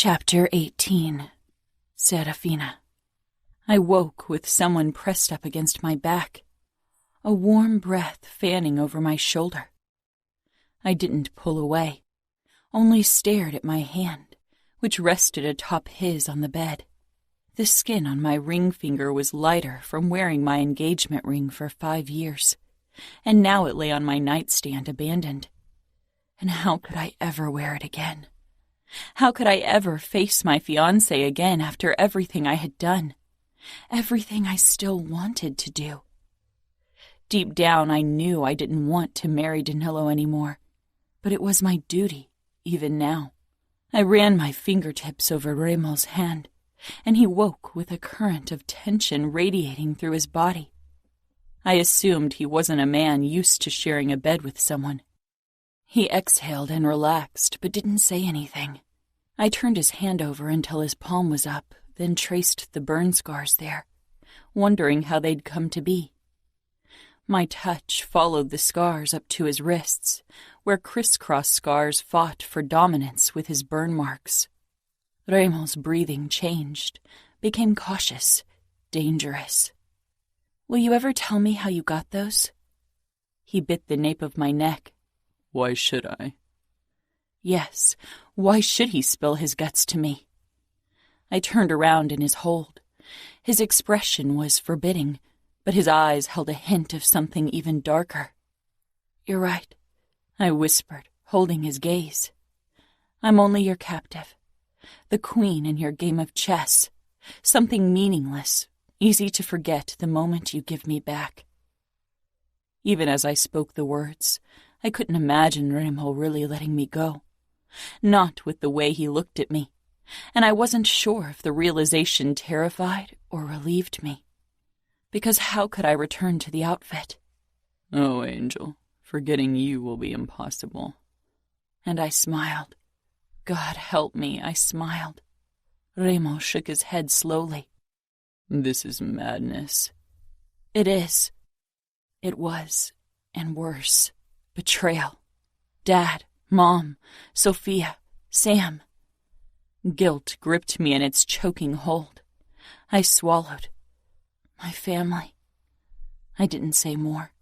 Chapter 18. Serafina. I woke with someone pressed up against my back, a warm breath fanning over my shoulder. I didn't pull away, only stared at my hand, which rested atop his on the bed. The skin on my ring finger was lighter from wearing my engagement ring for 5 years, and now it lay on my nightstand abandoned. And how could I ever wear it again? How could I ever face my fiancé again after everything I had done? Everything I still wanted to do. Deep down, I knew I didn't want to marry Danilo anymore, but it was my duty, even now. I ran my fingertips over Remo's hand, and he woke with a current of tension radiating through his body. I assumed he wasn't a man used to sharing a bed with someone. He exhaled and relaxed, but didn't say anything. I turned his hand over until his palm was up, then traced the burn scars there, wondering how they'd come to be. My touch followed the scars up to his wrists, where crisscross scars fought for dominance with his burn marks. Remo's breathing changed, became cautious, dangerous. "Will you ever tell me how you got those?" He bit the nape of my neck. "Why should I?" Yes, why should he spill his guts to me? I turned around in his hold. His expression was forbidding, but his eyes held a hint of something even darker. "You're right," I whispered, holding his gaze. "I'm only your captive, the queen in your game of chess, something meaningless, easy to forget the moment you give me back." Even as I spoke the words, I couldn't imagine Remo really letting me go. Not with the way he looked at me, and I wasn't sure if the realization terrified or relieved me. Because how could I return to the outfit? "Oh, Angel, forgetting you will be impossible." And I smiled. God help me, I smiled. Remo shook his head slowly. "This is madness." "It is." It was, and worse. Betrayal. Dad, Mom, Sophia, Sam. Guilt gripped me in its choking hold. I swallowed. My family. I didn't say more.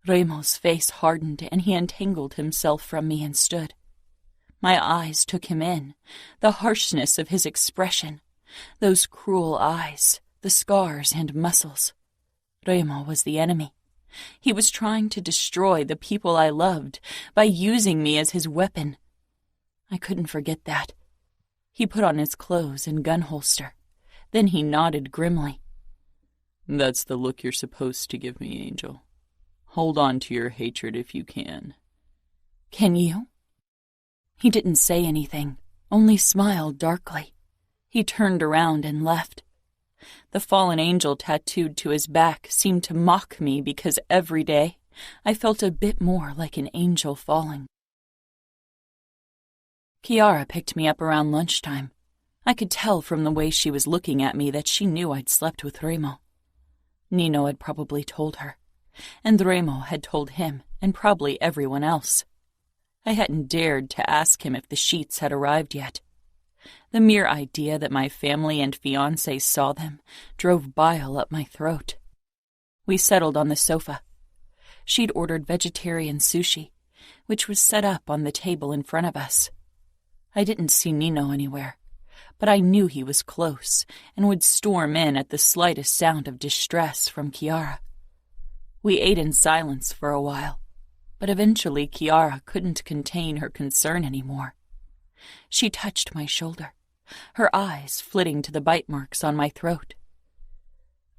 Remo's face hardened, and he untangled himself from me and stood. My eyes took him in, the harshness of his expression, those cruel eyes, the scars and muscles. Remo was the enemy. He was trying to destroy the people I loved by using me as his weapon. I couldn't forget that. He put on his clothes and gun holster. Then he nodded grimly. "That's the look you're supposed to give me, Angel. Hold on to your hatred if you can." "Can you?" He didn't say anything, only smiled darkly. He turned around and left. The fallen angel tattooed to his back seemed to mock me because every day I felt a bit more like an angel falling. Chiara picked me up around lunchtime. I could tell from the way she was looking at me that she knew I'd slept with Remo. Nino had probably told her, and Remo had told him and probably everyone else. I hadn't dared to ask him if the sheets had arrived yet. The mere idea that my family and fiancé saw them drove bile up my throat. We settled on the sofa. She'd ordered vegetarian sushi, which was set up on the table in front of us. I didn't see Nino anywhere, but I knew he was close and would storm in at the slightest sound of distress from Chiara. We ate in silence for a while, but eventually Chiara couldn't contain her concern anymore. She touched my shoulder, her eyes flitting to the bite marks on my throat.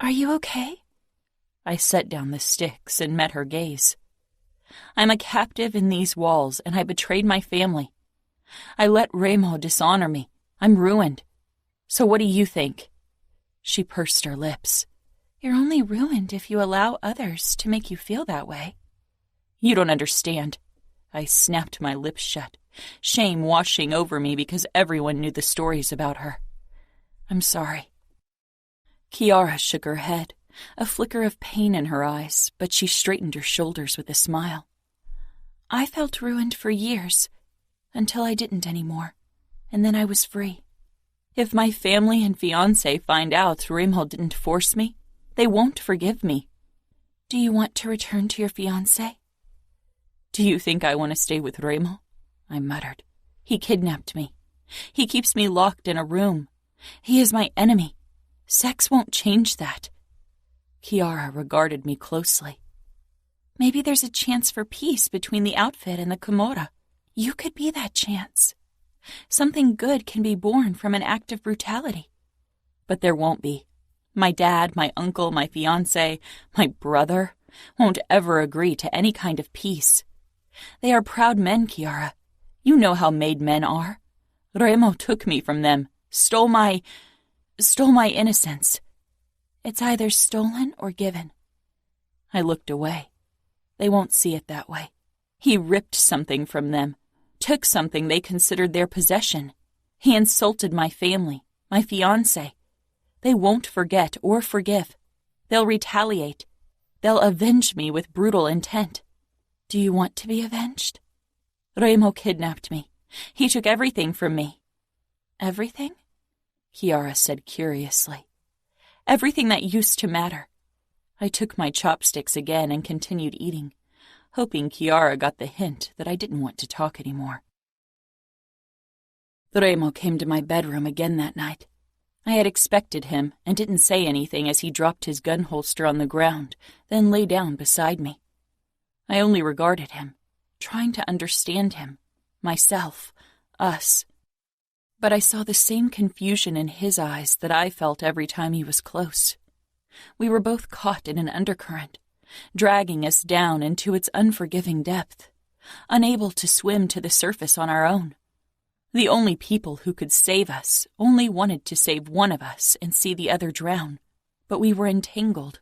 "Are you okay?" I set down the sticks and met her gaze. "I'm a captive in these walls, and I betrayed my family. I let Remo dishonor me. I'm ruined. So what do you think?" She pursed her lips. "You're only ruined if you allow others to make you feel that way." "You don't understand." I snapped my lips shut, shame washing over me because everyone knew the stories about her. "I'm sorry." Chiara shook her head, a flicker of pain in her eyes, but she straightened her shoulders with a smile. "I felt ruined for years, until I didn't anymore, and then I was free. If my family and fiancé find out Remo didn't force me, they won't forgive me. Do you want to return to your fiancé? Do you think I want to stay with Remo? I muttered. He kidnapped me. He keeps me locked in a room. He is my enemy. Sex won't change that. Cora regarded me closely. Maybe there's a chance for peace between the outfit and the Camorra. You could be that chance. Something good can be born from an act of brutality. But there won't be. My dad, my uncle, my fiancé, my brother won't ever agree to any kind of peace. They are proud men, Cora. You know how made men are. Remo took me from them, stole my innocence. It's either stolen or given. I looked away. They won't see it that way. He ripped something from them, took something they considered their possession. He insulted my family, my fiancé. They won't forget or forgive. They'll retaliate. They'll avenge me with brutal intent. Do you want to be avenged? Remo kidnapped me. He took everything from me. Everything? Cora said curiously. Everything that used to matter. I took my chopsticks again and continued eating, hoping Cora got the hint that I didn't want to talk anymore. Remo came to my bedroom again that night. I had expected him and didn't say anything as he dropped his gun holster on the ground, then lay down beside me. I only regarded him, trying to understand him, myself, us. But I saw the same confusion in his eyes that I felt every time he was close. We were both caught in an undercurrent, dragging us down into its unforgiving depth, unable to swim to the surface on our own. The only people who could save us only wanted to save one of us and see the other drown, but we were entangled.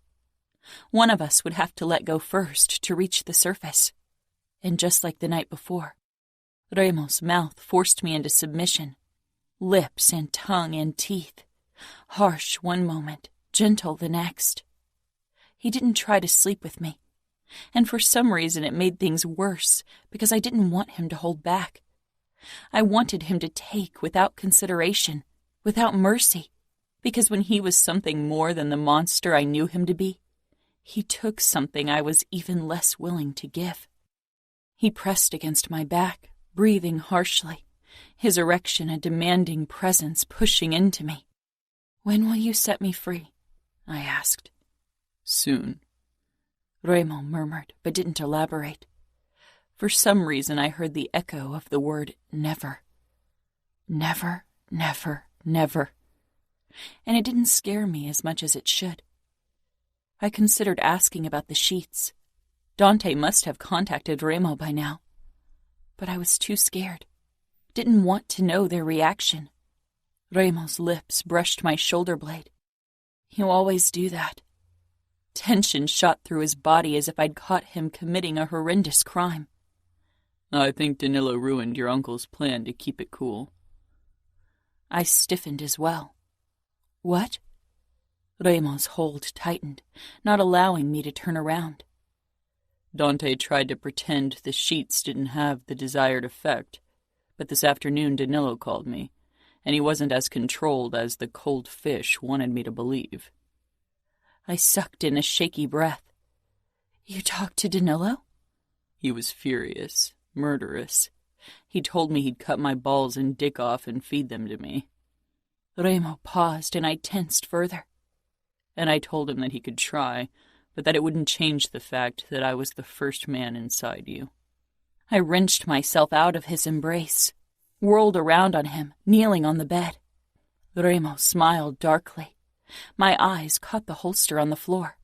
One of us would have to let go first to reach the surface. And just like the night before, Remo's mouth forced me into submission, lips and tongue and teeth, harsh one moment, gentle the next. He didn't try to sleep with me, and for some reason it made things worse because I didn't want him to hold back. I wanted him to take without consideration, without mercy, because when he was something more than the monster I knew him to be, he took something I was even less willing to give. He pressed against my back, breathing harshly, his erection a demanding presence pushing into me. "When will you set me free?" I asked. "Soon," Remo murmured, but didn't elaborate. For some reason I heard the echo of the word never. Never, never, never. And it didn't scare me as much as it should. I considered asking about the sheets. Dante must have contacted Remo by now. But I was too scared. Didn't want to know their reaction. Remo's lips brushed my shoulder blade. You always do that. Tension shot through his body as if I'd caught him committing a horrendous crime. "I think Danilo ruined your uncle's plan to keep it cool." I stiffened as well. What? Remo's hold tightened, not allowing me to turn around. "Dante tried to pretend the sheets didn't have the desired effect, but this afternoon Danilo called me, and he wasn't as controlled as the cold fish wanted me to believe." I sucked in a shaky breath. You talked to Danilo? He was furious, murderous. He told me he'd cut my balls and dick off and feed them to me. Remo paused, and I tensed further. And I told him that he could try, but that it wouldn't change the fact that I was the first man inside you. I wrenched myself out of his embrace, whirled around on him, kneeling on the bed. Remo smiled darkly. My eyes caught the holster on the floor.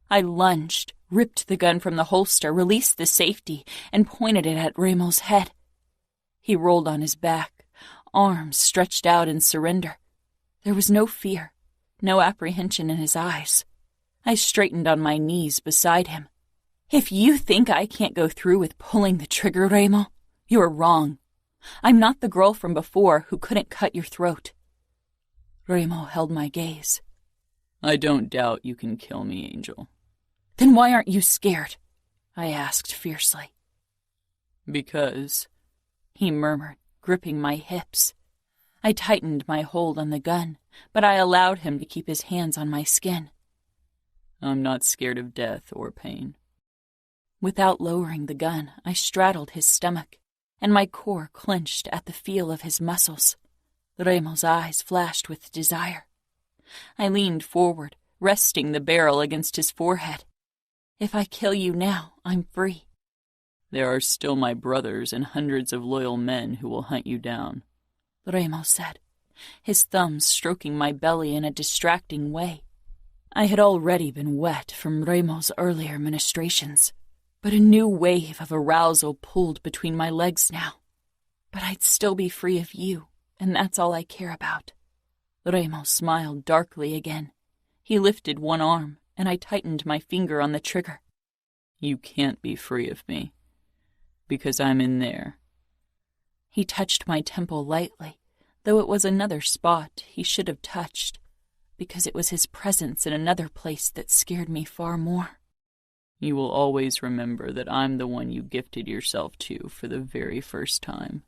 I lunged, ripped the gun from the holster, released the safety, and pointed it at Remo's head. He rolled on his back, arms stretched out in surrender. There was no fear, no apprehension in his eyes. I straightened on my knees beside him. If you think I can't go through with pulling the trigger, Remo, you're wrong. I'm not the girl from before who couldn't cut your throat. Remo held my gaze. "I don't doubt you can kill me, Angel." "Then why aren't you scared?" I asked fiercely. "Because," he murmured, gripping my hips. I tightened my hold on the gun, but I allowed him to keep his hands on my skin. I'm not scared of death or pain. Without lowering the gun, I straddled his stomach, and my core clenched at the feel of his muscles. Remo's eyes flashed with desire. I leaned forward, resting the barrel against his forehead. If I kill you now, I'm free. There are still my brothers and hundreds of loyal men who will hunt you down, Remo said, his thumbs stroking my belly in a distracting way. I had already been wet from Remo's earlier ministrations, but a new wave of arousal pulled between my legs now. But I'd still be free of you, and that's all I care about. Remo smiled darkly again. He lifted one arm, and I tightened my finger on the trigger. You can't be free of me, because I'm in there. He touched my temple lightly, though it was another spot he should have touched, because it was his presence in another place that scared me far more. You will always remember that I'm the one you gifted yourself to for the very first time.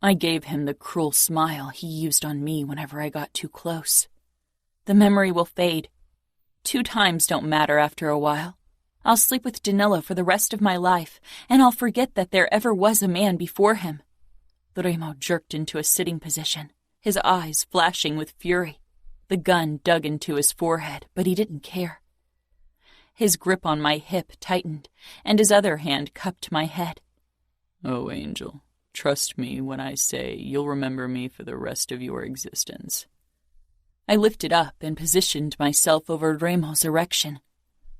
I gave him the cruel smile he used on me whenever I got too close. The memory will fade. 2 times don't matter after a while. I'll sleep with Danilo for the rest of my life, and I'll forget that there ever was a man before him. Remo jerked into a sitting position, his eyes flashing with fury. The gun dug into his forehead, but he didn't care. His grip on my hip tightened, and his other hand cupped my head. Oh, Angel, trust me when I say you'll remember me for the rest of your existence. I lifted up and positioned myself over Remo's erection.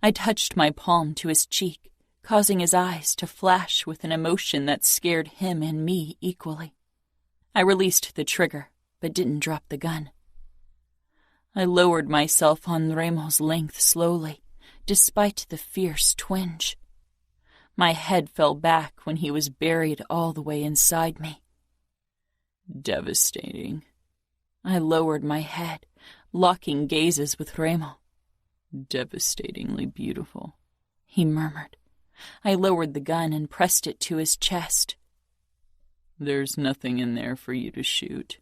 I touched my palm to his cheek, causing his eyes to flash with an emotion that scared him and me equally. I released the trigger, but didn't drop the gun. I lowered myself on Remo's length slowly, despite the fierce twinge. My head fell back when he was buried all the way inside me. Devastating. I lowered my head, locking gazes with Remo. Devastatingly beautiful, he murmured. I lowered the gun and pressed it to his chest. There's nothing in there for you to shoot.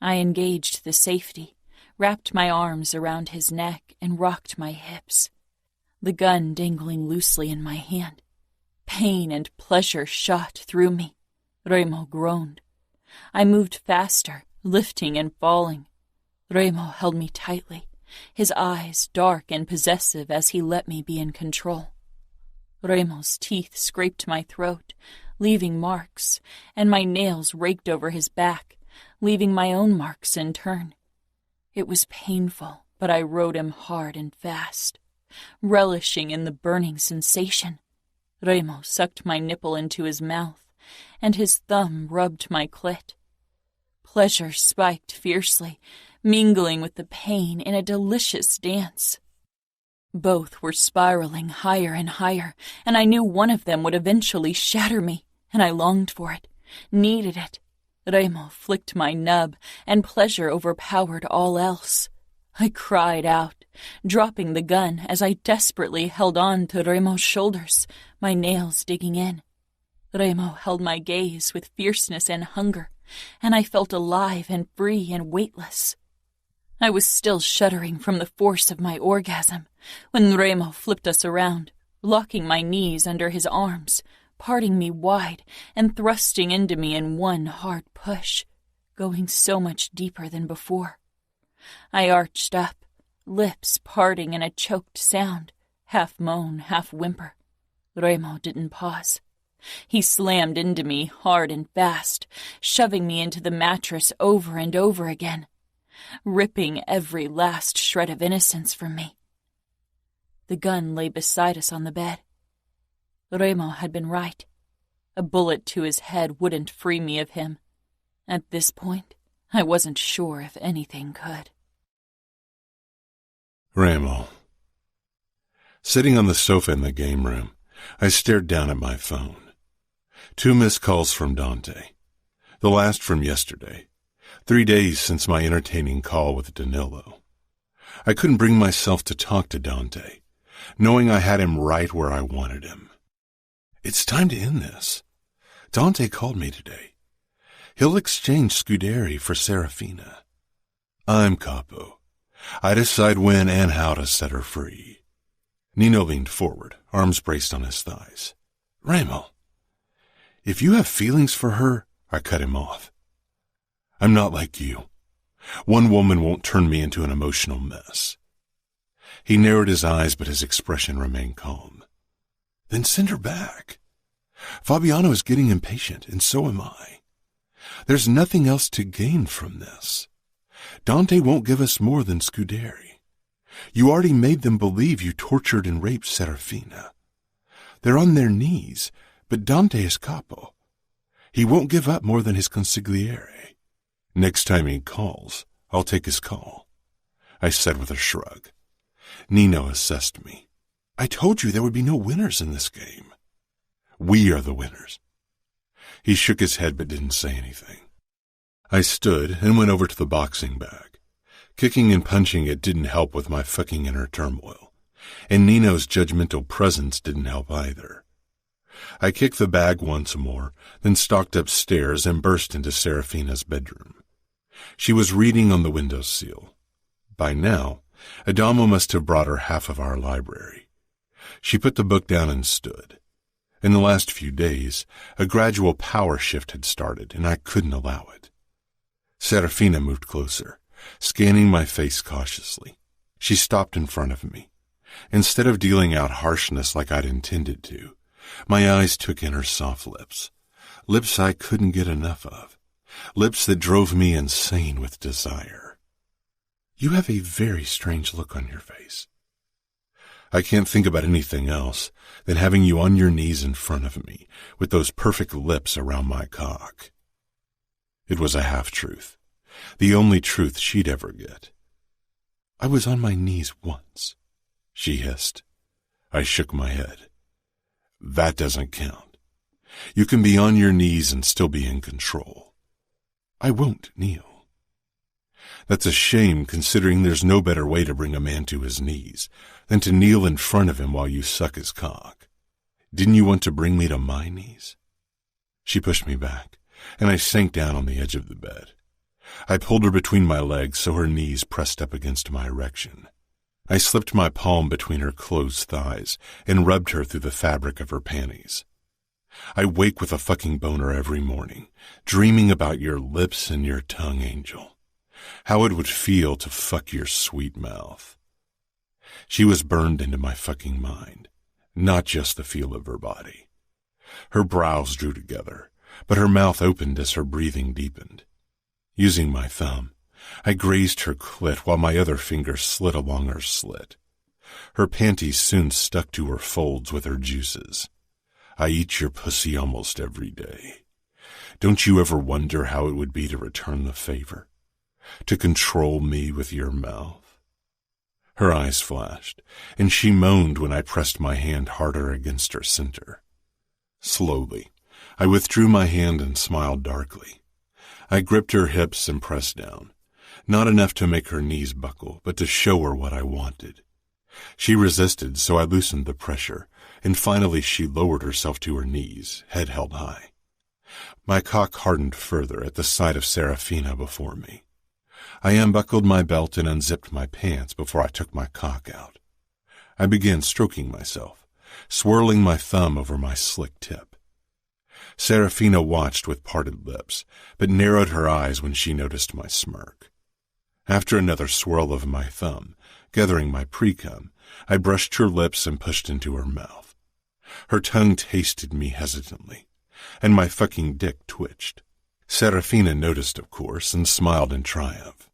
I engaged the safety, wrapped my arms around his neck, and rocked my hips, the gun dangling loosely in my hand. Pain and pleasure shot through me. Remo groaned. I moved faster, lifting and falling. Remo held me tightly, his eyes dark and possessive as he let me be in control. Remo's teeth scraped my throat, leaving marks, and my nails raked over his back, leaving my own marks in turn. It was painful, but I rode him hard and fast, relishing in the burning sensation. Remo sucked my nipple into his mouth, and his thumb rubbed my clit. Pleasure spiked fiercely, mingling with the pain in a delicious dance. Both were spiraling higher and higher, and I knew one of them would eventually shatter me, and I longed for it, needed it. Remo flicked my nub, and pleasure overpowered all else. I cried out, dropping the gun as I desperately held on to Remo's shoulders, my nails digging in. Remo held my gaze with fierceness and hunger, and I felt alive and free and weightless. I was still shuddering from the force of my orgasm when Remo flipped us around, locking my knees under his arms, parting me wide and thrusting into me in one hard push, going so much deeper than before. I arched up, lips parting in a choked sound, half moan, half whimper. Remo didn't pause. He slammed into me hard and fast, shoving me into the mattress over and over again, ripping every last shred of innocence from me. The gun lay beside us on the bed. Remo had been right. A bullet to his head wouldn't free me of him. At this point, I wasn't sure if anything could. Remo. Sitting on the sofa in the game room, I stared down at my phone. 2 missed calls from Dante. The last from yesterday. 3 days since my entertaining call with Danilo. I couldn't bring myself to talk to Dante, knowing I had him right where I wanted him. It's time to end this. Dante called me today. He'll exchange Scuderi for Serafina. I'm Capo. I decide when and how to set her free. Nino leaned forward, arms braced on his thighs. Remo, if you have feelings for her, I cut him off. I'm not like you. One woman won't turn me into an emotional mess. He narrowed his eyes, but his expression remained calm. Then send her back. Fabiano is getting impatient, and so am I. There's nothing else to gain from this. Dante won't give us more than Scuderi. You already made them believe you tortured and raped Serafina. They're on their knees, but Dante is Capo. He won't give up more than his consigliere. Next time he calls, I'll take his call, I said with a shrug. Nino assessed me. I told you there would be no winners in this game. We are the winners. He shook his head but didn't say anything. I stood and went over to the boxing bag. Kicking and punching it didn't help with my fucking inner turmoil, and Nino's judgmental presence didn't help either. I kicked the bag once more, then stalked upstairs and burst into Serafina's bedroom. She was reading on the windowsill. By now, Adamo must have brought her half of our library. She put the book down and stood. In the last few days, a gradual power shift had started, and I couldn't allow it. Serafina moved closer, scanning my face cautiously. She stopped in front of me. Instead of dealing out harshness like I'd intended to, my eyes took in her soft lips. Lips I couldn't get enough of. Lips that drove me insane with desire. You have a very strange look on your face. I can't think about anything else than having you on your knees in front of me with those perfect lips around my cock. It was a half-truth, the only truth she'd ever get. I was on my knees once, she hissed. I shook my head. That doesn't count. You can be on your knees and still be in control. I won't kneel. That's a shame, considering there's no better way to bring a man to his knees than to kneel in front of him while you suck his cock. Didn't you want to bring me to my knees? She pushed me back, and I sank down on the edge of the bed. I pulled her between my legs so her knees pressed up against my erection. I slipped my palm between her closed thighs and rubbed her through the fabric of her panties. I wake with a fucking boner every morning, dreaming about your lips and your tongue, Angel. How it would feel to fuck your sweet mouth. She was burned into my fucking mind, not just the feel of her body. Her brows drew together, but her mouth opened as her breathing deepened. Using my thumb, I grazed her clit while my other finger slid along her slit. Her panties soon stuck to her folds with her juices. I eat your pussy almost every day. Don't you ever wonder how it would be to return the favor? To control me with your mouth? Her eyes flashed, and she moaned when I pressed my hand harder against her center. Slowly, I withdrew my hand and smiled darkly. I gripped her hips and pressed down, not enough to make her knees buckle, but to show her what I wanted. She resisted, so I loosened the pressure, and finally she lowered herself to her knees, head held high. My cock hardened further at the sight of Serafina before me. I unbuckled my belt and unzipped my pants before I took my cock out. I began stroking myself, swirling my thumb over my slick tip. Serafina watched with parted lips, but narrowed her eyes when she noticed my smirk. After another swirl of my thumb, gathering my pre-cum, I brushed her lips and pushed into her mouth. Her tongue tasted me hesitantly, and my fucking dick twitched. Serafina noticed, of course, and smiled in triumph.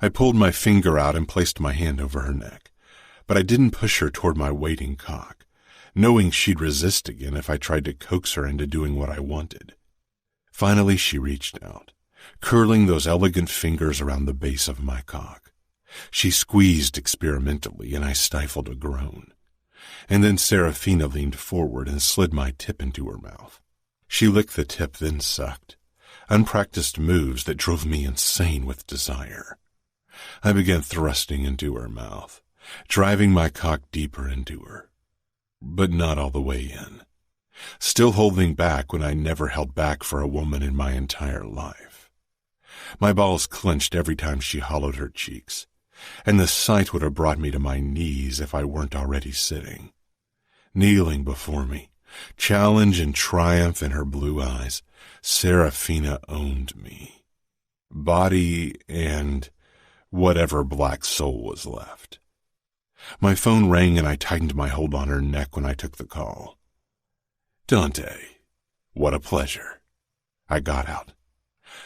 I pulled my finger out and placed my hand over her neck, but I didn't push her toward my waiting cock, knowing she'd resist again if I tried to coax her into doing what I wanted. Finally, she reached out, curling those elegant fingers around the base of my cock. She squeezed experimentally, and I stifled a groan. And then Serafina leaned forward and slid my tip into her mouth. She licked the tip, then sucked. Unpracticed moves that drove me insane with desire. I began thrusting into her mouth, driving my cock deeper into her. But not all the way in. still holding back when I never held back for a woman in my entire life. My balls clenched every time she hollowed her cheeks, and the sight would have brought me to my knees if I weren't already sitting. Kneeling before me, challenge and triumph in her blue eyes, Serafina owned me. Body and whatever black soul was left. My phone rang and I tightened my hold on her neck when I took the call. Dante, what a pleasure. I got out.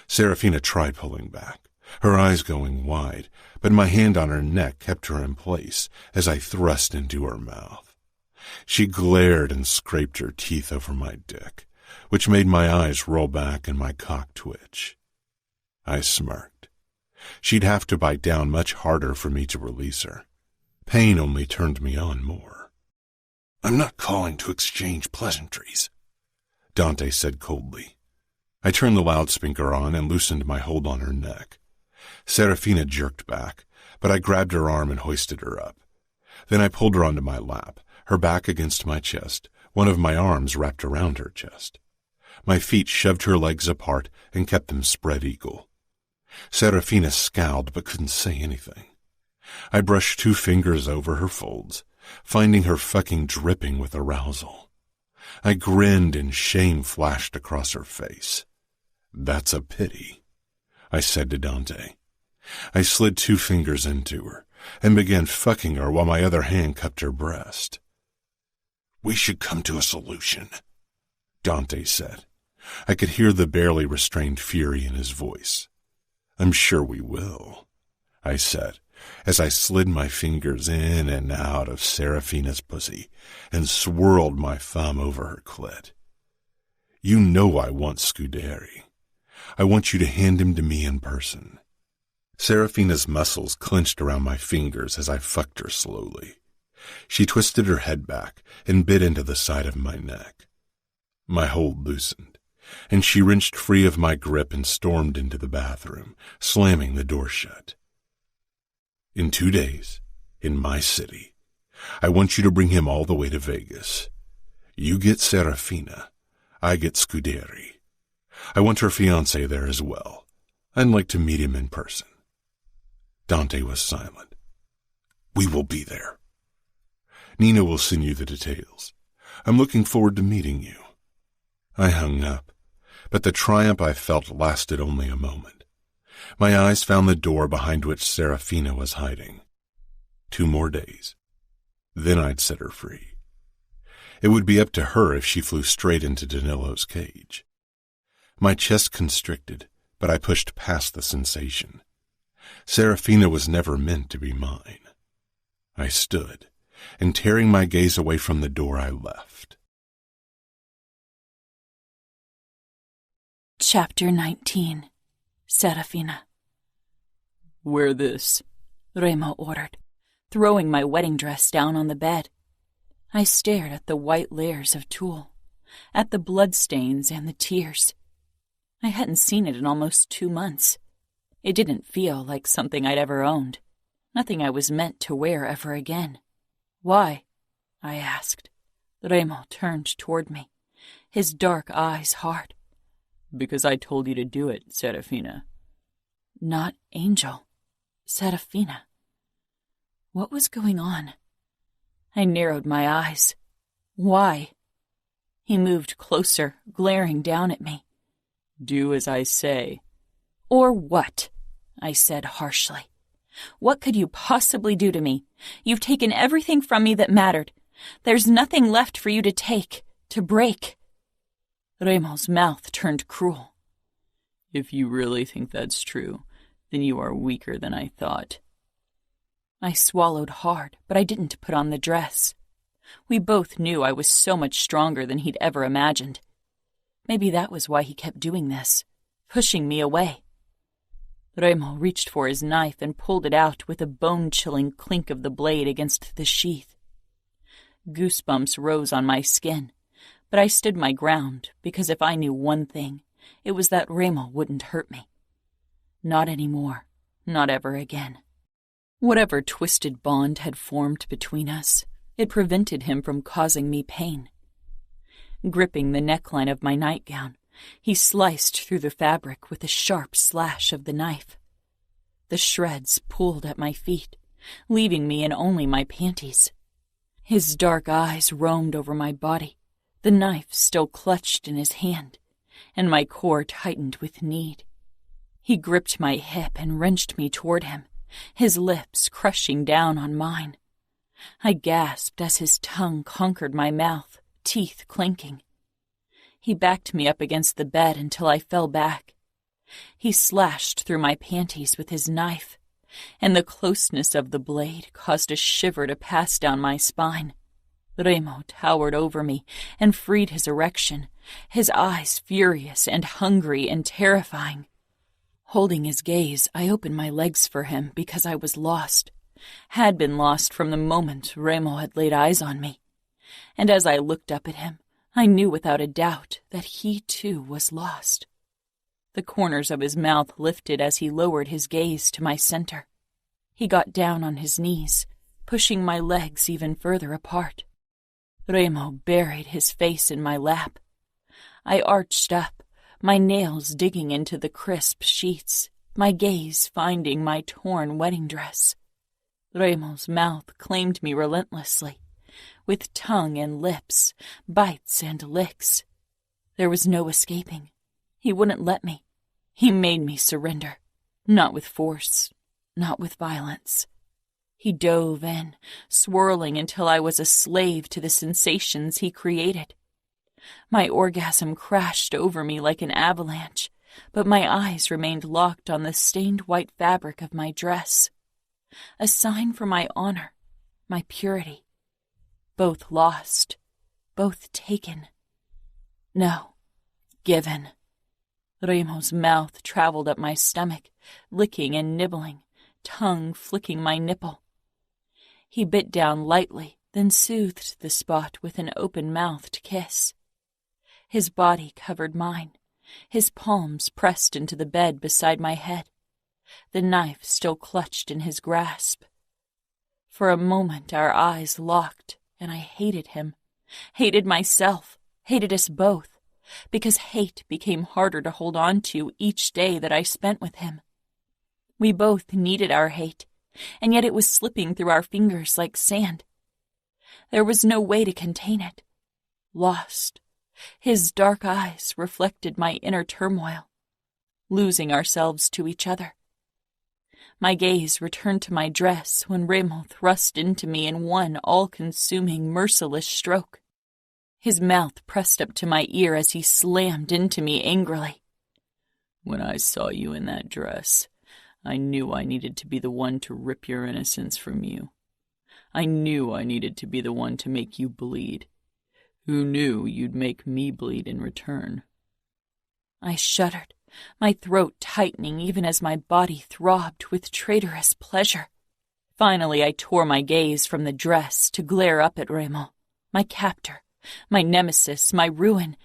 Serafina tried pulling back, her eyes going wide, but my hand on her neck kept her in place as I thrust into her mouth. She glared and scraped her teeth over my dick, which made my eyes roll back and my cock twitch. I smirked. She'd have to bite down much harder for me to release her. Pain only turned me on more. I'm not calling to exchange pleasantries, Dante said coldly. I turned the loudspeaker on and loosened my hold on her neck. Serafina jerked back, but I grabbed her arm and hoisted her up. Then I pulled her onto my lap, her back against my chest, one of my arms wrapped around her chest. My feet shoved her legs apart and kept them spread eagle. Serafina scowled but couldn't say anything. I brushed 2 fingers over her folds, finding her fucking dripping with arousal. I grinned and shame flashed across her face. That's a pity, I said to Dante. I slid 2 fingers into her and began fucking her while my other hand cupped her breast. We should come to a solution, Dante said. I could hear the barely restrained fury in his voice. I'm sure we will, I said, as I slid my fingers in and out of Serafina's pussy and swirled my thumb over her clit. You know I want Scuderi. I want you to hand him to me in person. Serafina's muscles clenched around my fingers as I fucked her slowly. She twisted her head back and bit into the side of my neck. My hold loosened, and she wrenched free of my grip and stormed into the bathroom, slamming the door shut. In 2 days, in my city, I want you to bring him all the way to Vegas. You get Serafina, I get Scuderi. I want her fiancé there as well. I'd like to meet him in person. Dante was silent. We will be there. Nina will send you the details. I'm looking forward to meeting you. I hung up, but the triumph I felt lasted only a moment. My eyes found the door behind which Serafina was hiding. 2 more days. Then I'd set her free. It would be up to her if she flew straight into Danilo's cage. My chest constricted, but I pushed past the sensation. Serafina was never meant to be mine. I stood, and tearing my gaze away from the door, I left. Chapter 19. Serafina. Wear this, Remo ordered, throwing my wedding dress down on the bed. I stared at the white layers of tulle, at the bloodstains and the tears. I hadn't seen it in almost 2 months. It didn't feel like something I'd ever owned, nothing I was meant to wear ever again. Why? I asked. Remo turned toward me, his dark eyes hard. Because I told you to do it, Serafina. Not Angel. Serafina. What was going on? I narrowed my eyes. Why? He moved closer, glaring down at me. Do as I say. Or what? I said harshly. What could you possibly do to me? You've taken everything from me that mattered. There's nothing left for you to take, to break. Remo's mouth turned cruel. If you really think that's true, then you are weaker than I thought. I swallowed hard, but I didn't put on the dress. We both knew I was so much stronger than he'd ever imagined. Maybe that was why he kept doing this, pushing me away. Remo reached for his knife and pulled it out with a bone-chilling clink of the blade against the sheath. Goosebumps rose on my skin, but I stood my ground because if I knew one thing, it was that Remo wouldn't hurt me. Not anymore, not ever again. Whatever twisted bond had formed between us, it prevented him from causing me pain. Gripping the neckline of my nightgown, he sliced through the fabric with a sharp slash of the knife. The shreds pulled at my feet, leaving me in only my panties. His dark eyes roamed over my body, the knife still clutched in his hand, and my core tightened with need. He gripped my hip and wrenched me toward him, his lips crushing down on mine. I gasped as his tongue conquered my mouth, teeth clinking. He backed me up against the bed until I fell back. He slashed through my panties with his knife, and the closeness of the blade caused a shiver to pass down my spine. Remo towered over me and freed his erection, his eyes furious and hungry and terrifying. Holding his gaze, I opened my legs for him because I was lost, had been lost from the moment Remo had laid eyes on me. And as I looked up at him, I knew without a doubt that he too was lost. The corners of his mouth lifted as he lowered his gaze to my center. He got down on his knees, pushing my legs even further apart. Remo buried his face in my lap. I arched up, my nails digging into the crisp sheets, my gaze finding my torn wedding dress. Remo's mouth claimed me relentlessly, with tongue and lips, bites and licks. There was no escaping. He wouldn't let me. He made me surrender, not with force, not with violence. He dove in, swirling until I was a slave to the sensations he created. My orgasm crashed over me like an avalanche, but my eyes remained locked on the stained white fabric of my dress. A sign for my honor, my purity. Both lost, both taken. No, given. Remo's mouth traveled up my stomach, licking and nibbling, tongue flicking my nipple. He bit down lightly, then soothed the spot with an open-mouthed kiss. His body covered mine, his palms pressed into the bed beside my head, the knife still clutched in his grasp. For a moment our eyes locked, and I hated him, hated myself, hated us both, because hate became harder to hold on to each day that I spent with him. We both needed our hate, and yet it was slipping through our fingers like sand. There was no way to contain it. Lost, his dark eyes reflected my inner turmoil, losing ourselves to each other. My gaze returned to my dress when Remo thrust into me in one all-consuming, merciless stroke. His mouth pressed up to my ear as he slammed into me angrily. When I saw you in that dress, I knew I needed to be the one to rip your innocence from you. I knew I needed to be the one to make you bleed. Who knew you'd make me bleed in return? I shuddered, my throat tightening even as my body throbbed with traitorous pleasure. Finally, I tore my gaze from the dress to glare up at Remo, my captor, my nemesis, my ruin,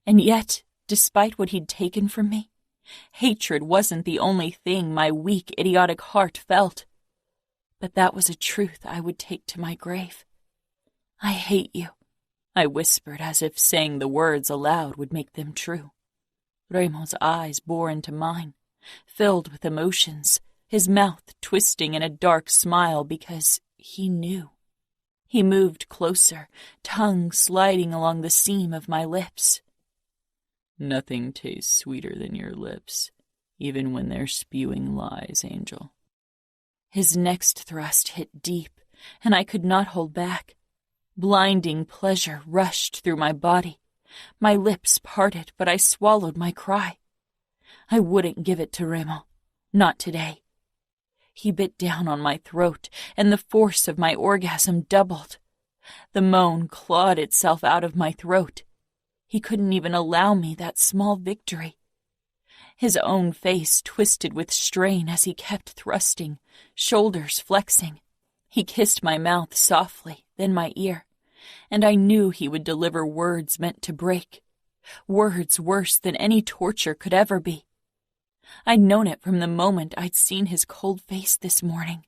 and yet, despite what he'd taken from me, hatred wasn't the only thing my weak, idiotic heart felt. But that was a truth I would take to my grave. I hate you, I whispered as if saying the words aloud would make them true. Remo's eyes bore into mine, filled with emotions, his mouth twisting in a dark smile because he knew. He moved closer, tongue sliding along the seam of my lips. Nothing tastes sweeter than your lips, even when they're spewing lies, Angel. His next thrust hit deep, and I could not hold back. Blinding pleasure rushed through my body. My lips parted, but I swallowed my cry. I wouldn't give it to Remo. Not today. He bit down on my throat, and the force of my orgasm doubled. The moan clawed itself out of my throat. He couldn't even allow me that small victory. His own face twisted with strain as he kept thrusting, shoulders flexing. He kissed my mouth softly, then my ear, and I knew he would deliver words meant to break, words worse than any torture could ever be. I'd known it from the moment I'd seen his cold face this morning.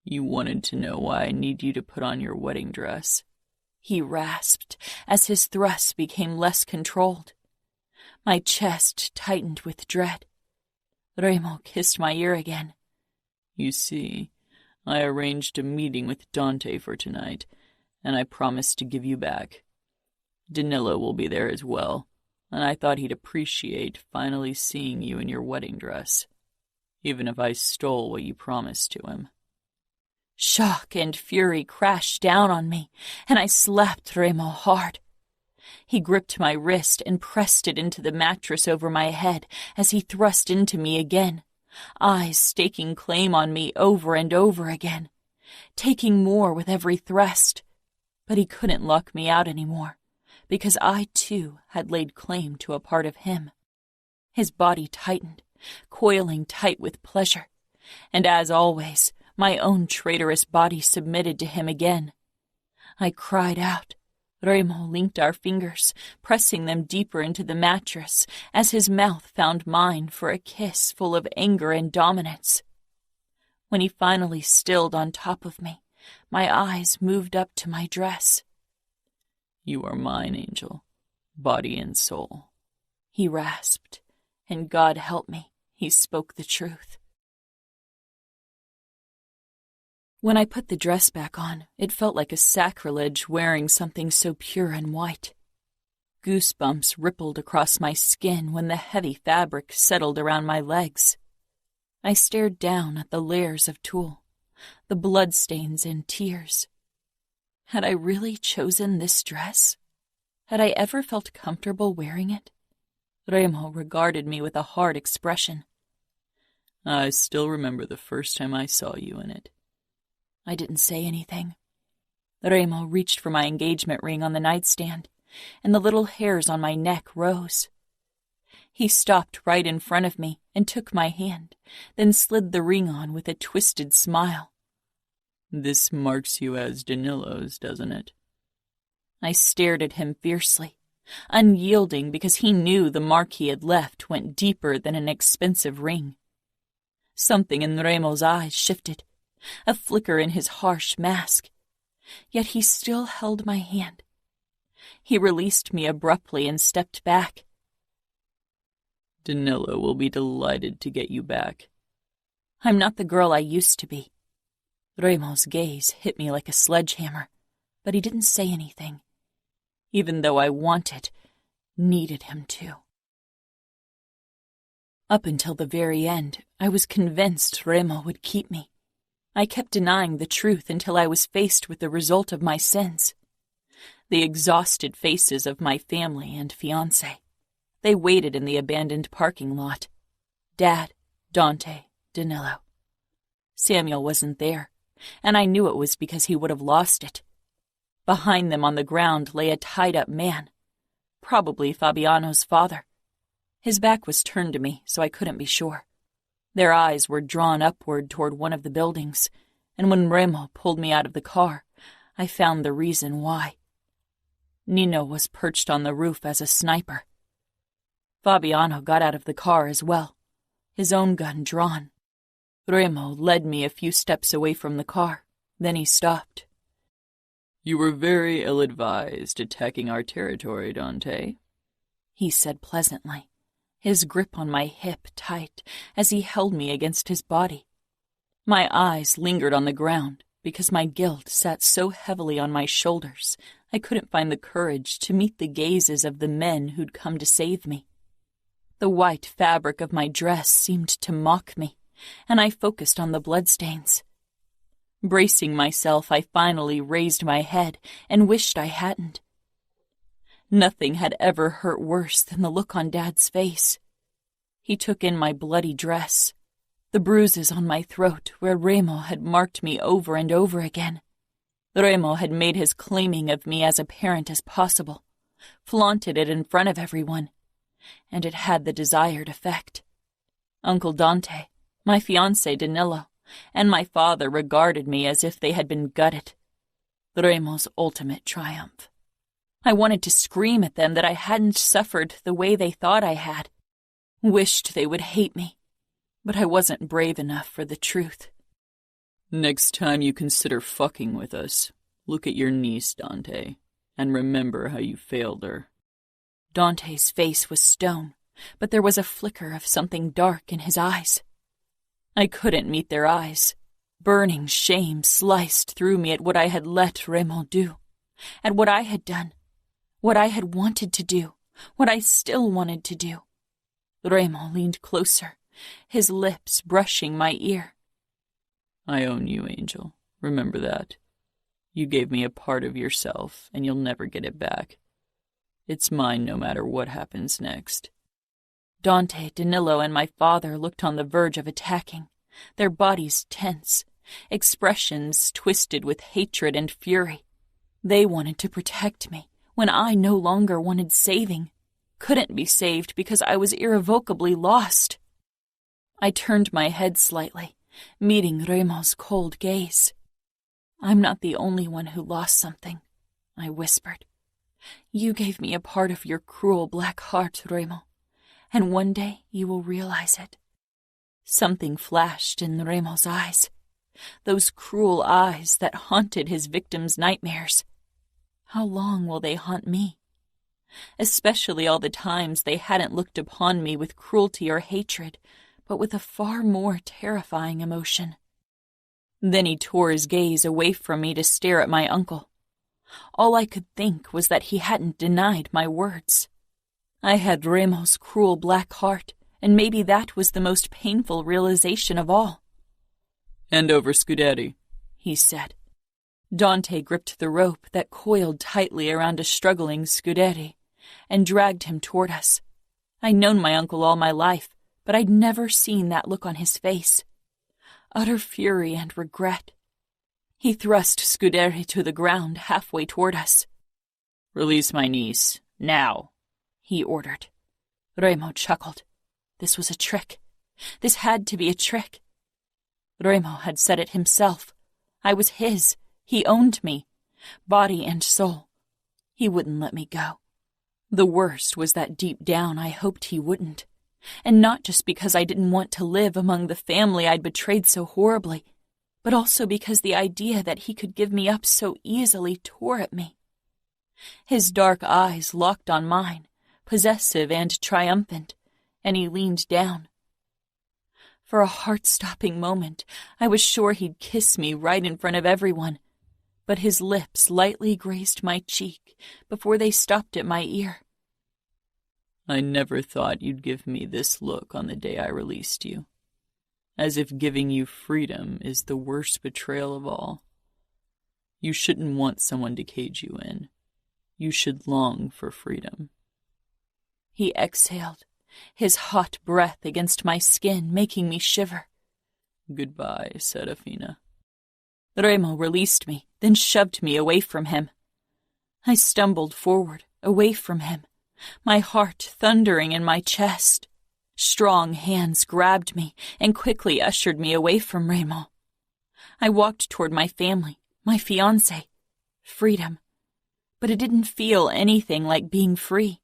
You wanted to know why I need you to put on your wedding dress, he rasped as his thrusts became less controlled. My chest tightened with dread. Remo kissed my ear again. You see, I arranged a meeting with Dante for tonight, and I promised to give you back. Danilo will be there as well, and I thought he'd appreciate finally seeing you in your wedding dress, even if I stole what you promised to him. Shock and fury crashed down on me, and I slapped Remo hard. He gripped my wrist and pressed it into the mattress over my head as he thrust into me again, eyes staking claim on me over and over again, taking more with every thrust. But he couldn't lock me out anymore, because I, too, had laid claim to a part of him. His body tightened, coiling tight with pleasure, and as always, my own traitorous body submitted to him again. I cried out. Remo linked our fingers, pressing them deeper into the mattress as his mouth found mine for a kiss full of anger and dominance. When he finally stilled on top of me, my eyes moved up to my dress. You are mine, Angel, body and soul, he rasped, and God help me, he spoke the truth. When I put the dress back on, it felt like a sacrilege wearing something so pure and white. Goosebumps rippled across my skin when the heavy fabric settled around my legs. I stared down at the layers of tulle, the bloodstains and tears. Had I really chosen this dress? Had I ever felt comfortable wearing it? Remo regarded me with a hard expression. I still remember the first time I saw you in it. I didn't say anything. Remo reached for my engagement ring on the nightstand, and the little hairs on my neck rose. He stopped right in front of me and took my hand, then slid the ring on with a twisted smile. This marks you as Danilo's, doesn't it? I stared at him fiercely, unyielding because he knew the mark he had left went deeper than an expensive ring. Something in Remo's eyes shifted, a flicker in his harsh mask. Yet he still held my hand. He released me abruptly and stepped back. Danilo will be delighted to get you back. I'm not the girl I used to be. Remo's gaze hit me like a sledgehammer, but he didn't say anything, even though I needed him to. Up until the very end, I was convinced Remo would keep me. I kept denying the truth until I was faced with the result of my sins. The exhausted faces of my family and fiancé. They waited in the abandoned parking lot. Dad, Dante, Danilo. Samuel wasn't there, and I knew it was because he would have lost it. Behind them on the ground lay a tied-up man, probably Fabiano's father. His back was turned to me, so I couldn't be sure. Their eyes were drawn upward toward one of the buildings, and when Remo pulled me out of the car, I found the reason why. Nino was perched on the roof as a sniper. Fabiano got out of the car as well, his own gun drawn. Remo led me a few steps away from the car, then he stopped. You were very ill-advised attacking our territory, Dante, he said pleasantly, his grip on my hip tight as he held me against his body. My eyes lingered on the ground because my guilt sat so heavily on my shoulders I couldn't find the courage to meet the gazes of the men who'd come to save me. The white fabric of my dress seemed to mock me, and I focused on the bloodstains. Bracing myself, I finally raised my head and wished I hadn't. Nothing had ever hurt worse than the look on Dad's face. He took in my bloody dress, the bruises on my throat where Remo had marked me over and over again. Remo had made his claiming of me as apparent as possible, flaunted it in front of everyone, and it had the desired effect. Uncle Dante, my fiancé Danilo, and my father regarded me as if they had been gutted. Remo's ultimate triumph. I wanted to scream at them that I hadn't suffered the way they thought I had. Wished they would hate me, but I wasn't brave enough for the truth. Next time you consider fucking with us, look at your niece, Dante. And remember how you failed her. Dante's face was stone, but there was a flicker of something dark in his eyes. I couldn't meet their eyes. Burning shame sliced through me at what I had let Remo do, at what I had done, what I had wanted to do, what I still wanted to do. Remo leaned closer, his lips brushing my ear. I own you, Angel. Remember that. You gave me a part of yourself, and you'll never get it back. It's mine no matter what happens next. Dante, Danilo, and my father looked on the verge of attacking, their bodies tense, expressions twisted with hatred and fury. They wanted to protect me when I no longer wanted saving, couldn't be saved because I was irrevocably lost. I turned my head slightly, meeting Remo's cold gaze. I'm not the only one who lost something, I whispered. You gave me a part of your cruel black heart, Remo, and one day you will realize it. Something flashed in Remo's eyes, those cruel eyes that haunted his victims' nightmares. How long will they haunt me? Especially all the times they hadn't looked upon me with cruelty or hatred, but with a far more terrifying emotion. Then he tore his gaze away from me to stare at my uncle. All I could think was that he hadn't denied my words. I had Remo's cruel black heart, and maybe that was the most painful realization of all. "Hand over Scudetti," he said. Dante gripped the rope that coiled tightly around a struggling Scudetti and dragged him toward us. I'd known my uncle all my life, but I'd never seen that look on his face. Utter fury and regret. He thrust Scudetti to the ground halfway toward us. "Release my niece, now," he ordered. Remo chuckled. This was a trick. This had to be a trick. Remo had said it himself. I was his. He owned me, body and soul. He wouldn't let me go. The worst was that deep down I hoped he wouldn't. And not just because I didn't want to live among the family I'd betrayed so horribly, but also because the idea that he could give me up so easily tore at me. His dark eyes locked on mine, possessive and triumphant, and he leaned down. For a heart-stopping moment, I was sure he'd kiss me right in front of everyone, but his lips lightly grazed my cheek before they stopped at my ear. "I never thought you'd give me this look on the day I released you. As if giving you freedom is the worst betrayal of all. You shouldn't want someone to cage you in. You should long for freedom." He exhaled, his hot breath against my skin making me shiver. "Goodbye, Serafina." Remo released me, then shoved me away from him. I stumbled forward, away from him, my heart thundering in my chest. Strong hands grabbed me and quickly ushered me away from Remo. I walked toward my family, my fiancé. Freedom. But it didn't feel anything like being free.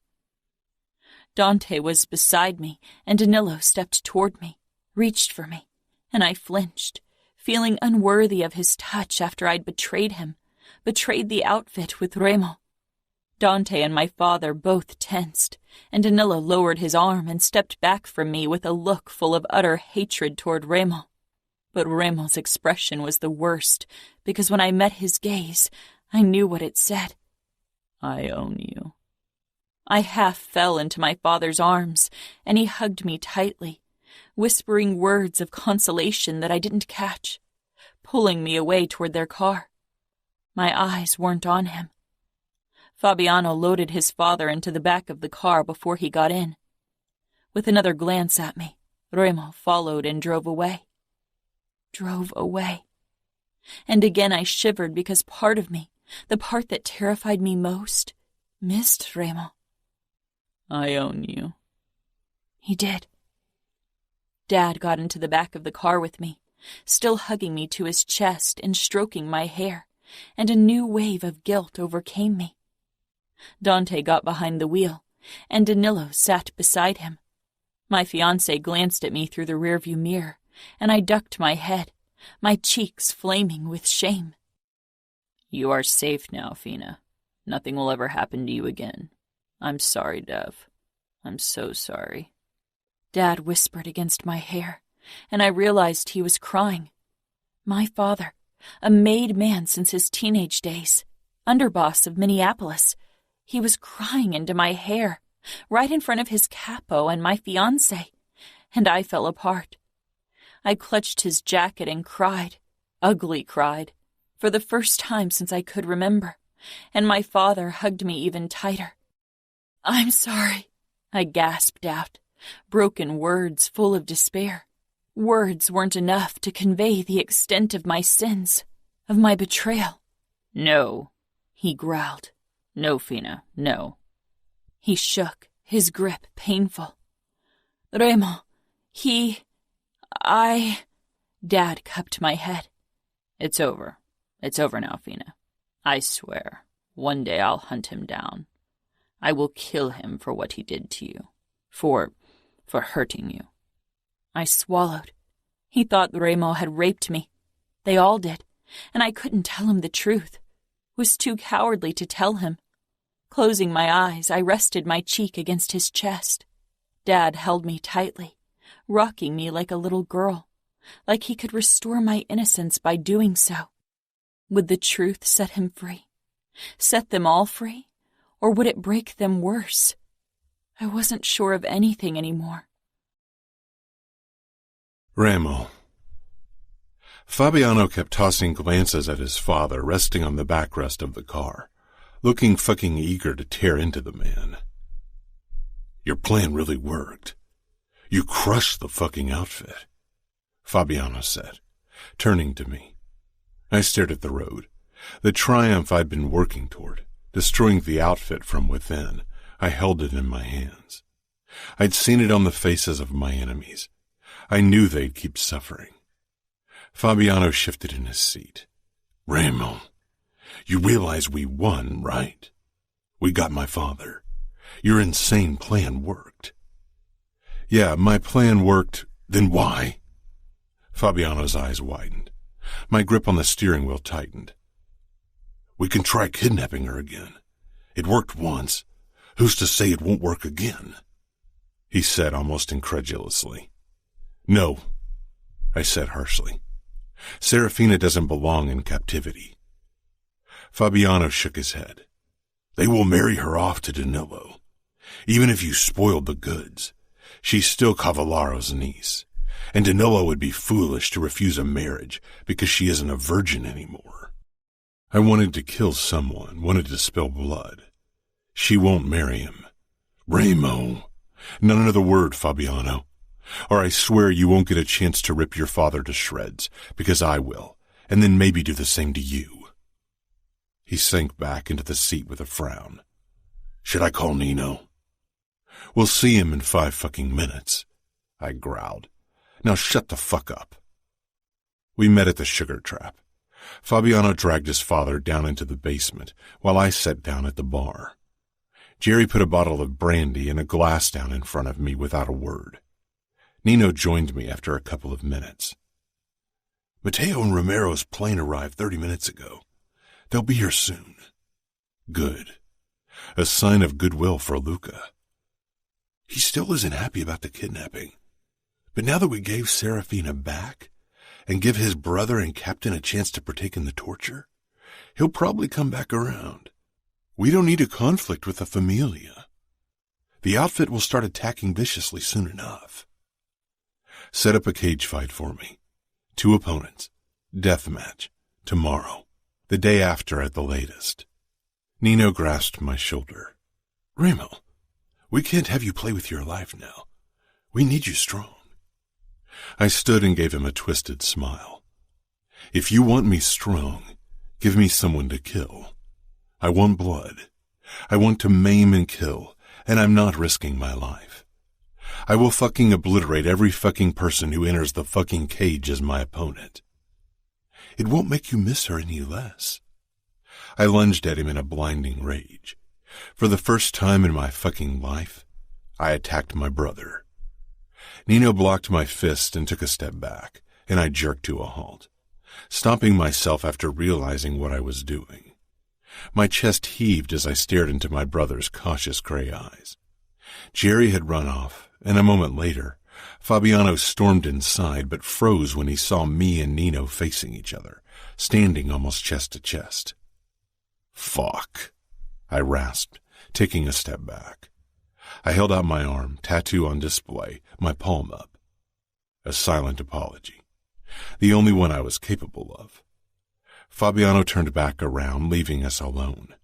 Dante was beside me, and Danilo stepped toward me, reached for me, and I flinched, feeling unworthy of his touch after I'd betrayed him, betrayed the outfit with Remo. Dante and my father both tensed, and Danilo lowered his arm and stepped back from me with a look full of utter hatred toward Remo. But Remo's expression was the worst, because when I met his gaze, I knew what it said. "I own you." I half fell into my father's arms, and he hugged me tightly, whispering words of consolation that I didn't catch, pulling me away toward their car. My eyes weren't on him. Fabiano loaded his father into the back of the car before he got in. With another glance at me, Remo followed and drove away. Drove away. And again I shivered because part of me, the part that terrified me most, missed Remo. "I own you." He did. Dad got into the back of the car with me, still hugging me to his chest and stroking my hair, and a new wave of guilt overcame me. Dante got behind the wheel, and Danilo sat beside him. My fiancé glanced at me through the rearview mirror, and I ducked my head, my cheeks flaming with shame. "You are safe now, Fina. Nothing will ever happen to you again. I'm sorry, Dev. I'm so sorry. Dad whispered against my hair, and I realized he was crying. My father, a made man since his teenage days, underboss of Minneapolis, he was crying into my hair, right in front of his Capo and my fiancé, and I fell apart. I clutched his jacket and cried, ugly cried, for the first time since I could remember, and my father hugged me even tighter. "I'm sorry," I gasped out, broken words full of despair. Words weren't enough to convey the extent of my sins, of my betrayal. "No," he growled. "No, Fina, no." He shook, his grip painful. "Remo, Dad cupped my head. It's over. It's over now, Fina. I swear, one day I'll hunt him down. I will kill him for what he did to you. For hurting you." I swallowed. He thought Remo had raped me. They all did, and I couldn't tell him the truth. Was too cowardly to tell him. Closing my eyes, I rested my cheek against his chest. Dad held me tightly, rocking me like a little girl, like he could restore my innocence by doing so. Would the truth set him free? Set them all free? Or would it break them worse? I wasn't sure of anything anymore. Remo. Fabiano kept tossing glances at his father resting on the backrest of the car, looking fucking eager to tear into the man. "Your plan really worked. You crushed the fucking outfit," Fabiano said, turning to me. I stared at the road, the triumph I'd been working toward, destroying the outfit from within. I held it in my hands. I'd seen it on the faces of my enemies. I knew they'd keep suffering. Fabiano shifted in his seat. "Remo, you realize we won, right? We got my father. Your insane plan worked." "Yeah, my plan worked. Then why?" Fabiano's eyes widened. My grip on the steering wheel tightened. "We can try kidnapping her again. It worked once. Who's to say it won't work again?" he said almost incredulously. "No," I said harshly. "Serafina doesn't belong in captivity." Fabiano shook his head. "They will marry her off to Danilo. Even if you spoiled the goods, she's still Cavallaro's niece, and Danilo would be foolish to refuse a marriage because she isn't a virgin anymore. I wanted to kill someone, wanted to spill blood. She won't marry him. Remo, not another word, Fabiano, or I swear you won't get a chance to rip your father to shreds, because I will, and then maybe do the same to you." He sank back into the seat with a frown. "Should I call Nino?" "We'll see him in 5 fucking minutes," I growled. "Now shut the fuck up." We met at the sugar trap. Fabiano dragged his father down into the basement, while I sat down at the bar. Jerry put a bottle of brandy and a glass down in front of me without a word. Nino joined me after a couple of minutes. "Mateo and Romero's plane arrived 30 minutes ago. They'll be here soon." "Good. A sign of goodwill for Luca." "He still isn't happy about the kidnapping. But now that we gave Serafina back and give his brother and Captain a chance to partake in the torture, he'll probably come back around. We don't need a conflict with the Familia. The outfit will start attacking viciously soon enough. Set up a cage fight for me. 2 opponents. Death match. Tomorrow. The day after at the latest." Nino grasped my shoulder. "Remo, we can't have you play with your life now. We need you strong." I stood and gave him a twisted smile. "If you want me strong, give me someone to kill. I want blood. I want to maim and kill, and I'm not risking my life. I will fucking obliterate every fucking person who enters the fucking cage as my opponent. It won't make you miss her any less." I lunged at him in a blinding rage. For the first time in my fucking life, I attacked my brother. Nino blocked my fist and took a step back, and I jerked to a halt, stopping myself after realizing what I was doing. My chest heaved as I stared into my brother's cautious gray eyes. Jerry had run off, and a moment later, Fabiano stormed inside but froze when he saw me and Nino facing each other, standing almost chest to chest. "Fuck," I rasped, taking a step back. I held out my arm, tattoo on display, my palm up. A silent apology, the only one I was capable of. Fabiano turned back around, leaving us alone.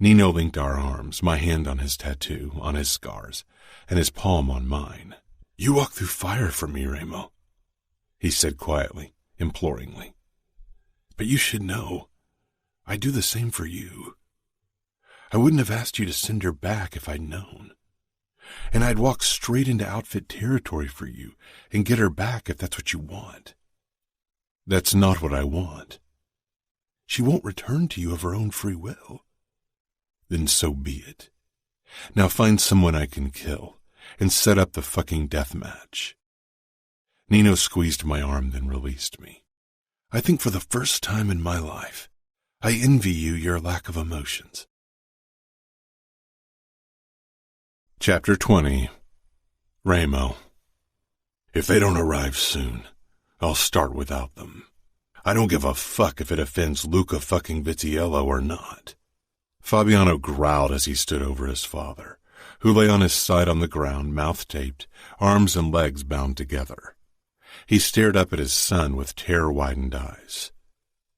Nino linked our arms, my hand on his tattoo, on his scars, and his palm on mine. "You walk through fire for me, Remo," he said quietly, imploringly. "But you should know, I do the same for you. I wouldn't have asked you to send her back if I'd known. And I'd walk straight into outfit territory for you and get her back if that's what you want." "That's not what I want." "She won't return to you of her own free will." "Then so be it. Now find someone I can kill and set up the fucking death match." Nino squeezed my arm, then released me. "I think for the first time in my life, I envy you your lack of emotions." Chapter 20. Remo. "If they don't arrive soon, I'll start without them. I don't give a fuck if it offends Luca fucking Vitiello or not." Fabiano growled as he stood over his father, who lay on his side on the ground, mouth taped, arms and legs bound together. He stared up at his son with terror-widened eyes.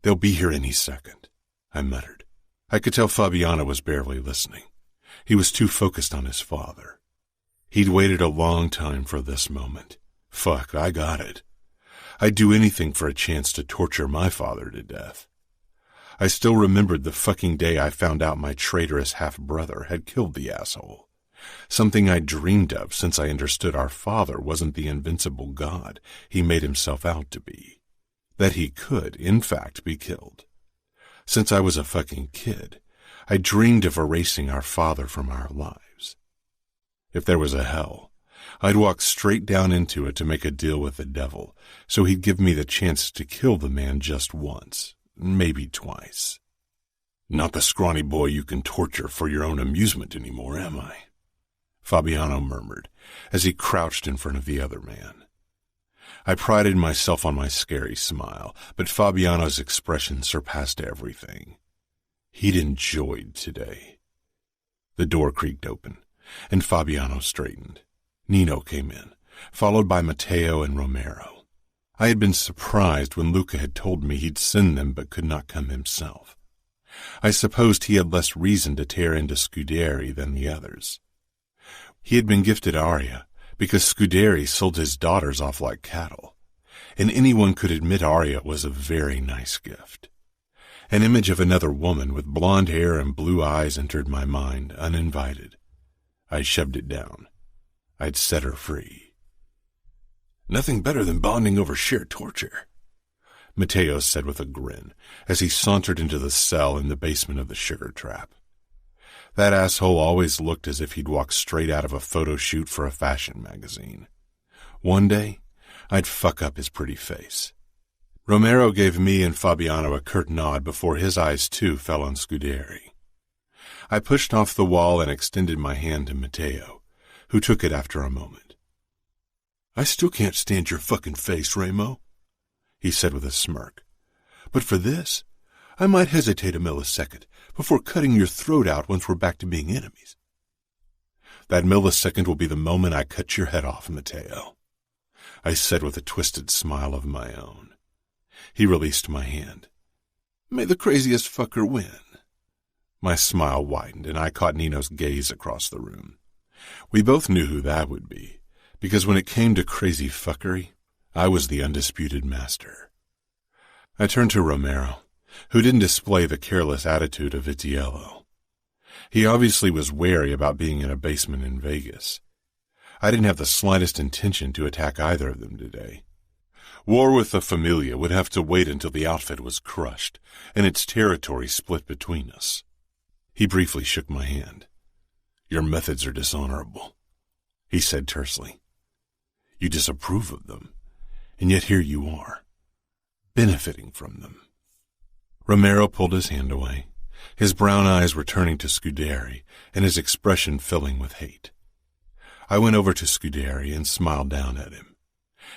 "They'll be here any second," I muttered. I could tell Fabiano was barely listening. He was too focused on his father. He'd waited a long time for this moment. Fuck, I got it. I'd do anything for a chance to torture my father to death. I still remembered the fucking day I found out my traitorous half-brother had killed the asshole. Something I'd dreamed of since I understood our father wasn't the invincible god he made himself out to be. That he could, in fact, be killed. Since I was a fucking kid, I dreamed of erasing our father from our lives. If there was a hell, I'd walk straight down into it to make a deal with the devil, so he'd give me the chance to kill the man just once, maybe twice. "Not the scrawny boy you can torture for your own amusement anymore, am I?" Fabiano murmured, as he crouched in front of the other man. I prided myself on my scary smile, but Fabiano's expression surpassed everything. He'd enjoyed today. The door creaked open, and Fabiano straightened. Nino came in, followed by Matteo and Romero. I had been surprised when Luca had told me he'd send them but could not come himself. I supposed he had less reason to tear into Scuderi than the others. He had been gifted Arya because Scuderi sold his daughters off like cattle, and anyone could admit Arya was a very nice gift. An image of another woman with blonde hair and blue eyes entered my mind, uninvited. I shoved it down. I'd set her free. "Nothing better than bonding over shared torture," Matteo said with a grin as he sauntered into the cell in the basement of the sugar trap. That asshole always looked as if he'd walked straight out of a photo shoot for a fashion magazine. One day, I'd fuck up his pretty face. Romero gave me and Fabiano a curt nod before his eyes too fell on Scuderi. I pushed off the wall and extended my hand to Matteo, who took it after a moment. "I still can't stand your fucking face, Remo," he said with a smirk. "But for this, I might hesitate a millisecond before cutting your throat out once we're back to being enemies." "That millisecond will be the moment I cut your head off, Matteo," I said with a twisted smile of my own. He released my hand. "May the craziest fucker win." My smile widened, and I caught Nino's gaze across the room. We both knew who that would be, because when it came to crazy fuckery, I was the undisputed master. I turned to Romero, who didn't display the careless attitude of Vitiello. He obviously was wary about being in a basement in Vegas. I didn't have the slightest intention to attack either of them today. War with the Familia would have to wait until the outfit was crushed and its territory split between us. He briefly shook my hand. "Your methods are dishonorable," he said tersely. "You disapprove of them, and yet here you are, benefiting from them." Romero pulled his hand away, his brown eyes were turning to Scuderi and his expression filling with hate. I went over to Scuderi and smiled down at him.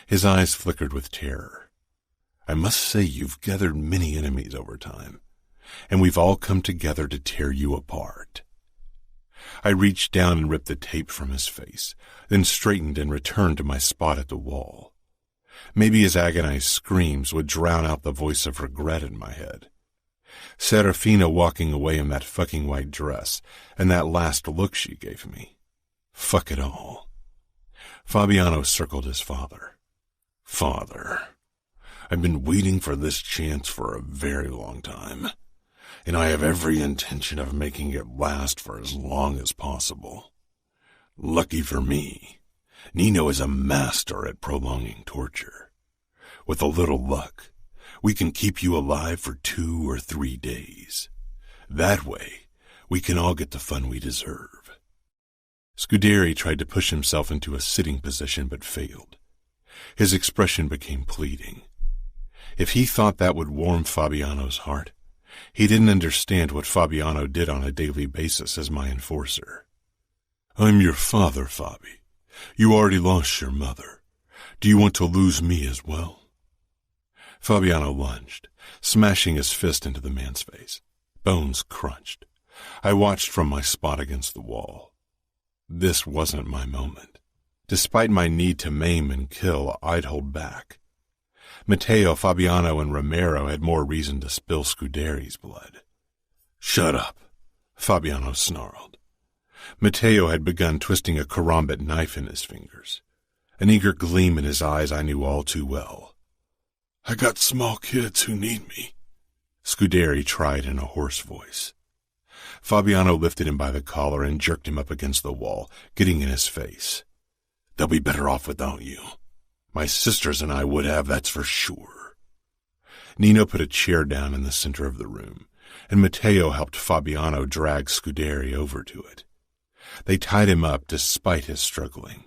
His eyes flickered with terror. I must say you've gathered many enemies over time, and we've all come together to tear you apart. I reached down and ripped the tape from his face, then straightened and returned to my spot at the wall. Maybe his agonized screams would drown out the voice of regret in my head. Serafina walking away in that fucking white dress, and that last look she gave me. Fuck it all. Fabiano circled his father. Father, I've been waiting for this chance for a very long time, and I have every intention of making it last for as long as possible. Lucky for me, Nino is a master at prolonging torture. With a little luck, we can keep you alive for 2 or 3 days. That way, we can all get the fun we deserve. Scuderi tried to push himself into a sitting position but failed. His expression became pleading. If he thought that would warm Fabiano's heart, he didn't understand what Fabiano did on a daily basis as my enforcer. I'm your father, Fabi. You already lost your mother. Do you want to lose me as well? Fabiano lunged, smashing his fist into the man's face. Bones crunched. I watched from my spot against the wall. This wasn't my moment. Despite my need to maim and kill, I'd hold back. Matteo, Fabiano, and Romero had more reason to spill Scuderi's blood. Shut up, Fabiano snarled. Matteo had begun twisting a karambit knife in his fingers. An eager gleam in his eyes I knew all too well. I got small kids who need me, Scuderi tried in a hoarse voice. Fabiano lifted him by the collar and jerked him up against the wall, getting in his face. They'll be better off without you. My sisters and I would have, that's for sure. Nino put a chair down in the center of the room, and Matteo helped Fabiano drag Scuderi over to it. They tied him up despite his struggling.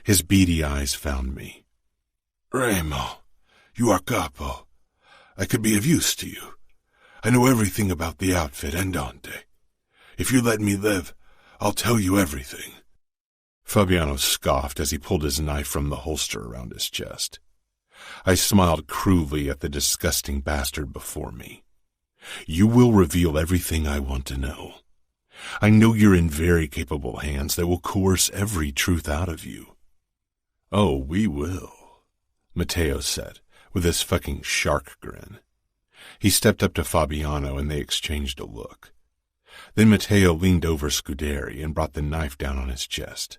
His beady eyes found me. Remo, you are Capo. I could be of use to you. I know everything about the outfit and Dante. If you let me live, I'll tell you everything. Fabiano scoffed as he pulled his knife from the holster around his chest. I smiled cruelly at the disgusting bastard before me. You will reveal everything I want to know. I know you're in very capable hands that will coerce every truth out of you. Oh, we will, Matteo said, with his fucking shark grin. He stepped up to Fabiano and they exchanged a look. Then Matteo leaned over Scuderi and brought the knife down on his chest.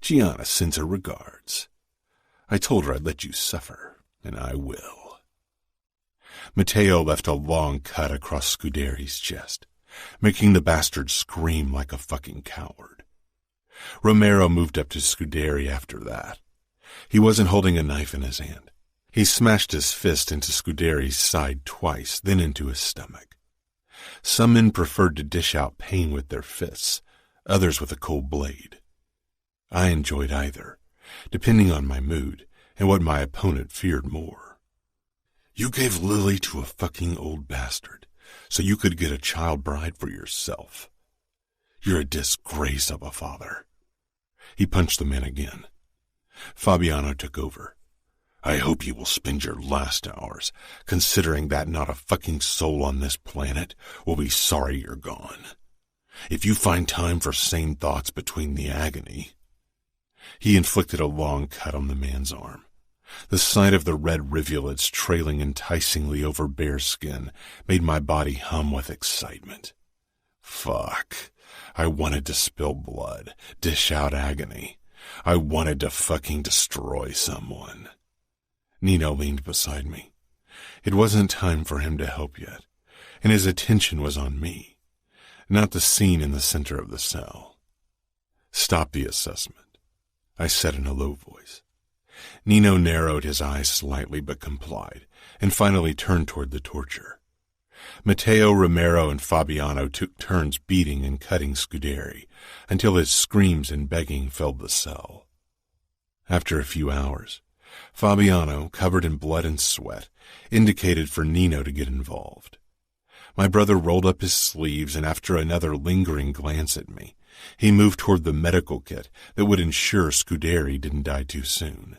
Gianna sends her regards. I told her I'd let you suffer, and I will. Matteo left a long cut across Scuderi's chest, making the bastard scream like a fucking coward. Romero moved up to Scuderi after that. He wasn't holding a knife in his hand. He smashed his fist into Scuderi's side twice, then into his stomach. Some men preferred to dish out pain with their fists, others with a cold blade. I enjoyed either, depending on my mood and what my opponent feared more. You gave Lily to a fucking old bastard so you could get a child bride for yourself. You're a disgrace of a father. He punched the man again. Fabiano took over. I hope you will spend your last hours considering that not a fucking soul on this planet will be sorry you're gone. If you find time for sane thoughts between the agony. He inflicted a long cut on the man's arm. The sight of the red rivulets trailing enticingly over bare skin made my body hum with excitement. Fuck. I wanted to spill blood, dish out agony. I wanted to fucking destroy someone. Nino leaned beside me. It wasn't time for him to help yet, and his attention was on me, not the scene in the center of the cell. Stop the assessment, I said in a low voice. Nino narrowed his eyes slightly but complied, and finally turned toward the torture. Matteo, Romero, and Fabiano took turns beating and cutting Scuderi until his screams and begging filled the cell. After a few hours, Fabiano, covered in blood and sweat, indicated for Nino to get involved. My brother rolled up his sleeves, and after another lingering glance at me, he moved toward the medical kit that would ensure Scuderi didn't die too soon.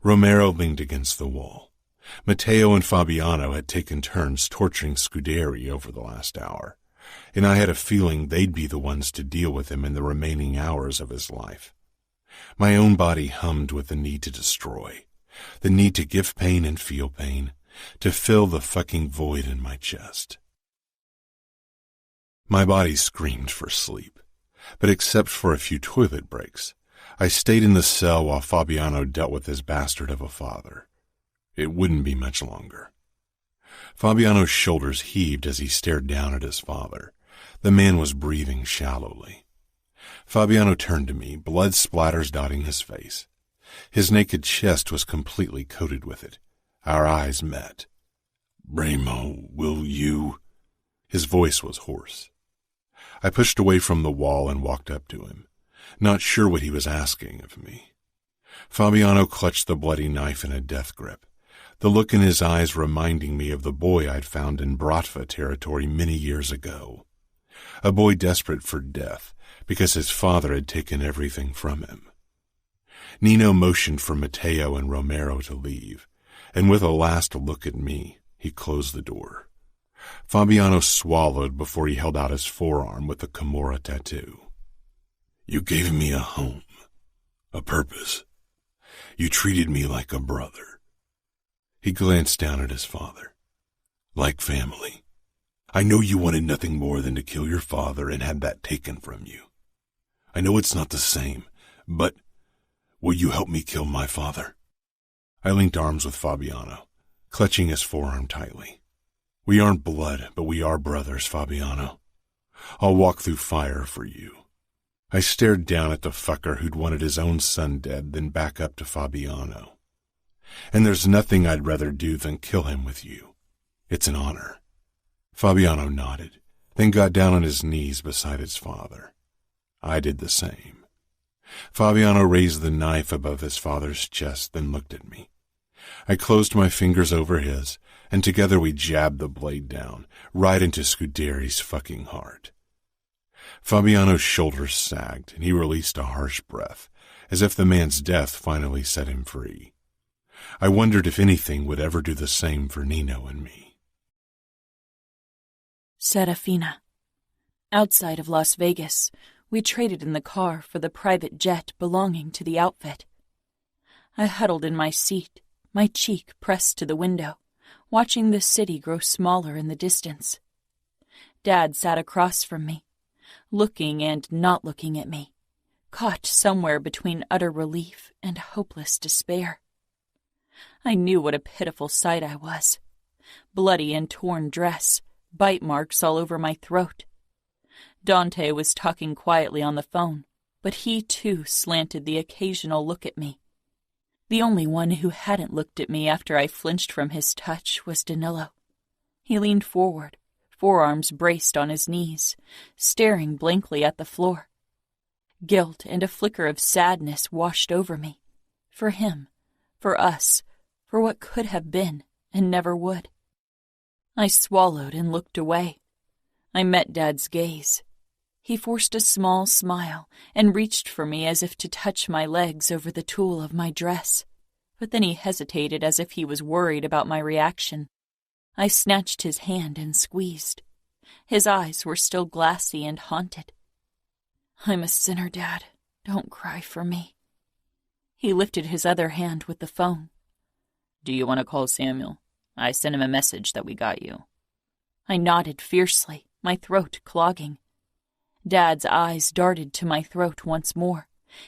Romero leaned against the wall. Matteo and Fabiano had taken turns torturing Scuderi over the last hour, and I had a feeling they'd be the ones to deal with him in the remaining hours of his life. My own body hummed with the need to destroy, the need to give pain and feel pain, to fill the fucking void in my chest. My body screamed for sleep, but except for a few toilet breaks, I stayed in the cell while Fabiano dealt with his bastard of a father. It wouldn't be much longer. Fabiano's shoulders heaved as he stared down at his father. The man was breathing shallowly. Fabiano turned to me, blood splatters dotting his face. His naked chest was completely coated with it. Our eyes met. "Remo, will you?" His voice was hoarse. I pushed away from the wall and walked up to him, not sure what he was asking of me. Fabiano clutched the bloody knife in a death grip, the look in his eyes reminding me of the boy I'd found in Bratva territory many years ago. A boy desperate for death because his father had taken everything from him. Nino motioned for Matteo and Romero to leave, and with a last look at me, he closed the door. Fabiano swallowed before he held out his forearm with the Camorra tattoo. "You gave me a home, a purpose. You treated me like a brother." He glanced down at his father. "Like family. I know you wanted nothing more than to kill your father and had that taken from you. I know it's not the same, but will you help me kill my father?" I linked arms with Fabiano, clutching his forearm tightly. "We aren't blood, but we are brothers, Fabiano. I'll walk through fire for you." I stared down at the fucker who'd wanted his own son dead, then back up to Fabiano. "And there's nothing I'd rather do than kill him with you. It's an honor." Fabiano nodded, then got down on his knees beside his father. I did the same. Fabiano raised the knife above his father's chest, then looked at me. I closed my fingers over his, and together we jabbed the blade down, right into Scuderi's fucking heart. Fabiano's shoulders sagged, and he released a harsh breath, as if the man's death finally set him free. I wondered if anything would ever do the same for Nino and me. Serafina. Outside of Las Vegas, we traded in the car for the private jet belonging to the outfit. I huddled in my seat, my cheek pressed to the window, watching the city grow smaller in the distance. Dad sat across from me, looking and not looking at me, caught somewhere between utter relief and hopeless despair. I knew what a pitiful sight I was. Bloody and torn dress, bite marks all over my throat. Dante was talking quietly on the phone, but he too slanted the occasional look at me. The only one who hadn't looked at me after I flinched from his touch was Danilo. He leaned forward, forearms braced on his knees, staring blankly at the floor. Guilt and a flicker of sadness washed over me. For him, for us, for what could have been and never would. I swallowed and looked away. I met Dad's gaze. He forced a small smile and reached for me as if to touch my legs over the tulle of my dress, but then he hesitated as if he was worried about my reaction. I snatched his hand and squeezed. His eyes were still glassy and haunted. "I'm a sinner, Dad. Don't cry for me." He lifted his other hand with the phone. "Do you want to call Samuel? I sent him a message that we got you." I nodded fiercely, my throat clogging. Dad's eyes darted to my throat once more,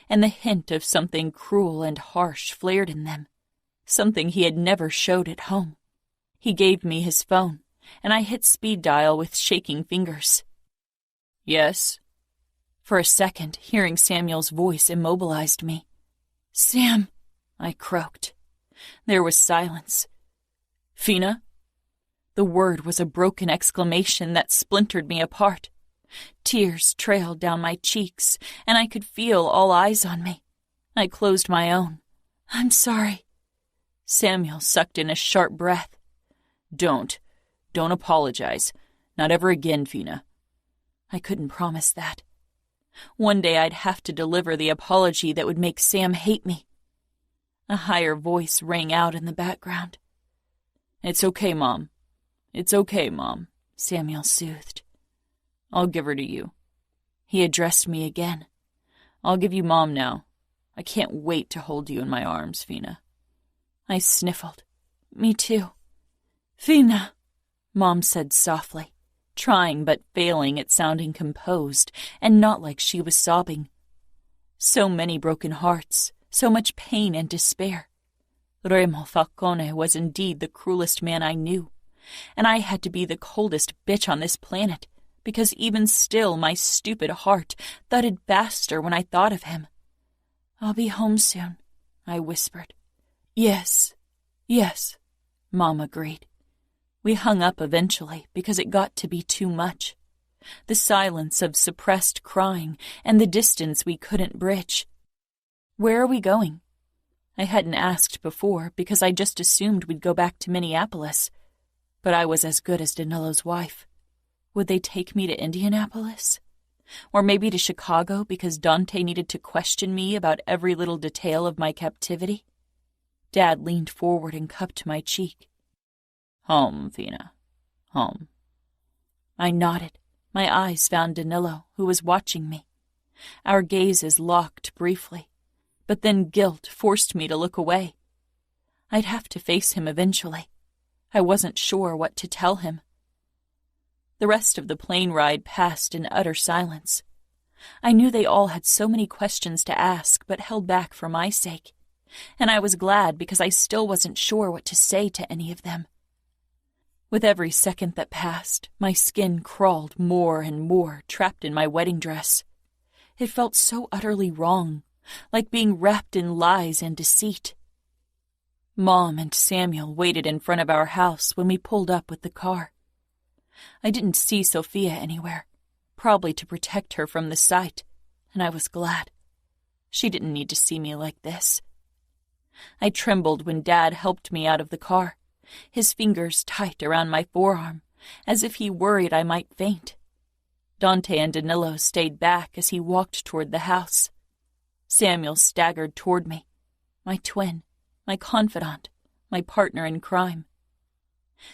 and the hint of something cruel and harsh flared in them, something he had never showed at home. He gave me his phone, and I hit speed dial with shaking fingers. "Yes?" For a second, hearing Samuel's voice immobilized me. "Sam," I croaked. There was silence. "Fina?" The word was a broken exclamation that splintered me apart. Tears trailed down my cheeks, and I could feel all eyes on me. I closed my own. "I'm sorry." Samuel sucked in a sharp breath. Don't apologize. Not ever again, Fina. I couldn't promise that. One day I'd have to deliver the apology that would make Sam hate me. A higher voice rang out in the background. It's okay, Mom. It's okay, Mom, Samuel soothed. I'll give her to you. He addressed me again. I'll give you Mom now. I can't wait to hold you in my arms, Fina. I sniffled. Me too. Fina, Mom said softly, trying but failing at sounding composed and not like she was sobbing. So many broken hearts, so much pain and despair. Remo Falcone was indeed the cruelest man I knew, and I had to be the coldest bitch on this planet, because even still my stupid heart thudded faster when I thought of him. I'll be home soon, I whispered. Yes, Mom agreed. We hung up eventually because it got to be too much. The silence of suppressed crying and the distance we couldn't bridge. Where are we going? I hadn't asked before because I just assumed we'd go back to Minneapolis. But I was as good as Danilo's wife. Would they take me to Indianapolis? Or maybe to Chicago because Dante needed to question me about every little detail of my captivity? Dad leaned forward and cupped my cheek. Home, Fina. Home. I nodded. My eyes found Danilo, who was watching me. Our gazes locked briefly, but then guilt forced me to look away. I'd have to face him eventually. I wasn't sure what to tell him. The rest of the plane ride passed in utter silence. I knew they all had so many questions to ask, but held back for my sake, and I was glad because I still wasn't sure what to say to any of them. With every second that passed, my skin crawled more and more, trapped in my wedding dress. It felt so utterly wrong, like being wrapped in lies and deceit. Mom and Samuel waited in front of our house when we pulled up with the car. I didn't see Sophia anywhere, probably to protect her from the sight, and I was glad. She didn't need to see me like this. I trembled when Dad helped me out of the car, his fingers tight around my forearm, as if he worried I might faint. Dante and Danilo stayed back as he walked toward the house. Samuel staggered toward me, my twin, my confidant, my partner in crime.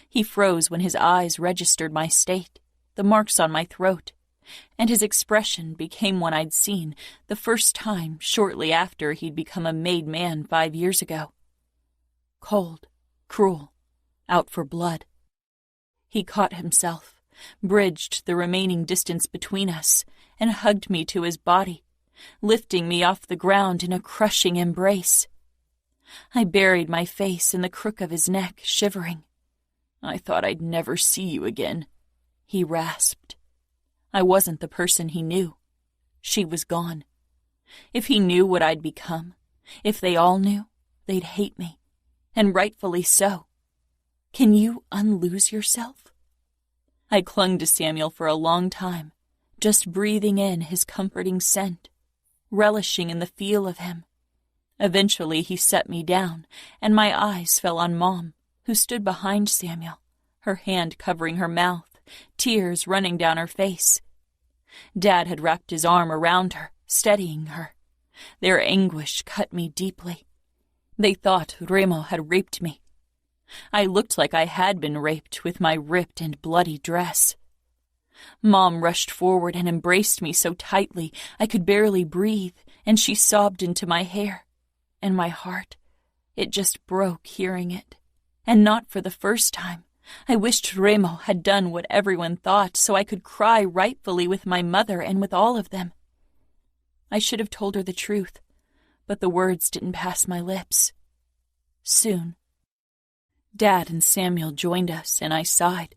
He froze when his eyes registered my state, the marks on my throat, and his expression became one I'd seen the first time shortly after he'd become a made man 5 years ago. Cold, cruel, out for blood. He caught himself, bridged the remaining distance between us, and hugged me to his body, lifting me off the ground in a crushing embrace. I buried my face in the crook of his neck, shivering. I thought I'd never see you again, he rasped. I wasn't the person he knew. She was gone. If he knew what I'd become, if they all knew, they'd hate me, and rightfully so. Can you unlose yourself? I clung to Samuel for a long time, just breathing in his comforting scent, relishing in the feel of him. Eventually he set me down, and my eyes fell on Mom, who stood behind Samuel, her hand covering her mouth, tears running down her face. Dad had wrapped his arm around her, steadying her. Their anguish cut me deeply. They thought Remo had raped me. I looked like I had been raped with my ripped and bloody dress. Mom rushed forward and embraced me so tightly I could barely breathe, and she sobbed into my hair. And my heart, it just broke hearing it. And not for the first time. I wished Remo had done what everyone thought so I could cry rightfully with my mother and with all of them. I should have told her the truth, but the words didn't pass my lips. Soon. Dad and Samuel joined us, and I sighed,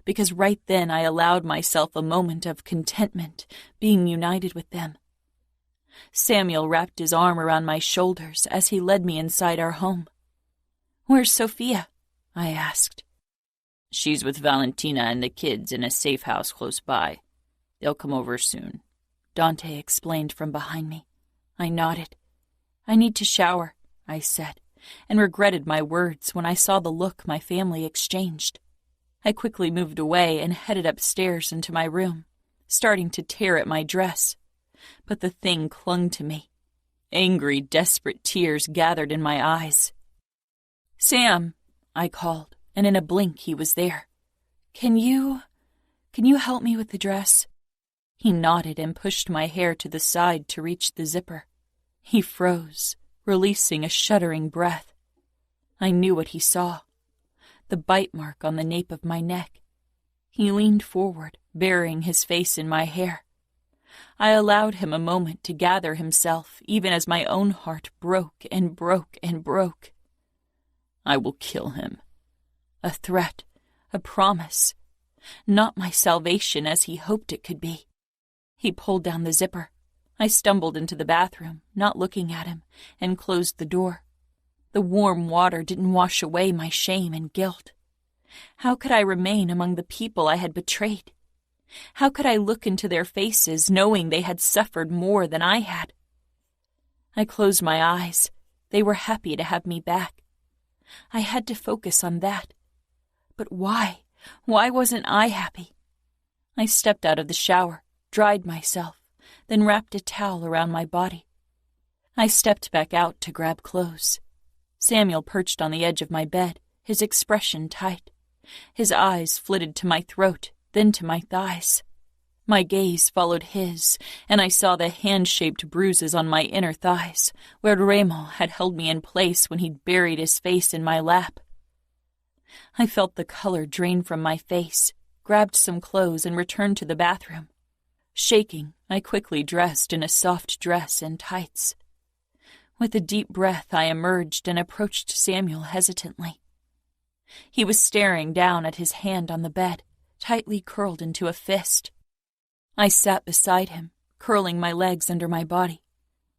because right then I allowed myself a moment of contentment, being united with them. Samuel wrapped his arm around my shoulders as he led me inside our home. "Where's Sophia?" I asked. "She's with Valentina and the kids in a safe house close by. They'll come over soon," Dante explained from behind me. I nodded. "I need to shower," I said, and regretted my words when I saw the look my family exchanged. I quickly moved away and headed upstairs into my room, starting to tear at my dress. But the thing clung to me. Angry, desperate tears gathered in my eyes. "Sam," I called, and in a blink he was there. Can you help me with the dress?" He nodded and pushed my hair to the side to reach the zipper. He froze, releasing a shuddering breath. I knew what he saw. The bite mark on the nape of my neck. He leaned forward, burying his face in my hair. I allowed him a moment to gather himself, even as my own heart broke and broke and broke. "I will kill him." A threat, a promise. Not my salvation as he hoped it could be. He pulled down the zipper. I stumbled into the bathroom, not looking at him, and closed the door. The warm water didn't wash away my shame and guilt. How could I remain among the people I had betrayed? How could I look into their faces knowing they had suffered more than I had? I closed my eyes. They were happy to have me back. I had to focus on that. But why? Why wasn't I happy? I stepped out of the shower, dried myself, then wrapped a towel around my body. I stepped back out to grab clothes. Samuel perched on the edge of my bed, his expression tight. His eyes flitted to my throat, then to my thighs. My gaze followed his, and I saw the hand-shaped bruises on my inner thighs, where Remo had held me in place when he'd buried his face in my lap. I felt the color drain from my face, grabbed some clothes, and returned to the bathroom. Shaking, I quickly dressed in a soft dress and tights. With a deep breath, I emerged and approached Samuel hesitantly. He was staring down at his hand on the bed, tightly curled into a fist. I sat beside him, curling my legs under my body.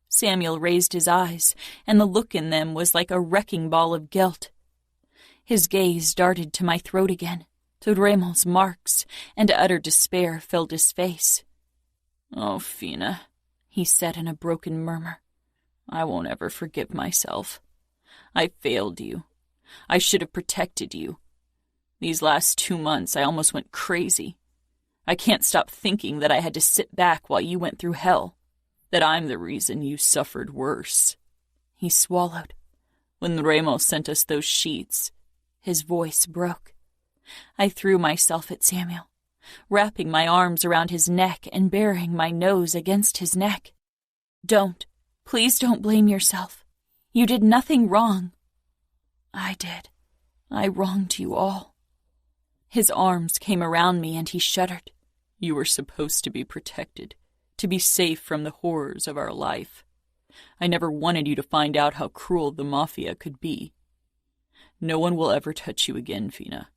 Samuel raised his eyes, and the look in them was like a wrecking ball of guilt. His gaze darted to my throat again, to Remo's marks, and utter despair filled his face. "Oh, Fina," he said in a broken murmur. "I won't ever forgive myself. I failed you. I should have protected you. These last 2 months I almost went crazy. I can't stop thinking that I had to sit back while you went through hell, that I'm the reason you suffered worse." He swallowed. "When Remo sent us those sheets," his voice broke. I threw myself at Samuel, wrapping my arms around his neck and burying my nose against his neck. "Don't. Please don't blame yourself. You did nothing wrong." "I did. I wronged you all." His arms came around me and he shuddered. "You were supposed to be protected, to be safe from the horrors of our life. I never wanted you to find out how cruel the Mafia could be. No one will ever touch you again, Fina.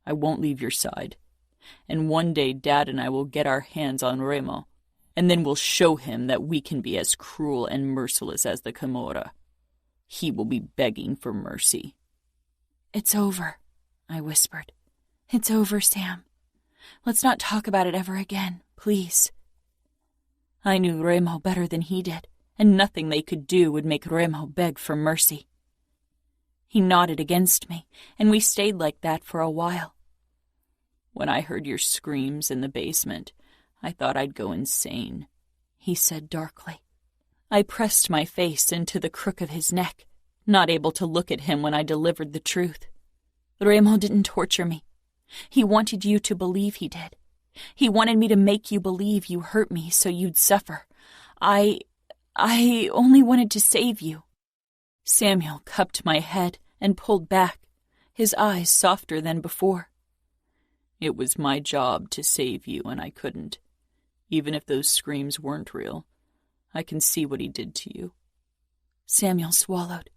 I won't leave your side. And one day Dad and I will get our hands on Remo, and then we'll show him that we can be as cruel and merciless as the Camorra. He will be begging for mercy." "It's over," I whispered. "It's over, Sam. Let's not talk about it ever again, please." I knew Remo better than he did, and nothing they could do would make Remo beg for mercy. He nodded against me, and we stayed like that for a while. "When I heard your screams in the basement, I thought I'd go insane," he said darkly. I pressed my face into the crook of his neck, not able to look at him when I delivered the truth. "Remo didn't torture me. He wanted you to believe he did. He wanted me to make you believe you hurt me so you'd suffer. I only wanted to save you." Samuel cupped my head and pulled back, his eyes softer than before. "It was my job to save you, and I couldn't. Even if those screams weren't real, I can see what he did to you." Samuel swallowed,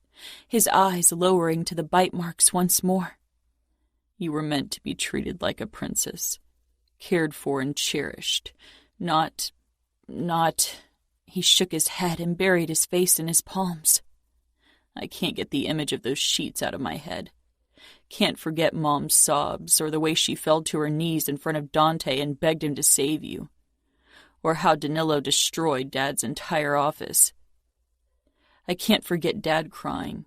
his eyes lowering to the bite marks once more. "You were meant to be treated like a princess, cared for and cherished, not... He shook his head and buried his face in his palms. "I can't get the image of those sheets out of my head. Can't forget Mom's sobs, or the way she fell to her knees in front of Dante and begged him to save you. Or how Danilo destroyed Dad's entire office. I can't forget Dad crying.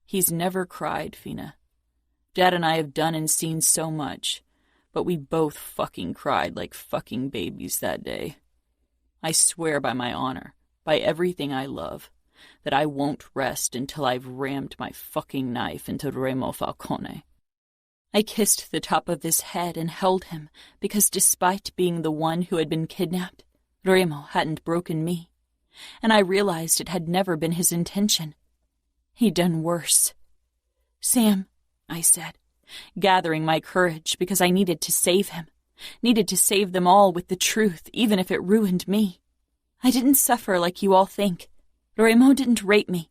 He's never cried, Fina. Dad and I have done and seen so much. but we both fucking cried like fucking babies that day. I swear by my honor, by everything I love, that I won't rest until I've rammed my fucking knife into Remo Falcone. I kissed the top of his head and held him because despite being the one who had been kidnapped, Remo hadn't broken me, and I realized it had never been his intention. He'd done worse. "Sam," I said, gathering my courage because I needed to save him, needed to save them all with the truth, even if it ruined me. "I didn't suffer like you all think. Remo didn't rape me.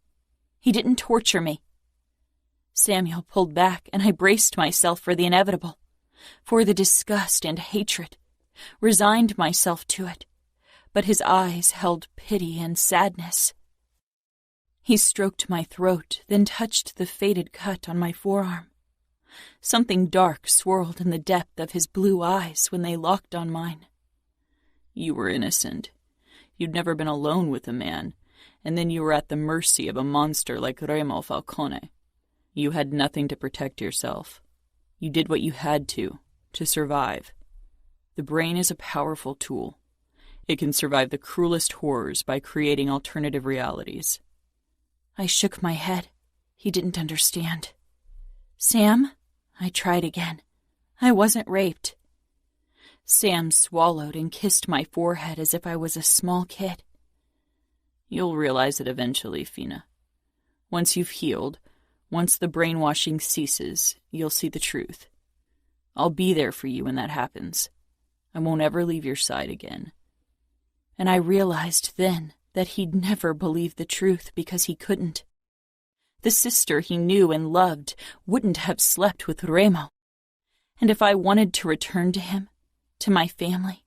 He didn't torture me." Samuel pulled back, and I braced myself for the inevitable, for the disgust and hatred, resigned myself to it, but his eyes held pity and sadness. He stroked my throat, then touched the faded cut on my forearm. Something dark swirled in the depth of his blue eyes when they locked on mine. "You were innocent. You'd never been alone with a man, and then you were at the mercy of a monster like Remo Falcone. You had nothing to protect yourself. You did what you had to survive. The brain is a powerful tool. It can survive the cruelest horrors by creating alternative realities." I shook my head. He didn't understand. "Sam?" I tried again. "I wasn't raped." Sam swallowed and kissed my forehead as if I was a small kid. "You'll realize it eventually, Fina. Once you've healed, once the brainwashing ceases, you'll see the truth. I'll be there for you when that happens. I won't ever leave your side again." And I realized then that he'd never believe the truth because he couldn't. The sister he knew and loved wouldn't have slept with Remo. And if I wanted to return to him, to my family,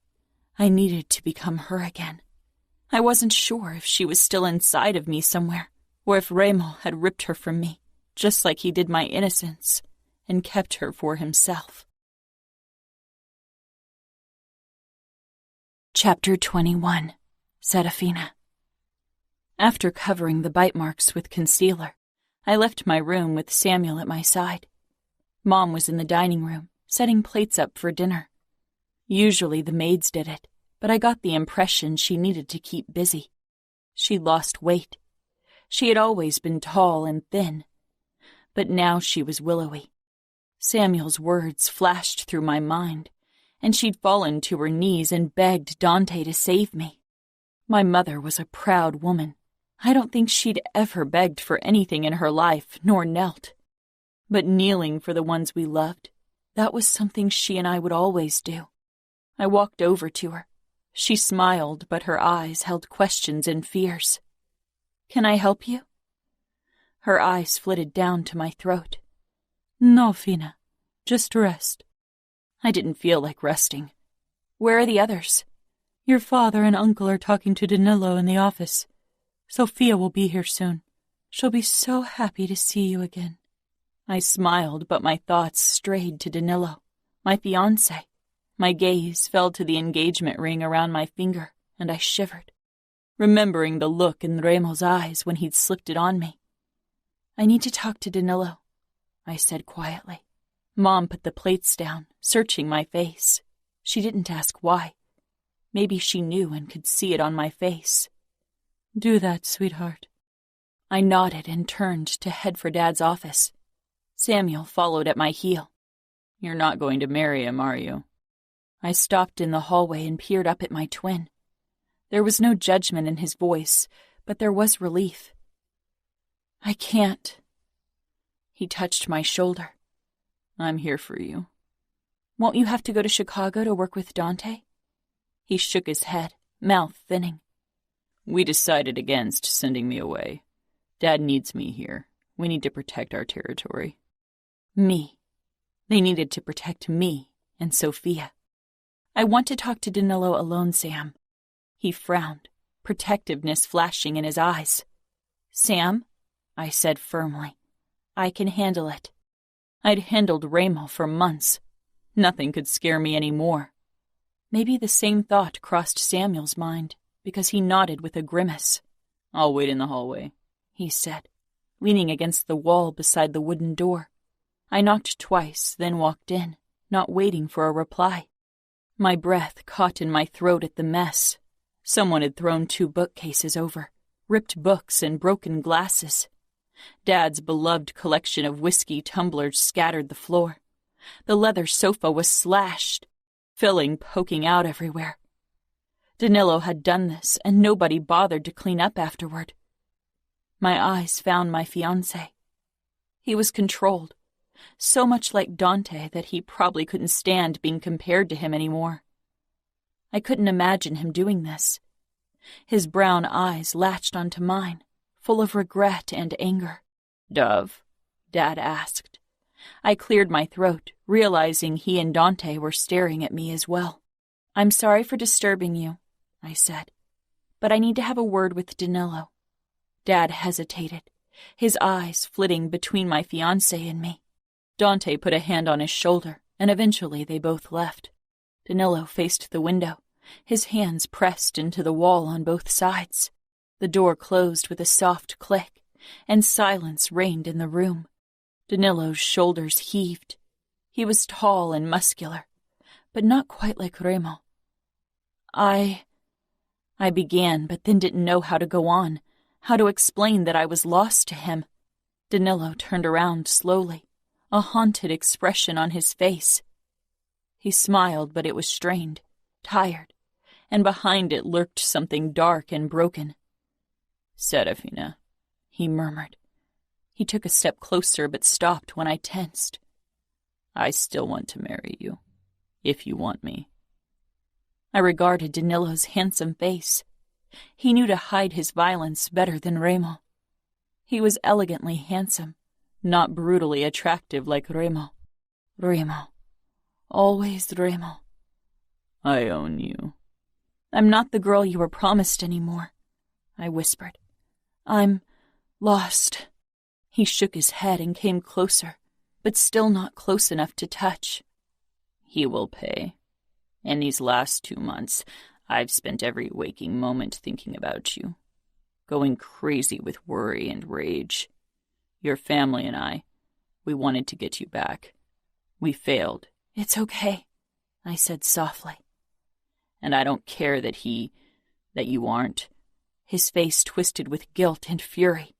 I needed to become her again. I wasn't sure if she was still inside of me somewhere, or if Remo had ripped her from me, just like he did my innocence, and kept her for himself. Chapter 21. Serafina. After covering the bite marks with concealer, I left my room with Samuel at my side. Mom was in the dining room, setting plates up for dinner. Usually the maids did it, but I got the impression she needed to keep busy. She lost weight. She had always been tall and thin, but now she was willowy. Samuel's words flashed through my mind, and she'd fallen to her knees and begged Dante to save me. My mother was a proud woman. I don't think she'd ever begged for anything in her life, nor knelt. But kneeling for the ones we loved, that was something she and I would always do. I walked over to her. She smiled, but her eyes held questions and fears. "Can I help you?" Her eyes flitted down to my throat. "No, Fina. Just rest." I didn't feel like resting. "Where are the others?" "Your father and uncle are talking to Danilo in the office. Sophia will be here soon. She'll be so happy to see you again." I smiled, but my thoughts strayed to Danilo, my fiancé. My gaze fell to the engagement ring around my finger, and I shivered, remembering the look in Remo's eyes when he'd slipped it on me. "I need to talk to Danilo," I said quietly. Mom put the plates down, searching my face. She didn't ask why. Maybe she knew and could see it on my face. "Do that, sweetheart." I nodded and turned to head for Dad's office. Samuel followed at my heel. "You're not going to marry him, are you?" I stopped in the hallway and peered up at my twin. There was no judgment in his voice, but there was relief. "I can't." He touched my shoulder. "I'm here for you." "Won't you have to go to Chicago to work with Dante?" He shook his head, mouth thinning. "We decided against sending me away. Dad needs me here. We need to protect our territory." Me. They needed to protect me and Sophia. "I want to talk to Danilo alone, Sam." He frowned, protectiveness flashing in his eyes. "Sam," I said firmly, "I can handle it." I'd handled Remo for months. Nothing could scare me any more. Maybe the same thought crossed Samuel's mind, because he nodded with a grimace. "I'll wait in the hallway," he said, leaning against the wall beside the wooden door. I knocked twice, then walked in, not waiting for a reply. My breath caught in my throat at the mess. Someone had thrown 2 bookcases over, ripped books and broken glasses. Dad's beloved collection of whiskey tumblers scattered the floor. The leather sofa was slashed, filling poking out everywhere. Danilo had done this, and nobody bothered to clean up afterward. My eyes found my fiancé. He was controlled, so much like Dante that he probably couldn't stand being compared to him anymore. I couldn't imagine him doing this. His brown eyes latched onto mine, full of regret and anger. "Dove?" Dad asked. I cleared my throat, realizing he and Dante were staring at me as well. "I'm sorry for disturbing you," I said, "but I need to have a word with Danilo." Dad hesitated, his eyes flitting between my fiancé and me. Dante put a hand on his shoulder, and eventually they both left. Danilo faced the window, his hands pressed into the wall on both sides. The door closed with a soft click, and silence reigned in the room. Danilo's shoulders heaved. He was tall and muscular, but not quite like Remo. I began, but then didn't know how to go on, how to explain that I was lost to him. Danilo turned around slowly, a haunted expression on his face. He smiled, but it was strained, tired, and behind it lurked something dark and broken. "Serafina," he murmured. He took a step closer, but stopped when I tensed. "I still want to marry you, if you want me." I regarded Danilo's handsome face. He knew to hide his violence better than Remo. He was elegantly handsome, not brutally attractive like Remo. Remo. Always Remo. "I own you." "I'm not the girl you were promised anymore," I whispered. "I'm lost." He shook his head and came closer, but still not close enough to touch. "He will pay. In these last 2 months, I've spent every waking moment thinking about you, going crazy with worry and rage. Your family and I, we wanted to get you back. We failed." "It's okay," I said softly. "And I don't care that you aren't." His face twisted with guilt and fury.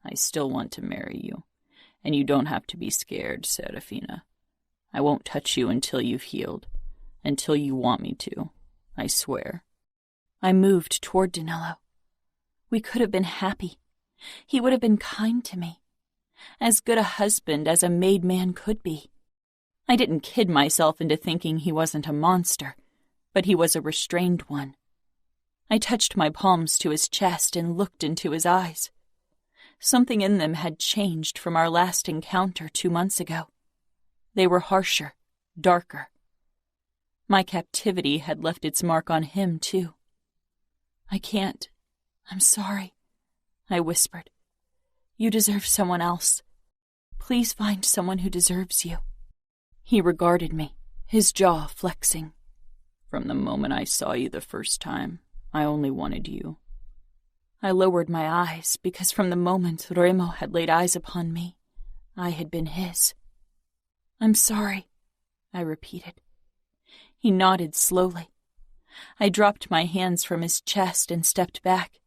"I still want to marry you, and you don't have to be scared, Serafina. I won't touch you until you've healed, until you want me to, I swear." I moved toward Danilo. We could have been happy. He would have been kind to me, as good a husband as a made man could be. I didn't kid myself into thinking he wasn't a monster, but he was a restrained one. I touched my palms to his chest and looked into his eyes. Something in them had changed from our last encounter 2 months ago. They were harsher, darker. My captivity had left its mark on him, too. "I can't. I'm sorry," I whispered. "You deserve someone else. Please find someone who deserves you." He regarded me, his jaw flexing. "From the moment I saw you the first time, I only wanted you." I lowered my eyes because from the moment Remo had laid eyes upon me, I had been his. "I'm sorry," I repeated. He nodded slowly. I dropped my hands from his chest and stepped back.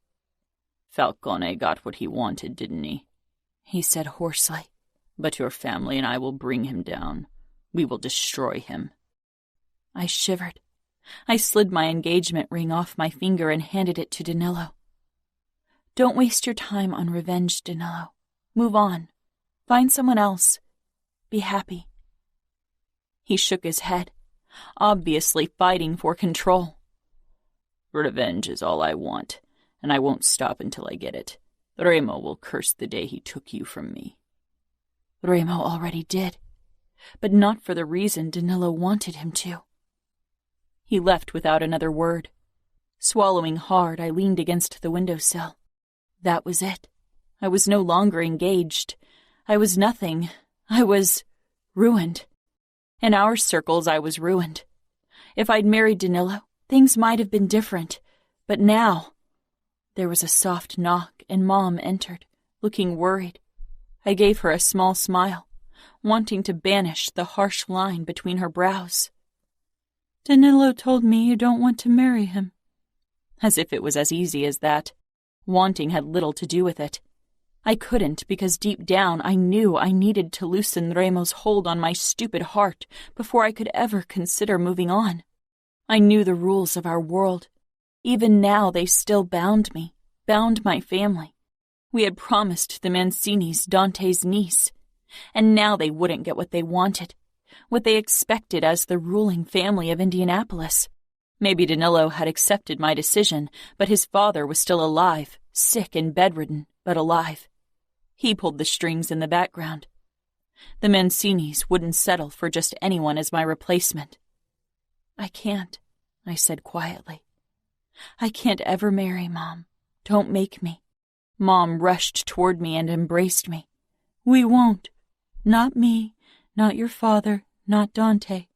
"Falcone got what he wanted, didn't he?" said hoarsely. "But your family and I will bring him down. We will destroy him." I shivered. I slid my engagement ring off my finger and handed it to Danilo. "Don't waste your time on revenge, Danilo. Move on. Find someone else. Be happy." He shook his head, obviously fighting for control. "Revenge is all I want, and I won't stop until I get it. Remo will curse the day he took you from me." Remo already did, but not for the reason Danilo wanted him to. He left without another word. Swallowing hard, I leaned against the windowsill. That was it. I was no longer engaged. I was nothing. I was ruined. In our circles, I was ruined. If I'd married Danilo, things might have been different. But now... There was a soft knock, and Mom entered, looking worried. I gave her a small smile, wanting to banish the harsh line between her brows. "Danilo told me you don't want to marry him." As if it was as easy as that. Wanting had little to do with it. I couldn't because deep down I knew I needed to loosen Remo's hold on my stupid heart before I could ever consider moving on. I knew the rules of our world. Even now they still bound me, bound my family. We had promised the Mancinis Dante's niece, and now they wouldn't get what they wanted, what they expected as the ruling family of Indianapolis. Maybe Danilo had accepted my decision, but his father was still alive, sick and bedridden, but alive. He pulled the strings in the background. The Mancinis wouldn't settle for just anyone as my replacement. "I can't," I said quietly. "I can't ever marry Mom. Don't make me." Mom rushed toward me and embraced me. "We won't. Not me, not your father, not Dante.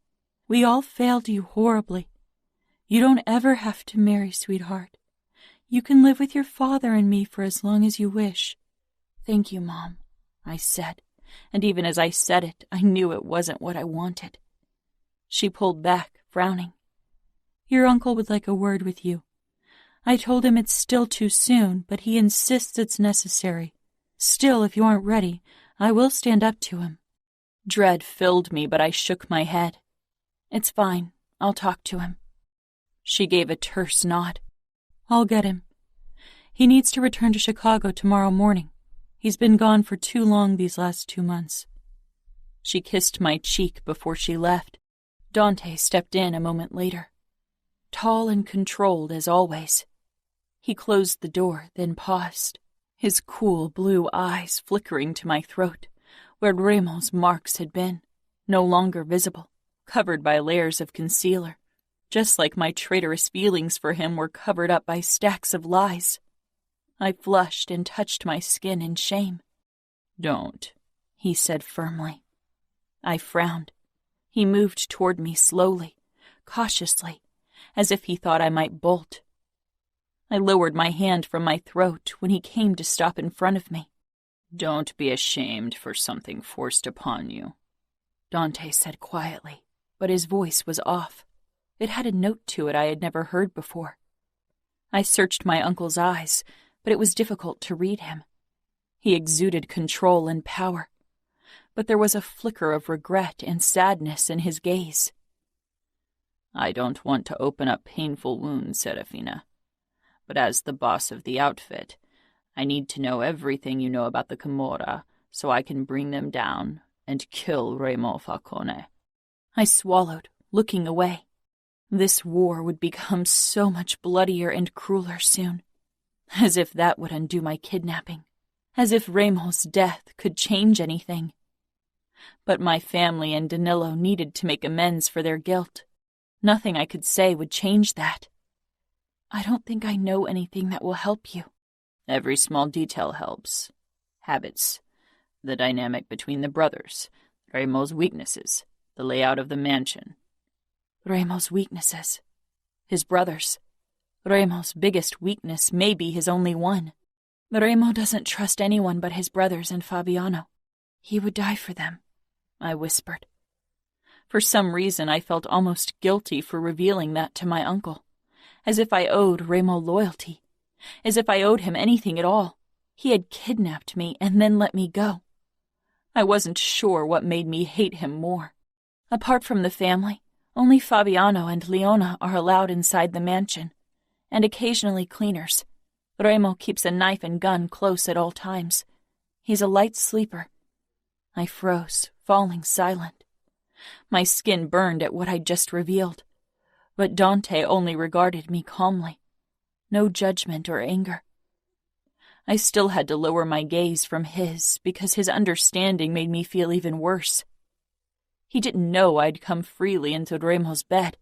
We all failed you horribly. You don't ever have to marry, sweetheart. You can live with your father and me for as long as you wish." "Thank you, Mom," I said, and even as I said it, I knew it wasn't what I wanted. She pulled back, frowning. "Your uncle would like a word with you. I told him it's still too soon, but he insists it's necessary. Still, if you aren't ready, I will stand up to him." Dread filled me, but I shook my head. "It's fine. I'll talk to him." She gave a terse nod. "I'll get him. He needs to return to Chicago tomorrow morning. He's been gone for too long these last 2 months." She kissed my cheek before she left. Dante stepped in a moment later. Tall and controlled as always. He closed the door, then paused, his cool blue eyes flickering to my throat, where Remo's marks had been, no longer visible, covered by layers of concealer, just like my traitorous feelings for him were covered up by stacks of lies. I flushed and touched my skin in shame. "Don't," he said firmly. I frowned. He moved toward me slowly, cautiously, as if he thought I might bolt. I lowered my hand from my throat when he came to stop in front of me. "Don't be ashamed for something forced upon you," Dante said quietly, but his voice was off. It had a note to it I had never heard before. I searched my uncle's eyes, but it was difficult to read him. He exuded control and power, but there was a flicker of regret and sadness in his gaze. "I don't want to open up painful wounds, Serafina, but as the boss of the outfit, I need to know everything you know about the Camorra so I can bring them down and kill Remo Falcone." I swallowed, looking away. This war would become so much bloodier and crueler soon. As if that would undo my kidnapping. As if Remo's death could change anything. But my family and Danilo needed to make amends for their guilt. Nothing I could say would change that. "I don't think I know anything that will help you." "Every small detail helps. Habits, the dynamic between the brothers, Remo's weaknesses, the layout of the mansion." Remo's weaknesses. His brothers. Remo's biggest weakness may be his only one. Remo doesn't trust anyone but his brothers and Fabiano. He would die for them, I whispered. For some reason I felt almost guilty for revealing that to my uncle, as if I owed Remo loyalty, as if I owed him anything at all. He had kidnapped me and then let me go. I wasn't sure what made me hate him more. Apart from the family, only Fabiano and Leona are allowed inside the mansion, and occasionally cleaners. Remo keeps a knife and gun close at all times. He's a light sleeper. I froze, falling silent. My skin burned at what I'd just revealed, but Dante only regarded me calmly. No judgment or anger. I still had to lower my gaze from his because his understanding made me feel even worse. He didn't know I'd come freely into Remo's bed,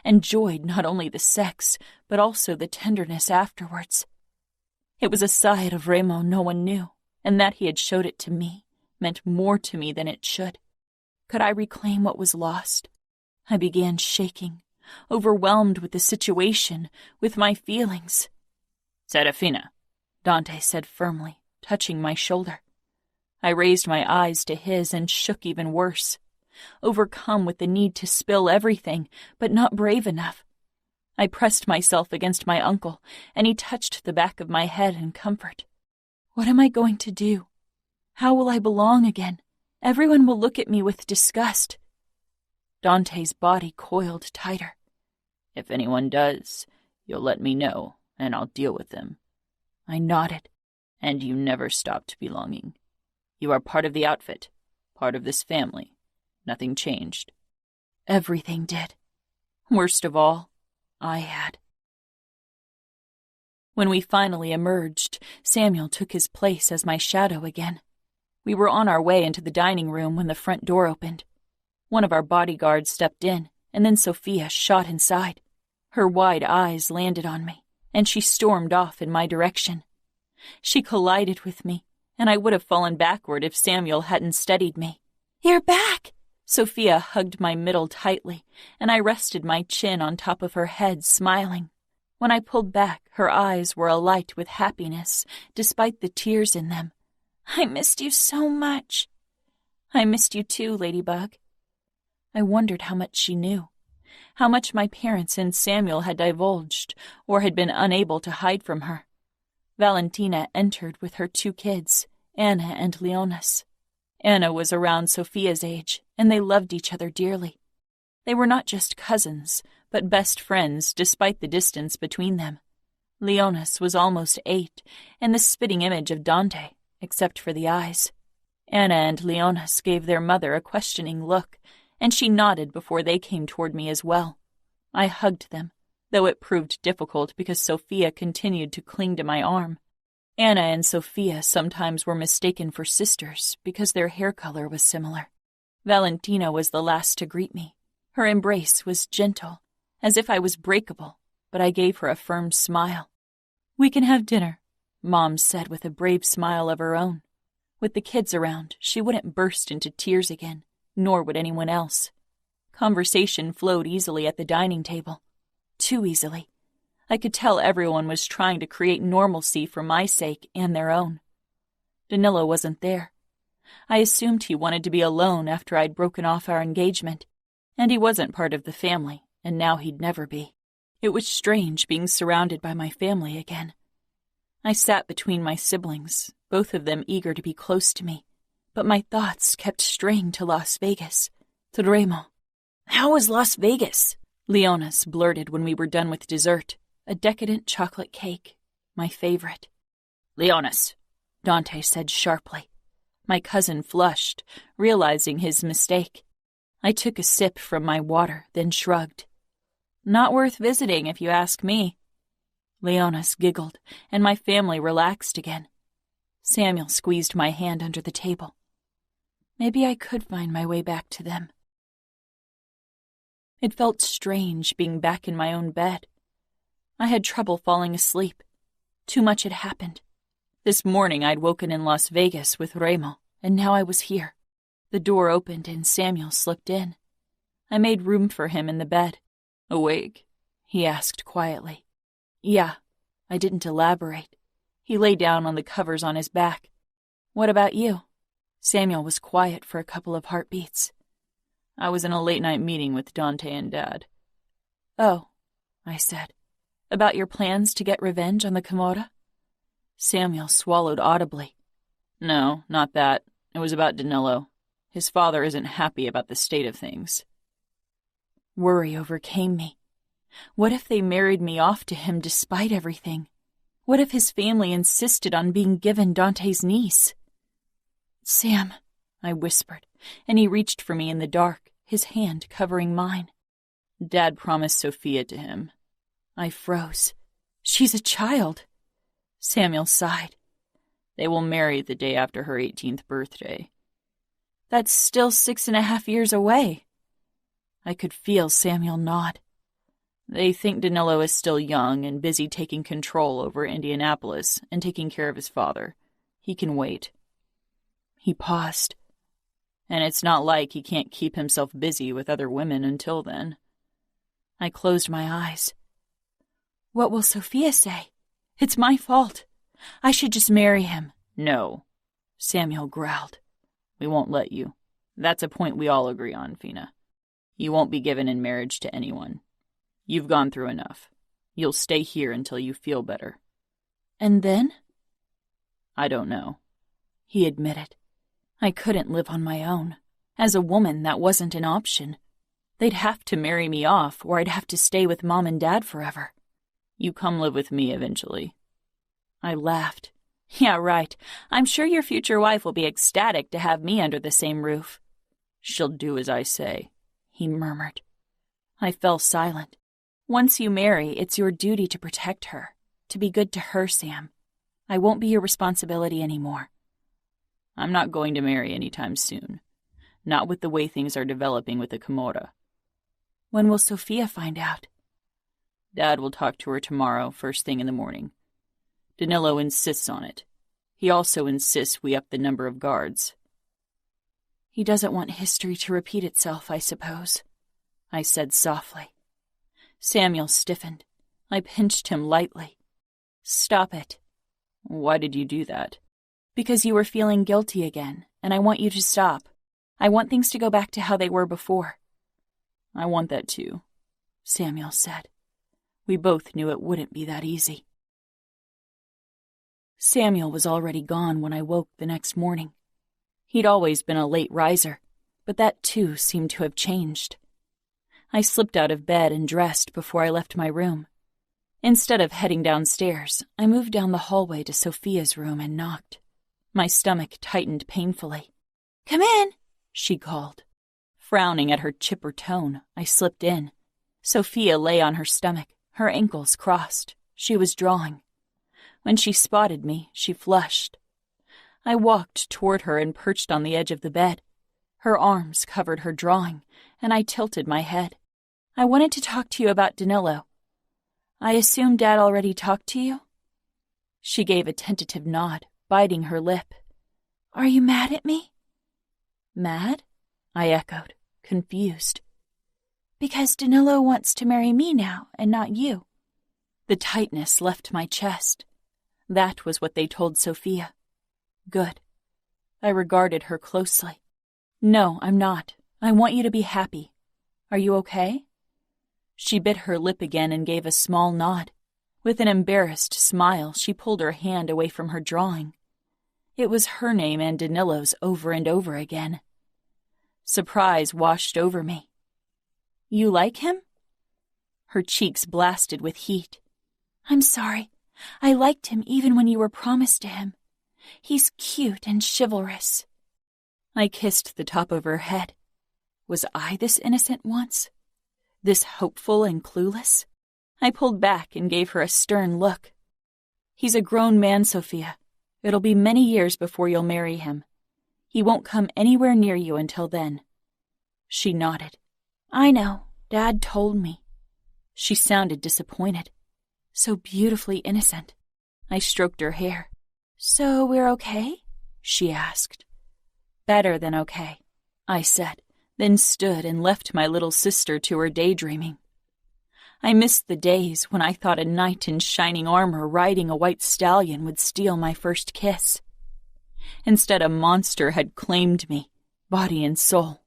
enjoyed not only the sex, but also the tenderness afterwards. It was a side of Remo no one knew, and that he had showed it to me meant more to me than it should. Could I reclaim what was lost? I began shaking, overwhelmed with the situation, with my feelings. "Serafina," Dante said firmly, touching my shoulder. I raised my eyes to his and shook even worse, overcome with the need to spill everything, but not brave enough. I pressed myself against my uncle, and he touched the back of my head in comfort. What am I going to do? How will I belong again? Everyone will look at me with disgust. Dante's body coiled tighter. If anyone does, you'll let me know, and I'll deal with them. I nodded. And you never stopped belonging. You are part of the outfit, part of this family. Nothing changed. Everything did. Worst of all, I had. When we finally emerged, Samuel took his place as my shadow again. We were on our way into the dining room when the front door opened. One of our bodyguards stepped in, and then Sophia shot inside. Her wide eyes landed on me, and she stormed off in my direction. She collided with me, and I would have fallen backward if Samuel hadn't steadied me. "You're back!" Sophia hugged my middle tightly, and I rested my chin on top of her head, smiling. When I pulled back, her eyes were alight with happiness, despite the tears in them. "I missed you so much." "I missed you too, Ladybug." I wondered how much she knew, how much my parents and Samuel had divulged or had been unable to hide from her. Valentina entered with her 2 kids, Anna and Leonis. Anna was around Sophia's age, and they loved each other dearly. They were not just cousins, but best friends despite the distance between them. Leonis was almost 8, and the spitting image of Dante, except for the eyes. Anna and Leonis gave their mother a questioning look, and she nodded before they came toward me as well. I hugged them, though it proved difficult because Sophia continued to cling to my arm. Anna and Sophia sometimes were mistaken for sisters because their hair color was similar. Valentina was the last to greet me. Her embrace was gentle, as if I was breakable, but I gave her a firm smile. "We can have dinner," Mom said with a brave smile of her own. With the kids around, she wouldn't burst into tears again, nor would anyone else. Conversation flowed easily at the dining table. Too easily. I could tell everyone was trying to create normalcy for my sake and their own. Danilo wasn't there. I assumed he wanted to be alone after I'd broken off our engagement, and he wasn't part of the family, and now he'd never be. It was strange being surrounded by my family again. I sat between my siblings, both of them eager to be close to me, but my thoughts kept straying to Las Vegas, to Remo. "How was Las Vegas?" Leonis blurted when we were done with dessert, a decadent chocolate cake, my favorite. "Leonis," Dante said sharply. My cousin flushed, realizing his mistake. I took a sip from my water, then shrugged. "Not worth visiting, if you ask me." Leonis giggled, and my family relaxed again. Samuel squeezed my hand under the table. Maybe I could find my way back to them. It felt strange being back in my own bed. I had trouble falling asleep. Too much had happened. This morning I'd woken in Las Vegas with Remo, and now I was here. The door opened and Samuel slipped in. I made room for him in the bed. "Awake?" he asked quietly. "Yeah." I didn't elaborate. He lay down on the covers on his back. "What about you?" Samuel was quiet for a couple of heartbeats. "I was in a late-night meeting with Dante and Dad." "Oh," I said. "About your plans to get revenge on the Camorra?" Samuel swallowed audibly. "No, not that. It was about Danilo. His father isn't happy about the state of things." Worry overcame me. What if they married me off to him despite everything? What if his family insisted on being given Dante's niece? "Sam," I whispered, and he reached for me in the dark, his hand covering mine. "Dad promised Sophia to him." I froze. "She's a child." Samuel sighed. "They will marry the day after her 18th birthday." "That's still 6.5 years away." I could feel Samuel nod. "They think Danilo is still young and busy taking control over Indianapolis and taking care of his father. He can wait." He paused. "And it's not like he can't keep himself busy with other women until then." I closed my eyes. "What will Sophia say? It's my fault. I should just marry him." "No." Samuel growled. We won't let you. That's a point we all agree on, Fina. You won't be given in marriage to anyone. You've gone through enough. You'll stay here until you feel better. And then? I don't know, he admitted. I couldn't live on my own. As a woman, that wasn't an option. They'd have to marry me off, or I'd have to stay with Mom and Dad forever. You come live with me eventually. I laughed. Yeah, right. I'm sure your future wife will be ecstatic to have me under the same roof. She'll do as I say, he murmured. I fell silent. Once you marry, it's your duty to protect her, to be good to her, Sam. I won't be your responsibility anymore. I'm not going to marry anytime soon. Not with the way things are developing with the Camorra. When will Sophia find out? Dad will talk to her tomorrow, first thing in the morning. Danilo insists on it. He also insists we up the number of guards. He doesn't want history to repeat itself, I suppose, I said softly. Samuel stiffened. I pinched him lightly. Stop it. Why did you do that? Because you were feeling guilty again, and I want you to stop. I want things to go back to how they were before. I want that too, Samuel said. We both knew it wouldn't be that easy. Samuel was already gone when I woke the next morning. He'd always been a late riser, but that too seemed to have changed. I slipped out of bed and dressed before I left my room. Instead of heading downstairs, I moved down the hallway to Sophia's room and knocked. My stomach tightened painfully. "Come in," she called. Frowning at her chipper tone, I slipped in. Sophia lay on her stomach, her ankles crossed. She was drawing. When she spotted me, she flushed. I walked toward her and perched on the edge of the bed. Her arms covered her drawing, and I tilted my head. "I wanted to talk to you about Danilo. I assume Dad already talked to you?" She gave a tentative nod, biting her lip. "Are you mad at me?" "Mad?" I echoed, confused. "Because Danilo wants to marry me now, and not you." The tightness left my chest. That was what they told Sophia. Good. I regarded her closely. "No, I'm not. I want you to be happy. Are you okay?" She bit her lip again and gave a small nod. With an embarrassed smile, she pulled her hand away from her drawing. It was her name and Danilo's over and over again. Surprise washed over me. "You like him?" Her cheeks blasted with heat. "I'm sorry. I liked him even when you were promised to him. He's cute and chivalrous." I kissed the top of her head. Was I this innocent once? This hopeful and clueless? I pulled back and gave her a stern look. "He's a grown man, Sophia. It'll be many years before you'll marry him. He won't come anywhere near you until then." She nodded. "I know. Dad told me." She sounded disappointed. So beautifully innocent. I stroked her hair. "So we're okay?" she asked. "Better than okay," I said, then stood and left my little sister to her daydreaming. I missed the days when I thought a knight in shining armor riding a white stallion would steal my first kiss. Instead, a monster had claimed me, body and soul.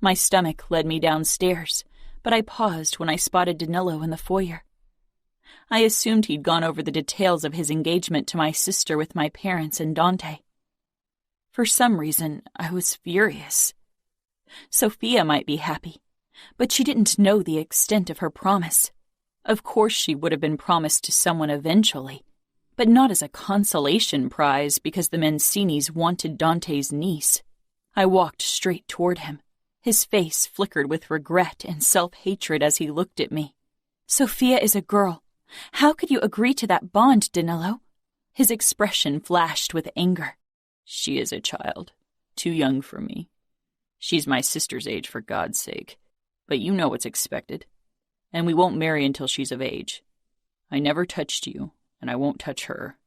My stomach led me downstairs, but I paused when I spotted Danilo in the foyer. I assumed he'd gone over the details of his engagement to my sister with my parents and Dante. For some reason, I was furious. Sophia might be happy, but she didn't know the extent of her promise. Of course she would have been promised to someone eventually, but not as a consolation prize because the Mancinis wanted Dante's niece. I walked straight toward him. His face flickered with regret and self-hatred as he looked at me. "Sophia is a girl. How could you agree to that bond, Danilo?" His expression flashed with anger. "She is a child. Too young for me. She's my sister's age, for God's sake. But you know what's expected. And we won't marry until she's of age. I never touched you, and I won't touch her."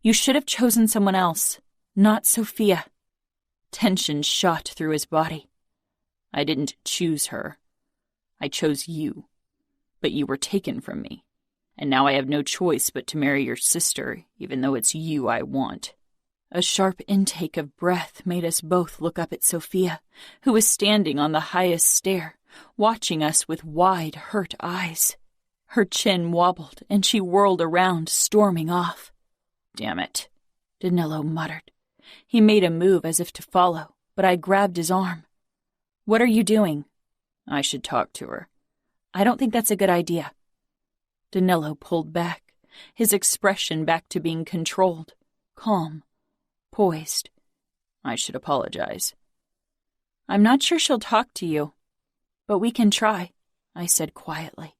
"You should have chosen someone else, not Sophia." Tension shot through his body. "I didn't choose her. I chose you. But you were taken from me. And now I have no choice but to marry your sister, even though it's you I want." A sharp intake of breath made us both look up at Sophia, who was standing on the highest stair, watching us with wide, hurt eyes. Her chin wobbled, and she whirled around, storming off. "Damn it," Danilo muttered. He made a move as if to follow, but I grabbed his arm. "What are you doing?" "I should talk to her." "I don't think that's a good idea." Danilo pulled back, his expression back to being controlled, calm, poised. "I should apologize." "I'm not sure she'll talk to you, but we can try," I said quietly.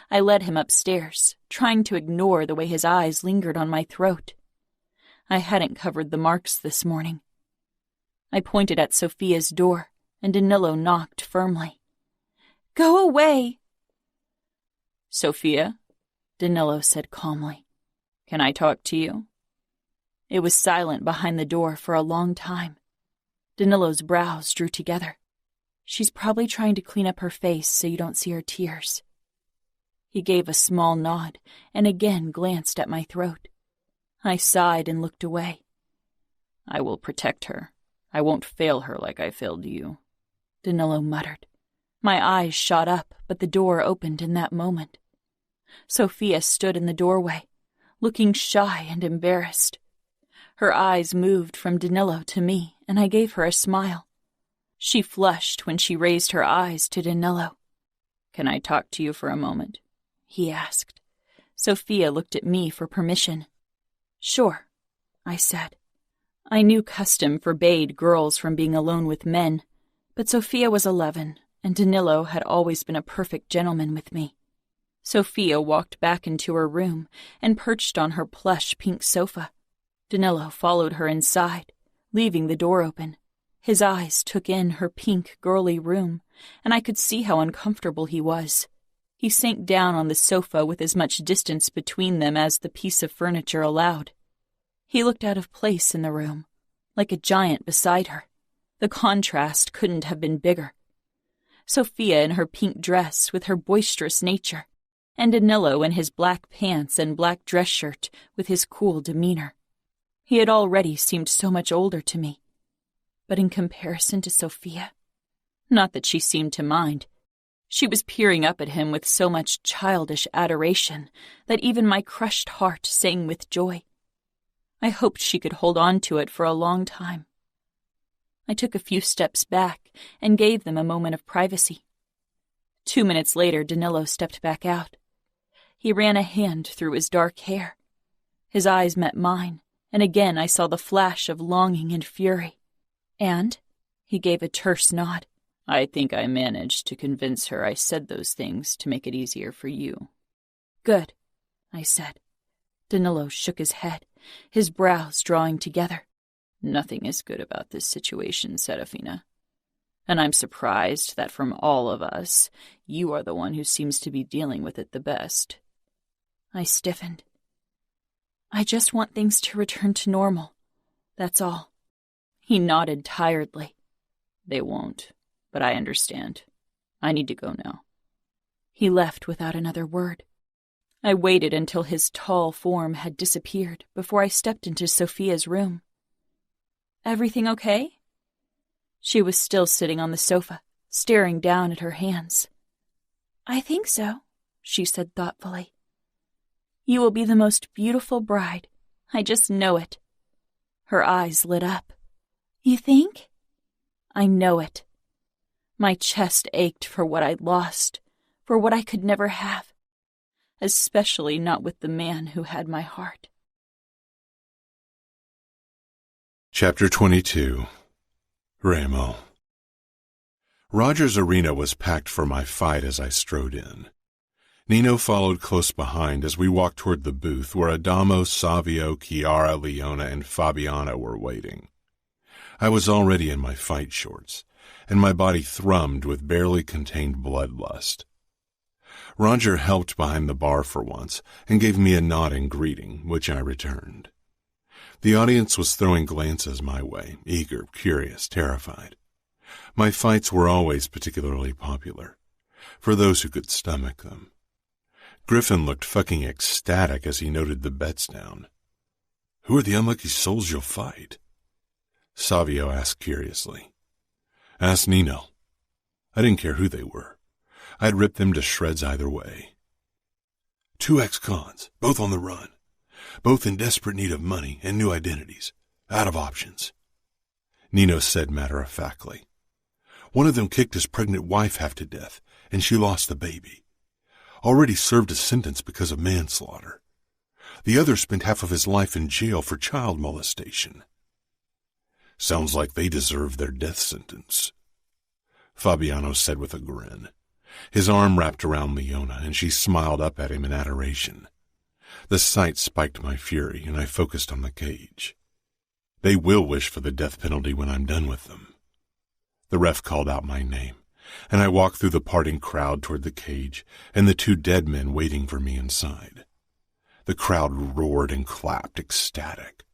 I led him upstairs, trying to ignore the way his eyes lingered on my throat. I hadn't covered the marks this morning. I pointed at Sophia's door, and Danilo knocked firmly. "Go away!" "Sophia," Danilo said calmly, "can I talk to you?" It was silent behind the door for a long time. Danilo's brows drew together. "She's probably trying to clean up her face so you don't see her tears." He gave a small nod and again glanced at my throat. I sighed and looked away. "I will protect her. I won't fail her like I failed you," Danilo muttered. My eyes shot up, but the door opened in that moment. Sophia stood in the doorway, looking shy and embarrassed. Her eyes moved from Danilo to me, and I gave her a smile. She flushed when she raised her eyes to Danilo. "Can I talk to you for a moment?" he asked. Sophia looked at me for permission. "Sure," I said. I knew custom forbade girls from being alone with men, but Sophia was 11, and Danilo had always been a perfect gentleman with me. Sophia walked back into her room and perched on her plush pink sofa. Danilo followed her inside, leaving the door open. His eyes took in her pink, girly room, and I could see how uncomfortable he was. He sank down on the sofa with as much distance between them as the piece of furniture allowed. He looked out of place in the room, like a giant beside her. The contrast couldn't have been bigger. Sophia in her pink dress with her boisterous nature, and Danilo in his black pants and black dress shirt with his cool demeanor. He had already seemed so much older to me. But in comparison to Sophia, not that she seemed to mind. She was peering up at him with so much childish adoration that even my crushed heart sang with joy. I hoped she could hold on to it for a long time. I took a few steps back and gave them a moment of privacy. 2 minutes later, Danilo stepped back out. He ran a hand through his dark hair. His eyes met mine, and again I saw the flash of longing and fury. "And?" He gave a terse nod. "I think I managed to convince her I said those things to make it easier for you." "Good," I said. Danilo shook his head, his brows drawing together. "Nothing is good about this situation, Serafina. And I'm surprised that from all of us, you are the one who seems to be dealing with it the best." I stiffened. "I just want things to return to normal. That's all." He nodded tiredly. "They won't, but I understand. I need to go now." He left without another word. I waited until his tall form had disappeared before I stepped into Sophia's room. "Everything okay?" She was still sitting on the sofa, staring down at her hands. "I think so," she said thoughtfully. "You will be the most beautiful bride. I just know it." Her eyes lit up. "You think?" "I know it." My chest ached for what I'd lost, for what I could never have, especially not with the man who had my heart. Chapter 22. Remo. Roger's arena was packed for my fight as I strode in. Nino followed close behind as we walked toward the booth where Adamo, Savio, Chiara, Leona, and Fabiana were waiting. I was already in my fight shorts, and my body thrummed with barely contained bloodlust. Roger helped behind the bar for once and gave me a nod in greeting, which I returned. The audience was throwing glances my way, eager, curious, terrified. My fights were always particularly popular, for those who could stomach them. Griffin looked fucking ecstatic as he noted the bets down. Who are the unlucky souls you'll fight? Savio asked curiously. Ask Nino. I didn't care who they were. I'd rip them to shreds either way. 2 ex-cons, both on the run. Both in desperate need of money and new identities. Out of options. Nino said matter-of-factly. One of them kicked his pregnant wife half to death, and she lost the baby. Already served a sentence because of manslaughter. The other spent half of his life in jail for child molestation. Sounds like they deserve their death sentence, Fabiano said with a grin. His arm wrapped around Leona, and she smiled up at him in adoration. The sight spiked my fury, and I focused on the cage. They will wish for the death penalty when I'm done with them. The ref called out my name, and I walked through the parting crowd toward the cage and the 2 dead men waiting for me inside. The crowd roared and clapped, ecstatic.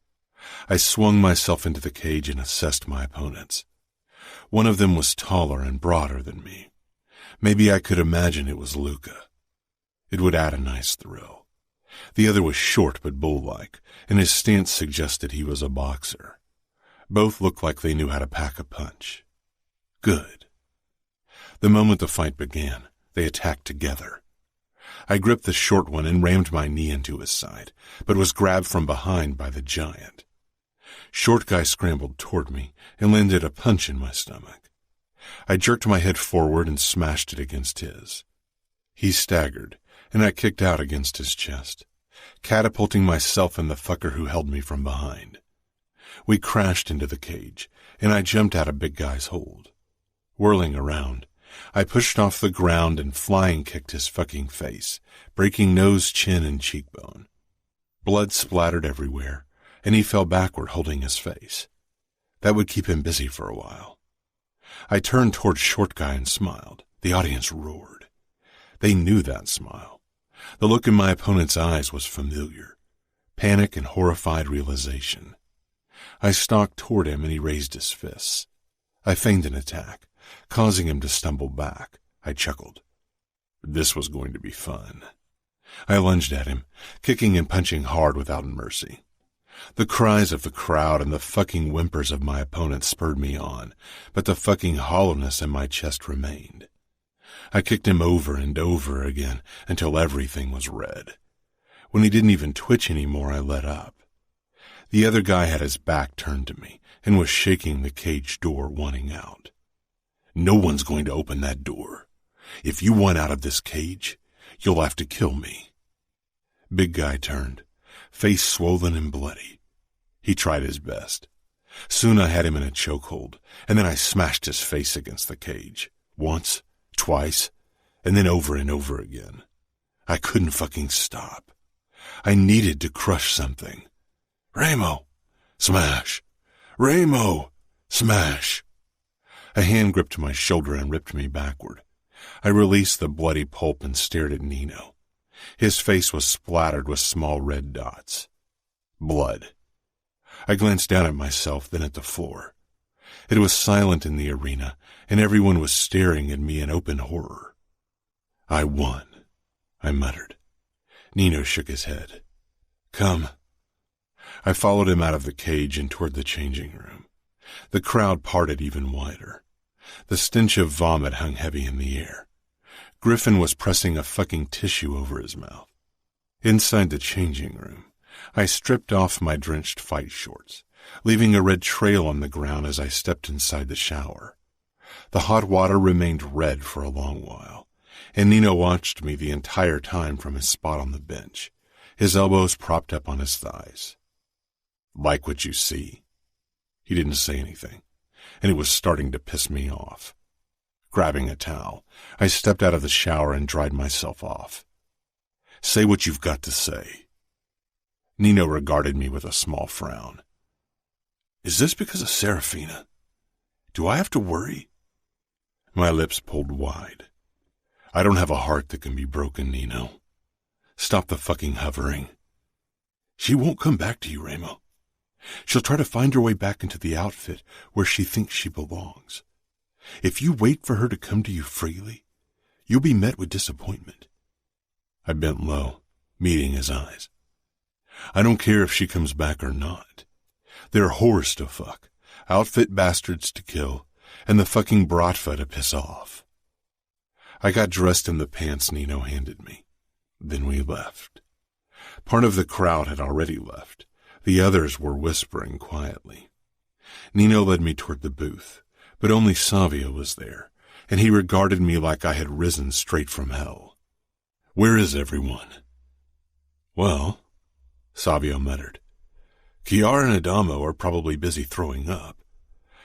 I swung myself into the cage and assessed my opponents. One of them was taller and broader than me. Maybe I could imagine it was Luca. It would add a nice thrill. The other was short but bull-like, and his stance suggested he was a boxer. Both looked like they knew how to pack a punch. Good. The moment the fight began, they attacked together. I gripped the short one and rammed my knee into his side, but was grabbed from behind by the giant. Short guy scrambled toward me and landed a punch in my stomach. I jerked my head forward and smashed it against his. He staggered, and I kicked out against his chest, catapulting myself and the fucker who held me from behind. We crashed into the cage, and I jumped out of big guy's hold. Whirling around, I pushed off the ground and flying kicked his fucking face, breaking nose, chin, and cheekbone. Blood splattered everywhere, and he fell backward holding his face. That would keep him busy for a while. I turned toward short guy and smiled. The audience roared. They knew that smile. The look in my opponent's eyes was familiar. Panic and horrified realization. I stalked toward him and he raised his fists. I feigned an attack, causing him to stumble back. I chuckled. This was going to be fun. I lunged at him, kicking and punching hard without mercy. The cries of the crowd and the fucking whimpers of my opponent spurred me on, but the fucking hollowness in my chest remained. I kicked him over and over again until everything was red. When he didn't even twitch anymore, I let up. The other guy had his back turned to me and was shaking the cage door, wanting out. No one's going to open that door. If you want out of this cage, you'll have to kill me. Big guy turned, face swollen and bloody. He tried his best. Soon I had him in a chokehold, and then I smashed his face against the cage. Once, twice, and then over and over again. I couldn't fucking stop. I needed to crush something. Remo! Smash! Remo! Smash! A hand gripped my shoulder and ripped me backward. I released the bloody pulp and stared at Nino. His face was splattered with small red dots. Blood. I glanced down at myself, then at the floor. It was silent in the arena, and everyone was staring at me in open horror. I won, I muttered. Nino shook his head. Come. I followed him out of the cage and toward the changing room. The crowd parted even wider. The stench of vomit hung heavy in the air. Griffin was pressing a fucking tissue over his mouth. Inside the changing room, I stripped off my drenched fight shorts, leaving a red trail on the ground as I stepped inside the shower. The hot water remained red for a long while, and Nino watched me the entire time from his spot on the bench, his elbows propped up on his thighs. Like what you see? He didn't say anything, and it was starting to piss me off. Grabbing a towel, I stepped out of the shower and dried myself off. Say what you've got to say. Nino regarded me with a small frown. Is this because of Serafina? Do I have to worry? My lips pulled wide. I don't have a heart that can be broken, Nino. Stop the fucking hovering. She won't come back to you, Remo. She'll try to find her way back into the outfit where she thinks she belongs. If you wait for her to come to you freely, you'll be met with disappointment. I bent low, meeting his eyes. I don't care if she comes back or not. They're whores to fuck, outfit bastards to kill, and the fucking bratva to piss off. I got dressed in the pants Nino handed me. Then we left. Part of the crowd had already left. The others were whispering quietly. Nino led me toward the booth, but only Savio was there, and he regarded me like I had risen straight from hell. "Where is everyone?" "Well," Savio muttered, "Chiara and Adamo are probably busy throwing up,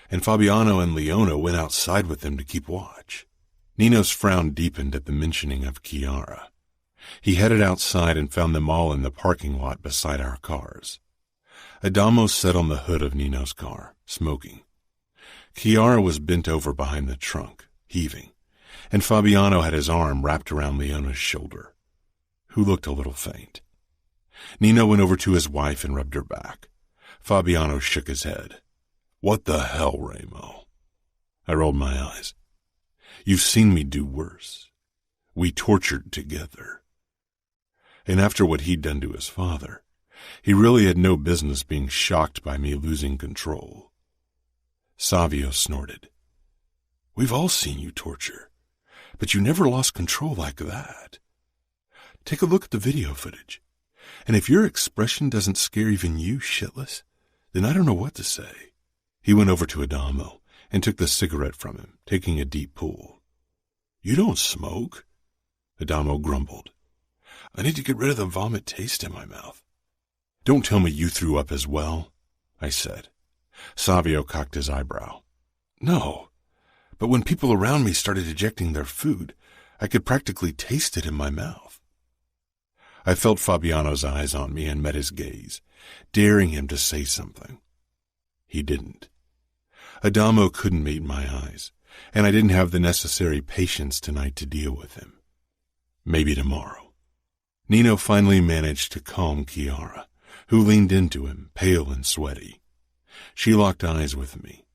and Fabiano and Leona went outside with them to keep watch." Nino's frown deepened at the mentioning of Chiara. He headed outside and found them all in the parking lot beside our cars. Adamo sat on the hood of Nino's car, smoking. Chiara was bent over behind the trunk, heaving, and Fabiano had his arm wrapped around Leona's shoulder, who looked a little faint. Nino went over to his wife and rubbed her back. Fabiano shook his head. "What the hell, Remo?" I rolled my eyes. "You've seen me do worse. We tortured together." And after what he'd done to his father, he really had no business being shocked by me losing control. Savio snorted. "We've all seen you torture, but you never lost control like that. Take a look at the video footage, and if your expression doesn't scare even you shitless, then I don't know what to say." He went over to Adamo and took the cigarette from him, taking a deep pull. "You don't smoke?" Adamo grumbled. "I need to get rid of the vomit taste in my mouth." "Don't tell me you threw up as well," I said. Savio cocked his eyebrow. "No, but when people around me started ejecting their food, I could practically taste it in my mouth." I felt Fabiano's eyes on me and met his gaze, daring him to say something. He didn't. Adamo couldn't meet my eyes, and I didn't have the necessary patience tonight to deal with him. Maybe tomorrow. Nino finally managed to calm Chiara, who leaned into him, pale and sweaty. She locked eyes with me.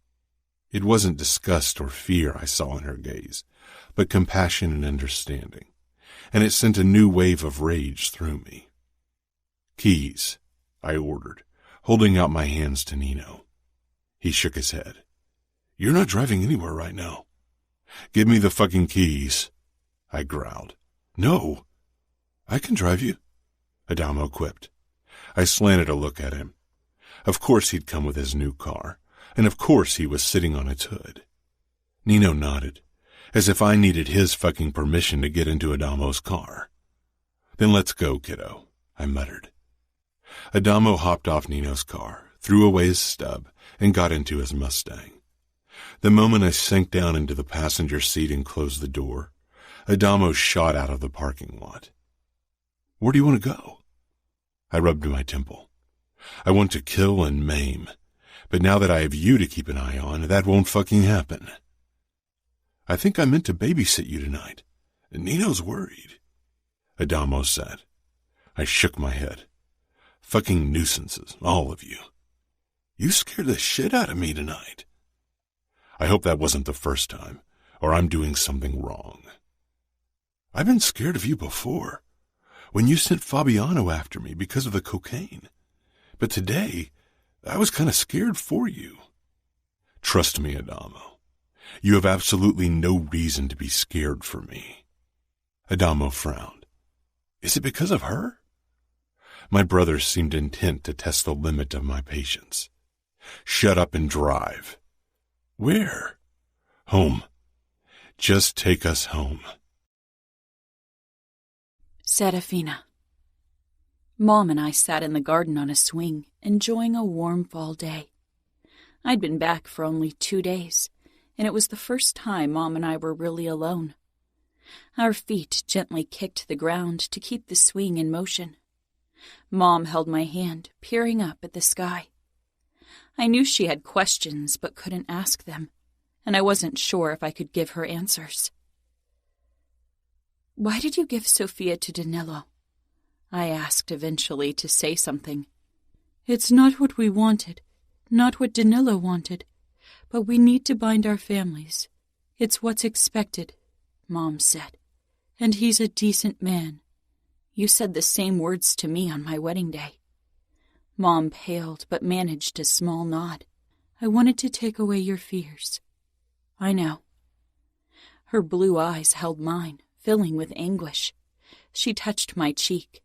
It wasn't disgust or fear I saw in her gaze, but compassion and understanding, and it sent a new wave of rage through me. "Keys," I ordered, holding out my hands to Nino. He shook his head. "You're not driving anywhere right now." "Give me the fucking keys," I growled. "No, I can drive you," Adamo quipped. I slanted a look at him. Of course he'd come with his new car, and of course he was sitting on its hood. Nino nodded, as if I needed his fucking permission to get into Adamo's car. "Then let's go, kiddo," I muttered. Adamo hopped off Nino's car, threw away his stub, and got into his Mustang. The moment I sank down into the passenger seat and closed the door, Adamo shot out of the parking lot. "Where do you want to go?" I rubbed my temple. "I want to kill and maim, but now that I have you to keep an eye on, that won't fucking happen." "I think I meant to babysit you tonight. Nino's worried," Adamo said. I shook my head. "Fucking nuisances, all of you. You scared the shit out of me tonight." I hope that wasn't the first time, or I'm doing something wrong. "I've been scared of you before, when you sent Fabiano after me because of the cocaine. But today, I was kind of scared for you." "Trust me, Adamo. You have absolutely no reason to be scared for me." Adamo frowned. "Is it because of her?" My brother seemed intent to test the limit of my patience. "Shut up and drive." "Where?" "Home. Just take us home." Serafina. Mom and I sat in the garden on a swing, enjoying a warm fall day. I'd been back for only 2 days, and it was the first time Mom and I were really alone. Our feet gently kicked the ground to keep the swing in motion. Mom held my hand, peering up at the sky. I knew she had questions but couldn't ask them, and I wasn't sure if I could give her answers. "Why did you give Sofia to Danilo?" I asked eventually to say something. "It's not what we wanted, not what Danilo wanted, but we need to bind our families. It's what's expected," Mom said. "And he's a decent man. You said the same words to me on my wedding day." Mom paled but managed a small nod. I wanted to take away your fears. I know. Her blue eyes held mine, filling with anguish. She touched my cheek.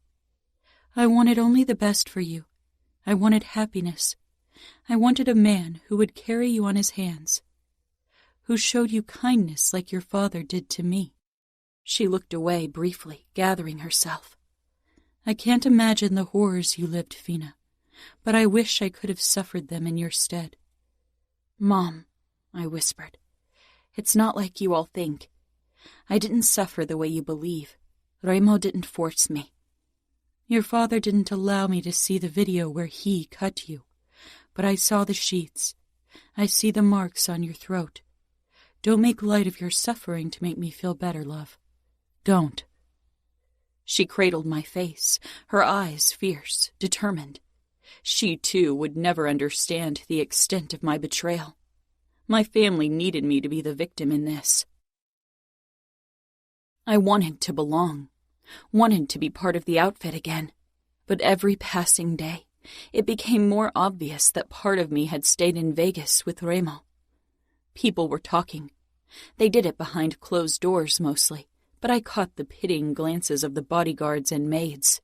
I wanted only the best for you. I wanted happiness. I wanted a man who would carry you on his hands, who showed you kindness like your father did to me. She looked away briefly, gathering herself. I can't imagine the horrors you lived, Fina, but I wish I could have suffered them in your stead. Mom, I whispered, it's not like you all think. I didn't suffer the way you believe. Remo didn't force me. Your father didn't allow me to see the video where he cut you, but I saw the sheets. I see the marks on your throat. Don't make light of your suffering to make me feel better, love. Don't. She cradled my face, her eyes fierce, determined. She, too, would never understand the extent of my betrayal. My family needed me to be the victim in this. I wanted to belong, wanted to be part of the outfit again. But every passing day, it became more obvious that part of me had stayed in Vegas with Remo. People were talking. They did it behind closed doors mostly, but I caught the pitying glances of the bodyguards and maids.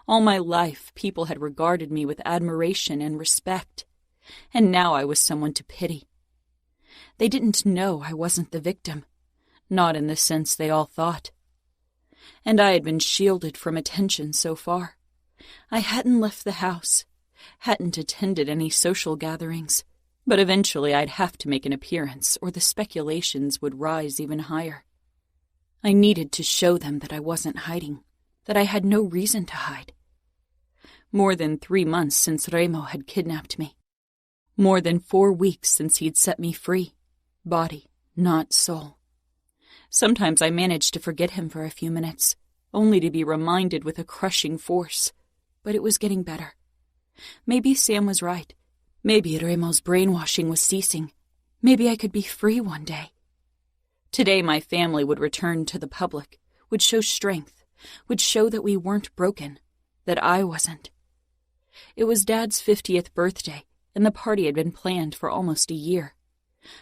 All my life, people had regarded me with admiration and respect, and now I was someone to pity. They didn't know I wasn't the victim, not in the sense they all thought. And I had been shielded from attention so far. I hadn't left the house, hadn't attended any social gatherings, but eventually I'd have to make an appearance or the speculations would rise even higher. I needed to show them that I wasn't hiding, that I had no reason to hide. More than 3 months since Remo had kidnapped me. More than 4 weeks since he'd set me free. Body, not soul. Sometimes I managed to forget him for a few minutes, only to be reminded with a crushing force. But it was getting better. Maybe Sam was right. Maybe Remo's brainwashing was ceasing. Maybe I could be free one day. Today my family would return to the public, would show strength, would show that we weren't broken, that I wasn't. It was Dad's 50th birthday, and the party had been planned for almost a year.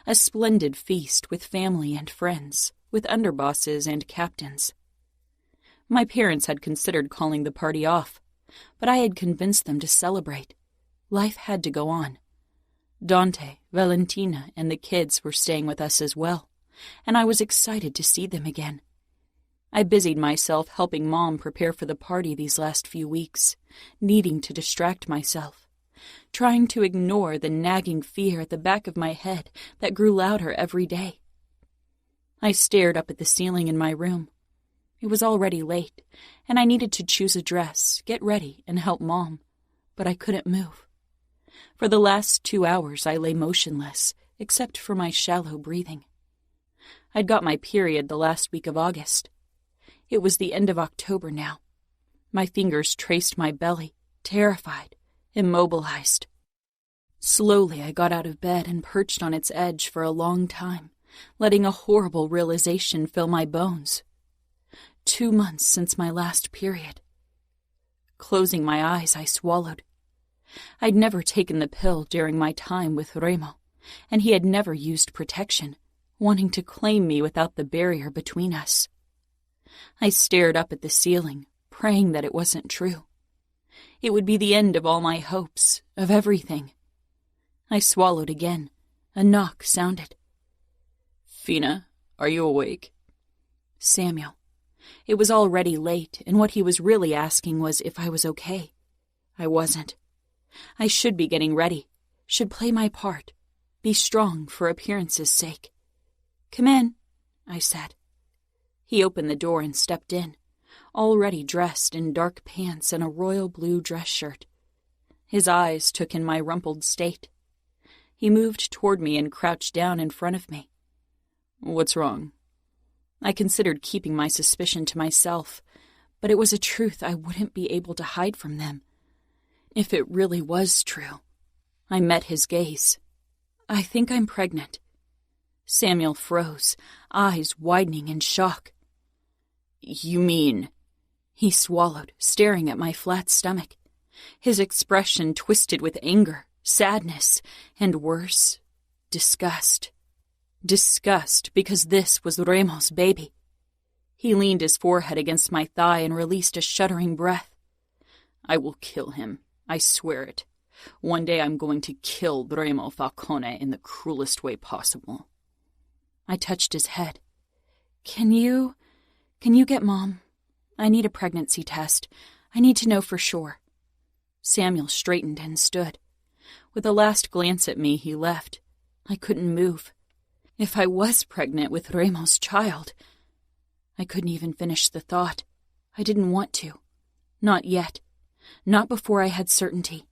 A splendid feast with family and friends, with underbosses and captains. My parents had considered calling the party off, but I had convinced them to celebrate. Life had to go on. Dante, Valentina, and the kids were staying with us as well, and I was excited to see them again. I busied myself helping Mom prepare for the party these last few weeks, needing to distract myself, trying to ignore the nagging fear at the back of my head that grew louder every day. I stared up at the ceiling in my room. It was already late, and I needed to choose a dress, get ready, and help Mom, but I couldn't move. For the last 2 hours I lay motionless, except for my shallow breathing. I'd got my period the last week of August. It was the end of October now. My fingers traced my belly, terrified, immobilized. Slowly I got out of bed and perched on its edge for a long time, letting a horrible realization fill my bones. 2 months since my last period. Closing my eyes, I swallowed. I'd never taken the pill during my time with Remo, and he had never used protection, wanting to claim me without the barrier between us. I stared up at the ceiling, praying that it wasn't true. It would be the end of all my hopes, of everything. I swallowed again. A knock sounded. Fina, are you awake? Samuel. It was already late, and what he was really asking was if I was okay. I wasn't. I should be getting ready, should play my part, be strong for appearance's sake. Come in, I said. He opened the door and stepped in, already dressed in dark pants and a royal blue dress shirt. His eyes took in my rumpled state. He moved toward me and crouched down in front of me. What's wrong? I considered keeping my suspicion to myself, but it was a truth I wouldn't be able to hide from them. If it really was true. I met his gaze. I think I'm pregnant. Samuel froze, eyes widening in shock. You mean? He swallowed, staring at my flat stomach. His expression twisted with anger, sadness, and worse, disgust. Disgust because this was Remo's baby. He leaned his forehead against my thigh and released a shuddering breath. I will kill him, I swear it. One day I'm going to kill Remo Falcone in the cruelest way possible. I touched his head. Can you get Mom? I need a pregnancy test. I need to know for sure. Samuel straightened and stood. With a last glance at me, he left. I couldn't move. If I was pregnant with Remo's child... I couldn't even finish the thought. I didn't want to. Not yet. Not before I had certainty.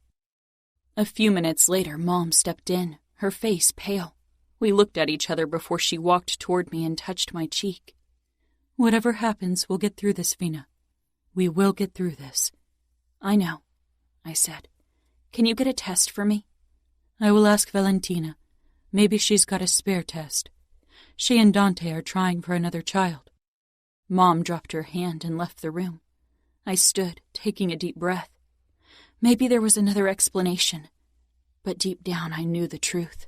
A few minutes later, Mom stepped in, her face pale. We looked at each other before she walked toward me and touched my cheek. Whatever happens, we'll get through this, Fina. We will get through this. I know, I said. Can you get a test for me? I will ask Valentina. Maybe she's got a spare test. She and Dante are trying for another child. Mom dropped her hand and left the room. I stood, taking a deep breath. Maybe there was another explanation, but deep down I knew the truth.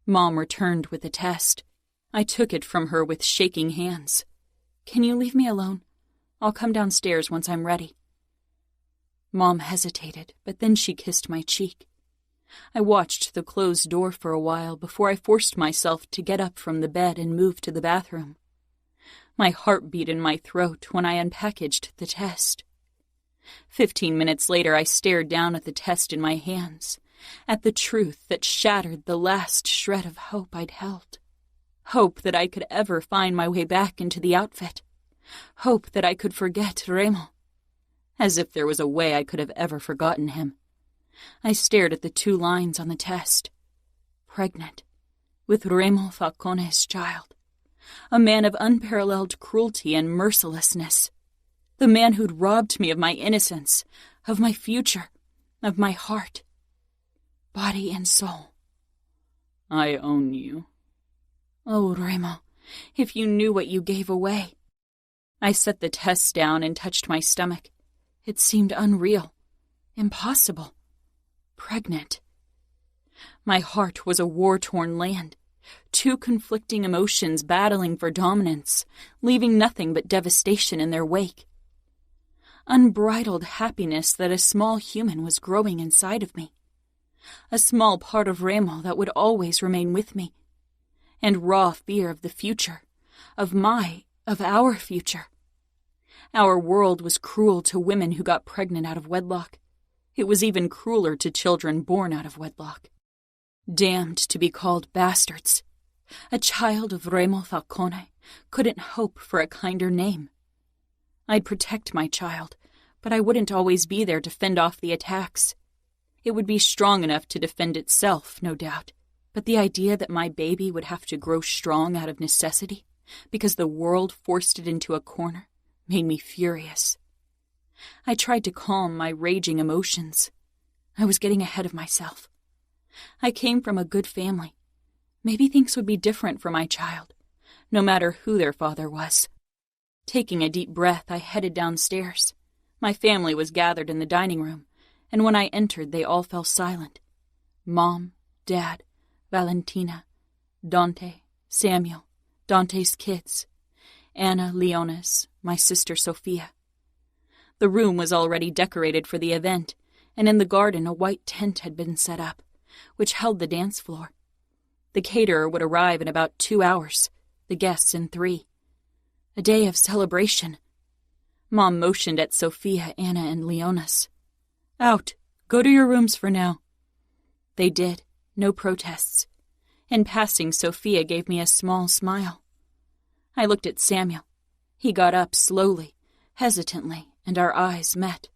Mom returned with the test. I took it from her with shaking hands. Can you leave me alone? I'll come downstairs once I'm ready. Mom hesitated, but then she kissed my cheek. I watched the closed door for a while before I forced myself to get up from the bed and move to the bathroom. My heart beat in my throat when I unpackaged the test. 15 minutes later, I stared down at the test in my hands, at the truth that shattered the last shred of hope I'd held. Hope that I could ever find my way back into the outfit. Hope that I could forget Remo. As if there was a way I could have ever forgotten him. I stared at the 2 lines on the test. Pregnant, with Remo Falcone's child. A man of unparalleled cruelty and mercilessness. The man who'd robbed me of my innocence, of my future, of my heart. Body and soul. I own you. Oh, Remo, if you knew what you gave away. I set the test down and touched my stomach. It seemed unreal. Impossible. Pregnant. My heart was a war-torn land. 2 conflicting emotions battling for dominance, leaving nothing but devastation in their wake. Unbridled happiness that a small human was growing inside of me. A small part of Remo that would always remain with me. And raw fear of the future, of our future. Our world was cruel to women who got pregnant out of wedlock. It was even crueler to children born out of wedlock. Damned to be called bastards. A child of Remo Falcone couldn't hope for a kinder name. I'd protect my child, but I wouldn't always be there to fend off the attacks. It would be strong enough to defend itself, no doubt, but the idea that my baby would have to grow strong out of necessity, because the world forced it into a corner, made me furious. I tried to calm my raging emotions. I was getting ahead of myself. I came from a good family. Maybe things would be different for my child, no matter who their father was. Taking a deep breath, I headed downstairs. My family was gathered in the dining room, and when I entered, they all fell silent. Mom, Dad, Valentina, Dante, Samuel, Dante's kids, Anna, Leonis, my sister Sophia. The room was already decorated for the event, and in the garden a white tent had been set up, which held the dance floor. The caterer would arrive in about 2 hours, the guests in 3. A day of celebration. Mom motioned at Sophia, Anna, and Leonis. Out. Go to your rooms for now. They did. No protests. In passing, Sophia gave me a small smile. I looked at Samuel. He got up slowly, hesitantly, and our eyes met.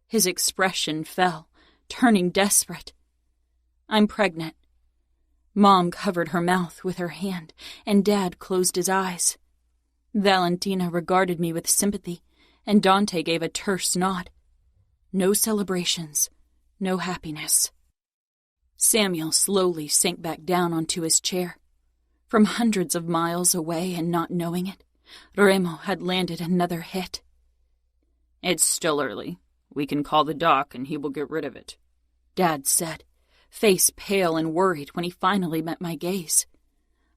His expression fell, turning desperate. I'm pregnant. Mom covered her mouth with her hand, and Dad closed his eyes. Valentina regarded me with sympathy, and Dante gave a terse nod. No celebrations, no happiness. Samuel slowly sank back down onto his chair. From hundreds of miles away and not knowing it, Remo had landed another hit. It's still early. We can call the doc and he will get rid of it," Dad said, face pale and worried when he finally met my gaze.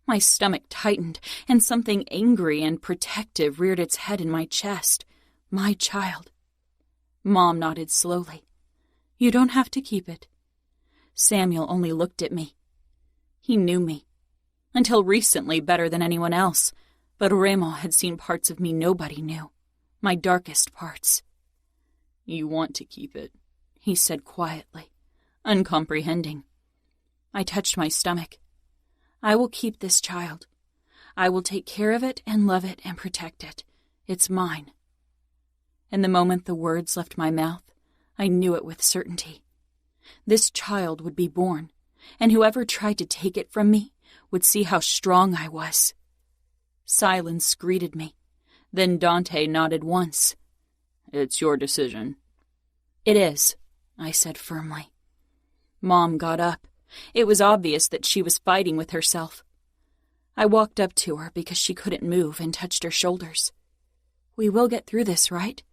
My stomach tightened, and something angry and protective reared its head in my chest. My child. Mom nodded slowly. "You don't have to keep it." Samuel only looked at me. He knew me. Until recently better than anyone else, but Remo had seen parts of me nobody knew. My darkest parts. "You want to keep it," he said quietly, uncomprehending. I touched my stomach. "I will keep this child. I will take care of it and love it and protect it. It's mine." And the moment the words left my mouth, I knew it with certainty. This child would be born, and whoever tried to take it from me would see how strong I was. Silence greeted me. Then Dante nodded once. "It's your decision." "It is," I said firmly. Mom got up. It was obvious that she was fighting with herself. I walked up to her because she couldn't move and touched her shoulders. "We will get through this, right?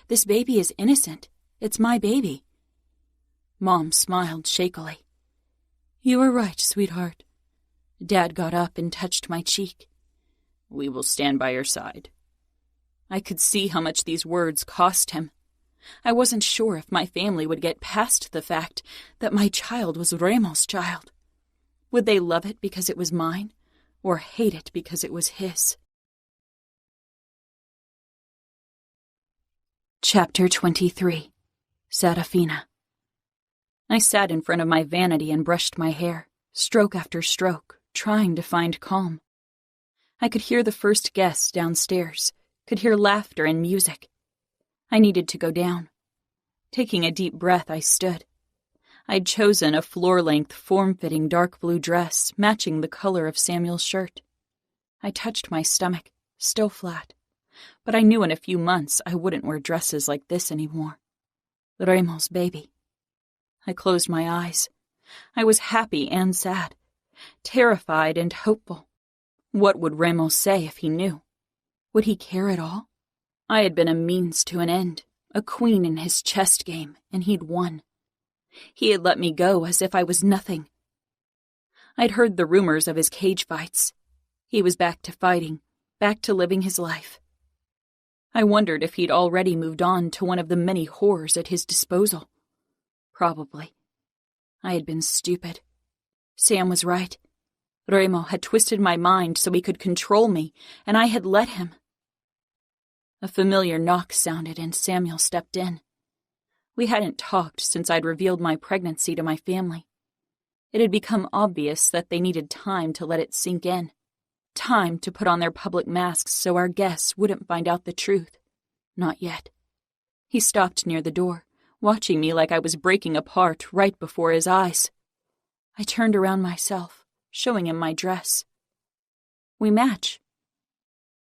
This baby is innocent. It's my baby." Mom smiled shakily. "You are right, sweetheart." Dad got up and touched my cheek. "We will stand by your side." I could see how much these words cost him. I wasn't sure if my family would get past the fact that my child was Remo's child. Would they love it because it was mine, or hate it because it was his? Chapter 23. Serafina. I sat in front of my vanity and brushed my hair, stroke after stroke, trying to find calm. I could hear the first guests downstairs, could hear laughter and music. I needed to go down. Taking a deep breath, I stood. I'd chosen a floor-length, form-fitting dark blue dress, matching the color of Samuel's shirt. I touched my stomach, still flat, but I knew in a few months I wouldn't wear dresses like this anymore. Remo's baby. I closed my eyes. I was happy and sad, terrified and hopeful. What would Remo say if he knew? Would he care at all? I had been a means to an end, a queen in his chess game, and he'd won. He had let me go as if I was nothing. I'd heard the rumors of his cage fights. He was back to fighting, back to living his life. I wondered if he'd already moved on to one of the many horrors at his disposal. Probably. I had been stupid. Sam was right. Remo had twisted my mind so he could control me, and I had let him. A familiar knock sounded, and Samuel stepped in. We hadn't talked since I'd revealed my pregnancy to my family. It had become obvious that they needed time to let it sink in. Time to put on their public masks so our guests wouldn't find out the truth. Not yet. He stopped near the door, watching me like I was breaking apart right before his eyes. I turned around myself, showing him my dress. We match.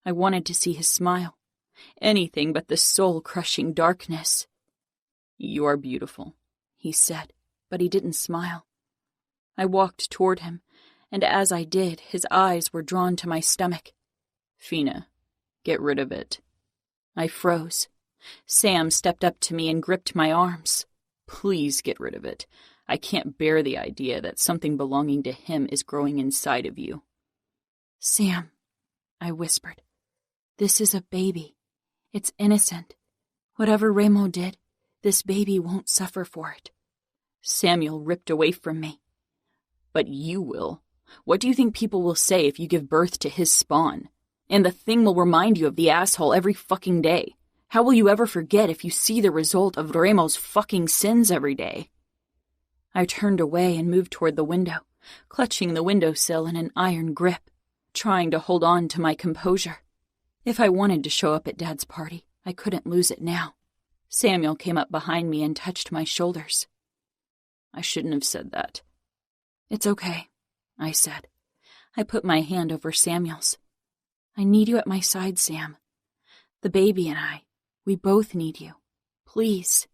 I wanted to see his smile. Anything but the soul-crushing darkness. "You are beautiful," he said, but he didn't smile. I walked toward him, and as I did, his eyes were drawn to my stomach. "Fina, get rid of it." I froze. Sam stepped up to me and gripped my arms. "Please get rid of it. I can't bear the idea that something belonging to him is growing inside of you." "Sam," I whispered, "this is a baby. It's innocent. Whatever Remo did, this baby won't suffer for it." Samuel ripped away from me. "But you will. What do you think people will say if you give birth to his spawn? And the thing will remind you of the asshole every fucking day. How will you ever forget if you see the result of Remo's fucking sins every day?" I turned away and moved toward the window, clutching the windowsill in an iron grip, trying to hold on to my composure. If I wanted to show up at Dad's party, I couldn't lose it now. Samuel came up behind me and touched my shoulders. "I shouldn't have said that." "It's okay," I said. I put my hand over Samuel's. "I need you at my side, Sam. The baby and I, we both need you. Please."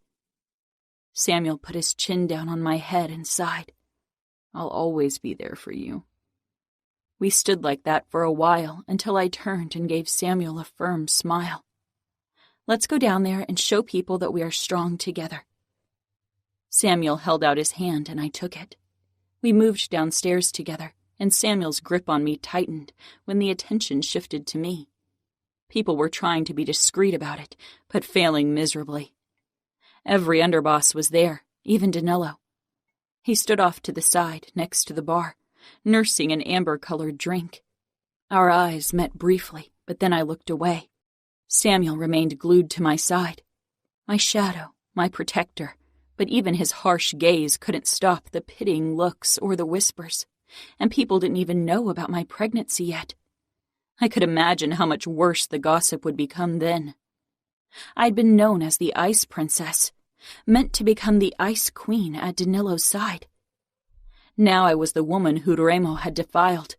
Samuel put his chin down on my head and sighed. "I'll always be there for you." We stood like that for a while until I turned and gave Samuel a firm smile. Let's go down there and show people that we are strong together." Samuel held out his hand and I took it. We moved downstairs together, and Samuel's grip on me tightened when the attention shifted to me. People were trying to be discreet about it, but failing miserably. Every underboss was there, even Danilo. He stood off to the side, next to the bar, nursing an amber-colored drink. Our eyes met briefly, but then I looked away. Samuel remained glued to my side. My shadow, my protector, but even his harsh gaze couldn't stop the pitying looks or the whispers, and people didn't even know about my pregnancy yet. I could imagine how much worse the gossip would become then. I'd been known as the Ice Princess, meant to become the Ice Queen at Danilo's side. Now I was the woman who Remo had defiled.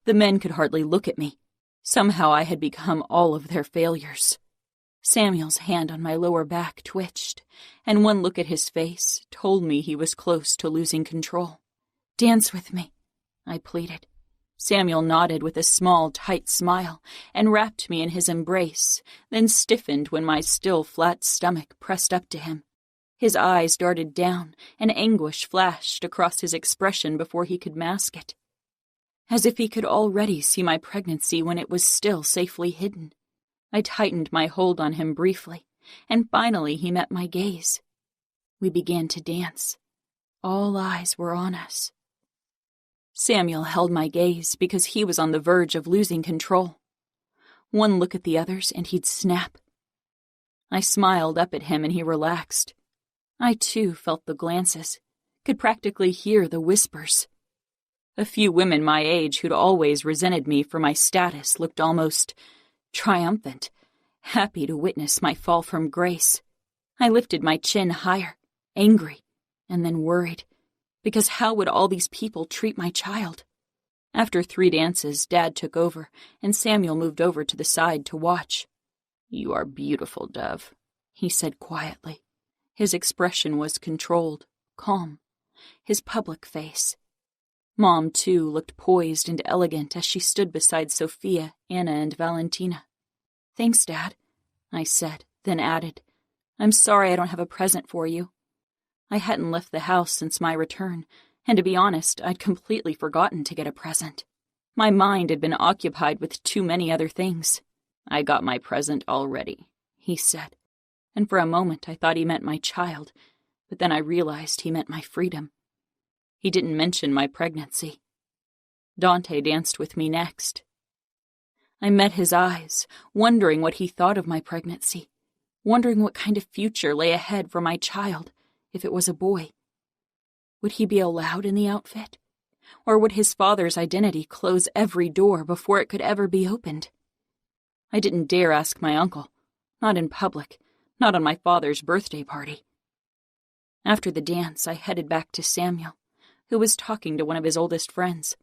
The men could hardly look at me. Somehow I had become all of their failures. Samuel's hand on my lower back twitched, and one look at his face told me he was close to losing control. "Dance with me," I pleaded. Samuel nodded with a small, tight smile and wrapped me in his embrace, then stiffened when my still flat stomach pressed up to him. His eyes darted down, and anguish flashed across his expression before he could mask it. As if he could already see my pregnancy when it was still safely hidden. I tightened my hold on him briefly, and finally he met my gaze. We began to dance. All eyes were on us. Samuel held my gaze because he was on the verge of losing control. One look at the others and he'd snap. I smiled up at him and he relaxed. I too felt the glances, could practically hear the whispers. A few women my age who'd always resented me for my status looked almost triumphant, happy to witness my fall from grace. I lifted my chin higher, angry, and then worried, because how would all these people treat my child? After 3 dances, Dad took over, and Samuel moved over to the side to watch. "You are beautiful, Dove," he said quietly. His expression was controlled, calm, his public face. Mom, too, looked poised and elegant as she stood beside Sophia, Anna, and Valentina. "Thanks, Dad," I said, then added, "I'm sorry I don't have a present for you." I hadn't left the house since my return, and to be honest, I'd completely forgotten to get a present. My mind had been occupied with too many other things. "I got my present already," he said, and for a moment I thought he meant my child, but then I realized he meant my freedom. He didn't mention my pregnancy. Dante danced with me next. I met his eyes, wondering what he thought of my pregnancy, wondering what kind of future lay ahead for my child if it was a boy. Would he be allowed in the outfit? Or would his father's identity close every door before it could ever be opened? I didn't dare ask my uncle, not in public, not on my father's birthday party. After the dance, I headed back to Samuel, who was talking to one of his oldest friends.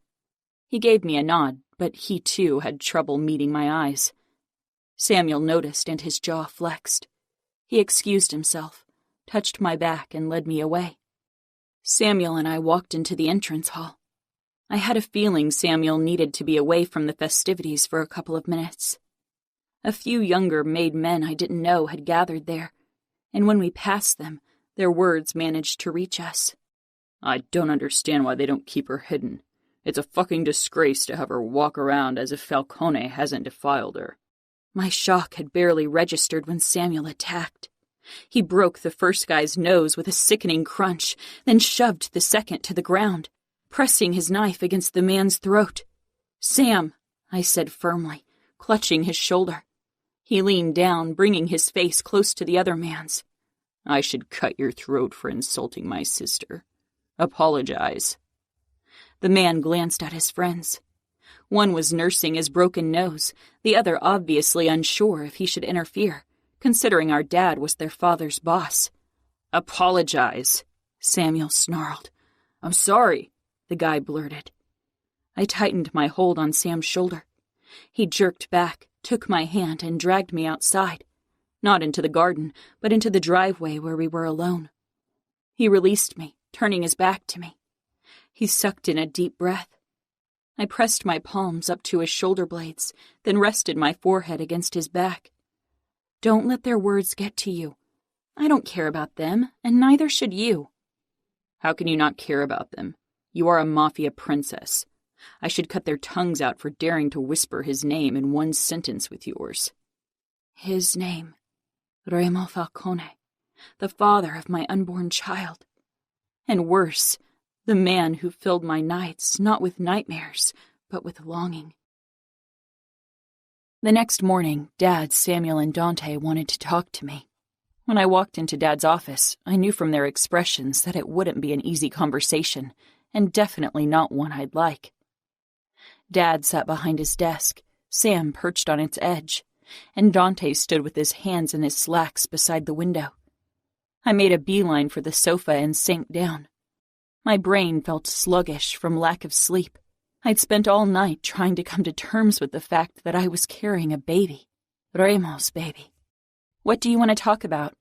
He gave me a nod, but he too had trouble meeting my eyes. Samuel noticed and his jaw flexed. He excused himself, touched my back, and led me away. Samuel and I walked into the entrance hall. I had a feeling Samuel needed to be away from the festivities for a couple of minutes. A few younger made men I didn't know had gathered there, and when we passed them, their words managed to reach us. "I don't understand why they don't keep her hidden. It's a fucking disgrace to have her walk around as if Falcone hasn't defiled her." My shock had barely registered when Samuel attacked. He broke the first guy's nose with a sickening crunch, then shoved the second to the ground, pressing his knife against the man's throat. "Sam," I said firmly, clutching his shoulder. He leaned down, bringing his face close to the other man's. "I should cut your throat for insulting my sister. Apologize." The man glanced at his friends. One was nursing his broken nose, the other obviously unsure if he should interfere, considering our dad was their father's boss. "Apologize," Samuel snarled. "I'm sorry," the guy blurted. I tightened my hold on Sam's shoulder. He jerked back, took my hand, and dragged me outside. Not into the garden, but into the driveway where we were alone. He released me, turning his back to me. He sucked in a deep breath. I pressed my palms up to his shoulder blades, then rested my forehead against his back. Don't let their words get to you. I don't care about them, and neither should you. How can you not care about them? You are a mafia princess. I should cut their tongues out for daring to whisper his name in one sentence with yours. His name, Remo Falcone, the father of my unborn child. And worse, the man who filled my nights not with nightmares, but with longing. The next morning, Dad, Samuel, and Dante wanted to talk to me. When I walked into Dad's office, I knew from their expressions that it wouldn't be an easy conversation, and definitely not one I'd like. Dad sat behind his desk, Sam perched on its edge, and Dante stood with his hands in his slacks beside the window. I made a beeline for the sofa and sank down. My brain felt sluggish from lack of sleep. I'd spent all night trying to come to terms with the fact that I was carrying a baby, Remo's baby. What do you want to talk about?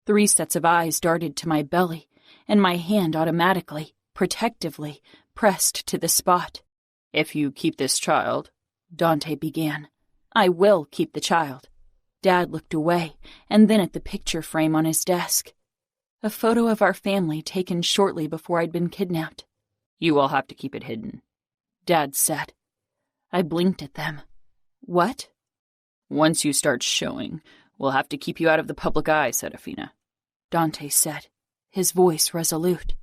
3 sets of eyes darted to my belly, and my hand automatically, protectively, pressed to the spot. If you keep this child, Dante began. I will keep the child. Dad looked away, and then at the picture frame on his desk. A photo of our family taken shortly before I'd been kidnapped. You will have to keep it hidden, Dad said. I blinked at them. What? Once you start showing, we'll have to keep you out of the public eye, Serafina, Dante said, his voice resolute.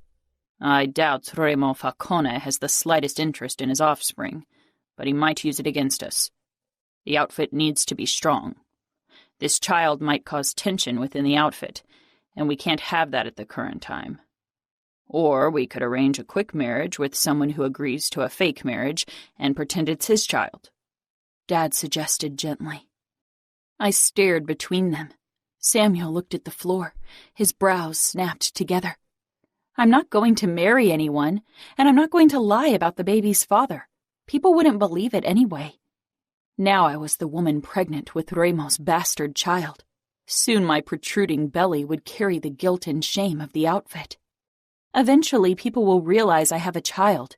I doubt Remo Falcone has the slightest interest in his offspring, but he might use it against us. The outfit needs to be strong. This child might cause tension within the outfit, and we can't have that at the current time. Or we could arrange a quick marriage with someone who agrees to a fake marriage and pretend it's his child, Dad suggested gently. I stared between them. Samuel looked at the floor, his brows snapped together. I'm not going to marry anyone, and I'm not going to lie about the baby's father. People wouldn't believe it anyway. Now I was the woman pregnant with Remo's bastard child. Soon my protruding belly would carry the guilt and shame of the outfit. Eventually people will realize I have a child.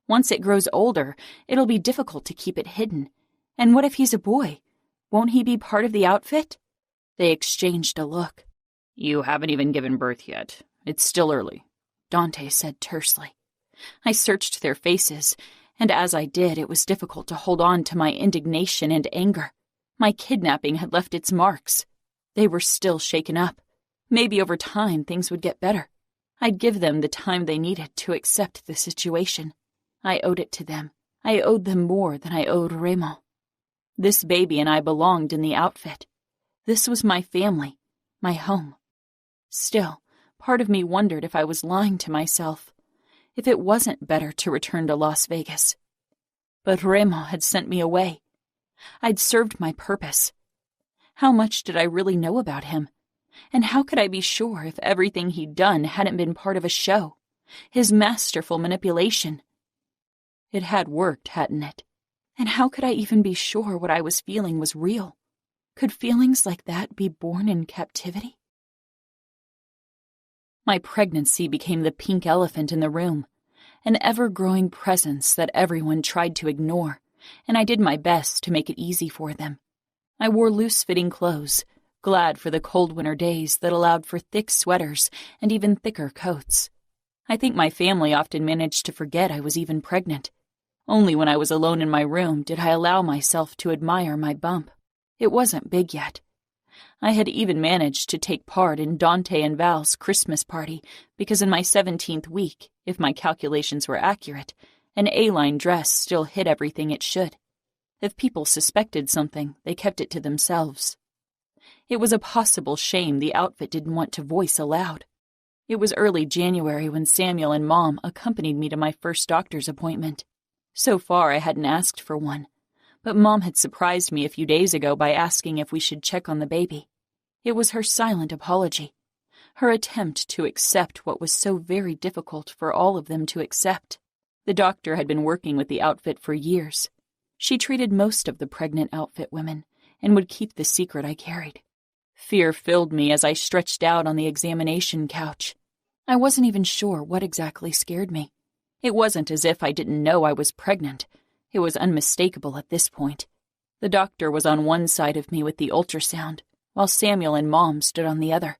Once it grows older, it'll be difficult to keep it hidden. And what if he's a boy? Won't he be part of the outfit? They exchanged a look. You haven't even given birth yet. It's still early, Dante said tersely. I searched their faces, and as I did, it was difficult to hold on to my indignation and anger. My kidnapping had left its marks. They were still shaken up. Maybe over time things would get better. I'd give them the time they needed to accept the situation. I owed it to them. I owed them more than I owed Remo. This baby and I belonged in the outfit. This was my family, my home. Still, part of me wondered if I was lying to myself, if it wasn't better to return to Las Vegas. But Remo had sent me away. I'd served my purpose. How much did I really know about him? And how could I be sure if everything he'd done hadn't been part of a show? His masterful manipulation. It had worked, hadn't it? And how could I even be sure what I was feeling was real? Could feelings like that be born in captivity? My pregnancy became the pink elephant in the room, an ever-growing presence that everyone tried to ignore, and I did my best to make it easy for them. I wore loose-fitting clothes, glad for the cold winter days that allowed for thick sweaters and even thicker coats. I think my family often managed to forget I was even pregnant. Only when I was alone in my room did I allow myself to admire my bump. It wasn't big yet. I had even managed to take part in Dante and Val's Christmas party because in my 17th week, if my calculations were accurate, an A-line dress still hid everything it should. If people suspected something, they kept it to themselves. It was a possible shame the outfit didn't want to voice aloud. It was early January when Samuel and Mom accompanied me to my first doctor's appointment. So far, I hadn't asked for one, but Mom had surprised me a few days ago by asking if we should check on the baby. It was her silent apology, her attempt to accept what was so very difficult for all of them to accept. The doctor had been working with the outfit for years. She treated most of the pregnant outfit women and would keep the secret I carried. Fear filled me as I stretched out on the examination couch. I wasn't even sure what exactly scared me. It wasn't as if I didn't know I was pregnant. It was unmistakable at this point. The doctor was on one side of me with the ultrasound, while Samuel and Mom stood on the other.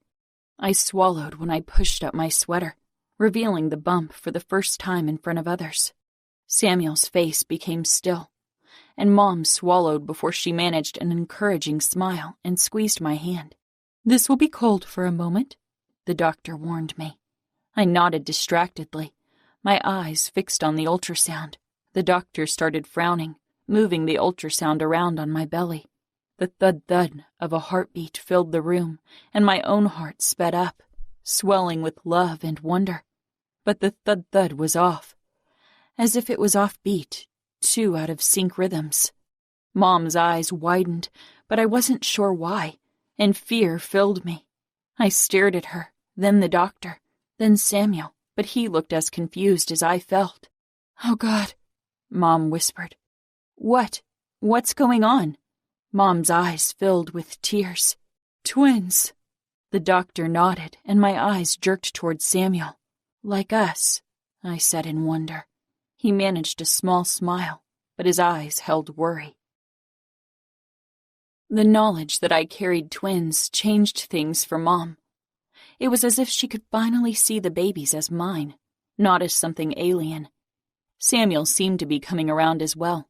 I swallowed when I pushed up my sweater, revealing the bump for the first time in front of others. Samuel's face became still, and Mom swallowed before she managed an encouraging smile and squeezed my hand. "This will be cold for a moment," the doctor warned me. I nodded distractedly, my eyes fixed on the ultrasound. The doctor started frowning, moving the ultrasound around on my belly. The thud-thud of a heartbeat filled the room, and my own heart sped up, swelling with love and wonder. But the thud-thud was off, as if it was off-beat, 2 out of sync rhythms. Mom's eyes widened, but I wasn't sure why, and fear filled me. I stared at her, then the doctor, then Samuel, but he looked as confused as I felt. "Oh, God," Mom whispered. What's going on?" Mom's eyes filled with tears. "Twins." The doctor nodded, and my eyes jerked toward Samuel. "Like us," I said in wonder. He managed a small smile, but his eyes held worry. The knowledge that I carried twins changed things for Mom. It was as if she could finally see the babies as mine, not as something alien. Samuel seemed to be coming around as well.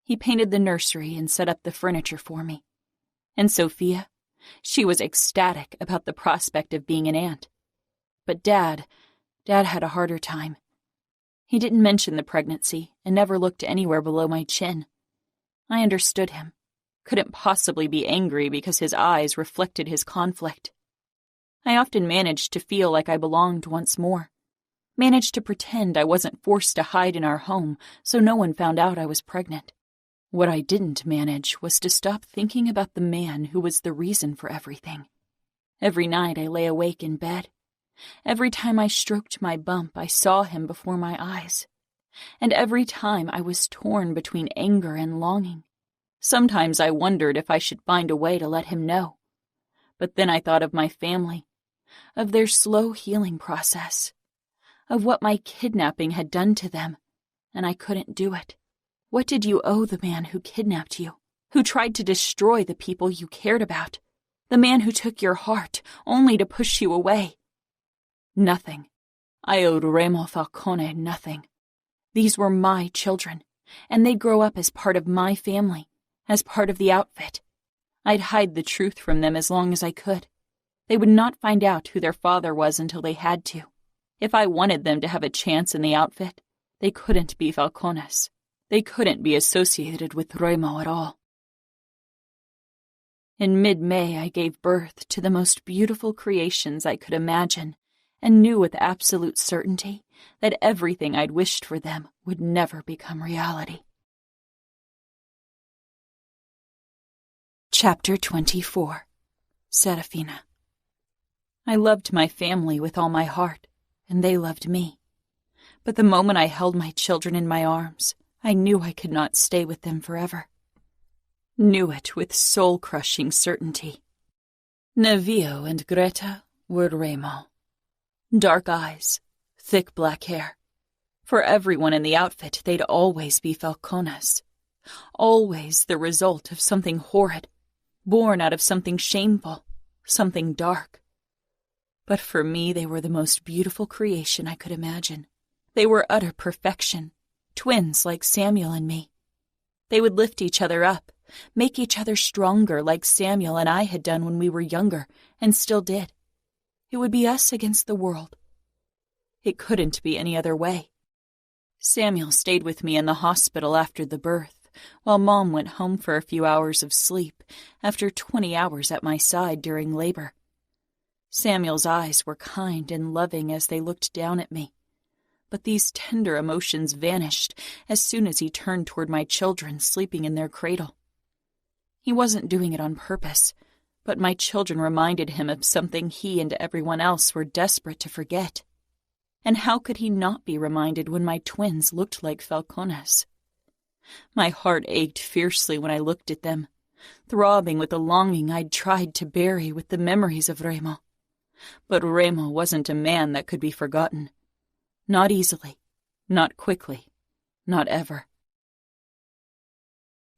He painted the nursery and set up the furniture for me. And Sophia, she was ecstatic about the prospect of being an aunt. But Dad had a harder time. He didn't mention the pregnancy and never looked anywhere below my chin. I understood him. Couldn't possibly be angry because his eyes reflected his conflict. I often managed to feel like I belonged once more. Managed to pretend I wasn't forced to hide in our home so no one found out I was pregnant. What I didn't manage was to stop thinking about the man who was the reason for everything. Every night I lay awake in bed. Every time I stroked my bump, I saw him before my eyes. And every time I was torn between anger and longing. Sometimes I wondered if I should find a way to let him know. But then I thought of my family, of their slow healing process, of what my kidnapping had done to them, and I couldn't do it. What did you owe the man who kidnapped you, who tried to destroy the people you cared about, the man who took your heart only to push you away? Nothing. I owed Remo Falcone nothing. These were my children, and they'd grow up as part of my family, as part of the outfit. I'd hide the truth from them as long as I could. They would not find out who their father was until they had to. If I wanted them to have a chance in the outfit, they couldn't be Falcones. They couldn't be associated with Remo at all. In mid-May, I gave birth to the most beautiful creations I could imagine, and knew with absolute certainty that everything I'd wished for them would never become reality. Chapter 24. Serafina. I loved my family with all my heart, and they loved me. But the moment I held my children in my arms, I knew I could not stay with them forever. Knew it with soul-crushing certainty. Nevio and Greta were Remo. Dark eyes, thick black hair. For everyone in the outfit, they'd always be Falcones. Always the result of something horrid, born out of something shameful, something dark. But for me, they were the most beautiful creation I could imagine. They were utter perfection, twins like Samuel and me. They would lift each other up, make each other stronger like Samuel and I had done when we were younger, and still did. It would be us against the world. It couldn't be any other way. Samuel stayed with me in the hospital after the birth, while Mom went home for a few hours of sleep after 20 hours at my side during labor. Samuel's eyes were kind and loving as they looked down at me, but these tender emotions vanished as soon as he turned toward my children sleeping in their cradle. He wasn't doing it on purpose, but my children reminded him of something he and everyone else were desperate to forget. And how could he not be reminded when my twins looked like Falcones? My heart ached fiercely when I looked at them, throbbing with the longing I'd tried to bury with the memories of Remo. But Remo wasn't a man that could be forgotten. Not easily, not quickly, not ever.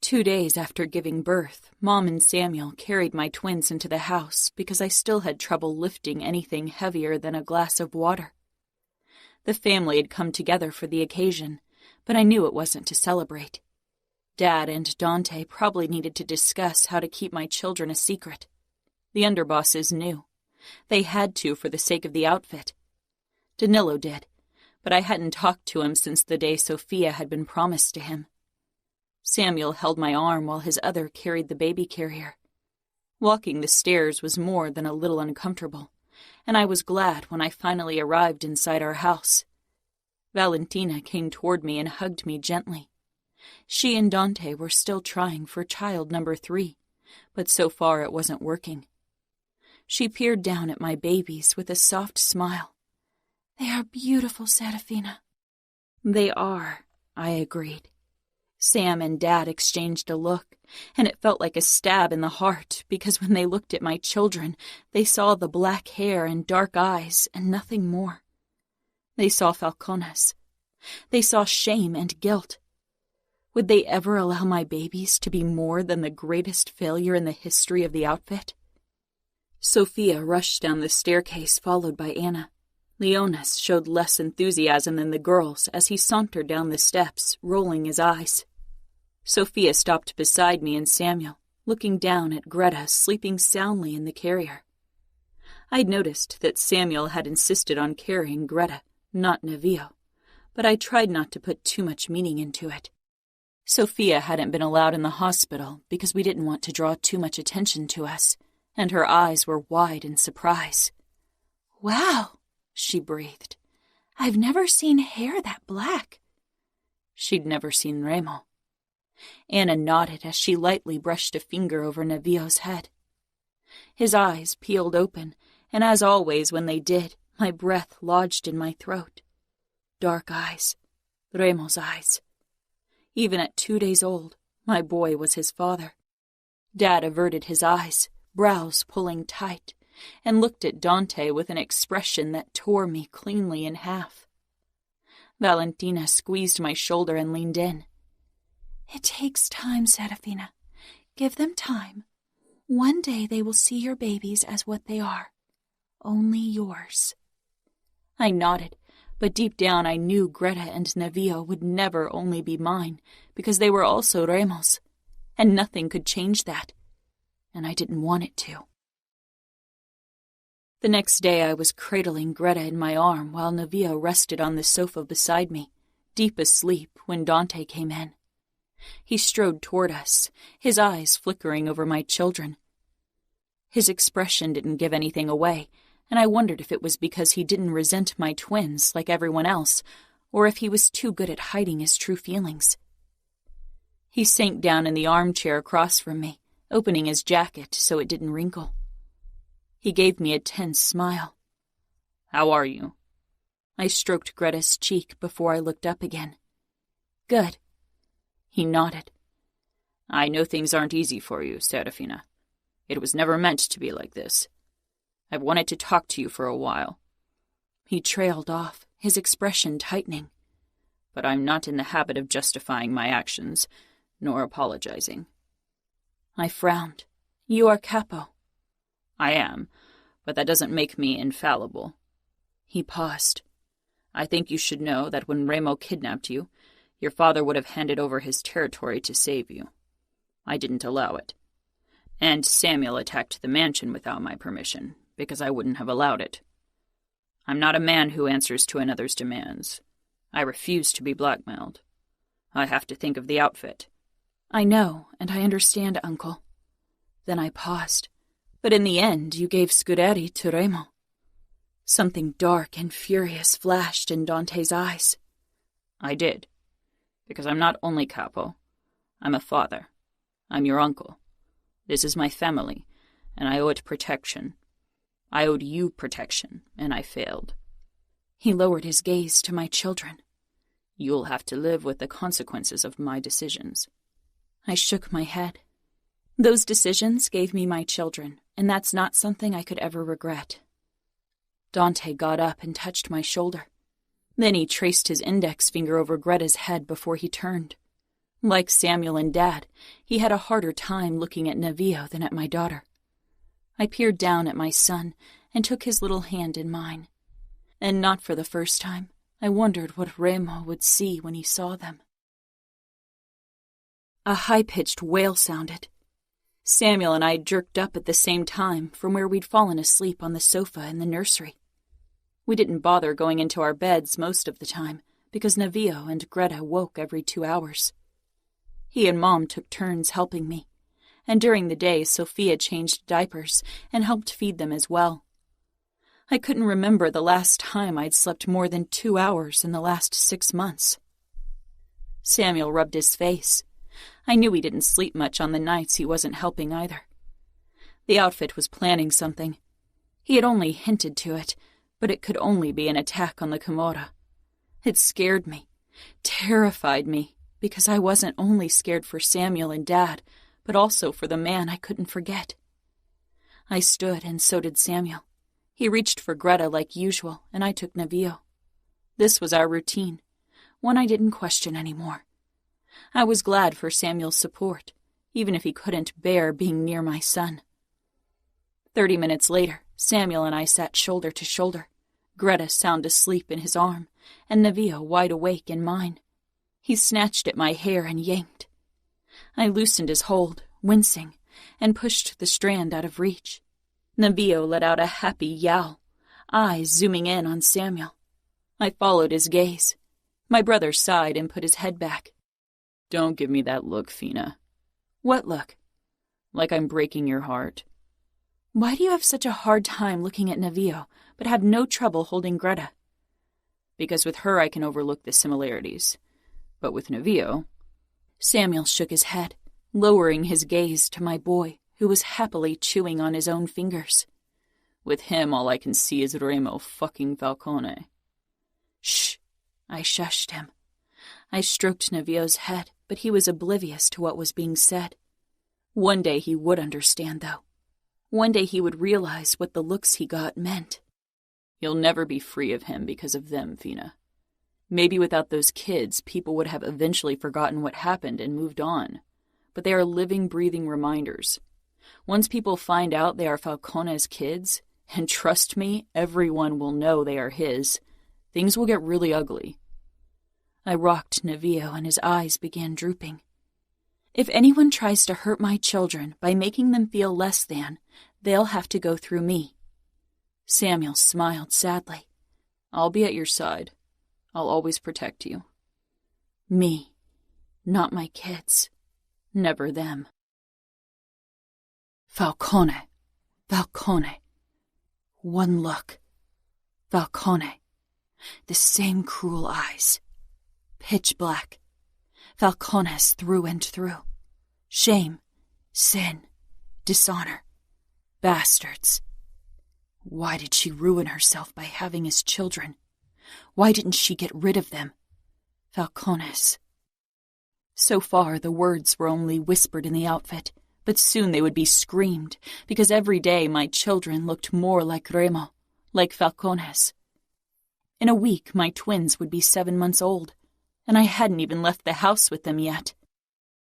2 days after giving birth, Mom and Samuel carried my twins into the house because I still had trouble lifting anything heavier than a glass of water. The family had come together for the occasion, but I knew it wasn't to celebrate. Dad and Dante probably needed to discuss how to keep my children a secret. The underbosses knew. They had to for the sake of the outfit. Danilo did, but I hadn't talked to him since the day Sophia had been promised to him. Samuel held my arm while his other carried the baby carrier. Walking the stairs was more than a little uncomfortable, and I was glad when I finally arrived inside our house. Valentina came toward me and hugged me gently. She and Dante were still trying for child number 3, but so far it wasn't working. She peered down at my babies with a soft smile. "They are beautiful, Serafina." "They are," I agreed. Sam and Dad exchanged a look, and it felt like a stab in the heart because when they looked at my children, they saw the black hair and dark eyes and nothing more. They saw Falcones. They saw shame and guilt. Would they ever allow my babies to be more than the greatest failure in the history of the outfit? Sophia rushed down the staircase, followed by Anna. Leonis showed less enthusiasm than the girls as he sauntered down the steps, rolling his eyes. Sophia stopped beside me and Samuel, looking down at Greta sleeping soundly in the carrier. I'd noticed that Samuel had insisted on carrying Greta, not Nevio, but I tried not to put too much meaning into it. Sophia hadn't been allowed in the hospital because we didn't want to draw too much attention to us, and her eyes were wide in surprise. "Wow," she breathed. "I've never seen hair that black." She'd never seen Remo. Anna nodded as she lightly brushed a finger over Nevio's head. His eyes peeled open, and as always when they did, my breath lodged in my throat. Dark eyes. Remo's eyes. Even at 2 days old, my boy was his father. Dad averted his eyes, brows pulling tight, and looked at Dante with an expression that tore me cleanly in half. Valentina squeezed my shoulder and leaned in. "It takes time, Serafina. Give them time. One day they will see your babies as what they are. Only yours." I nodded, but deep down I knew Greta and Nevio would never only be mine, because they were also Remo's, and nothing could change that, and I didn't want it to. The next day I was cradling Greta in my arm while Nevio rested on the sofa beside me, deep asleep when Dante came in. He strode toward us, his eyes flickering over my children. His expression didn't give anything away, and I wondered if it was because he didn't resent my twins like everyone else, or if he was too good at hiding his true feelings. He sank down in the armchair across from me, opening his jacket so it didn't wrinkle. He gave me a tense smile. "How are you?" I stroked Greta's cheek before I looked up again. "Good." He nodded. "I know things aren't easy for you, Serafina. It was never meant to be like this. I've wanted to talk to you for a while." He trailed off, his expression tightening. "But I'm not in the habit of justifying my actions, nor apologizing." I frowned. "You are Capo." "I am, but that doesn't make me infallible." He paused. "I think you should know that when Remo kidnapped you, your father would have handed over his territory to save you. I didn't allow it. And Samuel attacked the mansion without my permission, because I wouldn't have allowed it. I'm not a man who answers to another's demands. I refuse to be blackmailed. I have to think of the outfit." "I know, and I understand, Uncle." Then I paused. "But in the end, you gave Scuderi to Remo." Something dark and furious flashed in Dante's eyes. "I did. Because I'm not only Capo. I'm a father. I'm your uncle. This is my family, and I owe it protection. I owed you protection, and I failed." He lowered his gaze to my children. "You'll have to live with the consequences of my decisions." I shook my head. Those decisions gave me my children, and that's not something I could ever regret. Dante got up and touched my shoulder. Then he traced his index finger over Greta's head before he turned. Like Samuel and Dad, he had a harder time looking at Navío than at my daughter. I peered down at my son and took his little hand in mine. And not for the first time, I wondered what Remo would see when he saw them. A high-pitched wail sounded. Samuel and I jerked up at the same time from where we'd fallen asleep on the sofa in the nursery. We didn't bother going into our beds most of the time because Navío and Greta woke every 2 hours. He and Mom took turns helping me, and during the day Sophia changed diapers and helped feed them as well. I couldn't remember the last time I'd slept more than 2 hours in the last 6 months. Samuel rubbed his face. I knew he didn't sleep much on the nights he wasn't helping either. The outfit was planning something. He had only hinted to it, but it could only be an attack on the Camorra. It scared me, terrified me, because I wasn't only scared for Samuel and Dad, but also for the man I couldn't forget. I stood, and so did Samuel. He reached for Greta like usual, and I took Navío. This was our routine, one I didn't question anymore. I was glad for Samuel's support, even if he couldn't bear being near my son. 30 minutes later, Samuel and I sat shoulder to shoulder, Greta sound asleep in his arm, and Navío wide awake in mine. He snatched at my hair and yanked. I loosened his hold, wincing, and pushed the strand out of reach. Navío let out a happy yowl, eyes zooming in on Samuel. I followed his gaze. My brother sighed and put his head back. Don't give me that look, Fina. What look? Like I'm breaking your heart. Why do you have such a hard time looking at Navío, but have no trouble holding Greta? Because with her I can overlook the similarities. But with Navío... Samuel shook his head, lowering his gaze to my boy, who was happily chewing on his own fingers. With him all I can see is Remo fucking Falcone. Shh! I shushed him. I stroked Navío's head, but he was oblivious to what was being said. One day he would understand, though. One day he would realize what the looks he got meant. You'll never be free of him because of them, Fina. Maybe without those kids, people would have eventually forgotten what happened and moved on. But they are living, breathing reminders. Once people find out they are Falcone's kids, and trust me, everyone will know they are his, things will get really ugly. I rocked Navío and his eyes began drooping. If anyone tries to hurt my children by making them feel less than, they'll have to go through me. Samuel smiled sadly. I'll be at your side. I'll always protect you. Me, not my kids. Never them. Falcone. Falcone. One look. Falcone. The same cruel eyes. Pitch black. Falcone's through and through. Shame, sin, dishonor. Bastards. Why did she ruin herself by having his children? Why didn't she get rid of them? Falcone's. So far, the words were only whispered in the outfit, but soon they would be screamed, because every day my children looked more like Remo, like Falcone's. In a week, my twins would be 7 months old, and I hadn't even left the house with them yet.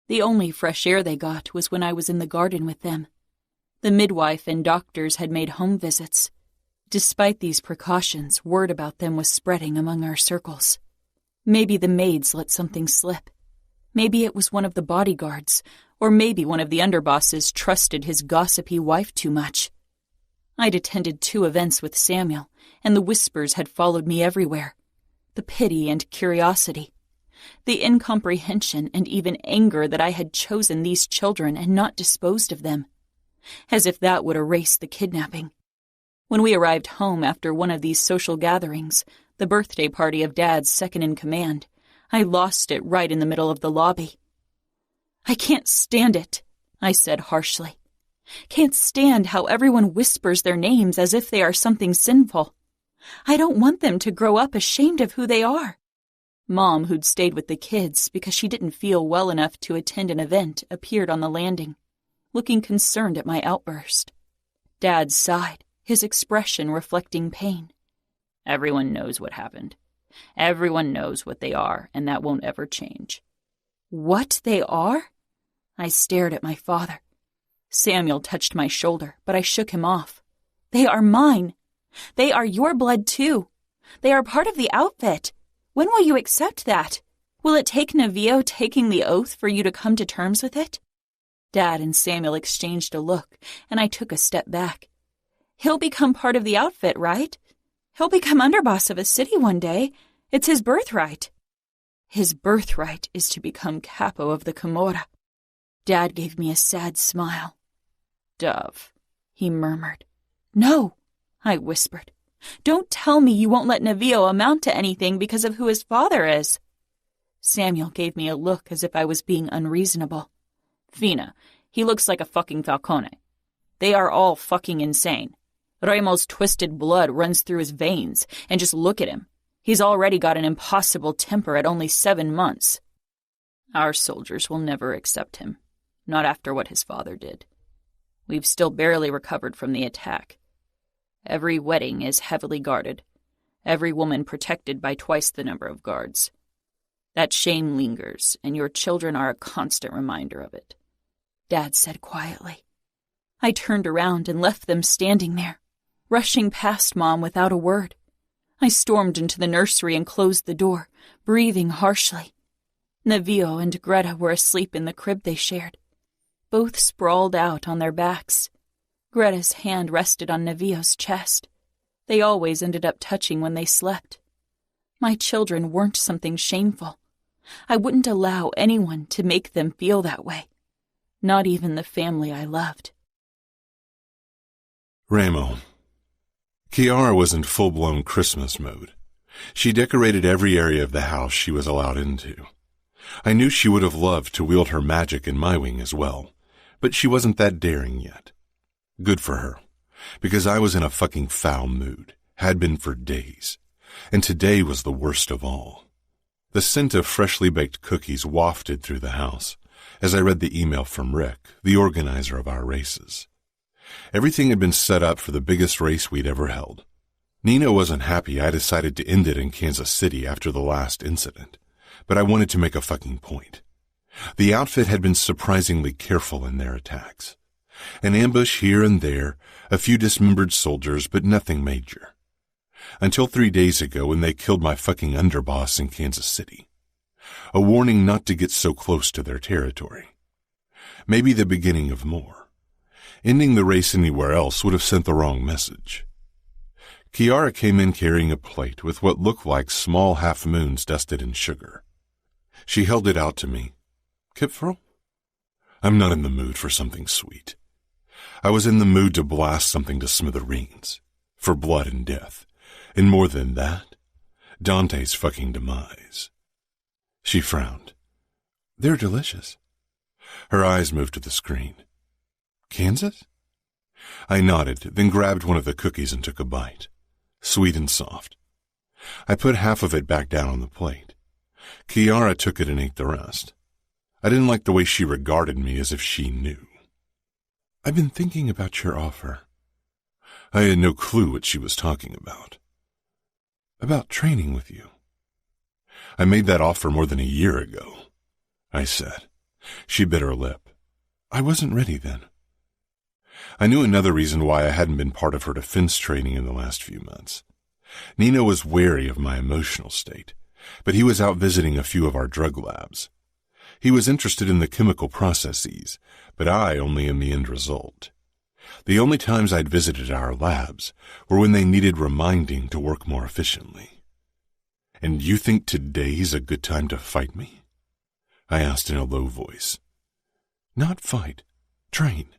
The only fresh air they got was when I was in the garden with them. The midwife and doctors had made home visits. Despite these precautions, word about them was spreading among our circles. Maybe the maids let something slip. Maybe it was one of the bodyguards, or maybe one of the underbosses trusted his gossipy wife too much. I'd attended 2 events with Samuel, and the whispers had followed me everywhere. The pity and curiosity. The incomprehension and even anger that I had chosen these children and not disposed of them. As if that would erase the kidnapping. When we arrived home after one of these social gatherings, the birthday party of Dad's second-in-command, I lost it right in the middle of the lobby. I can't stand it, I said harshly. Can't stand how everyone whispers their names as if they are something sinful. I don't want them to grow up ashamed of who they are. Mom, who'd stayed with the kids because she didn't feel well enough to attend an event, appeared on the landing, looking concerned at my outburst. Dad sighed, his expression reflecting pain. Everyone knows what happened. Everyone knows what they are, and that won't ever change. What they are? I stared at my father. Samuel touched my shoulder, but I shook him off. They are mine. They are your blood, too. They are part of the outfit. When will you accept that? Will it take Nevillo taking the oath for you to come to terms with it? Dad and Samuel exchanged a look, and I took a step back. He'll become part of the outfit, right? He'll become underboss of a city one day. It's his birthright. His birthright is to become Capo of the Camorra. Dad gave me a sad smile. Dove, he murmured. No, I whispered. Don't tell me you won't let Nevillo amount to anything because of who his father is. Samuel gave me a look as if I was being unreasonable. Fina, he looks like a fucking Falcone. They are all fucking insane. Remo's twisted blood runs through his veins, and just look at him. He's already got an impossible temper at only 7 months. Our soldiers will never accept him, not after what his father did. We've still barely recovered from the attack. Every wedding is heavily guarded, every woman protected by twice the number of guards. That shame lingers, and your children are a constant reminder of it, Dad said quietly. I turned around and left them standing there, rushing past Mom without a word. I stormed into the nursery and closed the door, breathing harshly. Nevillo and Greta were asleep in the crib they shared, both sprawled out on their backs. Greta's hand rested on Nevillo's chest. They always ended up touching when they slept. My children weren't something shameful. I wouldn't allow anyone to make them feel that way, not even the family I loved. Remo. Chiara was in full-blown Christmas mode. She decorated every area of the house she was allowed into. I knew she would have loved to wield her magic in my wing as well, but she wasn't that daring yet. Good for her, because I was in a fucking foul mood, had been for days, and today was the worst of all. The scent of freshly baked cookies wafted through the house as I read the email from Rick, the organizer of our races. Everything had been set up for the biggest race we'd ever held. Nina wasn't happy I decided to end it in Kansas City after the last incident, but I wanted to make a fucking point. The outfit had been surprisingly careful in their attacks. An ambush here and there, a few dismembered soldiers, but nothing major. Until 3 days ago when they killed my fucking underboss in Kansas City. A warning not to get so close to their territory. Maybe the beginning of more. Ending the race anywhere else would have sent the wrong message. Chiara came in carrying a plate with what looked like small half-moons dusted in sugar. She held it out to me. Kipferl? I'm not in the mood for something sweet. I was in the mood to blast something to smithereens. For blood and death. And more than that, Dante's fucking demise. She frowned. They're delicious. Her eyes moved to the screen. Kansas? I nodded, then grabbed one of the cookies and took a bite. Sweet and soft. I put half of it back down on the plate. Chiara took it and ate the rest. I didn't like the way she regarded me as if she knew. I've been thinking about your offer. I had no clue what she was talking about. About training with you. I made that offer more than a year ago, I said. She bit her lip. I wasn't ready then. I knew another reason why I hadn't been part of her defense training in the last few months. Nino was wary of my emotional state, but he was out visiting a few of our drug labs. He was interested in the chemical processes, but I only in the end result. The only times I'd visited our labs were when they needed reminding to work more efficiently. And you think today's a good time to fight me? I asked in a low voice. Not fight, train.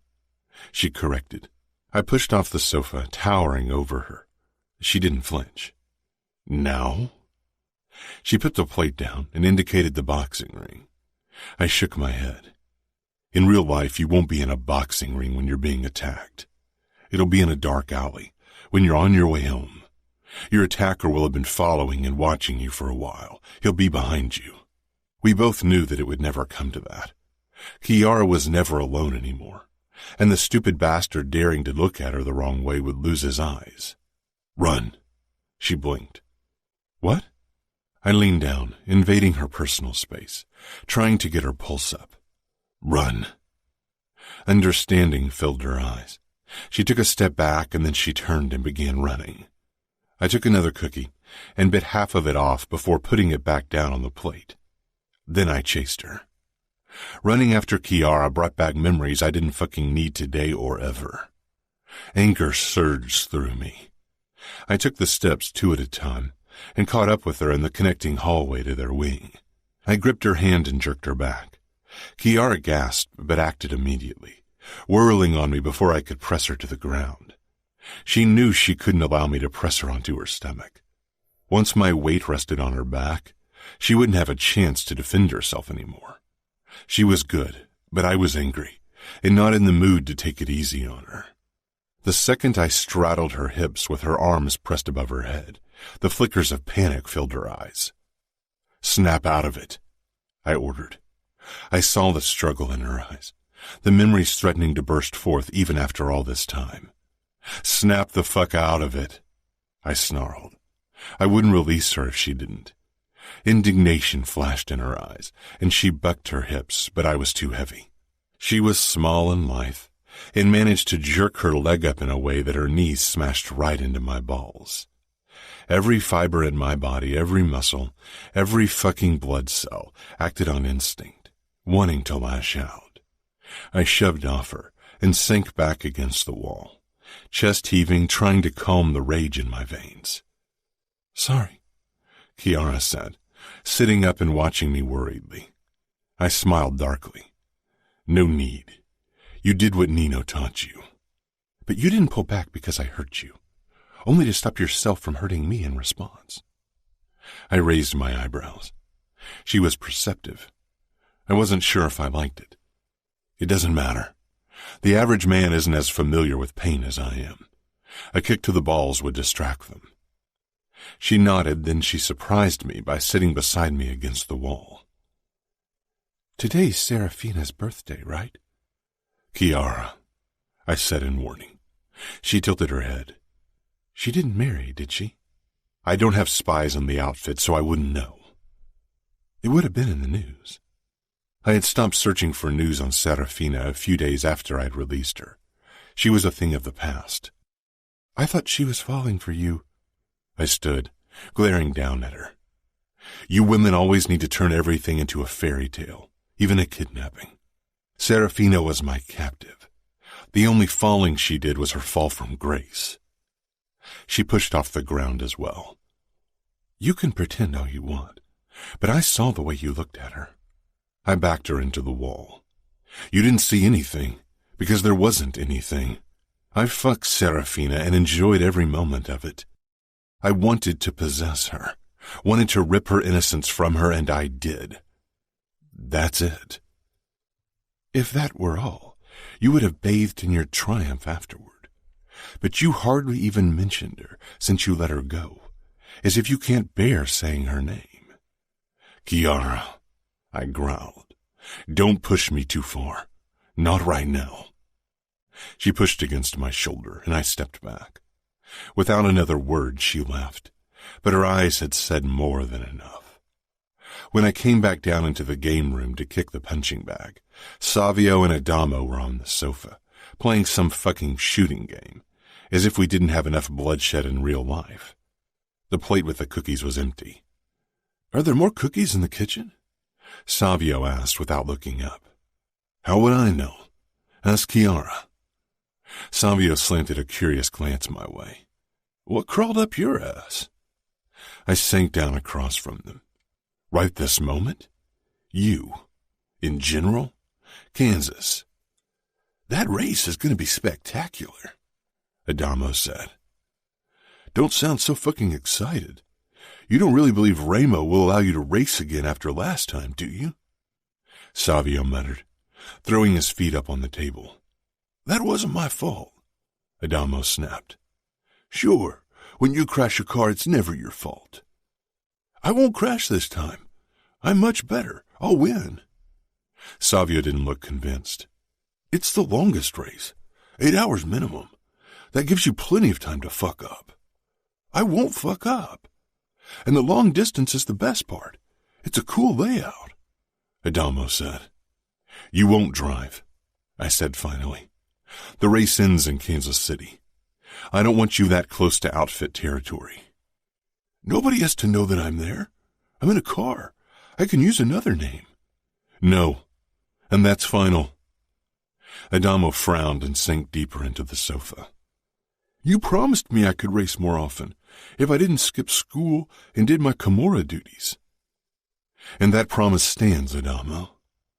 She corrected. I pushed off the sofa, towering over her. She didn't flinch. Now? She put the plate down and indicated the boxing ring. I shook my head. In real life, you won't be in a boxing ring when you're being attacked. It'll be in a dark alley, when you're on your way home. Your attacker will have been following and watching you for a while. He'll be behind you. We both knew that it would never come to that. Chiara was never alone anymore. And the stupid bastard daring to look at her the wrong way would lose his eyes. Run. She blinked. What? I leaned down, invading her personal space, trying to get her pulse up. Run. Understanding filled her eyes. She took a step back and then she turned and began running. I took another cookie and bit half of it off before putting it back down on the plate. Then I chased her. Running after Kiara brought back memories I didn't fucking need today or ever. Anger surged through me. I took the steps 2 at a time and caught up with her in the connecting hallway to their wing. I gripped her hand and jerked her back. Kiara gasped but acted immediately, whirling on me before I could press her to the ground. She knew she couldn't allow me to press her onto her stomach. Once my weight rested on her back, she wouldn't have a chance to defend herself anymore. She was good, but I was angry, and not in the mood to take it easy on her. The second I straddled her hips with her arms pressed above her head, the flickers of panic filled her eyes. "Snap out of it," I ordered. I saw the struggle in her eyes, the memories threatening to burst forth even after all this time. "Snap the fuck out of it," I snarled. I wouldn't release her if she didn't. Indignation flashed in her eyes, and she bucked her hips, but I was too heavy. She was small and lithe, and managed to jerk her leg up in a way that her knees smashed right into my balls. Every fiber in my body, every muscle, every fucking blood cell acted on instinct, wanting to lash out. I shoved off her and sank back against the wall, chest heaving, trying to calm the rage in my veins. "Sorry," Kiara said, sitting up and watching me worriedly. I smiled darkly. "No need. You did what Nino taught you. But you didn't pull back because I hurt you, only to stop yourself from hurting me in response." I raised my eyebrows. She was perceptive. I wasn't sure if I liked it. "It doesn't matter. The average man isn't as familiar with pain as I am. A kick to the balls would distract them." She nodded, then she surprised me by sitting beside me against the wall. "Today's Serafina's birthday, right?" "Kiara," I said in warning. She tilted her head. "She didn't marry, did she?" "I don't have spies on the outfit, so I wouldn't know." "It would have been in the news." I had stopped searching for news on Serafina a few days after I'd released her. She was a thing of the past. "I thought she was falling for you." I stood, glaring down at her. "You women always need to turn everything into a fairy tale, even a kidnapping. Serafina was my captive. The only falling she did was her fall from grace." She pushed off the ground as well. "You can pretend all you want, but I saw the way you looked at her." I backed her into the wall. "You didn't see anything, because there wasn't anything. I fucked Serafina and enjoyed every moment of it. I wanted to possess her, wanted to rip her innocence from her, and I did. That's it." "If that were all, you would have bathed in your triumph afterward. But you hardly even mentioned her since you let her go, as if you can't bear saying her name." "Kiara," I growled, "don't push me too far. Not right now." She pushed against my shoulder, and I stepped back. Without another word, she left, but her eyes had said more than enough. When I came back down into the game room to kick the punching bag, Savio and Adamo were on the sofa, playing some fucking shooting game, as if we didn't have enough bloodshed in real life. The plate with the cookies was empty. "Are there more cookies in the kitchen?" Savio asked without looking up. "How would I know? Ask Kiara." Savio slanted a curious glance my way. "What crawled up your ass?" I sank down across from them. "Right this moment? You. In general? Kansas. That race is going to be spectacular," Adamo said. "Don't sound so fucking excited. You don't really believe Remo will allow you to race again after last time, do you?" Savio muttered, throwing his feet up on the table. "That wasn't my fault," Adamo snapped. "Sure, when you crash a car, it's never your fault." "I won't crash this time. I'm much better. I'll win." Savio didn't look convinced. "It's the longest race, 8 hours minimum. That gives you plenty of time to fuck up." "I won't fuck up. And the long distance is the best part. It's a cool layout." Adamo said. You won't drive, I said finally. The race ends in Kansas City. I don't want you that close to outfit territory. Nobody has to know that I'm there. I'm in a car. I can use another name. No, and that's final. Adamo frowned and sank deeper into the sofa. You promised me I could race more often if I didn't skip school and did my Camorra duties. And that promise stands, Adamo,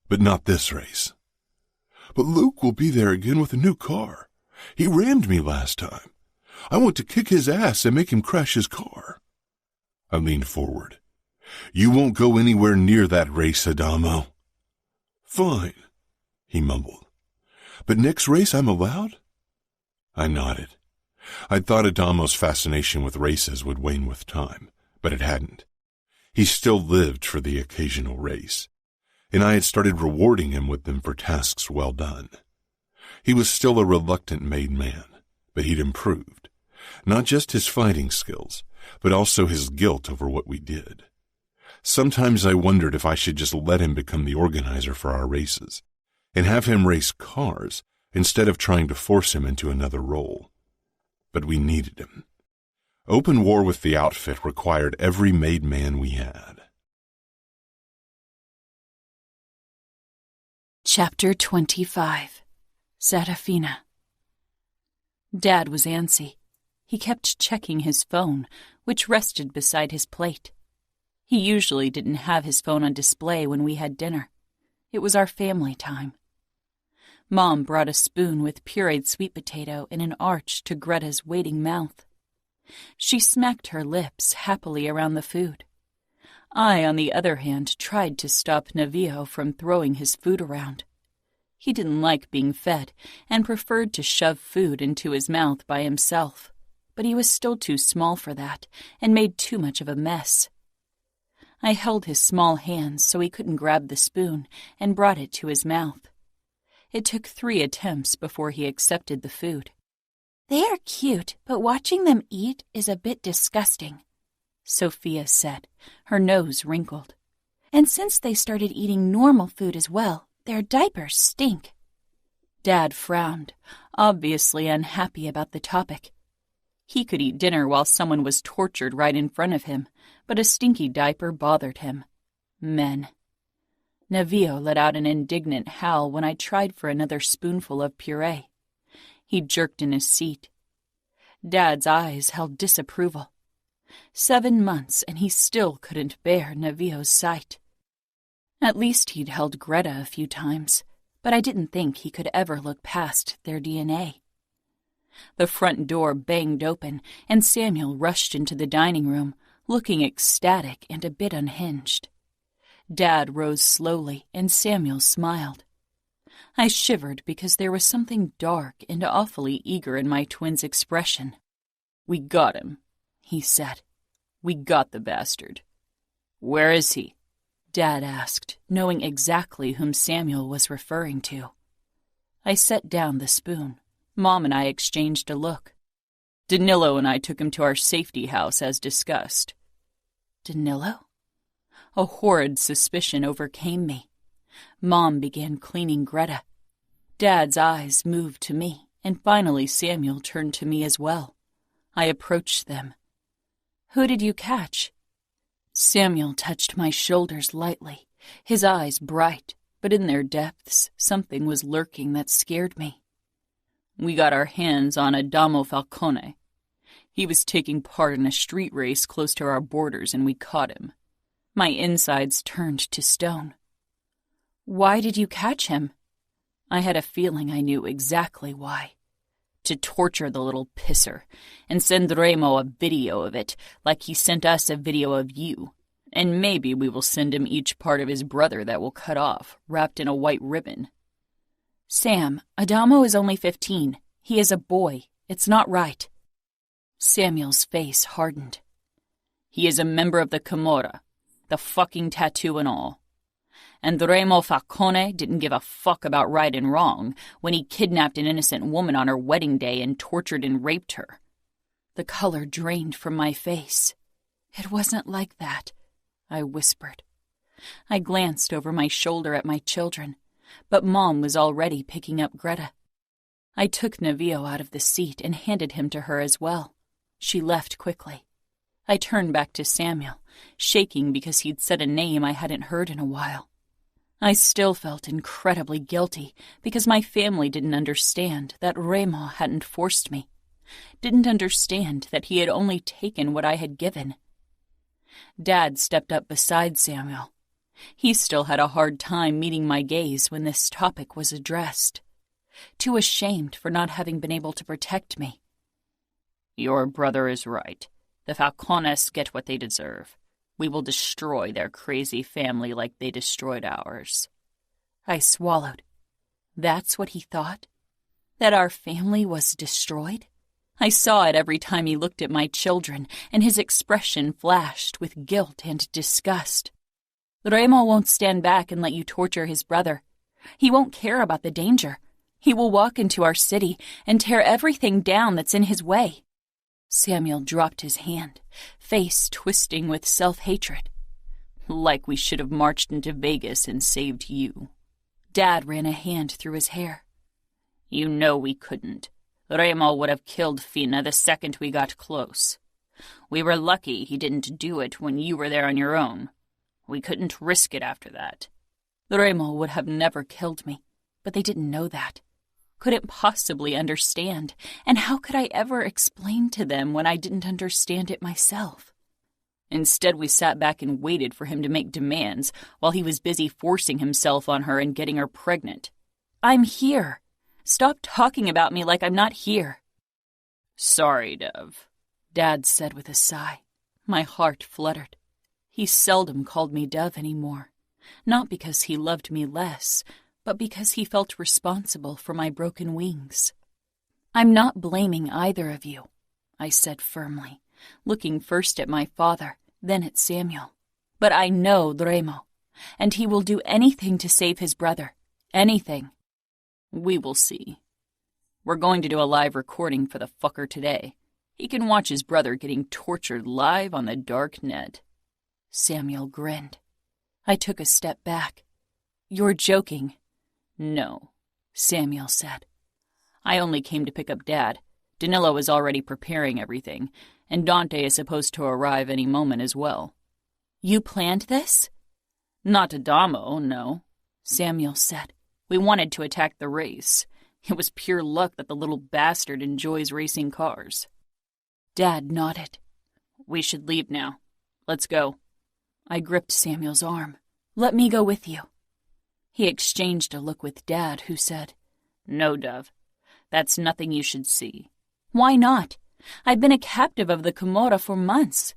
but not this race. But Luke will be there again with a new car. He rammed me last time. I want to kick his ass and make him crash his car. I leaned forward. You won't go anywhere near that race, Adamo. Fine, he mumbled. But next race I'm allowed? I nodded. I'd thought Adamo's fascination with races would wane with time, but it hadn't. He still lived for the occasional race, and I had started rewarding him with them for tasks well done. He was still a reluctant made man, but he'd improved. Not just his fighting skills, but also his guilt over what we did. Sometimes I wondered if I should just let him become the organizer for our races, and have him race cars instead of trying to force him into another role. But we needed him. Open war with the outfit required every made man we had. Chapter 25. Serafina. Dad was antsy. He kept checking his phone, which rested beside his plate. He usually didn't have his phone on display when we had dinner. It was our family time. Mom brought a spoon with pureed sweet potato in an arch to Greta's waiting mouth. She smacked her lips happily around the food. I, on the other hand, tried to stop Navio from throwing his food around. He didn't like being fed and preferred to shove food into his mouth by himself, but he was still too small for that and made too much of a mess. I held his small hands so he couldn't grab the spoon and brought it to his mouth. It took 3 attempts before he accepted the food. They are cute, but watching them eat is a bit disgusting, Sophia said, her nose wrinkled. And since they started eating normal food as well, their diapers stink. Dad frowned, obviously unhappy about the topic. He could eat dinner while someone was tortured right in front of him, but a stinky diaper bothered him. Men. Navio let out an indignant howl when I tried for another spoonful of puree. He jerked in his seat. Dad's eyes held disapproval. 7 months, and he still couldn't bear Navio's sight. At least he'd held Greta a few times, but I didn't think he could ever look past their DNA. The front door banged open, and Samuel rushed into the dining room, looking ecstatic and a bit unhinged. Dad rose slowly, and Samuel smiled. I shivered because there was something dark and awfully eager in my twin's expression. We got him, he said. We got the bastard. Where is he? Dad asked, knowing exactly whom Samuel was referring to. I set down the spoon. Mom and I exchanged a look. Danilo and I took him to our safety house as discussed. Danilo? A horrid suspicion overcame me. Mom began cleaning Greta. Dad's eyes moved to me, and finally Samuel turned to me as well. I approached them. Who did you catch? Samuel touched my shoulders lightly, his eyes bright, but in their depths something was lurking that scared me. We got our hands on Remo Falcone. He was taking part in a street race close to our borders, and we caught him. My insides turned to stone. Why did you catch him? I had a feeling I knew exactly why. To torture the little pisser, and send Remo a video of it, like he sent us a video of you. And maybe we will send him each part of his brother that will cut off, wrapped in a white ribbon. Sam, Adamo is only 15. He is a boy. It's not right. Samuel's face hardened. He is a member of the Camorra, the fucking tattoo and all. And Remo Falcone didn't give a fuck about right and wrong when he kidnapped an innocent woman on her wedding day and tortured and raped her. The color drained from my face. It wasn't like that, I whispered. I glanced over my shoulder at my children, but Mom was already picking up Greta. I took Navio out of the seat and handed him to her as well. She left quickly. I turned back to Samuel, shaking because he'd said a name I hadn't heard in a while. I still felt incredibly guilty because my family didn't understand that Remo hadn't forced me, didn't understand that he had only taken what I had given. Dad stepped up beside Samuel. He still had a hard time meeting my gaze when this topic was addressed, too ashamed for not having been able to protect me. Your brother is right. The Falcones get what they deserve. We will destroy their crazy family like they destroyed ours. I swallowed. That's what he thought? That our family was destroyed? I saw it every time he looked at my children, and his expression flashed with guilt and disgust. Remo won't stand back and let you torture his brother. He won't care about the danger. He will walk into our city and tear everything down that's in his way. Samuel dropped his hand, face twisting with self-hatred. Like we should have marched into Vegas and saved you. Dad ran a hand through his hair. You know we couldn't. Remo would have killed Fina the second we got close. We were lucky he didn't do it when you were there on your own. We couldn't risk it after that. Remo would have never killed me, but they didn't know that. Couldn't possibly understand, and how could I ever explain to them when I didn't understand it myself? Instead, we sat back and waited for him to make demands while he was busy forcing himself on her and getting her pregnant. I'm here. Stop talking about me like I'm not here. Sorry, Dev, Dad said with a sigh. My heart fluttered. He seldom called me Dove anymore, not because he loved me less, but because he felt responsible for my broken wings. I'm not blaming either of you, I said firmly, looking first at my father, then at Samuel. But I know Remo, and he will do anything to save his brother. Anything. We will see. We're going to do a live recording for the fucker today. He can watch his brother getting tortured live on the dark net. Samuel grinned. I took a step back. You're joking. No, Samuel said. I only came to pick up Dad. Danilo is already preparing everything, and Dante is supposed to arrive any moment as well. You planned this? Not Adamo, no, Samuel said. We wanted to attack the race. It was pure luck that the little bastard enjoys racing cars. Dad nodded. We should leave now. Let's go. I gripped Samuel's arm. Let me go with you. He exchanged a look with Dad, who said, No, Dove. That's nothing you should see. Why not? I've been a captive of the Camorra for months.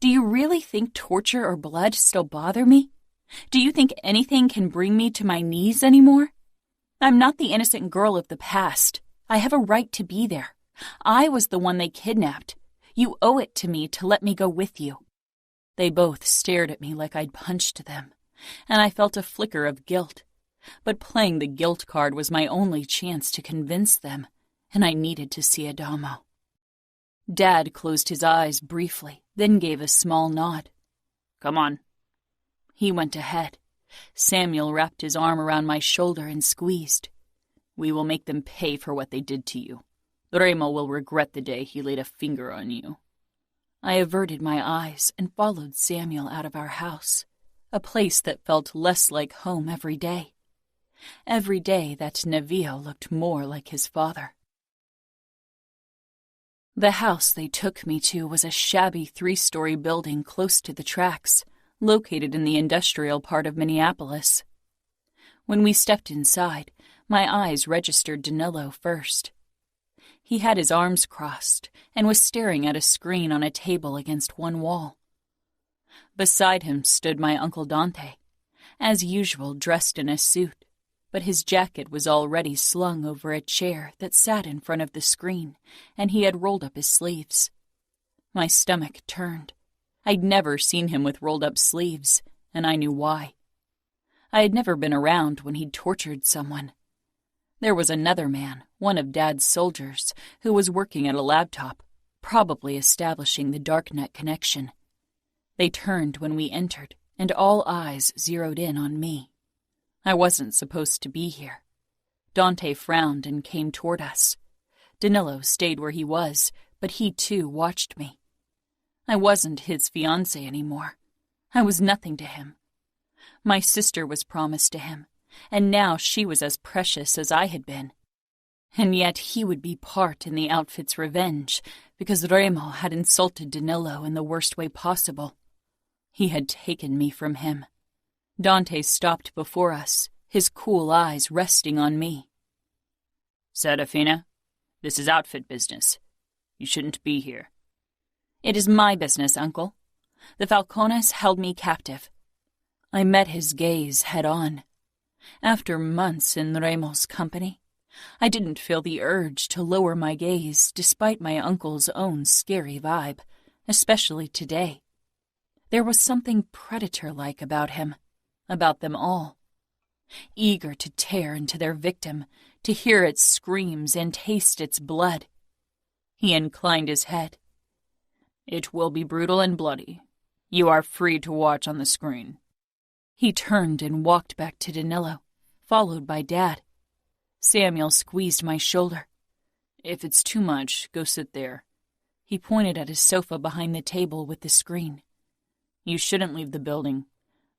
Do you really think torture or blood still bother me? Do you think anything can bring me to my knees anymore? I'm not the innocent girl of the past. I have a right to be there. I was the one they kidnapped. You owe it to me to let me go with you. They both stared at me like I'd punched them, and I felt a flicker of guilt. But playing the guilt card was my only chance to convince them, and I needed to see Adamo. Dad closed his eyes briefly, then gave a small nod. Come on. He went ahead. Samuel wrapped his arm around my shoulder and squeezed. We will make them pay for what they did to you. Remo will regret the day he laid a finger on you. I averted my eyes and followed Samuel out of our house, a place that felt less like home every day. Every day that Navio looked more like his father. The house they took me to was a shabby 3-story building close to the tracks, located in the industrial part of Minneapolis. When we stepped inside, my eyes registered Danilo first. He had his arms crossed and was staring at a screen on a table against one wall. Beside him stood my Uncle Dante, as usual dressed in a suit, but his jacket was already slung over a chair that sat in front of the screen, and he had rolled up his sleeves. My stomach turned. I'd never seen him with rolled-up sleeves, and I knew why. I had never been around when he'd tortured someone. There was another man, one of Dad's soldiers, who was working at a laptop, probably establishing the darknet connection. They turned when we entered and all eyes zeroed in on me. I wasn't supposed to be here. Dante frowned and came toward us. Danilo stayed where he was, but he too watched me. I wasn't his fiancée anymore. I was nothing to him. My sister was promised to him, and now she was as precious as I had been. And yet he would be part in the outfit's revenge, because Remo had insulted Danilo in the worst way possible. He had taken me from him. Dante stopped before us, his cool eyes resting on me. Serafina, this is outfit business. You shouldn't be here. It is my business, Uncle. The Falcones held me captive. I met his gaze head on. After months in Remo's company, I didn't feel the urge to lower my gaze despite my uncle's own scary vibe, especially today. There was something predator-like about him, about them all. Eager to tear into their victim, to hear its screams and taste its blood. He inclined his head. It will be brutal and bloody. You are free to watch on the screen. He turned and walked back to Danilo, followed by Dad. Samuel squeezed my shoulder. If it's too much, go sit there. He pointed at his sofa behind the table with the screen. You shouldn't leave the building.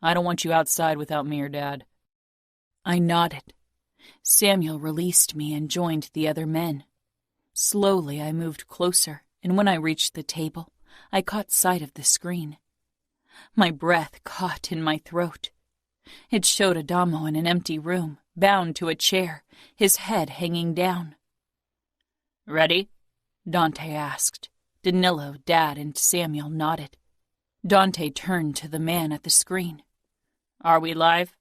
I don't want you outside without me or Dad. I nodded. Samuel released me and joined the other men. Slowly I moved closer, and when I reached the table, I caught sight of the screen. My breath caught in my throat. It showed Adamo in an empty room, bound to a chair, his head hanging down. Ready? Dante asked. Danilo, Dad, and Samuel nodded. Dante turned to the man at the screen. Are we live?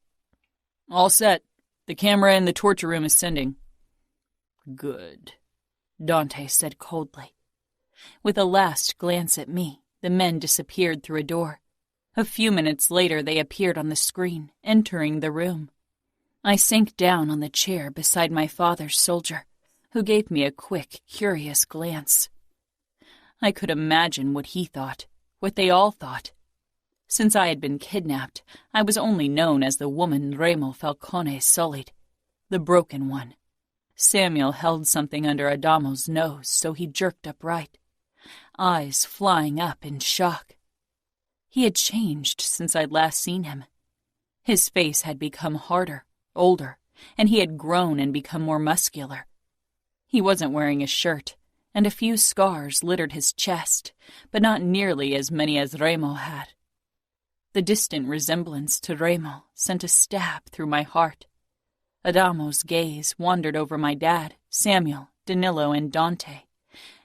All set. The camera in the torture room is sending. Good, Dante said coldly. With a last glance at me, the men disappeared through a door. A few minutes later they appeared on the screen, entering the room. I sank down on the chair beside my father's soldier, who gave me a quick, curious glance. I could imagine what he thought, what they all thought. Since I had been kidnapped, I was only known as the woman Remo Falcone sullied, the broken one. Samuel held something under Adamo's nose, so he jerked upright, eyes flying up in shock. He had changed since I'd last seen him. His face had become harder, older, and he had grown and become more muscular. He wasn't wearing a shirt, and a few scars littered his chest, but not nearly as many as Remo had. The distant resemblance to Remo sent a stab through my heart. Adamo's gaze wandered over my dad, Samuel, Danilo, and Dante,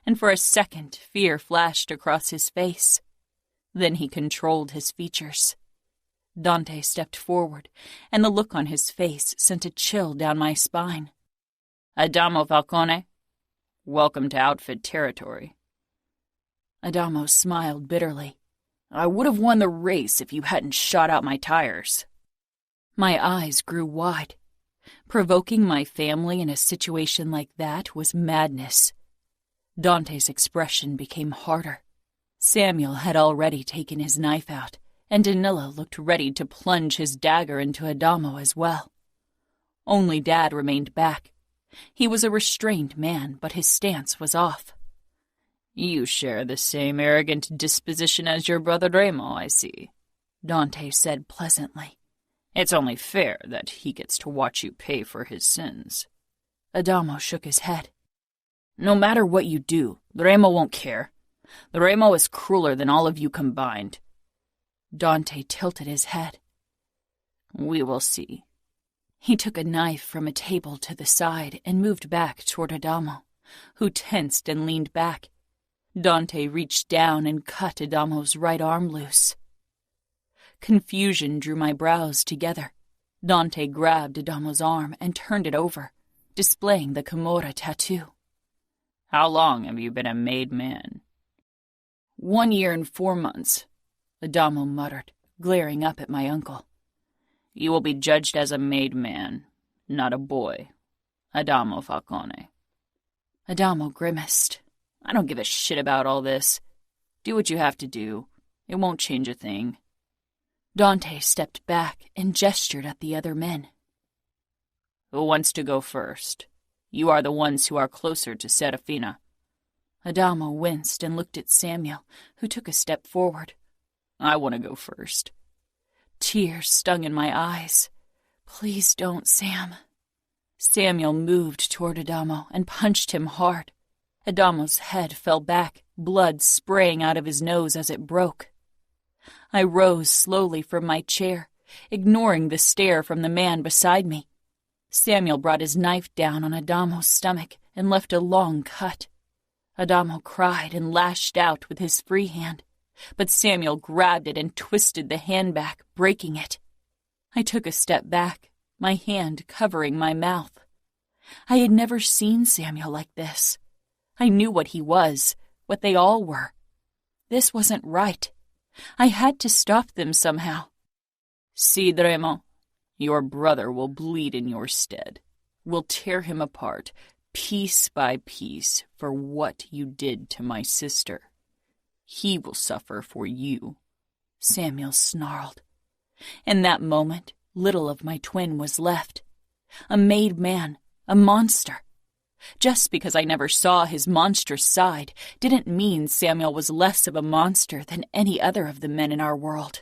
and for a second fear flashed across his face. Then he controlled his features. Dante stepped forward, and the look on his face sent a chill down my spine. Adamo Falcone, welcome to outfit territory. Adamo smiled bitterly. I would have won the race if you hadn't shot out my tires. My eyes grew wide. Provoking my family in a situation like that was madness. Dante's expression became harder. Samuel had already taken his knife out, and Danilo looked ready to plunge his dagger into Adamo as well. Only Dad remained back. He was a restrained man, but his stance was off. You share the same arrogant disposition as your brother Remo, I see, Dante said pleasantly. It's only fair that he gets to watch you pay for his sins. Adamo shook his head. No matter what you do, Remo won't care. The Remo is crueler than all of you combined. Dante tilted his head. We will see. He took a knife from a table to the side and moved back toward Adamo, who tensed and leaned back. Dante reached down and cut Adamo's right arm loose. Confusion drew my brows together. Dante grabbed Adamo's arm and turned it over, displaying the Camorra tattoo. How long have you been a made man? 1 year and 4 months, Adamo muttered, glaring up at my uncle. You will be judged as a made man, not a boy. Adamo Falcone. Adamo grimaced. I don't give a shit about all this. Do what you have to do. It won't change a thing. Dante stepped back and gestured at the other men. Who wants to go first? You are the ones who are closer to Serafina. Adamo winced and looked at Samuel, who took a step forward. I want to go first. Tears stung in my eyes. Please don't, Sam. Samuel moved toward Adamo and punched him hard. Adamo's head fell back, blood spraying out of his nose as it broke. I rose slowly from my chair, ignoring the stare from the man beside me. Samuel brought his knife down on Adamo's stomach and left a long cut. Adamo cried and lashed out with his free hand, but Samuel grabbed it and twisted the hand back, breaking it. I took a step back, my hand covering my mouth. I had never seen Samuel like this. I knew what he was, what they all were. This wasn't right. I had to stop them somehow. See, Remo, your brother will bleed in your stead. We'll tear him apart, piece by piece, for what you did to my sister. He will suffer for you. Samuel snarled. In that moment, little of my twin was left. A made man, a monster. Just because I never saw his monstrous side didn't mean Samuel was less of a monster than any other of the men in our world.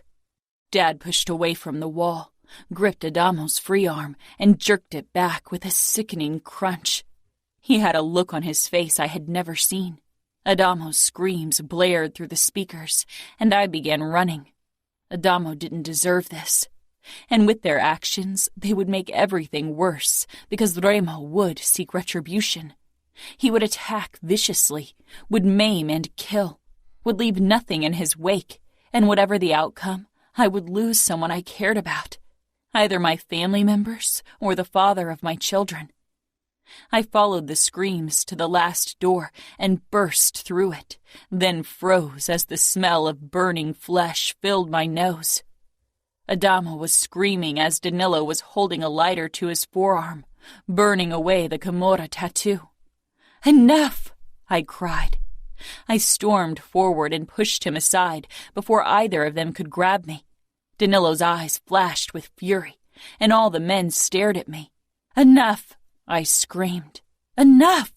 Dad pushed away from the wall, gripped Adamo's free arm, and jerked it back with a sickening crunch. He had a look on his face I had never seen. Adamo's screams blared through the speakers, and I began running. Adamo didn't deserve this. And with their actions, they would make everything worse, because Remo would seek retribution. He would attack viciously, would maim and kill, would leave nothing in his wake, and whatever the outcome, I would lose someone I cared about, either my family members or the father of my children. I followed the screams to the last door and burst through it, then froze as the smell of burning flesh filled my nose. Adamo was screaming as Danilo was holding a lighter to his forearm, burning away the Camorra tattoo. "Enough!" I cried. I stormed forward and pushed him aside before either of them could grab me. Danilo's eyes flashed with fury, and all the men stared at me. "Enough!" I screamed. "Enough!"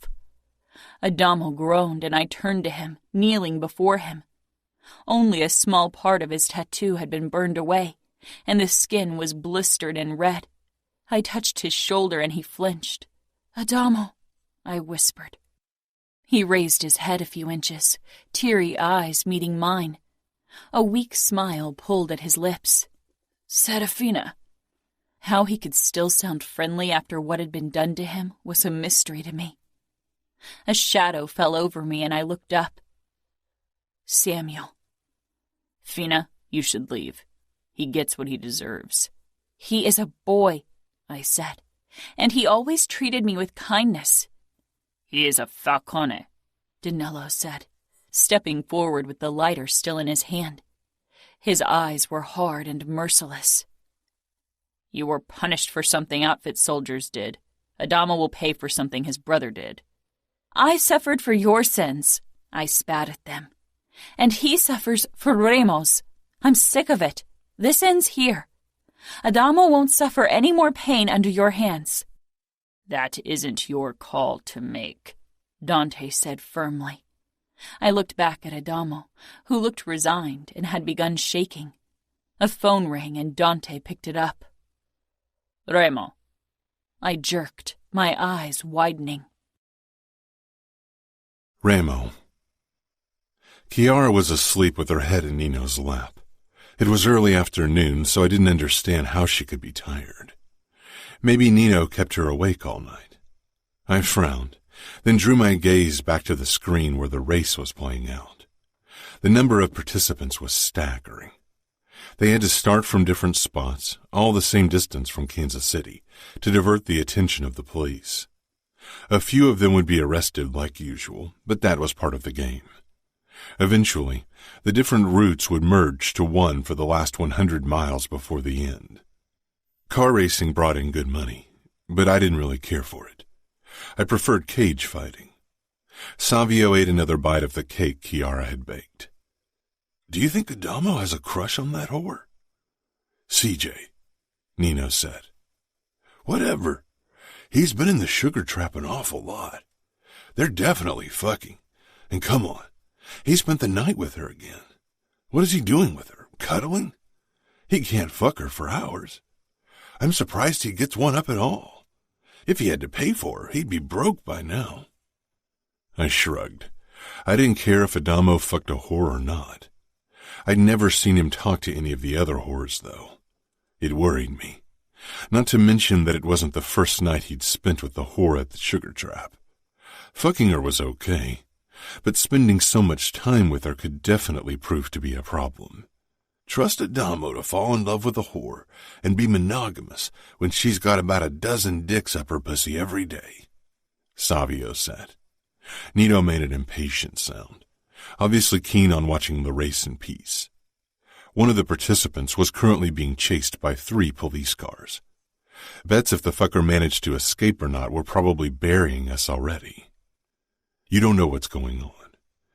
Adamo groaned, and I turned to him, kneeling before him. Only a small part of his tattoo had been burned away, and the skin was blistered and red. I touched his shoulder, and he flinched. "Adamo," I whispered. He raised his head a few inches, teary eyes meeting mine. A weak smile pulled at his lips. "Serafina." How he could still sound friendly after what had been done to him was a mystery to me. A shadow fell over me, and I looked up. Samuel. "Fina, you should leave. He gets what he deserves." "He is a boy," I said, "and he always treated me with kindness." "He is a Falcone," Danilo said, stepping forward with the lighter still in his hand. His eyes were hard and merciless. "You were punished for something outfit soldiers did. Adamo will pay for something his brother did." "I suffered for your sins," I spat at them. "And he suffers for Remo's. I'm sick of it. This ends here. Adamo won't suffer any more pain under your hands." "That isn't your call to make," Dante said firmly. I looked back at Adamo, who looked resigned and had begun shaking. A phone rang and Dante picked it up. "Remo." I jerked, my eyes widening. Remo. Chiara was asleep with her head in Nino's lap. It was early afternoon, so I didn't understand how she could be tired. Maybe Nino kept her awake all night. I frowned, then drew my gaze back to the screen where the race was playing out. The number of participants was staggering. They had to start from different spots, all the same distance from Kansas City, to divert the attention of the police. A few of them would be arrested like usual, but that was part of the game. Eventually, the different routes would merge to one for the last 100 miles before the end. Car racing brought in good money, but I didn't really care for it. I preferred cage fighting. Savio ate another bite of the cake Chiara had baked. "Do you think Adamo has a crush on that whore?" CJ, Nino said. Whatever. He's been in the sugar trap an awful lot. They're definitely fucking. And come on, he spent the night with her again. What is he doing with her? Cuddling? He can't fuck her for hours. I'm surprised he gets one up at all. If he had to pay for her, he'd be broke by now. I shrugged. I didn't care if Adamo fucked a whore or not. I'd never seen him talk to any of the other whores, though. It worried me. Not to mention that it wasn't the first night he'd spent with the whore at the sugar trap. Fucking her was okay, but spending so much time with her could definitely prove to be a problem. Trust Adamo to fall in love with a whore and be monogamous when she's got about a dozen dicks up her pussy every day, Savio said. Nino made an impatient sound, obviously keen on watching the race in peace. One of the participants was currently being chased by 3 police cars. Bets if the fucker managed to escape or not were probably burying us already. You don't know what's going on.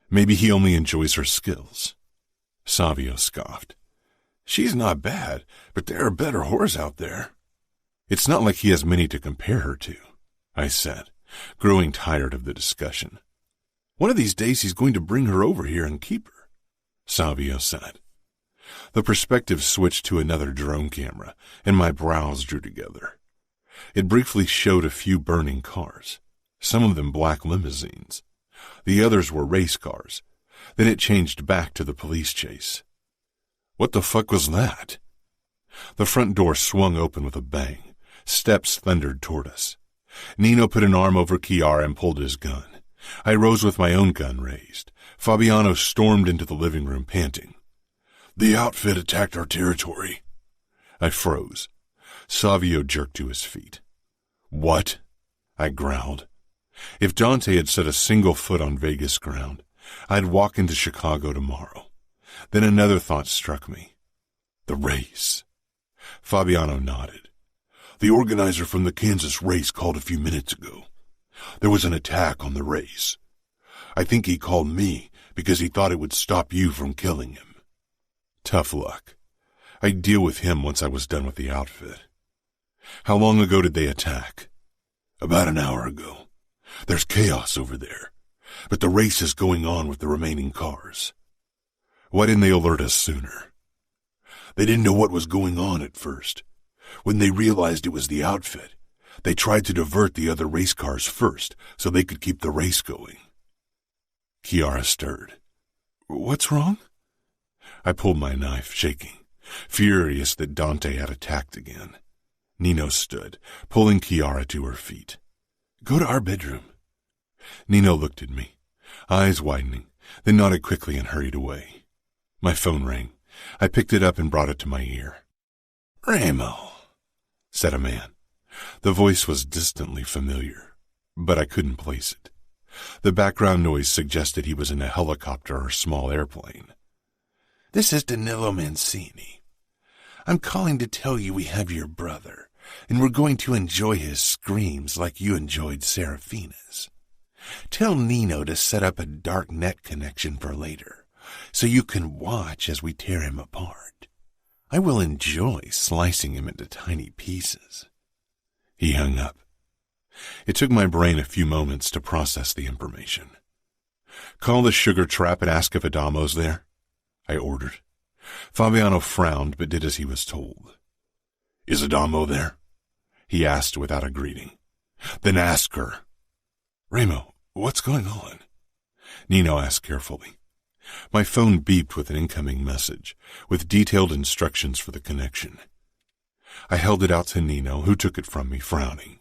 Maybe he only enjoys her skills. Savio scoffed. She's not bad, but there are better whores out there. It's not like he has many to compare her to, I said, growing tired of the discussion. One of these days he's going to bring her over here and keep her, Savio said. The perspective switched to another drone camera, and my brows drew together. It briefly showed a few burning cars, some of them black limousines. The others were race cars. Then it changed back to the police chase. What the fuck was that? The front door swung open with a bang. Steps thundered toward us. Nino put an arm over Chiara and pulled his gun. I rose with my own gun raised. Fabiano stormed into the living room, panting. The outfit attacked our territory. I froze. Savio jerked to his feet. What? I growled. If Dante had set a single foot on Vegas ground, I'd walk into Chicago tomorrow. Then another thought struck me. The race. Fabiano nodded. The organizer from the Kansas race called a few minutes ago. There was an attack on the race. I think he called me because he thought it would stop you from killing him. Tough luck. I'd deal with him once I was done with the outfit. How long ago did they attack? About an hour ago. There's chaos over there, but the race is going on with the remaining cars. Why didn't they alert us sooner? They didn't know what was going on at first. When they realized it was the outfit, they tried to divert the other race cars first so they could keep the race going. Chiara stirred. What's wrong? I pulled my knife, shaking, furious that Dante had attacked again. Nino stood, pulling Chiara to her feet. Go to our bedroom. Nino looked at me, eyes widening, then nodded quickly and hurried away. My phone rang. I picked it up and brought it to my ear. Remo, said a man. The voice was distantly familiar, but I couldn't place it. The background noise suggested he was in a helicopter or small airplane. This is Danilo Mancini. I'm calling to tell you we have your brother, and we're going to enjoy his screams like you enjoyed Serafina's. Tell Nino to set up a dark net connection for later, so you can watch as we tear him apart. I will enjoy slicing him into tiny pieces. He hung up. It took my brain a few moments to process the information. Call the sugar trap and ask if Adamo's there, I ordered. Fabiano frowned but did as he was told. Is Adamo there? He asked without a greeting. Then ask her. Remo, what's going on? Nino asked carefully. My phone beeped with an incoming message, with detailed instructions for the connection. I held it out to Nino, who took it from me, frowning.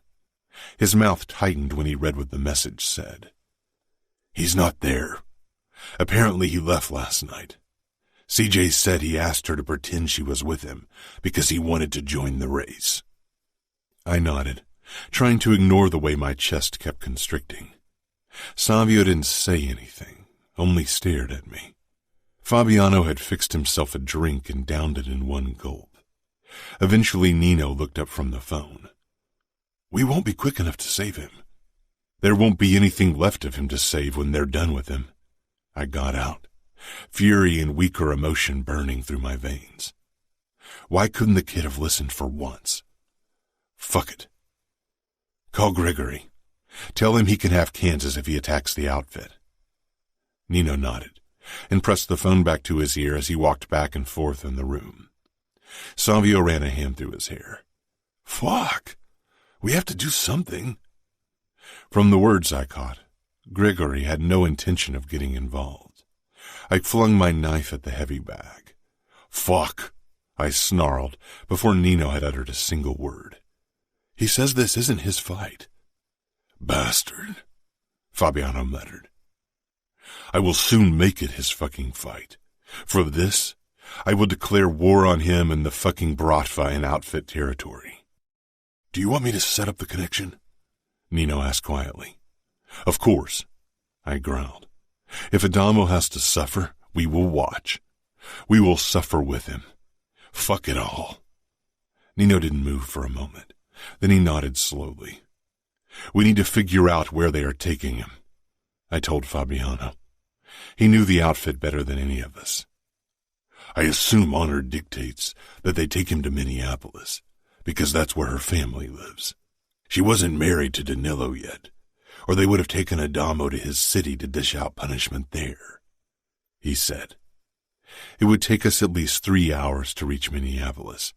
His mouth tightened when he read what the message said. He's not there. Apparently he left last night. CJ said he asked her to pretend she was with him because he wanted to join the race. I nodded, trying to ignore the way my chest kept constricting. Savio didn't say anything, only stared at me. Fabiano had fixed himself a drink and downed it in one gulp. Eventually Nino looked up from the phone. We won't be quick enough to save him. There won't be anything left of him to save when they're done with him. I got out, fury and weaker emotion burning through my veins. Why couldn't the kid have listened for once? Fuck it. Call Gregory. Tell him he can have Kansas if he attacks the outfit. Nino nodded and pressed the phone back to his ear as he walked back and forth in the room. Savio ran a hand through his hair. Fuck. We have to do something. From the words I caught, Gregory had no intention of getting involved. I flung my knife at the heavy bag. Fuck, I snarled before Nino had uttered a single word. He says this isn't his fight. Bastard, Fabiano muttered. I will soon make it his fucking fight. For this, I will declare war on him in the fucking Bratva and outfit territory. Do you want me to set up the connection? Nino asked quietly. Of course, I growled. If Adamo has to suffer, we will watch. We will suffer with him. Fuck it all. Nino didn't move for a moment. Then he nodded slowly. We need to figure out where they are taking him, I told Fabiano. He knew the outfit better than any of us. I assume honor dictates that they take him to Minneapolis, because that's where her family lives. She wasn't married to Danilo yet, or they would have taken Adamo to his city to dish out punishment there, he said. It would take us at least 3 hours to reach Minneapolis,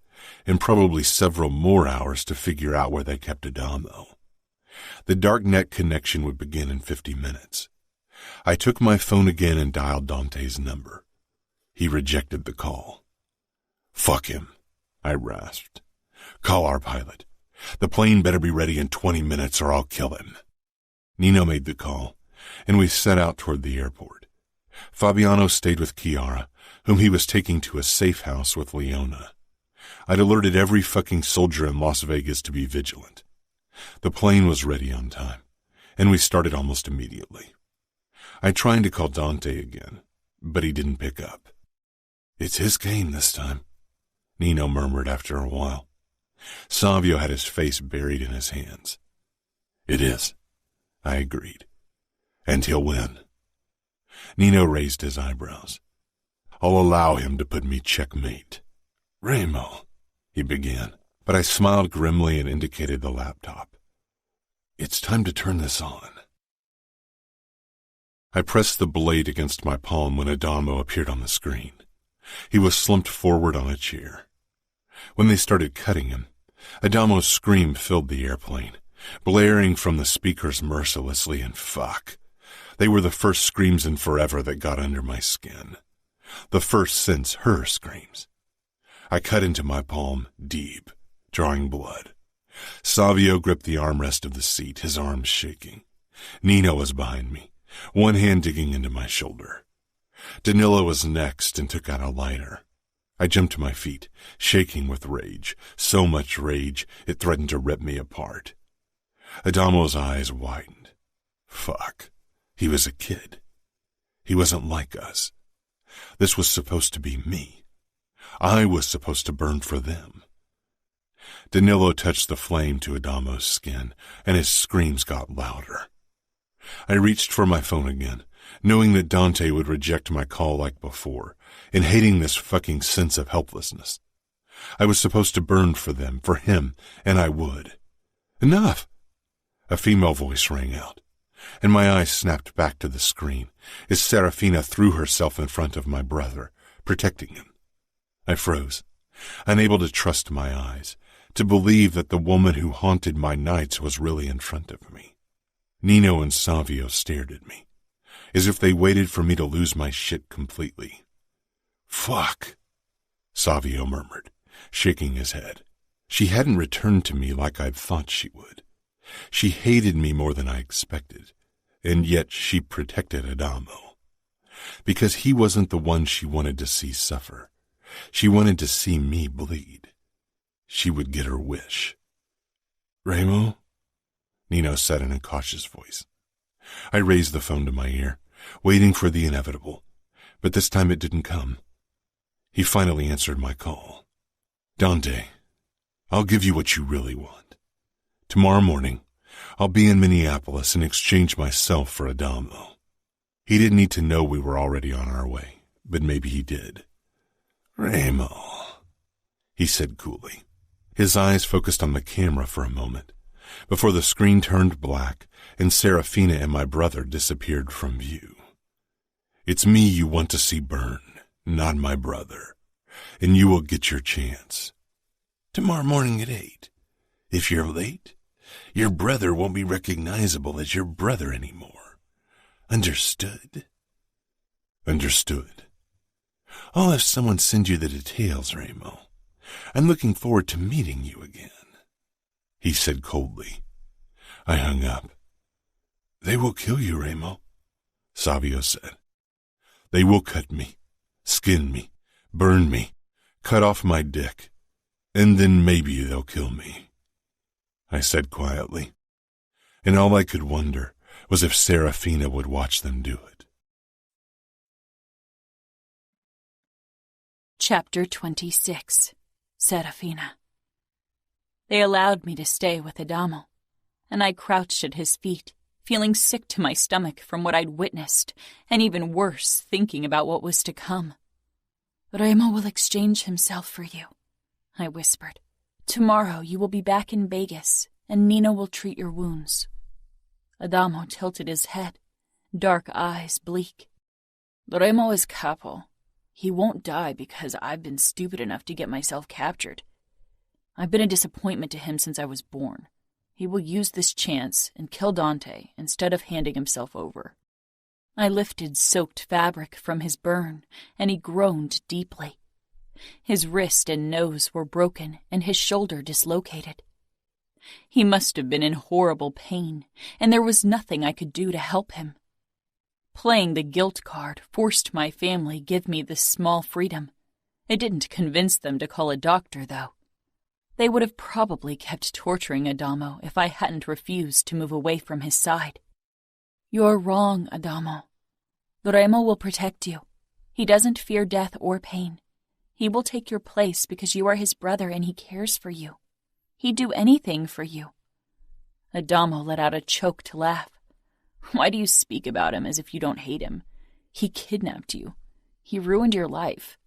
and probably several more hours to figure out where they kept Adamo. The darknet connection would begin in 50 minutes. I took my phone again and dialed Dante's number. He rejected the call. Fuck him, I rasped. Call our pilot. The plane better be ready in 20 minutes or I'll kill him. Nino made the call, and we set out toward the airport. Fabiano stayed with Chiara, whom he was taking to a safe house with Leona. I'd alerted every fucking soldier in Las Vegas to be vigilant. The plane was ready on time, and we started almost immediately. I tried to call Dante again, but he didn't pick up. It's his game this time, Nino murmured after a while. Savio had his face buried in his hands. It is, I agreed. And he'll win. Nino raised his eyebrows. I'll allow him to put me checkmate. Remo, he began, but I smiled grimly and indicated the laptop. It's time to turn this on. I pressed the blade against my palm when Adamo appeared on the screen. He was slumped forward on a chair. When they started cutting him, Adamo's scream filled the airplane, blaring from the speakers mercilessly, and fuck. They were the first screams in forever that got under my skin. The first since her screams. I cut into my palm deep, drawing blood. Savio gripped the armrest of the seat, his arms shaking. Nino was behind me, one hand digging into my shoulder. Danilo was next and took out a lighter. I jumped to my feet, shaking with rage, so much rage it threatened to rip me apart. Adamo's eyes widened. Fuck. He was a kid. He wasn't like us. This was supposed to be me. I was supposed to burn for them. Danilo touched the flame to Adamo's skin, and his screams got louder. I reached for my phone again, knowing that Dante would reject my call like before, and hating this fucking sense of helplessness. I was supposed to burn for them, for him, and I would. Enough! A female voice rang out, and my eyes snapped back to the screen as Serafina threw herself in front of my brother, protecting him. I froze, unable to trust my eyes, to believe that the woman who haunted my nights was really in front of me. Nino and Savio stared at me, as if they waited for me to lose my shit completely. Fuck, Savio murmured, shaking his head. She hadn't returned to me like I'd thought she would. She hated me more than I expected, and yet she protected Adamo. Because he wasn't the one she wanted to see suffer. She wanted to see me bleed. She would get her wish. Remo? Nino said in a cautious voice. I raised the phone to my ear, waiting for the inevitable, but this time it didn't come. He finally answered my call. Dante, I'll give you what you really want. Tomorrow morning, I'll be in Minneapolis and exchange myself for Adamo. He didn't need to know we were already on our way, but maybe he did. Remo. he said coolly. His eyes focused on the camera for a moment, before the screen turned black and Serafina and my brother disappeared from view. It's me you want to see burn, not my brother, and you will get your chance. Tomorrow morning at 8. If you're late, your brother won't be recognizable as your brother anymore. Understood? Understood. I'll have someone send you the details, Remo. I'm looking forward to meeting you again, he said coldly. I hung up. They will kill you, Remo, Savio said. They will cut me, skin me, burn me, cut off my dick, and then maybe they'll kill me, I said quietly. And all I could wonder was if Serafina would watch them do it. Chapter 26. Serafina. They allowed me to stay with Adamo, and I crouched at his feet, feeling sick to my stomach from what I'd witnessed, and even worse, thinking about what was to come. Remo will exchange himself for you, I whispered. Tomorrow you will be back in Vegas, and Nino will treat your wounds. Adamo tilted his head, dark eyes bleak. Remo is Capo. He won't die because I've been stupid enough to get myself captured. I've been a disappointment to him since I was born. He will use this chance and kill Dante instead of handing himself over. I lifted soaked fabric from his burn, and he groaned deeply. His wrist and nose were broken and his shoulder dislocated. He must have been in horrible pain, and there was nothing I could do to help him. Playing the guilt card forced my family give me this small freedom. It didn't convince them to call a doctor, though. They would have probably kept torturing Adamo if I hadn't refused to move away from his side. You're wrong, Adamo. Remo will protect you. He doesn't fear death or pain. He will take your place because you are his brother and he cares for you. He'd do anything for you. Adamo let out a choked laugh. Why do you speak about him as if you don't hate him? He kidnapped you. He ruined your life.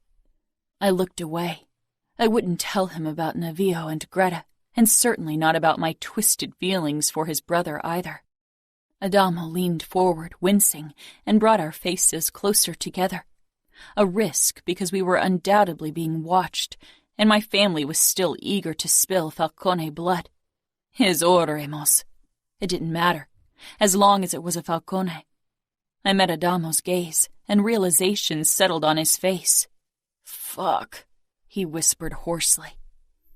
I looked away. I wouldn't tell him about Navio and Greta, and certainly not about my twisted feelings for his brother either. Adamo leaned forward, wincing, and brought our faces closer together. A risk because we were undoubtedly being watched, and my family was still eager to spill Falcone blood. His oremos. It didn't matter, as long as it was a Falcone. I met Adamo's gaze, and realization settled on his face. Fuck, he whispered hoarsely.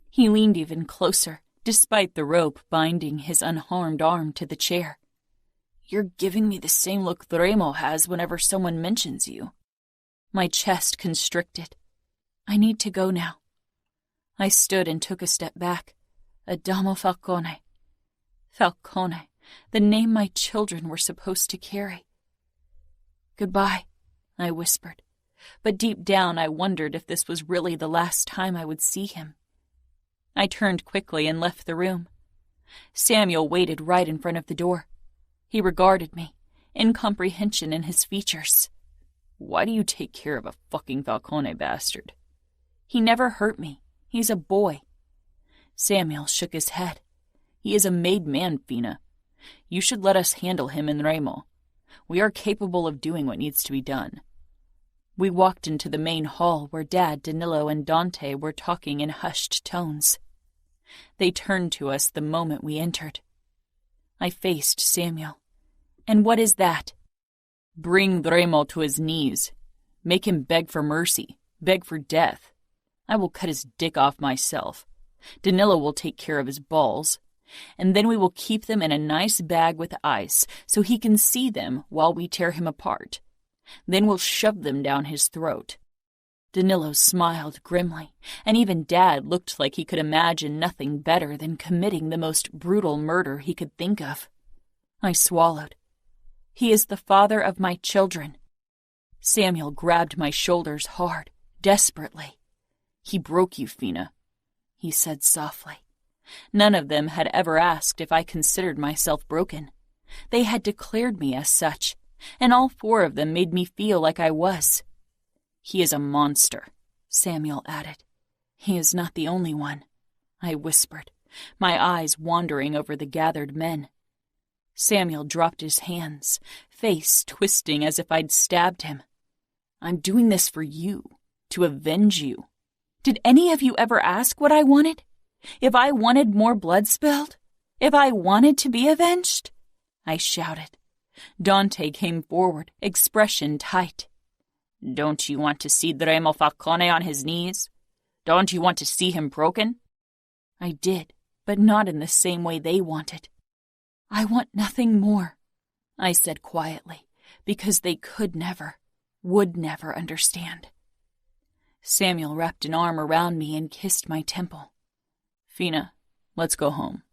He leaned even closer, despite the rope binding his unharmed arm to the chair. You're giving me the same look Remo has whenever someone mentions you. My chest constricted. I need to go now. I stood and took a step back. Adamo Falcone. Falcone, the name my children were supposed to carry. Goodbye, I whispered, but deep down I wondered if this was really the last time I would see him. I turned quickly and left the room. Samuel waited right in front of the door. He regarded me, incomprehension in his features. Why do you take care of a fucking Falcone bastard? He never hurt me. He's a boy. Samuel shook his head. He is a made man, Fina. You should let us handle him and Remo. We are capable of doing what needs to be done. We walked into the main hall where Dad, Danilo, and Dante were talking in hushed tones. They turned to us the moment we entered. I faced Samuel. And what is that? Bring Remo to his knees. Make him beg for mercy, beg for death. I will cut his dick off myself. Danilo will take care of his balls. And then we will keep them in a nice bag with ice so he can see them while we tear him apart. Then we'll shove them down his throat. Danilo smiled grimly, and even Dad looked like he could imagine nothing better than committing the most brutal murder he could think of. I swallowed. He is the father of my children. Samuel grabbed my shoulders hard, desperately. He broke you, Fina, he said softly. None of them had ever asked if I considered myself broken. They had declared me as such, and all four of them made me feel like I was. He is a monster, Samuel added. He is not the only one, I whispered, my eyes wandering over the gathered men. Samuel dropped his hands, face twisting as if I'd stabbed him. I'm doing this for you, to avenge you. Did any of you ever ask what I wanted? If I wanted more blood spilled? If I wanted to be avenged? I shouted. Dante came forward, expression tight. Don't you want to see Remo Falcone on his knees? Don't you want to see him broken? I did, but not in the same way they wanted. I want nothing more, I said quietly, because they could never, would never understand. Samuel wrapped an arm around me and kissed my temple. Fina, let's go home.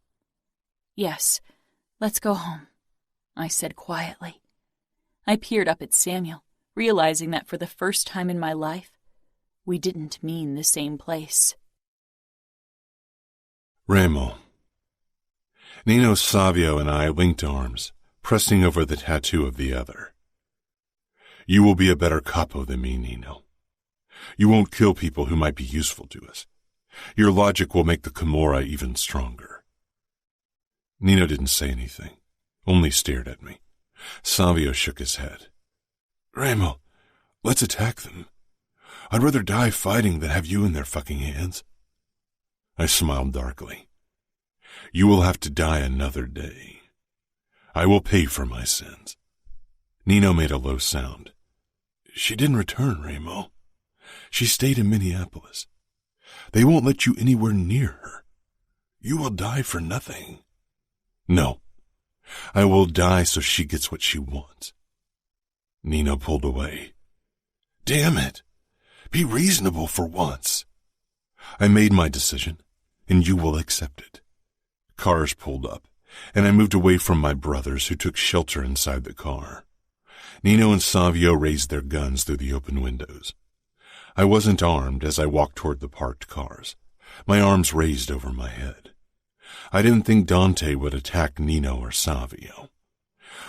Yes, let's go home, I said quietly. I peered up at Samuel, realizing that for the first time in my life, we didn't mean the same place. Remo. Nino, Savio, and I linked arms, pressing over the tattoo of the other. You will be a better capo than me, Nino. You won't kill people who might be useful to us. Your logic will make the Camorra even stronger. Nino didn't say anything, only stared at me. Savio shook his head. Remo, let's attack them. I'd rather die fighting than have you in their fucking hands. I smiled darkly. You will have to die another day. I will pay for my sins. Nino made a low sound. She didn't return, Remo. She stayed in Minneapolis. They won't let you anywhere near her. You will die for nothing. No, I will die so she gets what she wants. Nino pulled away. Damn it. Be reasonable for once. I made my decision, and you will accept it. Cars pulled up, and I moved away from my brothers who took shelter inside the car. Nino and Savio raised their guns through the open windows. I wasn't armed as I walked toward the parked cars, my arms raised over my head. I didn't think Dante would attack Nino or Savio.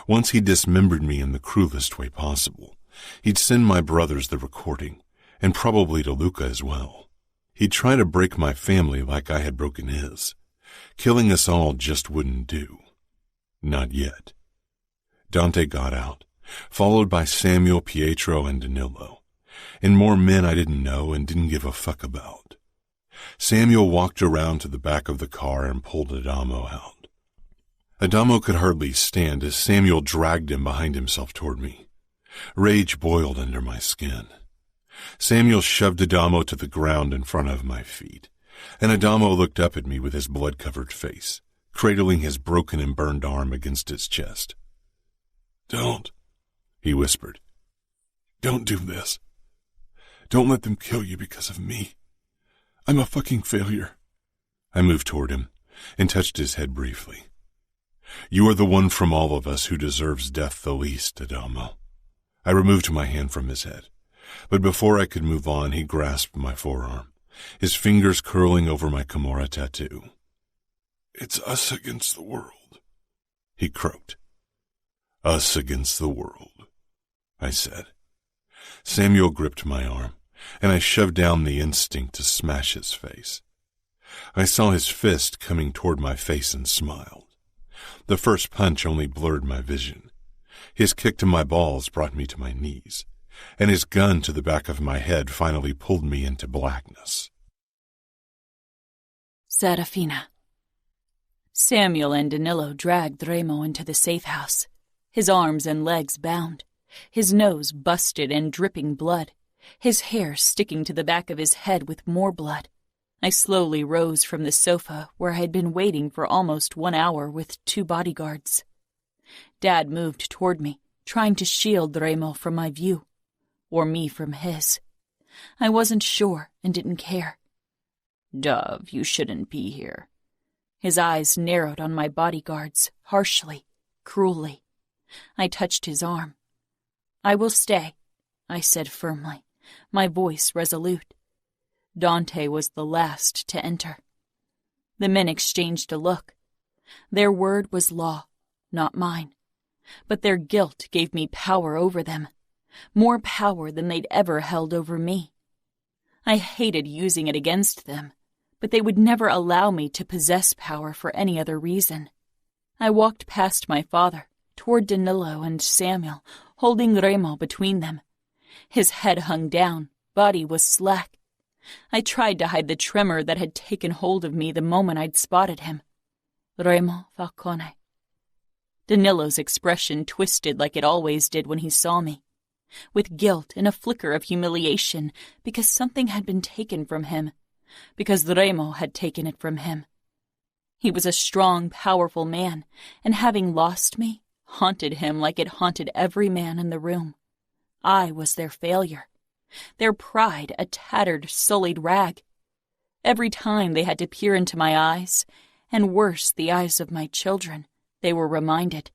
Once he dismembered me in the cruelest way possible, he'd send my brothers the recording, and probably to Luca as well. He'd try to break my family like I had broken his. Killing us all just wouldn't do. Not yet. Dante got out, followed by Samuel, Pietro, and Danilo, and more men I didn't know and didn't give a fuck about. Samuel walked around to the back of the car and pulled Adamo out. Adamo could hardly stand as Samuel dragged him behind himself toward me. Rage boiled under my skin. Samuel shoved Adamo to the ground in front of my feet, and Adamo looked up at me with his blood-covered face, cradling his broken and burned arm against his chest. Don't, he whispered. Don't do this. Don't let them kill you because of me. I'm a fucking failure. I moved toward him and touched his head briefly. You are the one from all of us who deserves death the least, Adamo. I removed my hand from his head, but before I could move on, he grasped my forearm, his fingers curling over my Camorra tattoo. It's us against the world, he croaked. Us against the world, I said. Samuel gripped my arm, and I shoved down the instinct to smash his face. I saw his fist coming toward my face and smiled. The first punch only blurred my vision. His kick to my balls brought me to my knees, and his gun to the back of my head finally pulled me into blackness. Serafina. Samuel and Danilo dragged Remo into the safe house, his arms and legs bound, his nose busted and dripping blood, his hair sticking to the back of his head with more blood. I slowly rose from the sofa where I had been waiting for almost 1 hour with 2 bodyguards. Dad moved toward me, trying to shield Remo from my view, or me from his. I wasn't sure and didn't care. Dove, you shouldn't be here. His eyes narrowed on my bodyguards, harshly, cruelly. I touched his arm. I will stay, I said firmly, my voice resolute. Dante was the last to enter. The men exchanged a look. Their word was law, not mine. But their guilt gave me power over them, more power than they'd ever held over me. I hated using it against them, but they would never allow me to possess power for any other reason. I walked past my father, toward Danilo and Samuel, holding Remo between them. His head hung down, body was slack. I tried to hide the tremor that had taken hold of me the moment I'd spotted him. Remo Falcone. Danilo's expression twisted like it always did when he saw me, with guilt and a flicker of humiliation because something had been taken from him, because Remo had taken it from him. He was a strong, powerful man, and having lost me haunted him like it haunted every man in the room. I was their failure, their pride a tattered, sullied rag. Every time they had to peer into my eyes, and worse, the eyes of my children, they were reminded.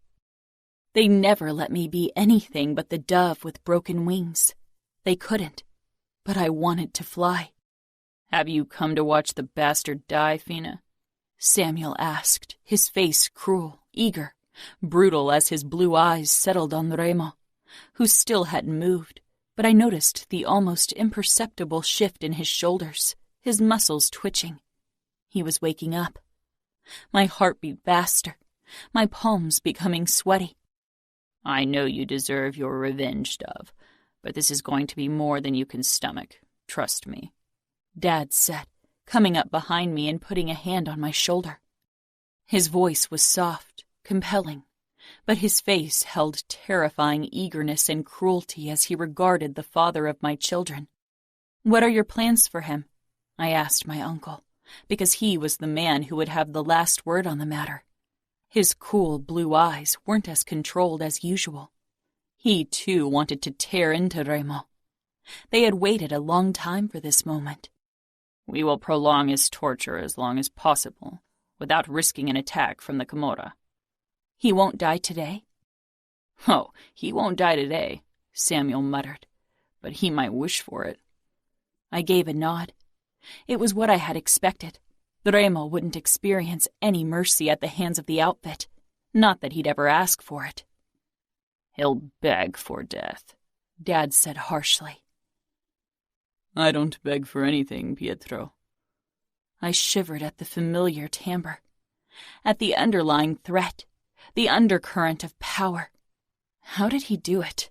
They never let me be anything but the dove with broken wings. They couldn't, but I wanted to fly. "Have you come to watch the bastard die, Fina?" Samuel asked, his face cruel, eager, brutal as his blue eyes settled on Remo, who still hadn't moved, but I noticed the almost imperceptible shift in his shoulders, his muscles twitching. He was waking up. My heart beat faster, my palms becoming sweaty. "I know you deserve your revenge, Dove, but this is going to be more than you can stomach. Trust me," Dad said, coming up behind me and putting a hand on my shoulder. His voice was soft, compelling, but his face held terrifying eagerness and cruelty as he regarded the father of my children. "What are your plans for him?" I asked my uncle, because he was the man who would have the last word on the matter. His cool blue eyes weren't as controlled as usual. He, too, wanted to tear into Remo. They had waited a long time for this moment. "We will prolong his torture as long as possible, without risking an attack from the Camorra." "He won't die today?" "Oh, he won't die today," Samuel muttered, "but he might wish for it." I gave a nod. It was what I had expected. Remo wouldn't experience any mercy at the hands of the outfit. Not that he'd ever ask for it. "He'll beg for death," Dad said harshly. "I don't beg for anything, Pietro." I shivered at the familiar timbre, at the underlying threat, the undercurrent of power. How did he do it?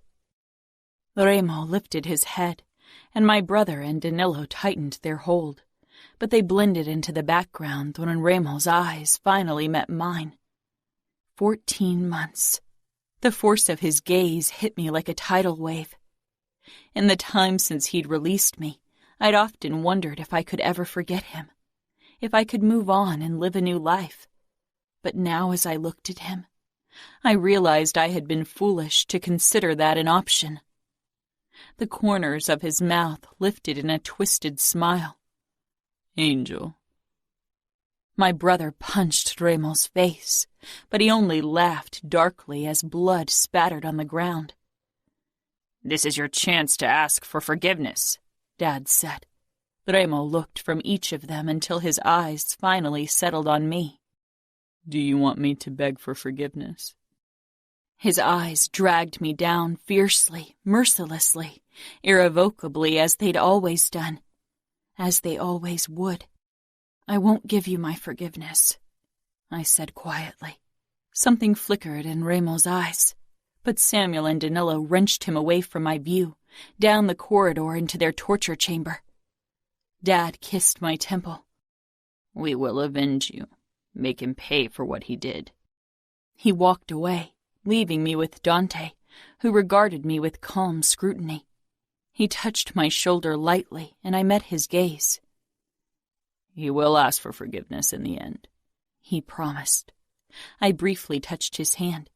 Remo lifted his head, and my brother and Danilo tightened their hold, but they blended into the background when Remo's eyes finally met mine. 14 months. The force of his gaze hit me like a tidal wave. In the time since he'd released me, I'd often wondered if I could ever forget him, if I could move on and live a new life. But now as I looked at him, I realized I had been foolish to consider that an option. The corners of his mouth lifted in a twisted smile. "Angel." My brother punched Remo's face, but he only laughed darkly as blood spattered on the ground. "This is your chance to ask for forgiveness," Dad said. Remo looked from each of them until his eyes finally settled on me. "Do you want me to beg for forgiveness?" His eyes dragged me down fiercely, mercilessly, irrevocably as they'd always done, as they always would. "I won't give you my forgiveness," I said quietly. Something flickered in Remo's eyes, but Samuel and Danilo wrenched him away from my view, down the corridor into their torture chamber. Dad kissed my temple. "We will avenge you. Make him pay for what he did." He walked away, leaving me with Dante, who regarded me with calm scrutiny. He touched my shoulder lightly, and I met his gaze. "He will ask for forgiveness in the end," he promised. I briefly touched his hand.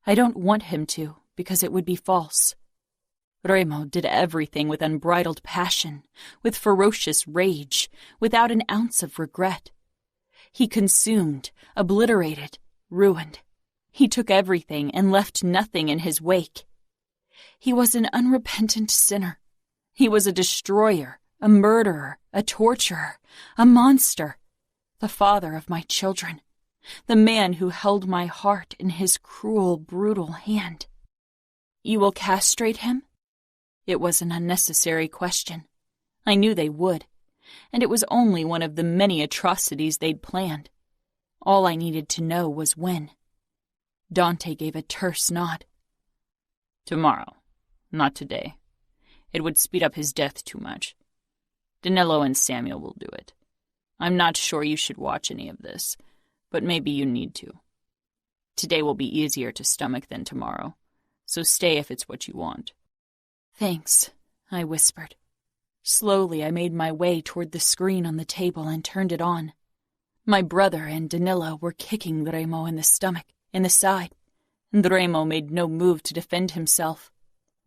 I don't want him to, because it would be false. Remo did everything with unbridled passion, with ferocious rage, without an ounce of regret. He consumed, obliterated, ruined. He took everything and left nothing in his wake. He was an unrepentant sinner. He was a destroyer, a murderer, a torturer, a monster, the father of my children, the man who held my heart in his cruel, brutal hand. "You will castrate him?" It was an unnecessary question. I knew they would, and it was only one of the many atrocities they'd planned. All I needed to know was when. Dante gave a terse nod. Tomorrow, not today. It would speed up his death too much. Danilo and Samuel will do it. I'm not sure you should watch any of this, but maybe you need to. Today will be easier to stomach than tomorrow, so stay if it's what you want. Thanks, I whispered. Slowly, I made my way toward the screen on the table and turned it on. My brother and Danilo were kicking Remo in the stomach, in the side, and Remo made no move to defend himself.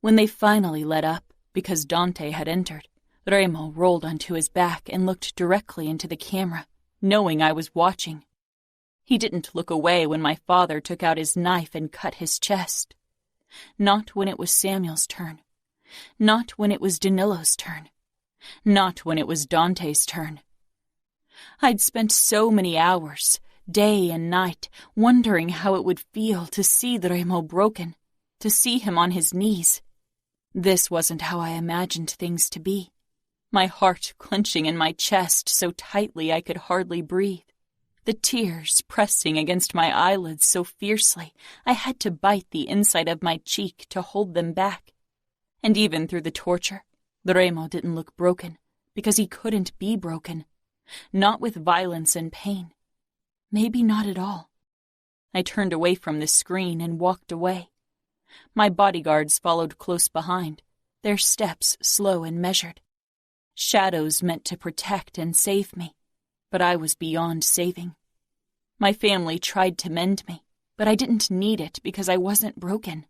When they finally let up, because Dante had entered, Remo rolled onto his back and looked directly into the camera, knowing I was watching. He didn't look away when my father took out his knife and cut his chest. Not when it was Samuel's turn. Not when it was Danilo's turn. Not when it was Dante's turn. I'd spent so many hours, day and night, wondering how it would feel to see Remo broken, to see him on his knees. This wasn't how I imagined things to be. My heart clenching in my chest so tightly I could hardly breathe. The tears pressing against my eyelids so fiercely I had to bite the inside of my cheek to hold them back. And even through the torture, Remo didn't look broken, because he couldn't be broken. Not with violence and pain. Maybe not at all. I turned away from the screen and walked away. My bodyguards followed close behind, their steps slow and measured. Shadows meant to protect and save me, but I was beyond saving. My family tried to mend me, but I didn't need it because I wasn't broken.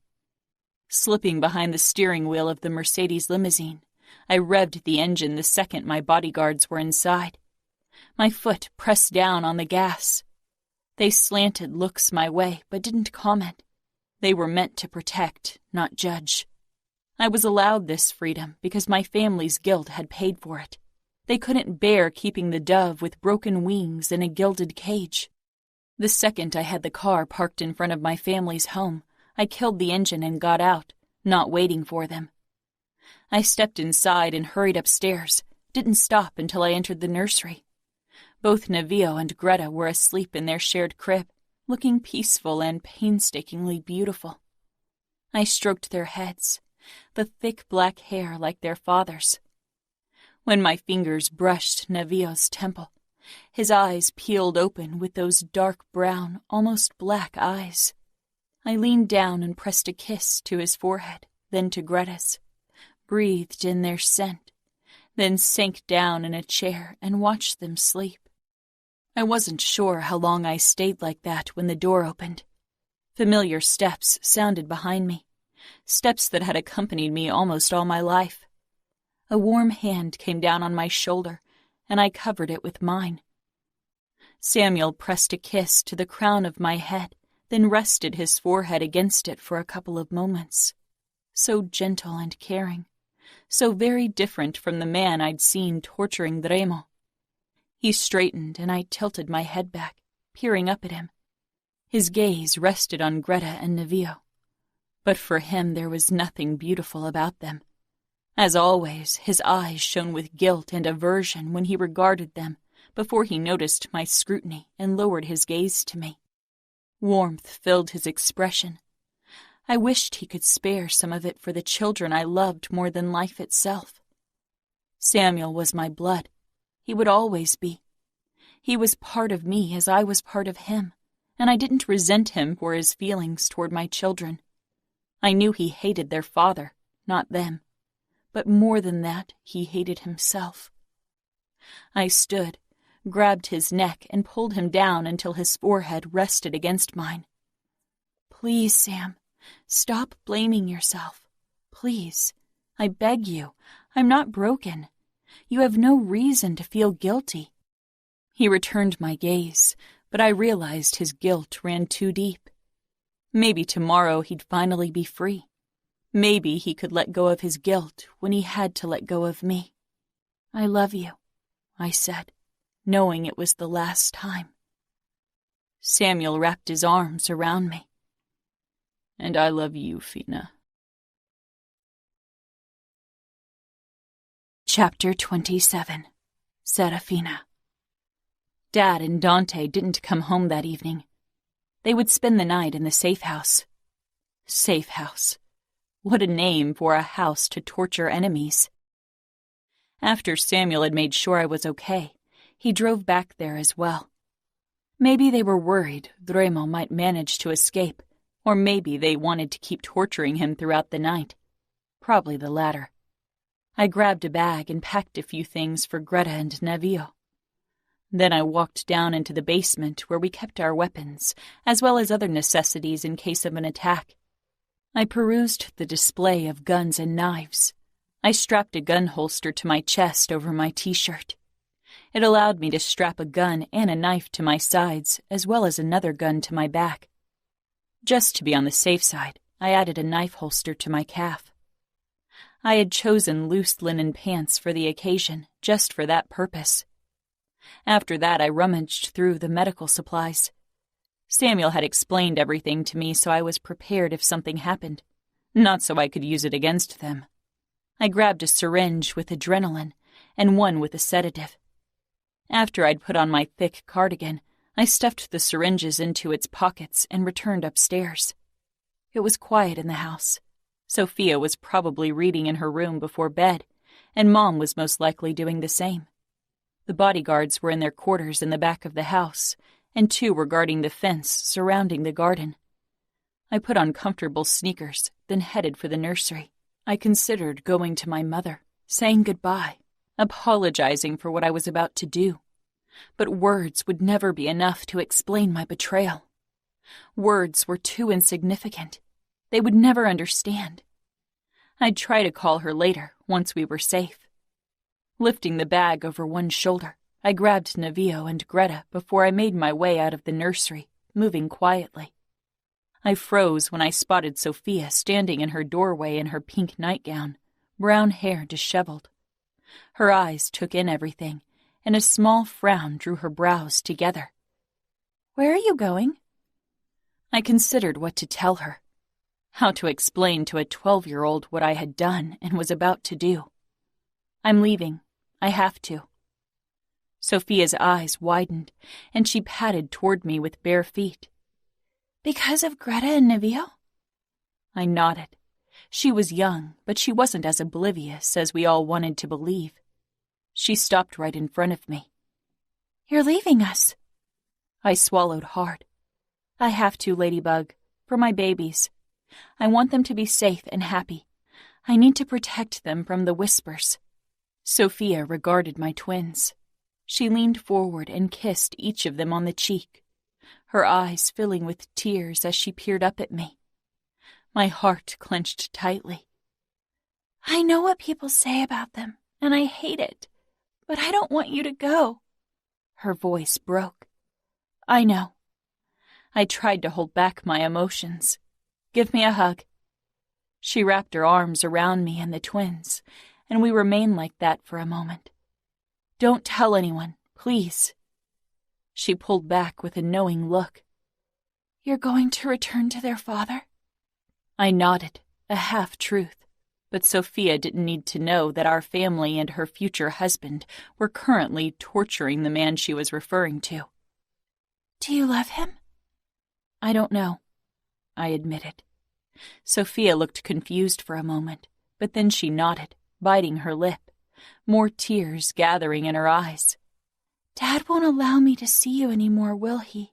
Slipping behind the steering wheel of the Mercedes limousine, I revved the engine the second my bodyguards were inside. My foot pressed down on the gas. They slanted looks my way, but didn't comment. They were meant to protect, not judge. I was allowed this freedom because my family's guilt had paid for it. They couldn't bear keeping the dove with broken wings in a gilded cage. The second I had the car parked in front of my family's home, I killed the engine and got out, not waiting for them. I stepped inside and hurried upstairs, didn't stop until I entered the nursery. Both Nevio and Greta were asleep in their shared crib, looking peaceful and painstakingly beautiful. I stroked their heads, the thick black hair like their father's. When my fingers brushed Nevio's temple, his eyes peeled open with those dark brown, almost black eyes. I leaned down and pressed a kiss to his forehead, then to Greta's, breathed in their scent, then sank down in a chair and watched them sleep. I wasn't sure how long I stayed like that when the door opened. Familiar steps sounded behind me, steps that had accompanied me almost all my life. A warm hand came down on my shoulder, and I covered it with mine. Samuel pressed a kiss to the crown of my head, then rested his forehead against it for a couple of moments. So gentle and caring, so very different from the man I'd seen torturing Remo. He straightened, and I tilted my head back, peering up at him. His gaze rested on Greta and Nevio. But for him there was nothing beautiful about them. As always, his eyes shone with guilt and aversion when he regarded them, before he noticed my scrutiny and lowered his gaze to me. Warmth filled his expression. I wished he could spare some of it for the children I loved more than life itself. Samuel was my blood. He would always be. He was part of me as I was part of him, and I didn't resent him for his feelings toward my children. I knew he hated their father, not them. But more than that, he hated himself. I stood, grabbed his neck, and pulled him down until his forehead rested against mine. Please, Sam, stop blaming yourself. Please, I beg you. I'm not broken. You have no reason to feel guilty. He returned my gaze, but I realized his guilt ran too deep. Maybe tomorrow he'd finally be free. Maybe he could let go of his guilt when he had to let go of me. I love you, I said, knowing it was the last time. Samuel wrapped his arms around me. And I love you, Fina. Chapter 27. Serafina. Dad and Dante didn't come home that evening. They would spend the night in the safe house. Safe house. What a name for a house to torture enemies. After Samuel had made sure I was okay, he drove back there as well. Maybe they were worried Remo might manage to escape, or maybe they wanted to keep torturing him throughout the night. Probably the latter. I grabbed a bag and packed a few things for Greta and Navio. Then I walked down into the basement where we kept our weapons, as well as other necessities in case of an attack. I perused the display of guns and knives. I strapped a gun holster to my chest over my t-shirt. It allowed me to strap a gun and a knife to my sides, as well as another gun to my back. Just to be on the safe side, I added a knife holster to my calf. I had chosen loose linen pants for the occasion, just for that purpose. After that, I rummaged through the medical supplies. Samuel had explained everything to me, so I was prepared if something happened, not so I could use it against them. I grabbed a syringe with adrenaline and one with a sedative. After I'd put on my thick cardigan, I stuffed the syringes into its pockets and returned upstairs. It was quiet in the house. Sophia was probably reading in her room before bed, and Mom was most likely doing the same. The bodyguards were in their quarters in the back of the house, and 2 were guarding the fence surrounding the garden. I put on comfortable sneakers, then headed for the nursery. I considered going to my mother, saying goodbye, apologizing for what I was about to do. But words would never be enough to explain my betrayal. Words were too insignificant. They would never understand. I'd try to call her later, once we were safe. Lifting the bag over one shoulder, I grabbed Navio and Greta before I made my way out of the nursery, moving quietly. I froze when I spotted Sophia standing in her doorway in her pink nightgown, brown hair disheveled. Her eyes took in everything, and a small frown drew her brows together. "Where are you going?" I considered what to tell her. How to explain to a 12-year-old what I had done and was about to do. "I'm leaving. I have to." Sophia's eyes widened, and she padded toward me with bare feet. "Because of Greta and Navio?" I nodded. She was young, but she wasn't as oblivious as we all wanted to believe. She stopped right in front of me. "You're leaving us." I swallowed hard. "I have to, Ladybug, for my babies. I want them to be safe and happy. I need to protect them from the whispers." Sophia regarded my twins. She leaned forward and kissed each of them on the cheek, her eyes filling with tears as she peered up at me. My heart clenched tightly. "I know what people say about them, and I hate it, but I don't want you to go." Her voice broke. "I know." I tried to hold back my emotions. "Give me a hug." She wrapped her arms around me and the twins, and we remained like that for a moment. "Don't tell anyone, please." She pulled back with a knowing look. "You're going to return to their father?" I nodded, a half-truth, but Sophia didn't need to know that our family and her future husband were currently torturing the man she was referring to. "Do you love him?" "I don't know," I admitted. Sophia looked confused for a moment, but then she nodded, biting her lip, more tears gathering in her eyes. "Dad won't allow me to see you anymore, will he?"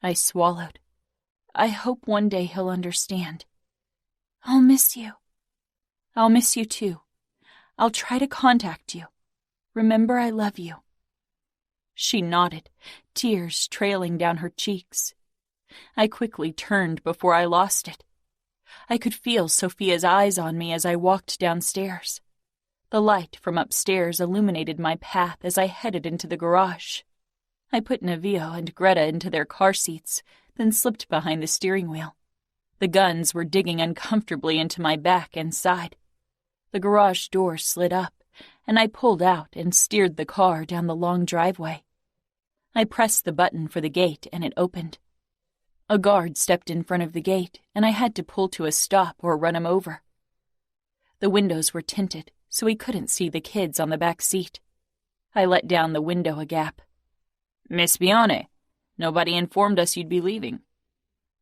I swallowed. I hope one day he'll understand. "I'll miss you." "I'll miss you too. I'll try to contact you. Remember, I love you." She nodded, tears trailing down her cheeks. I quickly turned before I lost it. I could feel Sophia's eyes on me as I walked downstairs. The light from upstairs illuminated my path as I headed into the garage. I put Navio and Greta into their car seats, then slipped behind the steering wheel. The guns were digging uncomfortably into my back and side. The garage door slid up, and I pulled out and steered the car down the long driveway. I pressed the button for the gate, and it opened. A guard stepped in front of the gate, and I had to pull to a stop or run him over. The windows were tinted, so he couldn't see the kids on the back seat. I let down the window a gap. Miss Bione, nobody informed us you'd be leaving.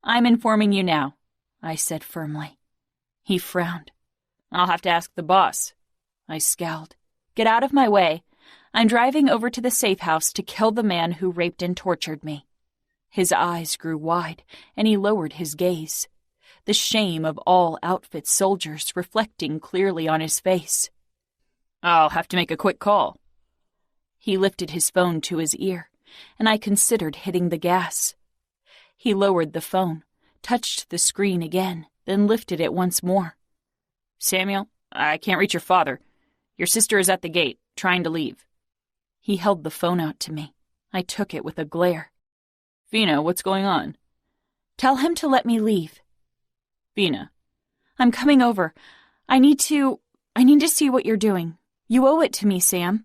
I'm informing you now, I said firmly. He frowned. I'll have to ask the boss. I scowled. Get out of my way. I'm driving over to the safe house to kill the man who raped and tortured me. His eyes grew wide, and he lowered his gaze, the shame of all outfit soldiers reflecting clearly on his face. I'll have to make a quick call. He lifted his phone to his ear, and I considered hitting the gas. He lowered the phone, touched the screen again, then lifted it once more. Samuel, I can't reach your father. Your sister is at the gate, trying to leave. He held the phone out to me. I took it with a glare. Fina, what's going on? Tell him to let me leave. Fina. I'm coming over. I need to see what you're doing. You owe it to me, Sam.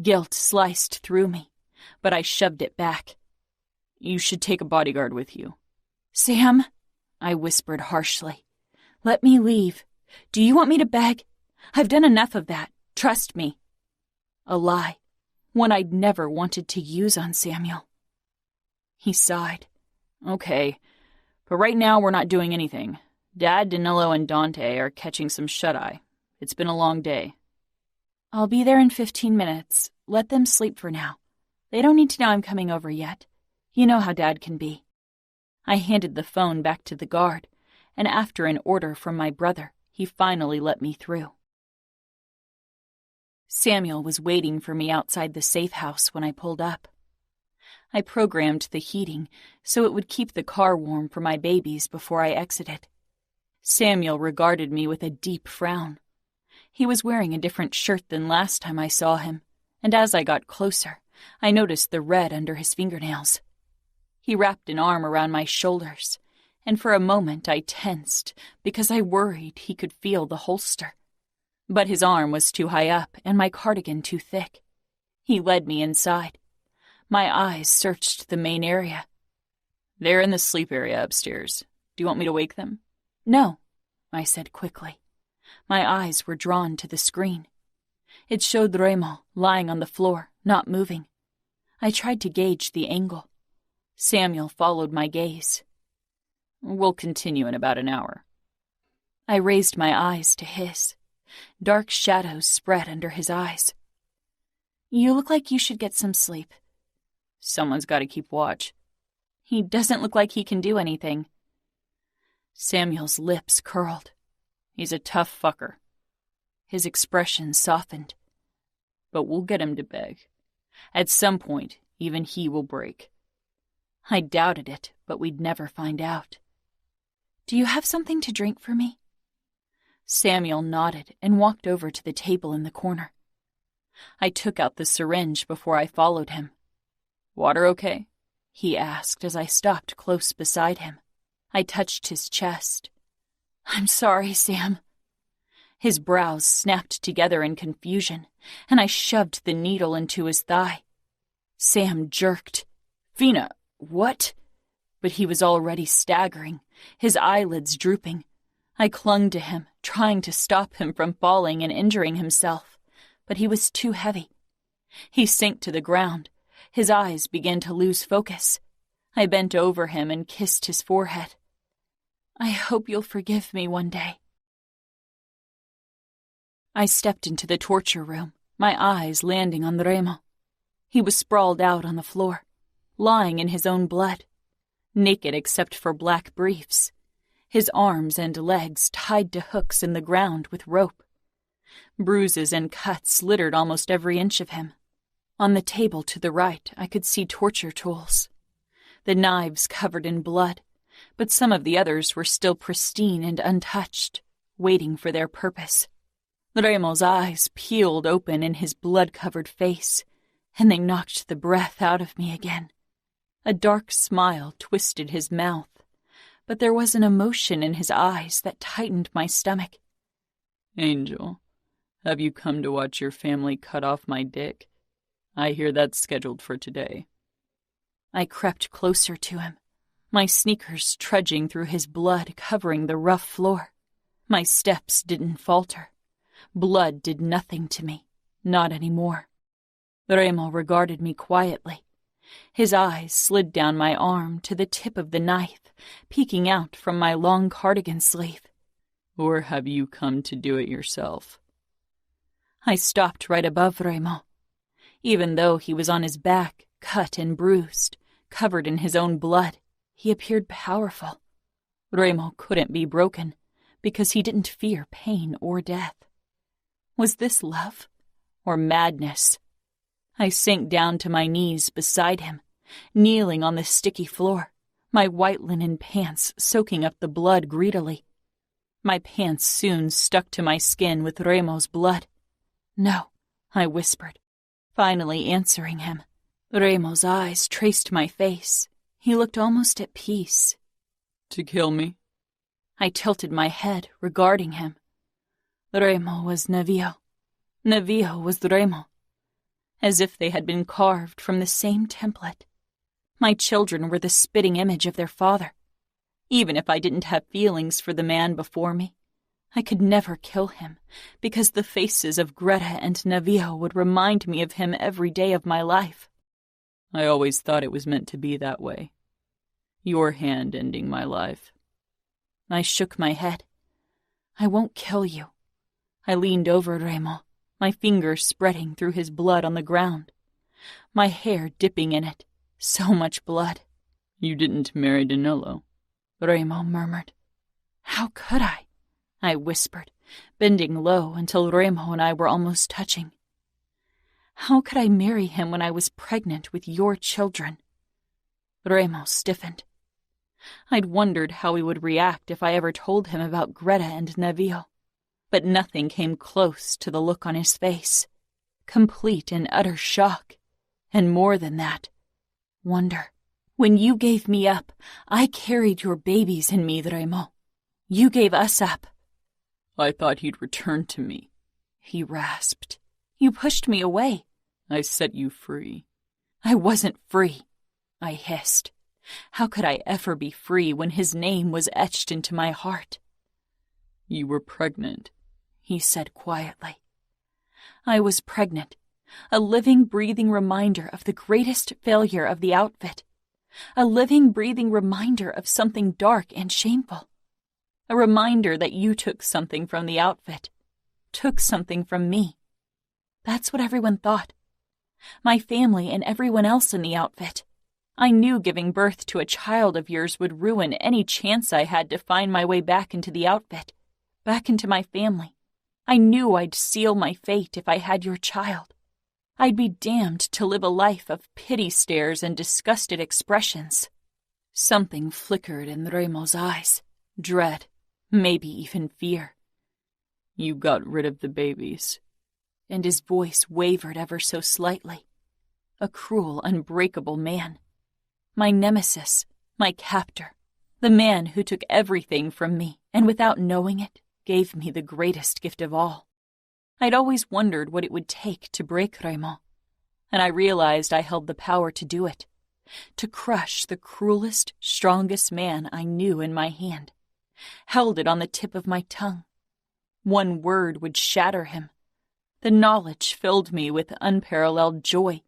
Guilt sliced through me, but I shoved it back. You should take a bodyguard with you. Sam, I whispered harshly. Let me leave. Do you want me to beg? I've done enough of that. Trust me. A lie. One I'd never wanted to use on Samuel. He sighed. Okay, but right now we're not doing anything. Dad, Danilo, and Dante are catching some shut-eye. It's been a long day. I'll be there in 15 minutes. Let them sleep for now. They don't need to know I'm coming over yet. You know how Dad can be. I handed the phone back to the guard, and after an order from my brother, he finally let me through. Samuel was waiting for me outside the safe house when I pulled up. I programmed the heating so it would keep the car warm for my babies before I exited. Samuel regarded me with a deep frown. He was wearing a different shirt than last time I saw him, and as I got closer, I noticed the red under his fingernails. He wrapped an arm around my shoulders, and for a moment I tensed because I worried he could feel the holster. But his arm was too high up and my cardigan too thick. He led me inside. My eyes searched the main area. They're in the sleep area upstairs. Do you want me to wake them? No, I said quickly. My eyes were drawn to the screen. It showed Remo lying on the floor, not moving. I tried to gauge the angle. Samuel followed my gaze. We'll continue in about an hour. I raised my eyes to his. Dark shadows spread under his eyes. You look like you should get some sleep. Someone's got to keep watch. He doesn't look like he can do anything. Samuel's lips curled. He's a tough fucker. His expression softened. But we'll get him to beg. At some point, even he will break. I doubted it, but we'd never find out. Do you have something to drink for me? Samuel nodded and walked over to the table in the corner. I took out the syringe before I followed him. Water okay? He asked as I stopped close beside him. I touched his chest. I'm sorry, Sam. His brows snapped together in confusion, and I shoved the needle into his thigh. Sam jerked. Fina, what? But he was already staggering, his eyelids drooping. I clung to him, trying to stop him from falling and injuring himself, but he was too heavy. He sank to the ground. His eyes began to lose focus. I bent over him and kissed his forehead. I hope you'll forgive me one day. I stepped into the torture room, my eyes landing on Remo. He was sprawled out on the floor, lying in his own blood, naked except for black briefs, his arms and legs tied to hooks in the ground with rope. Bruises and cuts littered almost every inch of him. On the table to the right, I could see torture tools. The knives covered in blood, but some of the others were still pristine and untouched, waiting for their purpose. Remo's eyes peeled open in his blood-covered face, and they knocked the breath out of me again. A dark smile twisted his mouth, but there was an emotion in his eyes that tightened my stomach. Angel, have you come to watch your family cut off my dick? I hear that's scheduled for today. I crept closer to him, my sneakers trudging through his blood covering the rough floor. My steps didn't falter. Blood did nothing to me, not anymore. Remo regarded me quietly. His eyes slid down my arm to the tip of the knife, peeking out from my long cardigan sleeve. Or have you come to do it yourself? I stopped right above Remo. Even though he was on his back, cut and bruised, covered in his own blood, he appeared powerful. Remo couldn't be broken, because he didn't fear pain or death. Was this love or madness? I sank down to my knees beside him, kneeling on the sticky floor, my white linen pants soaking up the blood greedily. My pants soon stuck to my skin with Remo's blood. "No," I whispered, finally answering him. Remo's eyes traced my face. He looked almost at peace. To kill me? I tilted my head, regarding him. Remo was Nevillo. Nevillo was Remo. As if they had been carved from the same template. My children were the spitting image of their father. Even if I didn't have feelings for the man before me, I could never kill him, because the faces of Greta and Nevillo would remind me of him every day of my life. I always thought it was meant to be that way. Your hand ending my life. I shook my head. I won't kill you. I leaned over Remo, my fingers spreading through his blood on the ground. My hair dipping in it. So much blood. You didn't marry Danilo, Remo murmured. How could I? I whispered, bending low until Remo and I were almost touching. How could I marry him when I was pregnant with your children? Remo stiffened. I'd wondered how he would react if I ever told him about Greta and Nevillo, but nothing came close to the look on his face. Complete and utter shock, and more than that, wonder. When you gave me up, I carried your babies in me, Remo. You gave us up. I thought he'd return to me, he rasped. You pushed me away. I set you free. I wasn't free, I hissed. How could I ever be free when his name was etched into my heart? You were pregnant, he said quietly. I was pregnant, a living, breathing reminder of the greatest failure of the outfit, a living, breathing reminder of something dark and shameful, a reminder that you took something from the outfit, took something from me. That's what everyone thought. My family and everyone else in the outfit. I knew giving birth to a child of yours would ruin any chance I had to find my way back into the outfit, back into my family. I knew I'd seal my fate if I had your child. I'd be damned to live a life of pity stares and disgusted expressions. Something flickered in Remo's eyes. Dread, maybe even fear. You got rid of the babies. And his voice wavered ever so slightly. A cruel, unbreakable man. My nemesis, my captor, the man who took everything from me and without knowing it, gave me the greatest gift of all. I'd always wondered what it would take to break Remo, and I realized I held the power to do it, to crush the cruelest, strongest man I knew in my hand, held it on the tip of my tongue. One word would shatter him. The knowledge filled me with unparalleled joy,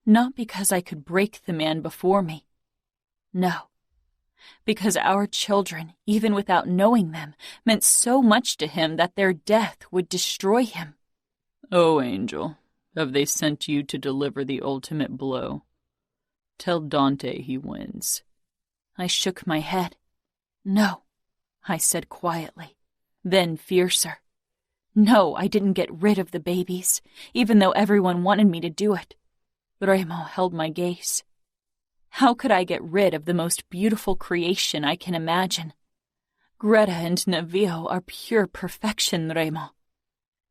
not because I could break the man before me. No, because our children, even without knowing them, meant so much to him that their death would destroy him. Oh, Angel, have they sent you to deliver the ultimate blow? Tell Dante he wins. I shook my head. No, I said quietly, then fiercer. No, I didn't get rid of the babies, even though everyone wanted me to do it. Remo held my gaze. How could I get rid of the most beautiful creation I can imagine? Greta and Nevillo are pure perfection, Remo.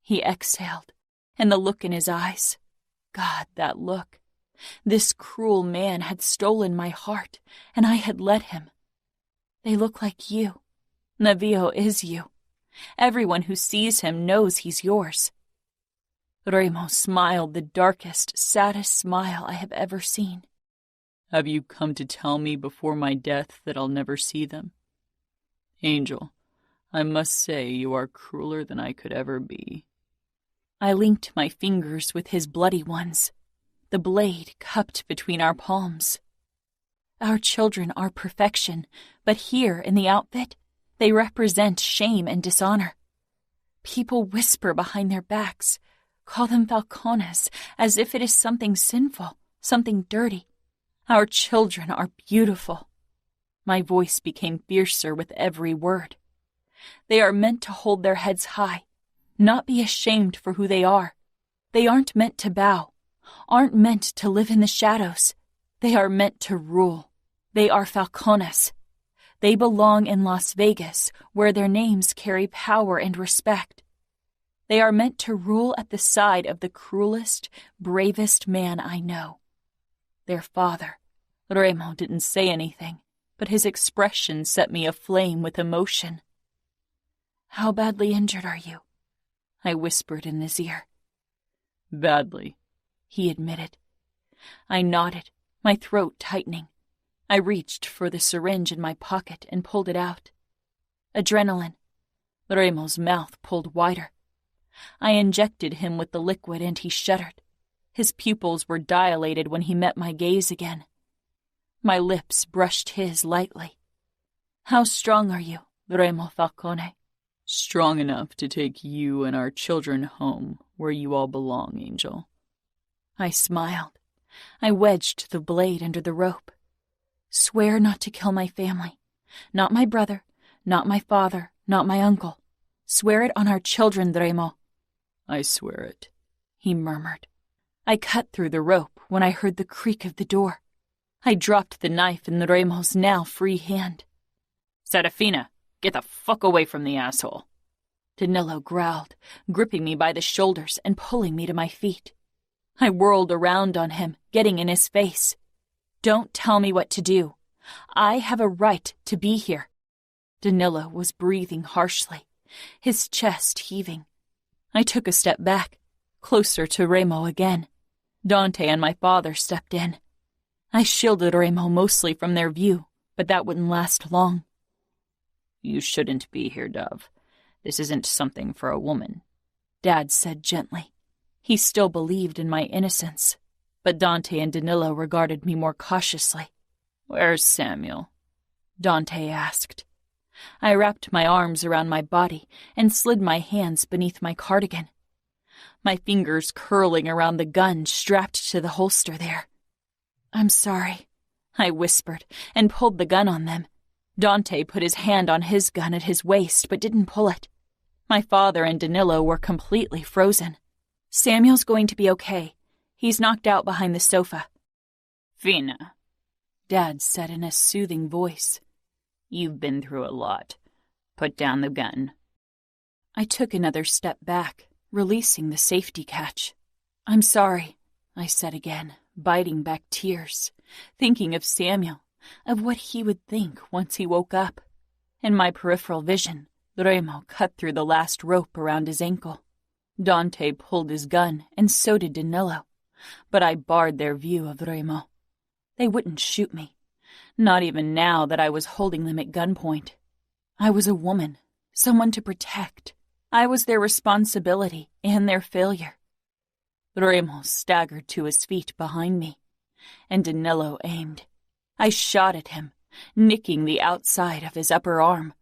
He exhaled, and the look in his eyes. God, that look. This cruel man had stolen my heart, and I had let him. They look like you. Nevillo is you. Everyone who sees him knows he's yours. Remo smiled the darkest, saddest smile I have ever seen. Have you come to tell me before my death that I'll never see them? Angel, I must say you are crueler than I could ever be. I linked my fingers with his bloody ones, the blade cupped between our palms. Our children are perfection, but here in the outfit, they represent shame and dishonor. People whisper behind their backs, call them Falcones, as if it is something sinful, something dirty. Our children are beautiful. My voice became fiercer with every word. They are meant to hold their heads high, not be ashamed for who they are. They aren't meant to bow, aren't meant to live in the shadows. They are meant to rule. They are Falcones. They belong in Las Vegas, where their names carry power and respect. They are meant to rule at the side of the cruelest, bravest man I know. Their father, Remo, didn't say anything, but his expression set me aflame with emotion. "How badly injured are you?" I whispered in his ear. "Badly," he admitted. I nodded, my throat tightening. I reached for the syringe in my pocket and pulled it out. Adrenaline. Remo's mouth pulled wider. I injected him with the liquid and he shuddered. His pupils were dilated when he met my gaze again. My lips brushed his lightly. "How strong are you, Remo Falcone?" "Strong enough to take you and our children home, where you all belong, Angel." I smiled. I wedged the blade under the rope. "Swear not to kill my family. Not my brother, not my father, not my uncle. Swear it on our children, Remo." "I swear it," he murmured. I cut through the rope when I heard the creak of the door. I dropped the knife in Remo's now free hand. "Serafina, get the fuck away from the asshole," Danilo growled, gripping me by the shoulders and pulling me to my feet. I whirled around on him, getting in his face. "Don't tell me what to do. I have a right to be here." Danilo was breathing harshly, his chest heaving. I took a step back, closer to Remo again. Dante and my father stepped in. I shielded Remo mostly from their view, but that wouldn't last long. "You shouldn't be here, Dove. This isn't something for a woman," Dad said gently. He still believed in my innocence, but Dante and Danilo regarded me more cautiously. "Where's Samuel?" Dante asked. I wrapped my arms around my body and slid my hands beneath my cardigan, my fingers curling around the gun strapped to the holster there. "I'm sorry," I whispered and pulled the gun on them. Dante put his hand on his gun at his waist but didn't pull it. My father and Danilo were completely frozen. "Samuel's going to be okay. He's knocked out behind the sofa." "Fina," Dad said in a soothing voice. "You've been through a lot. Put down the gun." I took another step back, releasing the safety catch. "I'm sorry," I said again, biting back tears, thinking of Samuel, of what he would think once he woke up. In my peripheral vision, Remo cut through the last rope around his ankle. Dante pulled his gun, and so did Danilo, but I barred their view of Remo. They wouldn't shoot me, not even now that I was holding them at gunpoint. I was a woman, someone to protect. I was their responsibility and their failure. Remo staggered to his feet behind me, and Danilo aimed. I shot at him, nicking the outside of his upper arm.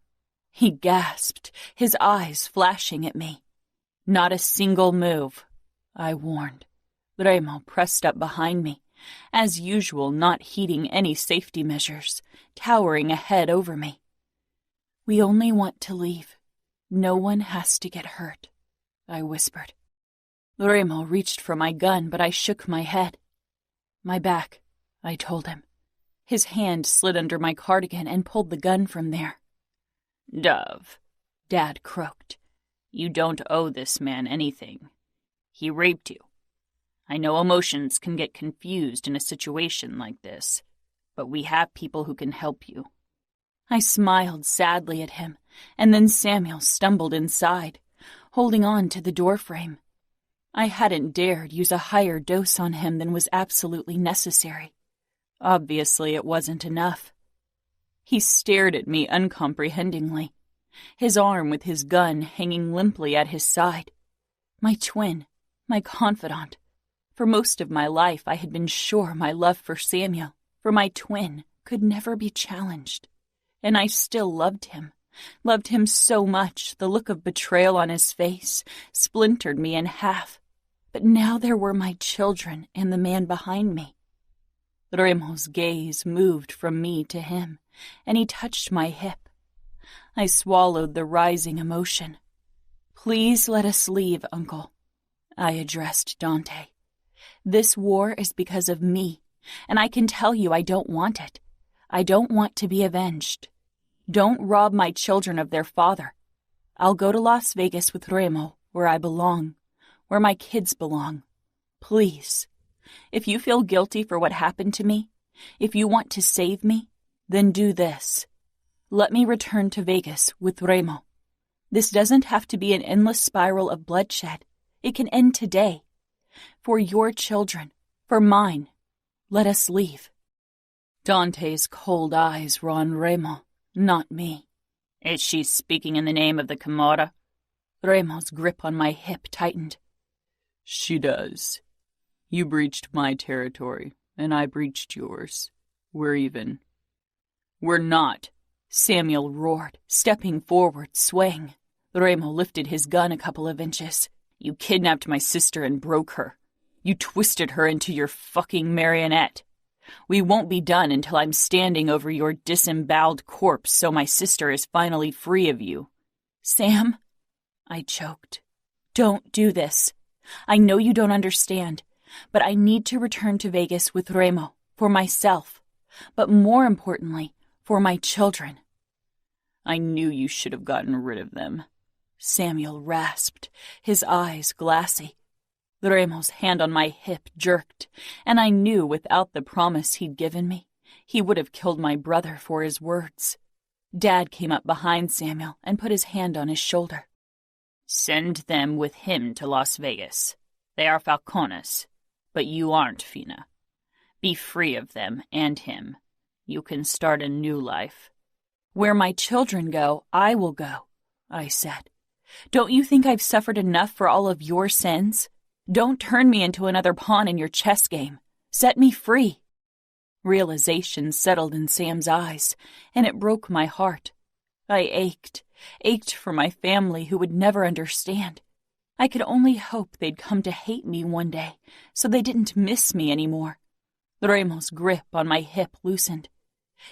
He gasped, his eyes flashing at me. "Not a single move," I warned. Remo pressed up behind me, as usual not heeding any safety measures, towering a head over me. "We only want to leave. No one has to get hurt," I whispered. Remo reached for my gun, but I shook my head. "My back," I told him. His hand slid under my cardigan and pulled the gun from there. "Dove," Dad croaked. "You don't owe this man anything. He raped you. I know emotions can get confused in a situation like this, but we have people who can help you." I smiled sadly at him, and then Samuel stumbled inside, holding on to the doorframe. I hadn't dared use a higher dose on him than was absolutely necessary. Obviously, it wasn't enough. He stared at me uncomprehendingly, his arm with his gun hanging limply at his side. My twin, my confidant. For most of my life, I had been sure my love for Samuel, for my twin, could never be challenged. And I still loved him so much. The look of betrayal on his face splintered me in half. But now there were my children and the man behind me. Remo's gaze moved from me to him, and he touched my hip. I swallowed the rising emotion. "Please let us leave, Uncle," I addressed Dante. "This war is because of me, and I can tell you I don't want it. I don't want to be avenged. Don't rob my children of their father. I'll go to Las Vegas with Remo, where I belong, where my kids belong. Please. If you feel guilty for what happened to me, if you want to save me, then do this. Let me return to Vegas with Remo. This doesn't have to be an endless spiral of bloodshed. It can end today. For your children, for mine, let us leave." Dante's cold eyes were on Remo, not me. "Is she speaking in the name of the Camorra?" Remo's grip on my hip tightened. "She does. You breached my territory, and I breached yours. We're even." "We're not," Samuel roared, stepping forward, swaying. Remo lifted his gun a couple of inches. "You kidnapped my sister and broke her. You twisted her into your fucking marionette. We won't be done until I'm standing over your disemboweled corpse so my sister is finally free of you." "Sam," I choked. "Don't do this. I know you don't understand, but I need to return to Vegas with Remo, for myself, but more importantly, for my children." "I knew you should have gotten rid of them," Samuel rasped, his eyes glassy. Remo's hand on my hip jerked, and I knew without the promise he'd given me, he would have killed my brother for his words. Dad came up behind Samuel and put his hand on his shoulder. "Send them with him to Las Vegas. They are Falcones, but you aren't, Fina. Be free of them and him. You can start a new life." "Where my children go, I will go," I said. "Don't you think I've suffered enough for all of your sins? Don't turn me into another pawn in your chess game. Set me free." Realization settled in Sam's eyes, and it broke my heart. I ached for my family who would never understand. I could only hope they'd come to hate me one day, so they didn't miss me anymore. Remo's grip on my hip loosened.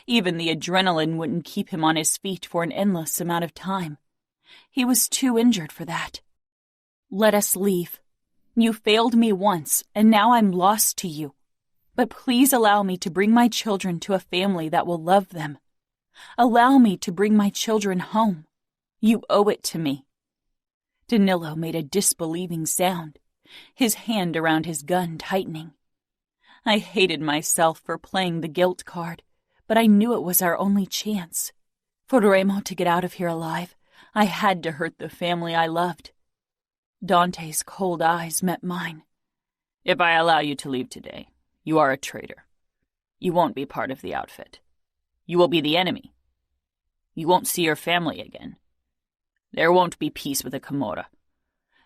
Even the adrenaline wouldn't keep him on his feet for an endless amount of time. He was too injured for that. "Let us leave. You failed me once, and now I'm lost to you. But please allow me to bring my children to a family that will love them. Allow me to bring my children home. You owe it to me." Danilo made a disbelieving sound, his hand around his gun tightening. I hated myself for playing the guilt card, but I knew it was our only chance. For Remo to get out of here alive, I had to hurt the family I loved. Dante's cold eyes met mine. "If I allow you to leave today, you are a traitor. You won't be part of the outfit. You will be the enemy. You won't see your family again. There won't be peace with the Camorra.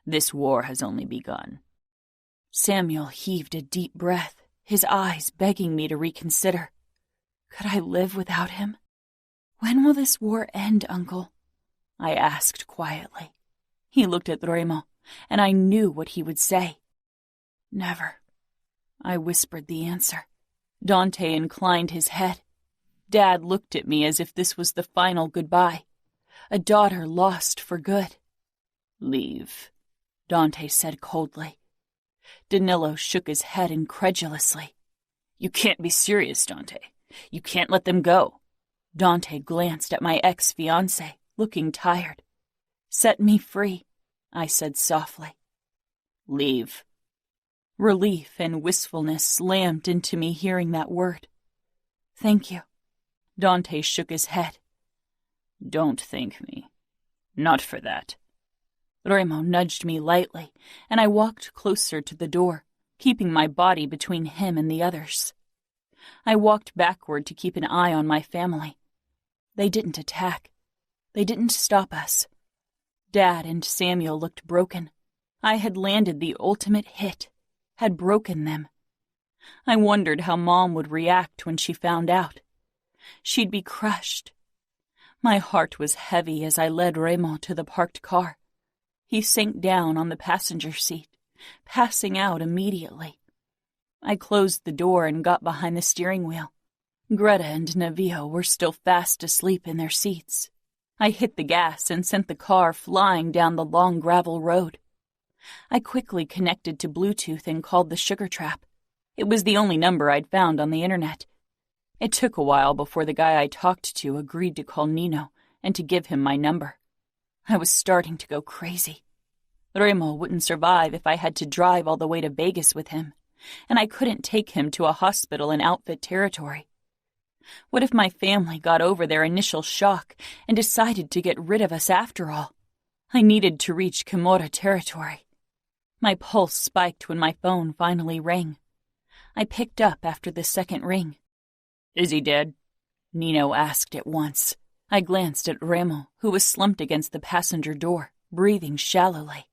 This war has only begun." Samuel heaved a deep breath, his eyes begging me to reconsider. Could I live without him? "When will this war end, Uncle?" I asked quietly. He looked at Remo, and I knew what he would say. "Never." I whispered the answer. Dante inclined his head. Dad looked at me as if this was the final goodbye. A daughter lost for good. "Leave," Dante said coldly. Danilo shook his head incredulously. "You can't be serious, Dante. You can't let them go." Dante glanced at my ex-fiancé, looking tired. "Set me free," I said softly. "Leave." Relief and wistfulness slammed into me hearing that word. "Thank you." Dante shook his head. "Don't thank me. Not for that." Remo nudged me lightly, and I walked closer to the door, keeping my body between him and the others. I walked backward to keep an eye on my family. They didn't attack. They didn't stop us. Dad and Samuel looked broken. I had landed the ultimate hit, had broken them. I wondered how Mom would react when she found out. She'd be crushed. My heart was heavy as I led Remo to the parked car. He sank down on the passenger seat, passing out immediately. I closed the door and got behind the steering wheel. Greta and Navio were still fast asleep in their seats. I hit the gas and sent the car flying down the long gravel road. I quickly connected to Bluetooth and called the sugar trap. It was the only number I'd found on the internet. It took a while before the guy I talked to agreed to call Nino and to give him my number. I was starting to go crazy. Remo wouldn't survive if I had to drive all the way to Vegas with him, and I couldn't take him to a hospital in outfit territory. What if my family got over their initial shock and decided to get rid of us after all? I needed to reach Camorra territory. My pulse spiked when my phone finally rang. I picked up after the second ring. "Is he dead?" Nino asked at once. I glanced at Remo, who was slumped against the passenger door, breathing shallowly.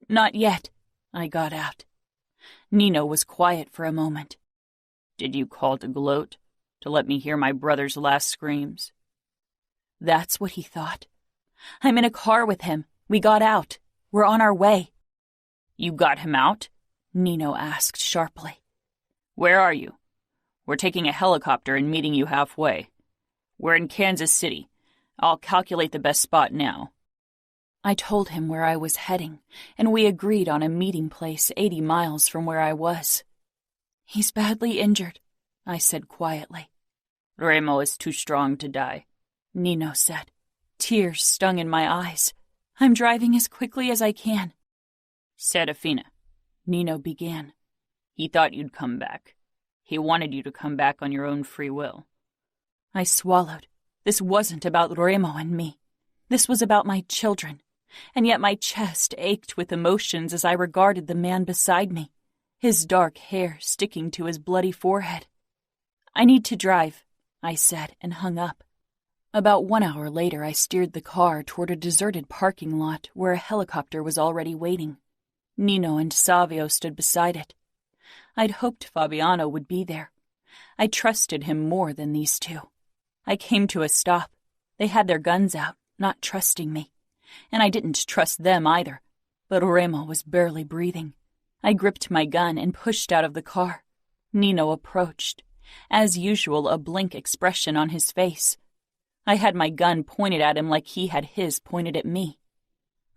"Not yet," I got out. Nino was quiet for a moment. "Did you call to gloat? To let me hear my brother's last screams?" That's what he thought. "I'm in a car with him. We got out. We're on our way." "You got him out?" Nino asked sharply. "Where are you?" "We're taking a helicopter and meeting you halfway. We're in Kansas City. I'll calculate the best spot now." I told him where I was heading, and we agreed on a meeting place 80 miles from where I was. "He's badly injured," I said quietly. "Remo is too strong to die," Nino said. Tears stung in my eyes. "I'm driving as quickly as I can." "Serafina," Nino began. "He thought you'd come back. He wanted you to come back on your own free will." I swallowed. This wasn't about Remo and me. This was about my children. And yet my chest ached with emotions as I regarded the man beside me, his dark hair sticking to his bloody forehead. "I need to drive," I said, and hung up. About 1 hour later, I steered the car toward a deserted parking lot where a helicopter was already waiting. Nino and Savio stood beside it. I'd hoped Fabiano would be there. I trusted him more than these two. I came to a stop. They had their guns out, not trusting me. And I didn't trust them either. But Remo was barely breathing. I gripped my gun and pushed out of the car. Nino approached. As usual, a blank expression on his face. I had my gun pointed at him like he had his pointed at me.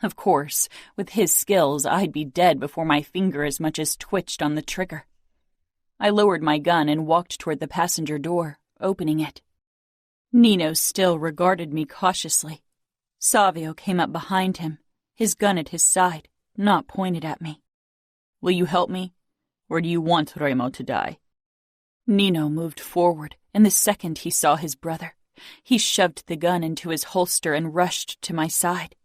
Of course, with his skills, I'd be dead before my finger as much as twitched on the trigger. I lowered my gun and walked toward the passenger door, opening it. Nino still regarded me cautiously. Savio came up behind him, his gun at his side, not pointed at me. "Will you help me? Or do you want Remo to die?" Nino moved forward, and the second he saw his brother, he shoved the gun into his holster and rushed to my side.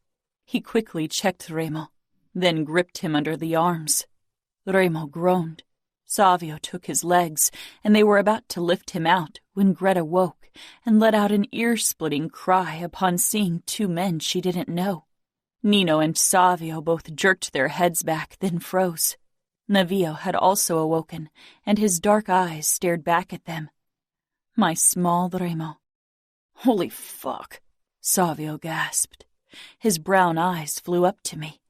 He quickly checked Remo, then gripped him under the arms. Remo groaned. Savio took his legs, and they were about to lift him out when Greta woke and let out an ear-splitting cry upon seeing two men she didn't know. Nino and Savio both jerked their heads back, then froze. Navio had also awoken, and his dark eyes stared back at them. My small Remo. "Holy fuck," Savio gasped. His brown eyes flew up to me.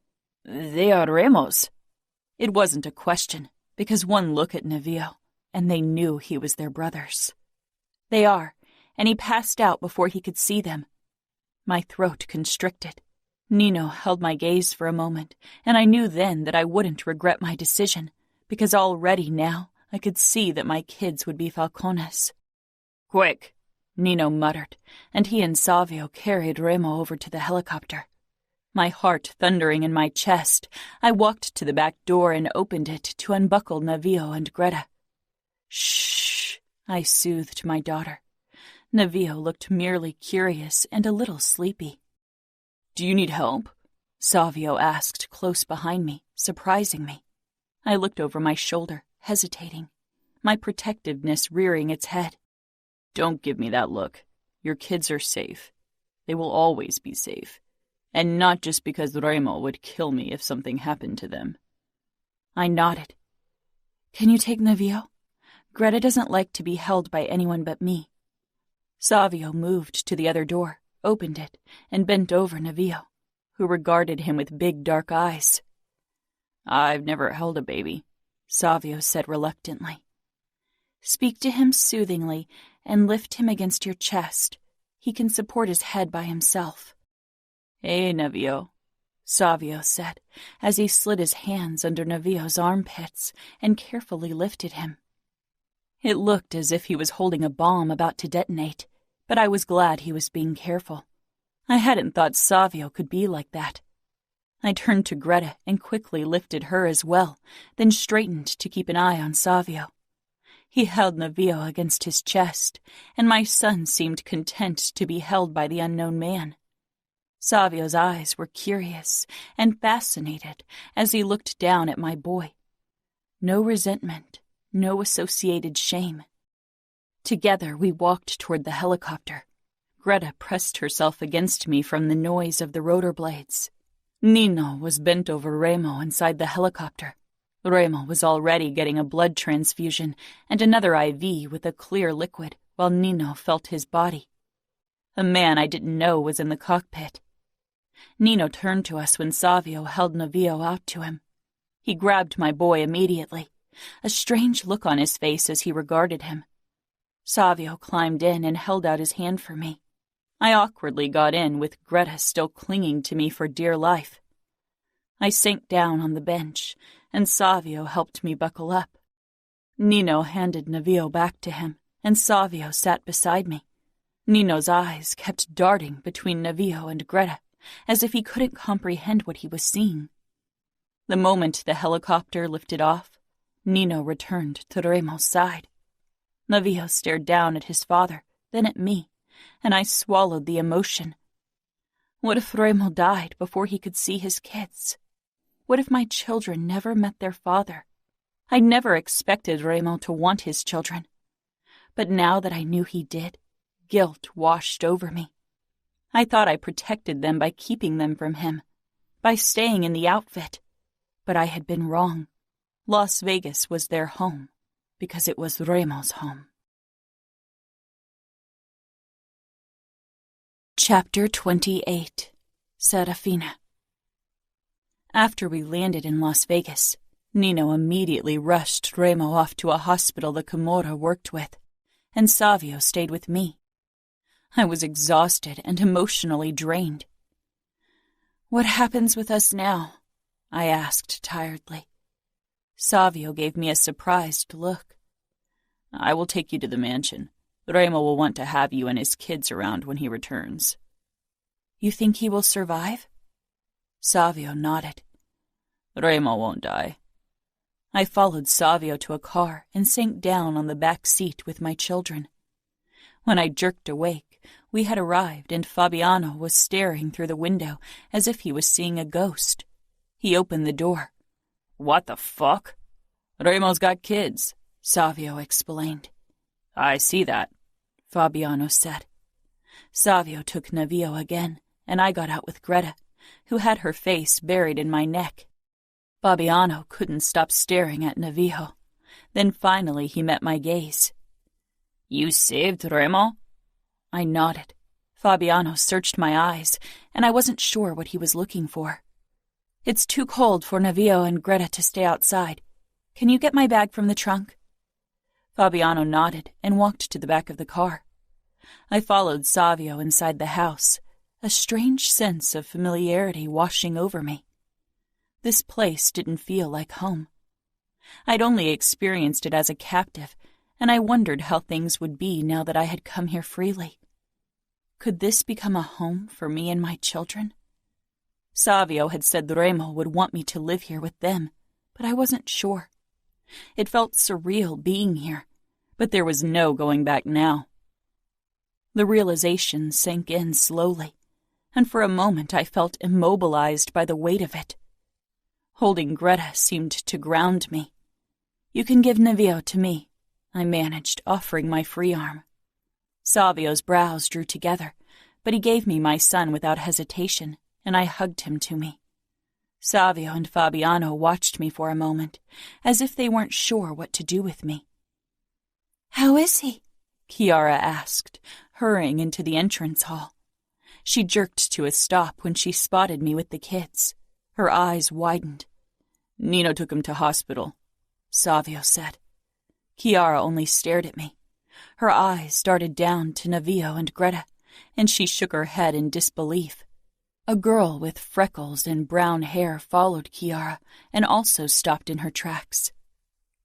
"They are Remo's." It wasn't a question, because one look at Navio, and they knew he was their brother's. "They are, and he passed out before he could see them." My throat constricted. Nino held my gaze for a moment, and I knew then that I wouldn't regret my decision, because already now I could see that my kids would be Falcone's. "Quick," Nino muttered, and he and Savio carried Remo over to the helicopter. My heart thundering in my chest, I walked to the back door and opened it to unbuckle Navio and Greta. "Shh," I soothed my daughter. Navio looked merely curious and a little sleepy. "Do you need help?" Savio asked close behind me, surprising me. I looked over my shoulder, hesitating, my protectiveness rearing its head. "Don't give me that look. Your kids are safe. They will always be safe. And not just because Remo would kill me if something happened to them. I nodded. Can you take Navio? Greta doesn't like to be held by anyone but me. Savio moved to the other door, opened it, and bent over Navio, who regarded him with big dark eyes. I've never held a baby, Savio said reluctantly. Speak to him soothingly and lift him against your chest. He can support his head by himself. Hey, Navio, Savio said, as he slid his hands under Navio's armpits and carefully lifted him. It looked as if he was holding a bomb about to detonate, but I was glad he was being careful. I hadn't thought Savio could be like that. I turned to Greta and quickly lifted her as well, then straightened to keep an eye on Savio. He held Navio against his chest, and my son seemed content to be held by the unknown man. Savio's eyes were curious and fascinated as he looked down at my boy. No resentment, no associated shame. Together we walked toward the helicopter. Greta pressed herself against me from the noise of the rotor blades. Nino was bent over Remo inside the helicopter. Remo was already getting a blood transfusion and another IV with a clear liquid while Nino felt his body. A man I didn't know was in the cockpit. Nino turned to us when Savio held Navio out to him. He grabbed my boy immediately, a strange look on his face as he regarded him. Savio climbed in and held out his hand for me. I awkwardly got in with Greta still clinging to me for dear life. I sank down on the bench, and Savio helped me buckle up. Nino handed Navio back to him, and Savio sat beside me. Nino's eyes kept darting between Navio and Greta, as if he couldn't comprehend what he was seeing. The moment the helicopter lifted off, Nino returned to Remo's side. Navio stared down at his father, then at me, and I swallowed the emotion. What if Remo died before he could see his kids? What if my children never met their father? I never expected Remo to want his children. But now that I knew he did, guilt washed over me. I thought I protected them by keeping them from him, by staying in the outfit. But I had been wrong. Las Vegas was their home, because it was Remo's home. Chapter 28. Serafina. After we landed in Las Vegas, Nino immediately rushed Remo off to a hospital the Camorra worked with, and Savio stayed with me. I was exhausted and emotionally drained. What happens with us now? I asked tiredly. Savio gave me a surprised look. I will take you to the mansion. Remo will want to have you and his kids around when he returns. You think he will survive? Savio nodded. Remo won't die. I followed Savio to a car and sank down on the back seat with my children. When I jerked awake, we had arrived and Fabiano was staring through the window as if he was seeing a ghost. He opened the door. What the fuck? Remo's got kids, Savio explained. I see that, Fabiano said. Savio took Navio again, and I got out with Greta, who had her face buried in my neck. Fabiano couldn't stop staring at Navio. Then finally he met my gaze. You saved Remo? I nodded. Fabiano searched my eyes, and I wasn't sure what he was looking for. It's too cold for Navio and Greta to stay outside. Can you get my bag from the trunk? Fabiano nodded and walked to the back of the car. I followed Savio inside the house, a strange sense of familiarity washing over me. This place didn't feel like home. I'd only experienced it as a captive, and I wondered how things would be now that I had come here freely. Could this become a home for me and my children? Savio had said Remo would want me to live here with them, but I wasn't sure. It felt surreal being here, but there was no going back now. The realization sank in slowly, and for a moment I felt immobilized by the weight of it. Holding Greta seemed to ground me. You can give Navio to me, I managed, offering my free arm. Savio's brows drew together, but he gave me my son without hesitation, and I hugged him to me. Savio and Fabiano watched me for a moment, as if they weren't sure what to do with me. "How is he?" Chiara asked, hurrying into the entrance hall. She jerked to a stop when she spotted me with the kids. Her eyes widened. "Nino took him to hospital," Savio said. Chiara only stared at me. Her eyes darted down to Navio and Greta, and she shook her head in disbelief. A girl with freckles and brown hair followed Chiara and also stopped in her tracks.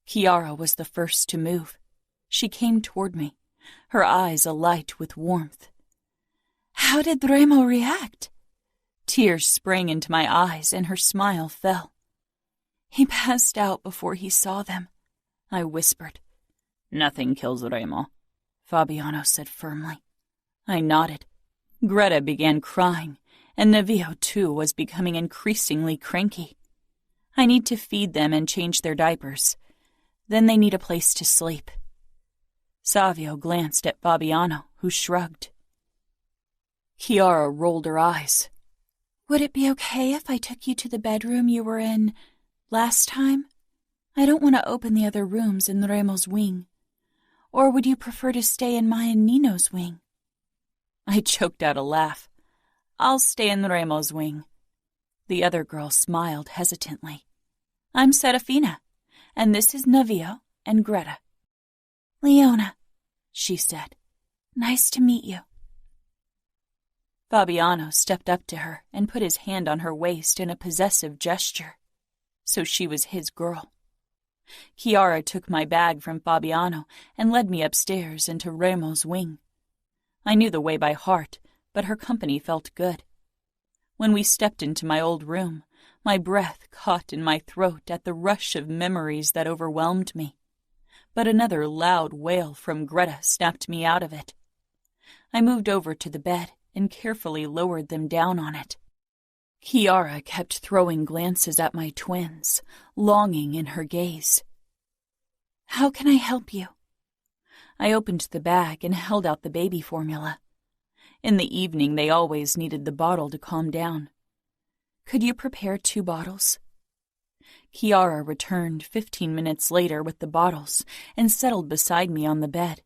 Chiara was the first to move. She came toward me, her eyes alight with warmth. "How did Remo react?" Tears sprang into my eyes and her smile fell. "He passed out before he saw them," I whispered. "Nothing kills Remo," Fabiano said firmly. I nodded. Greta began crying, and Navio, too, was becoming increasingly cranky. I need to feed them and change their diapers. Then they need a place to sleep. Savio glanced at Fabiano, who shrugged. Chiara rolled her eyes. "Would it be okay if I took you to the bedroom you were in last time? I don't want to open the other rooms in Remo's wing. Or would you prefer to stay in mine and Nino's wing?" I choked out a laugh. "I'll stay in Remo's wing." The other girl smiled hesitantly. "I'm Serafina, and this is Navio and Greta." "Leona," she said. "Nice to meet you." Fabiano stepped up to her and put his hand on her waist in a possessive gesture. So she was his girl. Chiara took my bag from Fabiano and led me upstairs into Remo's wing. I knew the way by heart, but her company felt good. When we stepped into my old room, my breath caught in my throat at the rush of memories that overwhelmed me. But another loud wail from Greta snapped me out of it. I moved over to the bed and carefully lowered them down on it. Chiara kept throwing glances at my twins, longing in her gaze. "How can I help you?" I opened the bag and held out the baby formula. In the evening, they always needed the bottle to calm down. "Could you prepare 2 bottles?" Chiara returned 15 minutes later with the bottles and settled beside me on the bed.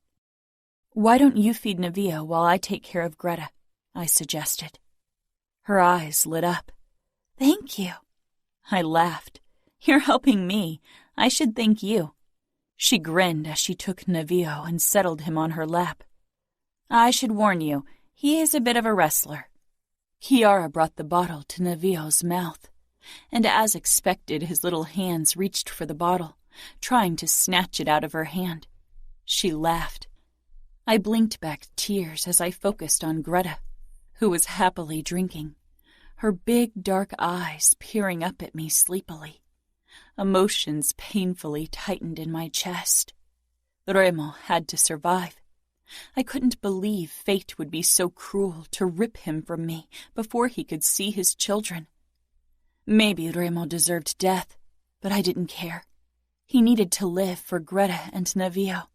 "Why don't you feed Navio while I take care of Greta?" I suggested. Her eyes lit up. "Thank you." I laughed. "You're helping me. I should thank you." She grinned as she took Navio and settled him on her lap. "I should warn you, he is a bit of a wrestler." Chiara brought the bottle to Navio's mouth, and as expected, his little hands reached for the bottle, trying to snatch it out of her hand. She laughed. I blinked back tears as I focused on Greta, who was happily drinking, her big dark eyes peering up at me sleepily. Emotions painfully tightened in my chest. Remo had to survive. I couldn't believe fate would be so cruel to rip him from me before he could see his children. Maybe Remo deserved death, but I didn't care. He needed to live for Greta and Navio.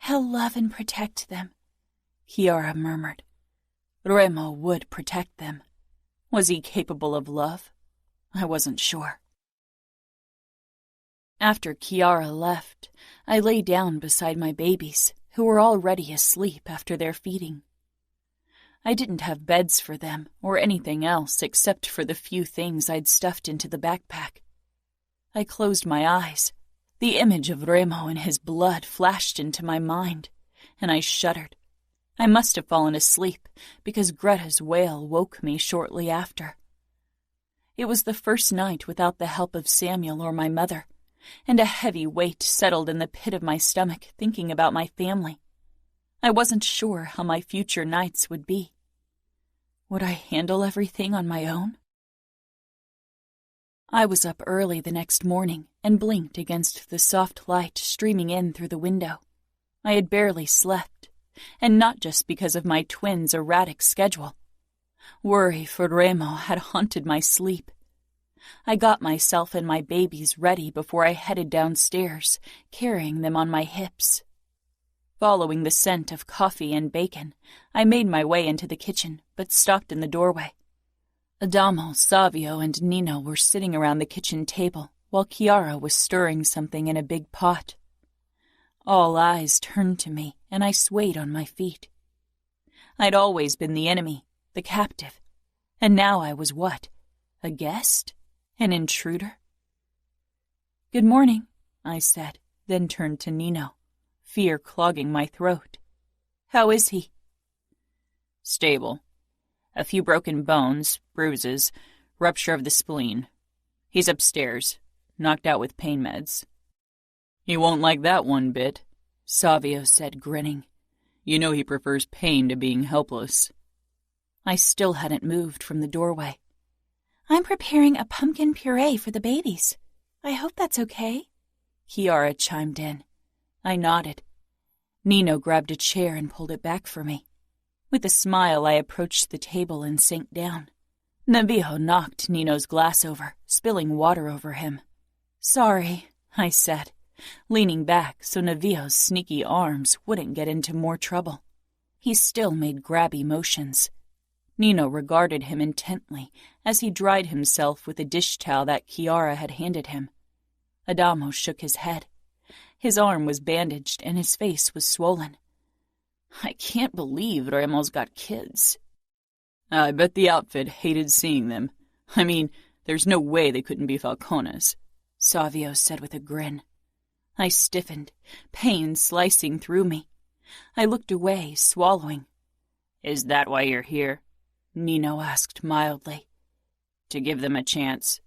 "He'll love and protect them," Chiara murmured. Remo would protect them. Was he capable of love? I wasn't sure. After Chiara left, I lay down beside my babies, who were already asleep after their feeding. I didn't have beds for them or anything else except for the few things I'd stuffed into the backpack. I closed my eyes. The image of Remo and his blood flashed into my mind, and I shuddered. I must have fallen asleep because Greta's wail woke me shortly after. It was the first night without the help of Samuel or my mother, and a heavy weight settled in the pit of my stomach thinking about my family. I wasn't sure how my future nights would be. Would I handle everything on my own? I was up early the next morning and blinked against the soft light streaming in through the window. I had barely slept, and not just because of my twins' erratic schedule. Worry for Remo had haunted my sleep. I got myself and my babies ready before I headed downstairs, carrying them on my hips. Following the scent of coffee and bacon, I made my way into the kitchen, but stopped in the doorway. Adamo, Savio, and Nino were sitting around the kitchen table while Cora was stirring something in a big pot. All eyes turned to me, and I swayed on my feet. I'd always been the enemy, the captive, and now I was what? A guest? An intruder? "Good morning," I said, then turned to Nino, fear clogging my throat. "How is he?" "Stable. A few broken bones, bruises, rupture of the spleen. He's upstairs, knocked out with pain meds." "He won't like that one bit," Savio said, grinning. "You know he prefers pain to being helpless." I still hadn't moved from the doorway. "I'm preparing a pumpkin puree for the babies. I hope that's okay," Cora chimed in. I nodded. Nino grabbed a chair and pulled it back for me. With a smile, I approached the table and sank down. Navio knocked Nino's glass over, spilling water over him. "Sorry," I said, leaning back so Navio's sneaky arms wouldn't get into more trouble. He still made grabby motions. Nino regarded him intently as he dried himself with a dish towel that Cora had handed him. Adamo shook his head. His arm was bandaged and his face was swollen. "I can't believe Remo's got kids." "I bet the outfit hated seeing them. I mean, there's no way they couldn't be Falcones," Savio said with a grin. I stiffened, pain slicing through me. I looked away, swallowing. "Is that why you're here?" Nino asked mildly. "To give them a chance."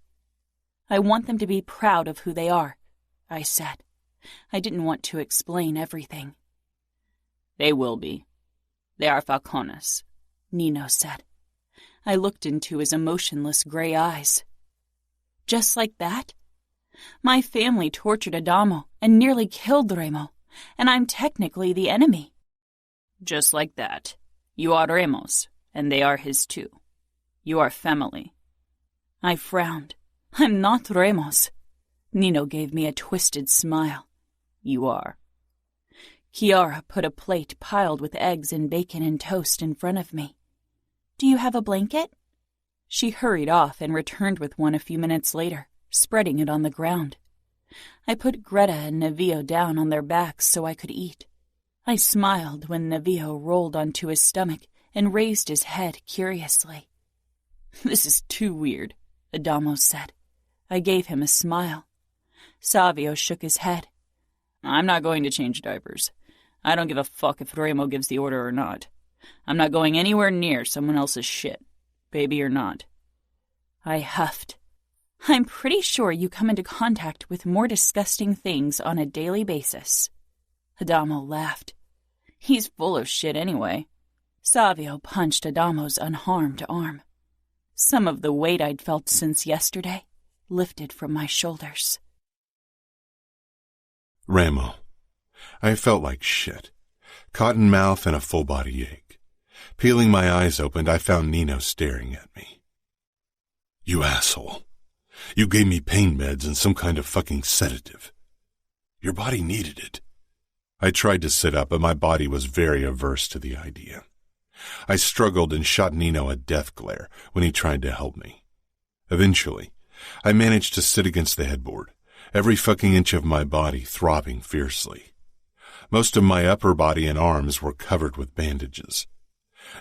"I want them to be proud of who they are," I said. I didn't want to explain everything. "They will be. They are Falcones," Nino said. I looked into his emotionless gray eyes. "Just like that? My family tortured Adamo and nearly killed Remo, and I'm technically the enemy." "Just like that. You are Remo's, and they are his too. You are family." I frowned. "I'm not Remo's." Nino gave me a twisted smile. "You are." Cora put a plate piled with eggs and bacon and toast in front of me. "Do you have a blanket?" She hurried off and returned with one a few minutes later, spreading it on the ground. I put Greta and Navio down on their backs so I could eat. I smiled when Navio rolled onto his stomach and raised his head curiously. "This is too weird," Adamo said. I gave him a smile. Savio shook his head. "I'm not going to change diapers. I don't give a fuck if Remo gives the order or not. I'm not going anywhere near someone else's shit, baby or not." I huffed. "I'm pretty sure you come into contact with more disgusting things on a daily basis." Adamo laughed. "He's full of shit anyway." Savio punched Adamo's unharmed arm. Some of the weight I'd felt since yesterday lifted from my shoulders. Remo. I felt like shit. Cotton mouth and a full body ache. Peeling my eyes open, I found Nino staring at me. "You asshole. You gave me pain meds and some kind of fucking sedative. Your body needed it." I tried to sit up, but my body was very averse to the idea. I struggled and shot Nino a death glare when he tried to help me. Eventually, I managed to sit against the headboard, every fucking inch of my body throbbing fiercely. Most of my upper body and arms were covered with bandages.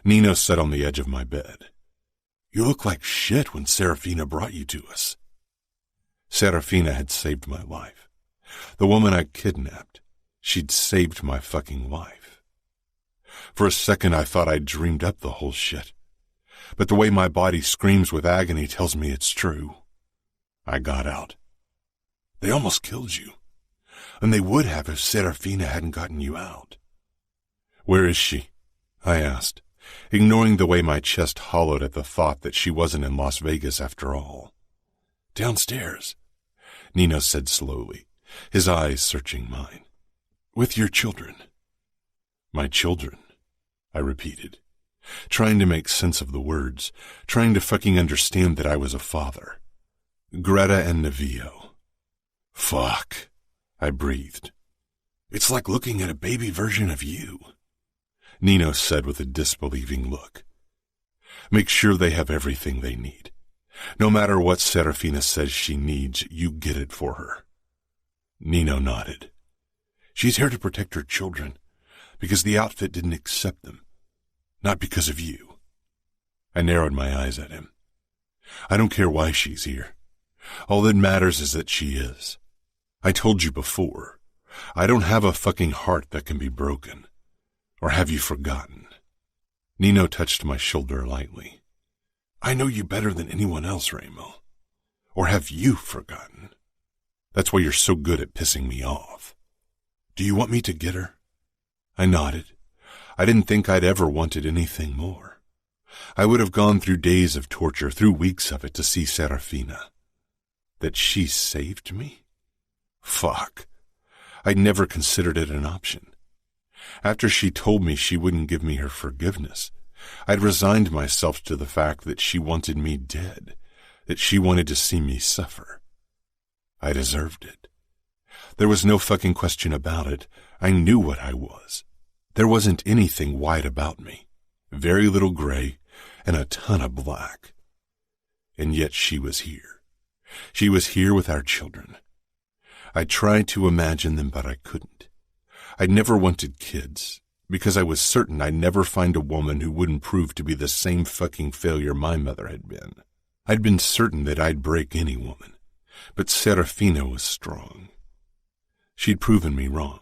Nino sat on the edge of my bed. "You look like shit when Serafina brought you to us." Serafina had saved my life. The woman I kidnapped. She'd saved my fucking life. For a second I thought I'd dreamed up the whole shit. But the way my body screams with agony tells me it's true. I got out. "They almost killed you. And they would have if Serafina hadn't gotten you out." "Where is she?" I asked, ignoring the way my chest hollowed at the thought that she wasn't in Las Vegas after all. "Downstairs," Nino said slowly, his eyes searching mine. "With your children." "My children," I repeated, trying to make sense of the words, trying to fucking understand that I was a father. "Greta and Navio." "Fuck," I breathed. "It's like looking at a baby version of you," Nino said with a disbelieving look. Make sure they have everything they need. No matter what Serafina says she needs, you get it for her. Nino nodded. She's here to protect her children, because the outfit didn't accept them. Not because of you. I narrowed my eyes at him. I don't care why she's here. All that matters is that she is. I told you before, I don't have a fucking heart that can be broken. Or have you forgotten? Nino touched my shoulder lightly. I know you better than anyone else, Remo. Or have you forgotten? That's why you're so good at pissing me off. Do you want me to get her? I nodded. I didn't think I'd ever wanted anything more. I would have gone through days of torture, through weeks of it, to see Serafina. That she saved me? Fuck. I'd never considered it an option. After she told me she wouldn't give me her forgiveness, I'd resigned myself to the fact that she wanted me dead, that she wanted to see me suffer. I deserved it. There was no fucking question about it. I knew what I was. There wasn't anything white about me. Very little gray and a ton of black. And yet she was here. She was here with our children. I tried to imagine them, but I couldn't. I'd never wanted kids, because I was certain I'd never find a woman who wouldn't prove to be the same fucking failure my mother had been. I'd been certain that I'd break any woman, but Serafina was strong. She'd proven me wrong,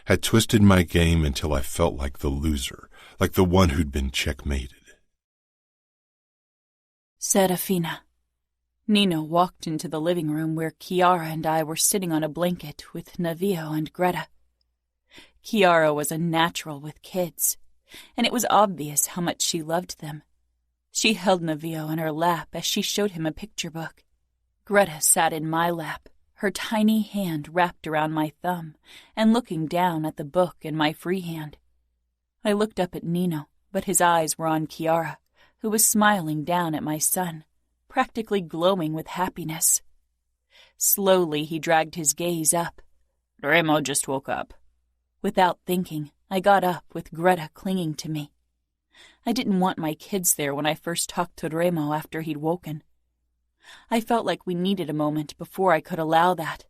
had twisted my game until I felt like the loser, like the one who'd been checkmated. Serafina. Nino walked into the living room where Chiara and I were sitting on a blanket with Navio and Greta. Chiara was a natural with kids, and it was obvious how much she loved them. She held Navio in her lap as she showed him a picture book. Greta sat in my lap, her tiny hand wrapped around my thumb and looking down at the book in my free hand. I looked up at Nino, but his eyes were on Chiara, who was smiling down at my son, practically glowing with happiness. Slowly he dragged his gaze up. Remo just woke up. Without thinking, I got up with Greta clinging to me. I didn't want my kids there when I first talked to Remo after he'd woken. I felt like we needed a moment before I could allow that.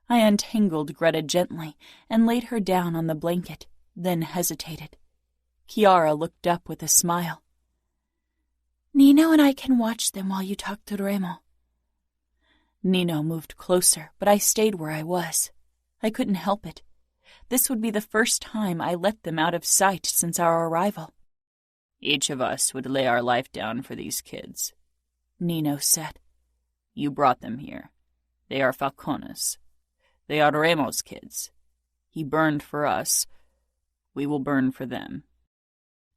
I untangled Greta gently and laid her down on the blanket, then hesitated. Chiara looked up with a smile. Nino and I can watch them while you talk to Remo. Nino moved closer, but I stayed where I was. I couldn't help it. This would be the first time I let them out of sight since our arrival. Each of us would lay our life down for these kids, Nino said. You brought them here. They are Falcone's. They are Remo's kids. He burned for us. We will burn for them.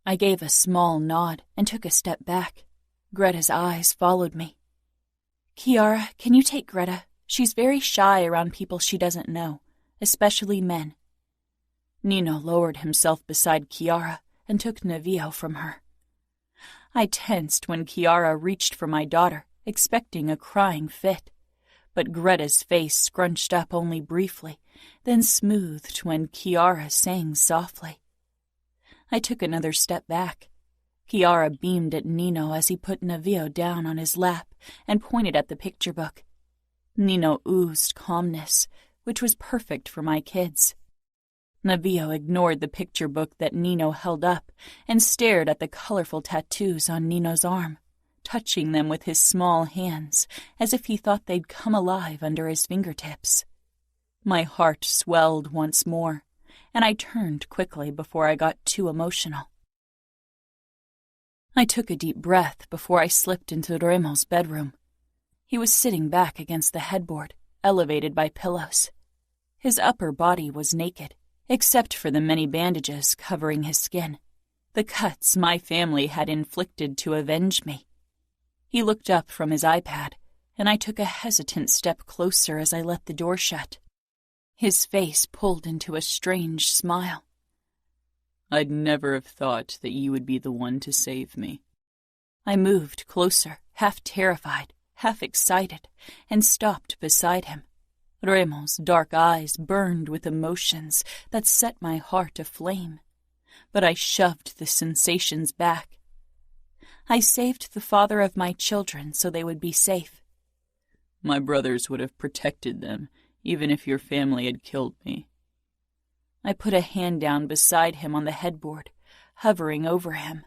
I gave a small nod and took a step back. Greta's eyes followed me. Chiara, can you take Greta? She's very shy around people she doesn't know, especially men. Nino lowered himself beside Chiara and took Navio from her. I tensed when Chiara reached for my daughter, expecting a crying fit, but Greta's face scrunched up only briefly, then smoothed when Chiara sang softly. I took another step back. Chiara beamed at Nino as he put Navio down on his lap and pointed at the picture book. Nino oozed calmness, which was perfect for my kids. Navio ignored the picture book that Nino held up and stared at the colorful tattoos on Nino's arm, touching them with his small hands as if he thought they'd come alive under his fingertips. My heart swelled once more, and I turned quickly before I got too emotional. I took a deep breath before I slipped into Remo's bedroom. He was sitting back against the headboard, elevated by pillows. His upper body was naked, except for the many bandages covering his skin, the cuts my family had inflicted to avenge me. He looked up from his iPad, and I took a hesitant step closer as I let the door shut. His face pulled into a strange smile. I'd never have thought that you would be the one to save me. I moved closer, half terrified, half excited, and stopped beside him. Remo's dark eyes burned with emotions that set my heart aflame, but I shoved the sensations back. I saved the father of my children so they would be safe. My brothers would have protected them, even if your family had killed me. I put a hand down beside him on the headboard, hovering over him.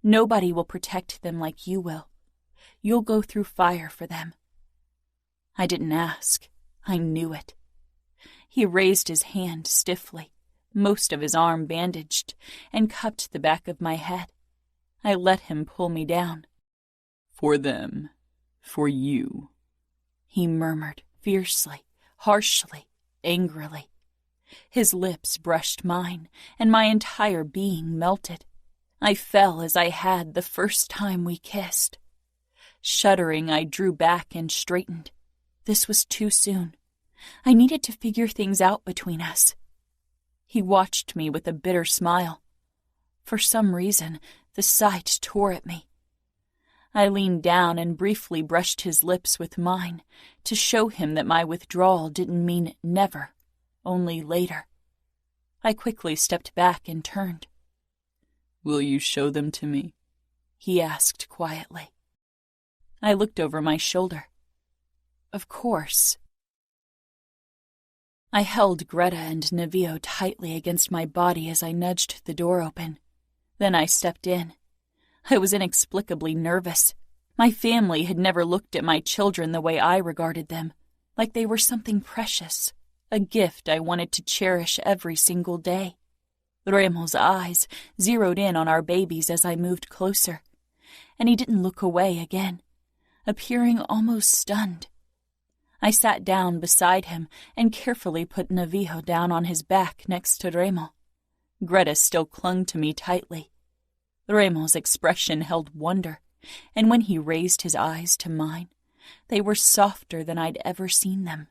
Nobody will protect them like you will. You'll go through fire for them. I didn't ask. I knew it. He raised his hand stiffly, most of his arm bandaged, and cupped the back of my head. I let him pull me down. For them. For you. He murmured fiercely, harshly, angrily. His lips brushed mine, and my entire being melted. I fell as I had the first time we kissed. Shuddering, I drew back and straightened. This was too soon. I needed to figure things out between us. He watched me with a bitter smile. For some reason, the sight tore at me. I leaned down and briefly brushed his lips with mine to show him that my withdrawal didn't mean never, only later. I quickly stepped back and turned. Will you show them to me? He asked quietly. I looked over my shoulder. Of course. I held Greta and Navio tightly against my body as I nudged the door open. Then I stepped in. I was inexplicably nervous. My family had never looked at my children the way I regarded them, like they were something precious, a gift I wanted to cherish every single day. Remo's eyes zeroed in on our babies as I moved closer, and he didn't look away again, appearing almost stunned. I sat down beside him and carefully put Navio down on his back next to Remo. Greta still clung to me tightly. Remo's expression held wonder, and when he raised his eyes to mine, they were softer than I'd ever seen them.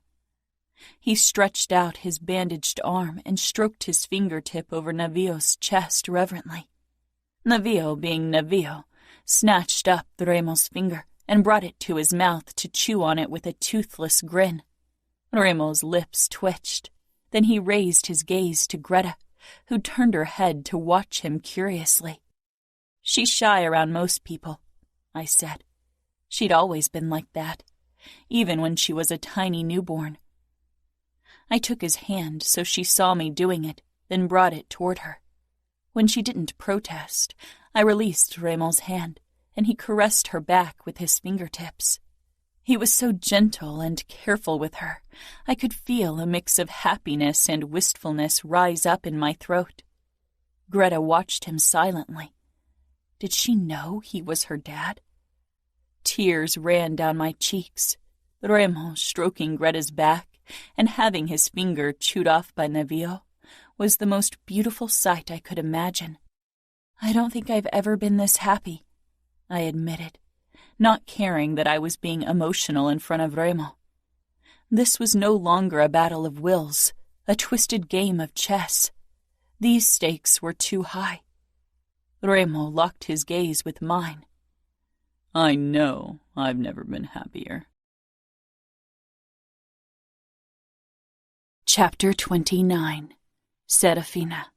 He stretched out his bandaged arm and stroked his fingertip over Navio's chest reverently. Navio, being Navio, snatched up Remo's finger and brought it to his mouth to chew on it with a toothless grin. Remo's lips twitched. Then he raised his gaze to Greta, who turned her head to watch him curiously. She's shy around most people, I said. She'd always been like that, even when she was a tiny newborn. I took his hand so she saw me doing it, then brought it toward her. When she didn't protest, I released Remo's hand, and he caressed her back with his fingertips. He was so gentle and careful with her, I could feel a mix of happiness and wistfulness rise up in my throat. Greta watched him silently. Did she know he was her dad? Tears ran down my cheeks. Remo, stroking Greta's back and having his finger chewed off by Navio, was the most beautiful sight I could imagine. I don't think I've ever been this happy, I admitted, not caring that I was being emotional in front of Remo. This was no longer a battle of wills, a twisted game of chess. These stakes were too high. Remo locked his gaze with mine. I know I've never been happier. Chapter 29. Serafina.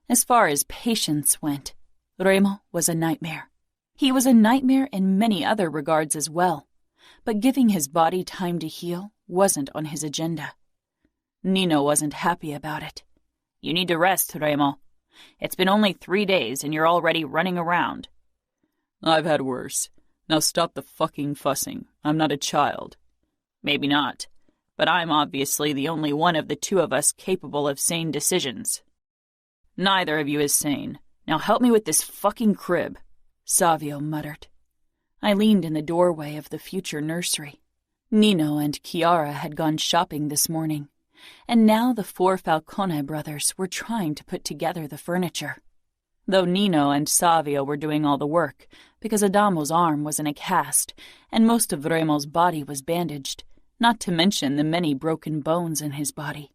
As far as patience went, Remo was a nightmare. He was a nightmare in many other regards as well, but giving his body time to heal wasn't on his agenda. Nino wasn't happy about it. You need to rest, Remo. It's been only 3 days and you're already running around. I've had worse. Now stop the fucking fussing. I'm not a child. Maybe not, but I'm obviously the only one of the two of us capable of sane decisions. Neither of you is sane. Now help me with this fucking crib, Savio muttered. I leaned in the doorway of the future nursery. Nino and Chiara had gone shopping this morning, and now the 4 Falcone brothers were trying to put together the furniture. Though Nino and Savio were doing all the work, because Adamo's arm was in a cast, and most of Remo's body was bandaged, not to mention the many broken bones in his body.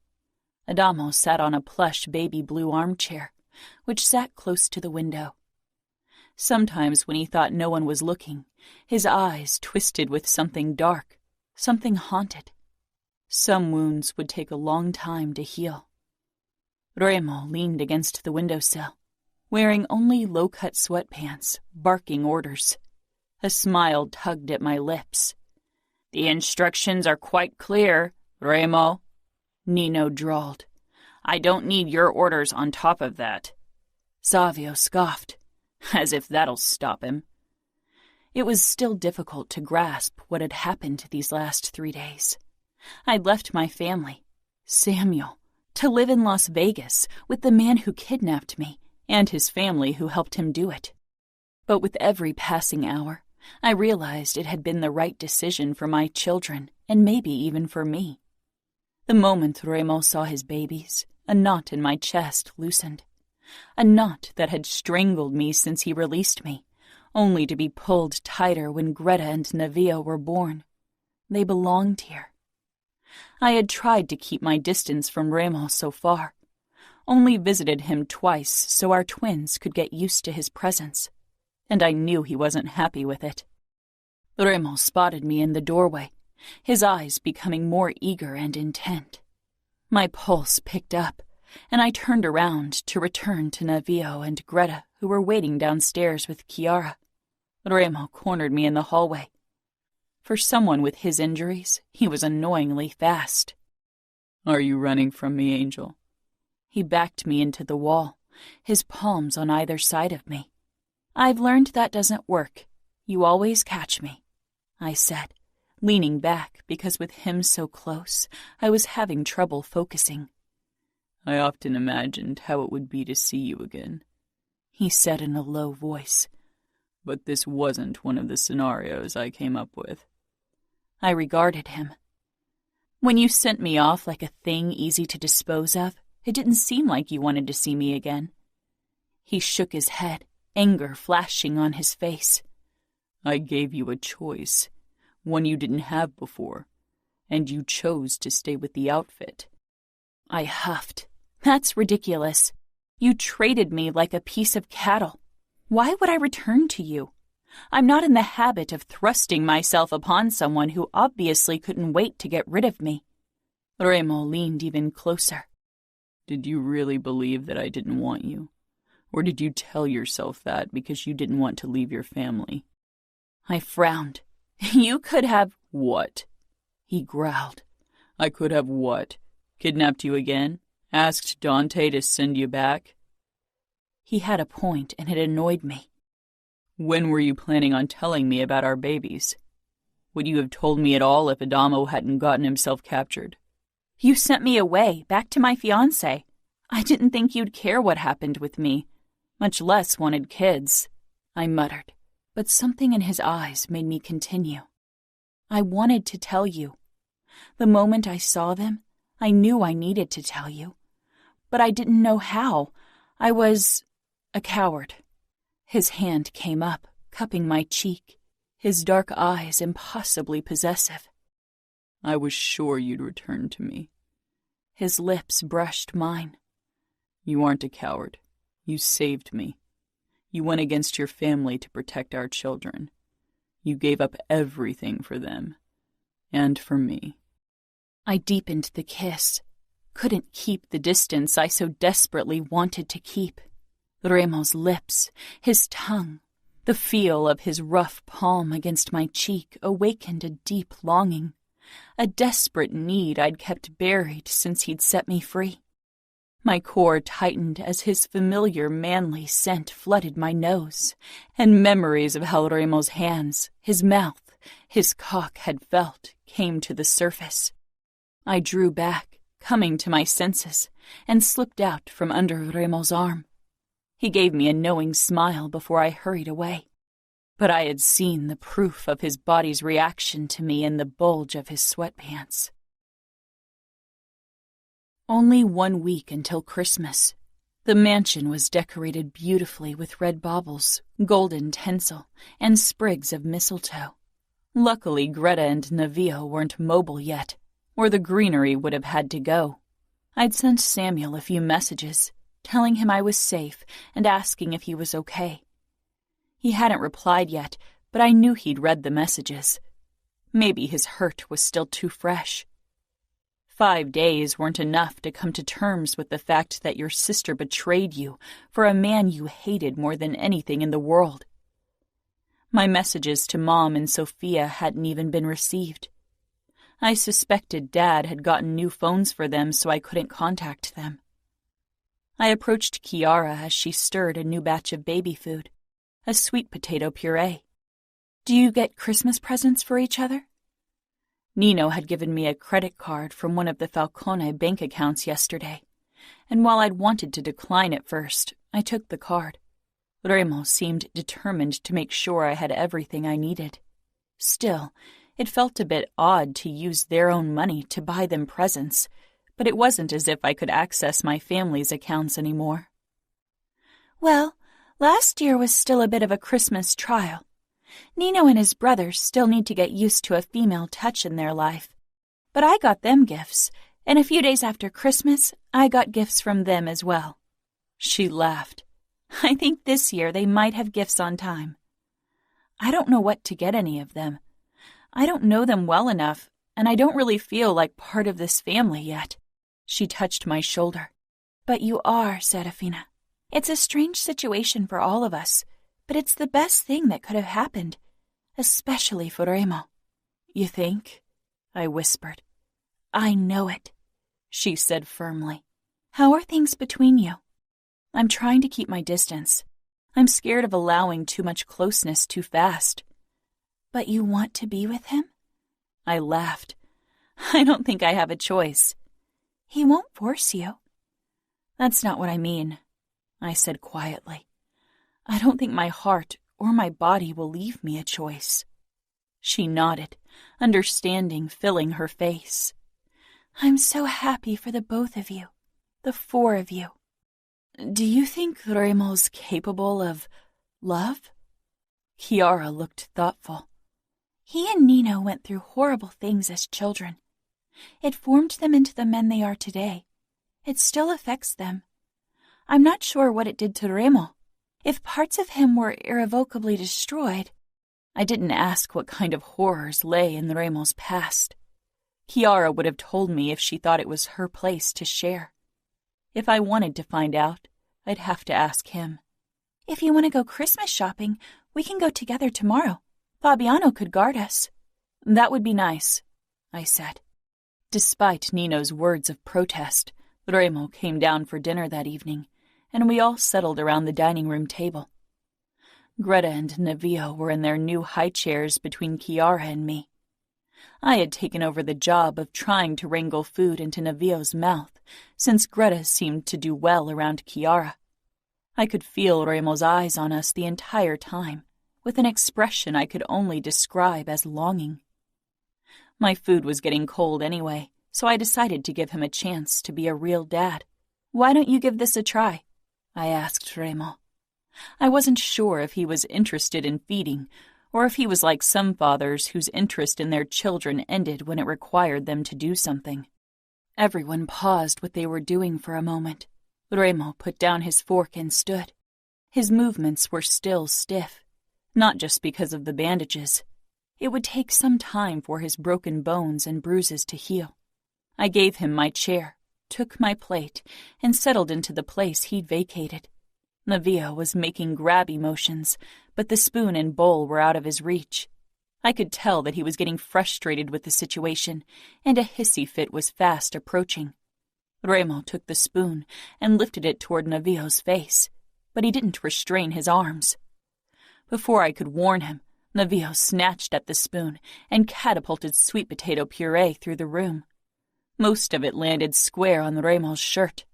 Adamo sat on a plush baby blue armchair, which sat close to the window. Sometimes when he thought no one was looking, his eyes twisted with something dark, something haunted. Some wounds would take a long time to heal. Remo leaned against the windowsill. wearing only low-cut sweatpants, barking orders. A smile tugged at my lips. "The instructions are quite clear, Remo," Nino drawled. "I don't need your orders on top of that." Savio scoffed, as if that'll stop him. It was still difficult to grasp what had happened these last 3 days. I'd left my family, Samuel, to live in Las Vegas with the man who kidnapped me and his family who helped him do it. But with every passing hour, I realized it had been the right decision for my children and maybe even for me. The moment Remo saw his babies, a knot in my chest loosened. A knot that had strangled me since he released me, only to be pulled tighter when Greta and Navio were born. They belonged here. I had tried to keep my distance from Remo so far, only visited him twice so our twins could get used to his presence, and I knew he wasn't happy with it. Remo spotted me in the doorway, his eyes becoming more eager and intent. My pulse picked up, and I turned around to return to Navio and Greta, who were waiting downstairs with Chiara. Remo cornered me in the hallway. For someone with his injuries, he was annoyingly fast. "Are you running from me, Angel?" He backed me into the wall, his palms on either side of me. "I've learned that doesn't work. You always catch me," I said, leaning back because with him so close, I was having trouble focusing. "I often imagined how it would be to see you again," he said in a low voice. "But this wasn't one of the scenarios I came up with." I regarded him. "When you sent me off like a thing easy to dispose of, it didn't seem like you wanted to see me again." He shook his head, anger flashing on his face. "I gave you a choice, one you didn't have before, and you chose to stay with the outfit." I huffed. "That's ridiculous. You traded me like a piece of cattle. Why would I return to you? I'm not in the habit of thrusting myself upon someone who obviously couldn't wait to get rid of me." Remo leaned even closer. "Did you really believe that I didn't want you? Or did you tell yourself that because you didn't want to leave your family?" I frowned. "You could have—" "What?" he growled. "I could have what? Kidnapped you again? Asked Dante to send you back?" He had a point, and it annoyed me. "When were you planning on telling me about our babies? Would you have told me at all if Adamo hadn't gotten himself captured?" "You sent me away, back to my fiancé. I didn't think you'd care what happened with me, much less wanted kids," I muttered, but something in his eyes made me continue. "I wanted to tell you. The moment I saw them, I knew I needed to tell you. But I didn't know how. I was a coward." His hand came up, cupping my cheek, his dark eyes impossibly possessive. "I was sure you'd return to me." His lips brushed mine. "You aren't a coward. You saved me. You went against your family to protect our children. You gave up everything for them. And for me." I deepened the kiss. Couldn't keep the distance I so desperately wanted to keep. Remo's lips, his tongue, the feel of his rough palm against my cheek awakened a deep longing, a desperate need I'd kept buried since he'd set me free. My core tightened as his familiar manly scent flooded my nose, and memories of how Remo's hands, his mouth, his cock had felt came to the surface. I drew back, coming to my senses, and slipped out from under Remo's arm. He gave me a knowing smile before I hurried away. But I had seen the proof of his body's reaction to me in the bulge of his sweatpants. Only 1 week until Christmas. The mansion was decorated beautifully with red baubles, golden tinsel, and sprigs of mistletoe. Luckily, Greta and Navio weren't mobile yet, or the greenery would have had to go. I'd sent Samuel a few messages, telling him I was safe and asking if he was okay. He hadn't replied yet, but I knew he'd read the messages. Maybe his hurt was still too fresh. 5 days weren't enough to come to terms with the fact that your sister betrayed you for a man you hated more than anything in the world. My messages to Mom and Sophia hadn't even been received. I suspected Dad had gotten new phones for them so I couldn't contact them. I approached Chiara as she stirred a new batch of baby food, a sweet potato puree. "Do you get Christmas presents for each other?" Nino had given me a credit card from one of the Falcone bank accounts yesterday, and while I'd wanted to decline at first, I took the card. Remo seemed determined to make sure I had everything I needed. Still, it felt a bit odd to use their own money to buy them presents, but it wasn't as if I could access my family's accounts anymore. "Well, last year was still a bit of a Christmas trial. Nino and his brothers still need to get used to a female touch in their life. But I got them gifts, and a few days after Christmas, I got gifts from them as well." She laughed. "I think this year they might have gifts on time. I don't know what to get any of them. I don't know them well enough, and I don't really feel like part of this family yet." She touched my shoulder. "But you are, Serafina. It's a strange situation for all of us, but it's the best thing that could have happened, especially for Remo." "You think?" I whispered. "I know it," she said firmly. "How are things between you?" "I'm trying to keep my distance. I'm scared of allowing too much closeness too fast." "But you want to be with him?" I laughed. "I don't think I have a choice." "He won't force you." "That's not what I mean," I said quietly. "I don't think my heart or my body will leave me a choice." She nodded, understanding filling her face. "I'm so happy for the both of you, the four of you." "Do you think Remo's capable of love?" Chiara looked thoughtful. "He and Nino went through horrible things as children. It formed them into the men they are today. It still affects them. I'm not sure what it did to Remo. If parts of him were irrevocably destroyed—" I didn't ask what kind of horrors lay in Remo's past. Chiara would have told me if she thought it was her place to share. If I wanted to find out, I'd have to ask him. "If you want to go Christmas shopping, we can go together tomorrow. Fabiano could guard us." "That would be nice," I said. Despite Nino's words of protest, Remo came down for dinner that evening, and we all settled around the dining room table. Greta and Nevio were in their new high chairs between Chiara and me. I had taken over the job of trying to wrangle food into Nevio's mouth, since Greta seemed to do well around Chiara. I could feel Remo's eyes on us the entire time, with an expression I could only describe as longing. My food was getting cold anyway, so I decided to give him a chance to be a real dad. "Why don't you give this a try?" I asked Remo. I wasn't sure if he was interested in feeding, or if he was like some fathers whose interest in their children ended when it required them to do something. Everyone paused what they were doing for a moment. Remo put down his fork and stood. His movements were still stiff, not just because of the bandages. It would take some time for his broken bones and bruises to heal. I gave him my chair, took my plate, and settled into the place he'd vacated. Nevio was making grabby motions, but the spoon and bowl were out of his reach. I could tell that he was getting frustrated with the situation, and a hissy fit was fast approaching. Remo took the spoon and lifted it toward Nevio's face, but he didn't restrain his arms. Before I could warn him, Nevio snatched at the spoon and catapulted sweet potato puree through the room. Most of it landed square on Remo's shirt,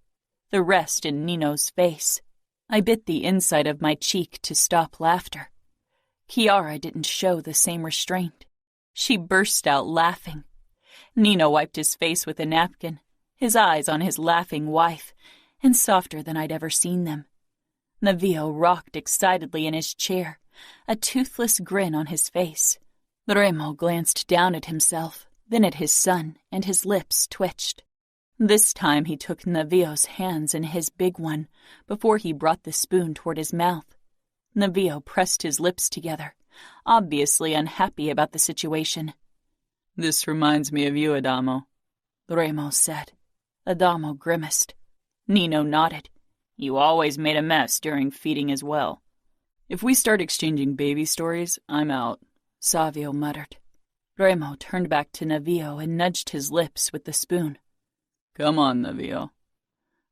the rest in Nino's face. I bit the inside of my cheek to stop laughter. Chiara didn't show the same restraint. She burst out laughing. Nino wiped his face with a napkin, his eyes on his laughing wife, and softer than I'd ever seen them. Nevio rocked excitedly in his chair, a toothless grin on his face. Remo glanced down at himself, then at his son, and his lips twitched. This time he took Nevio's hands in his big one before he brought the spoon toward his mouth. Nevio pressed his lips together, obviously unhappy about the situation. "This reminds me of you, Adamo," Remo said. Adamo grimaced. Nino nodded. You always made a mess during feeding as well. If we start exchanging baby stories, I'm out, Savio muttered. Remo turned back to Navio and nudged his lips with the spoon. Come on, Navio.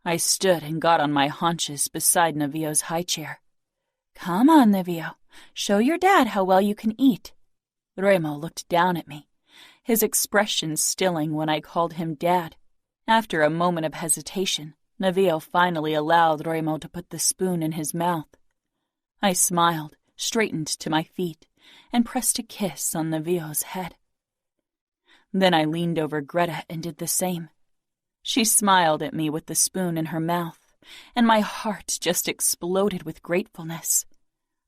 I stood and got on my haunches beside Navio's high chair. Come on, Navio. Show your dad how well you can eat. Remo looked down at me, his expression stilling when I called him Dad. After a moment of hesitation, Navio finally allowed Remo to put the spoon in his mouth. I smiled, straightened to my feet, and pressed a kiss on Navio's head. Then I leaned over Greta and did the same. She smiled at me with the spoon in her mouth, and my heart just exploded with gratefulness.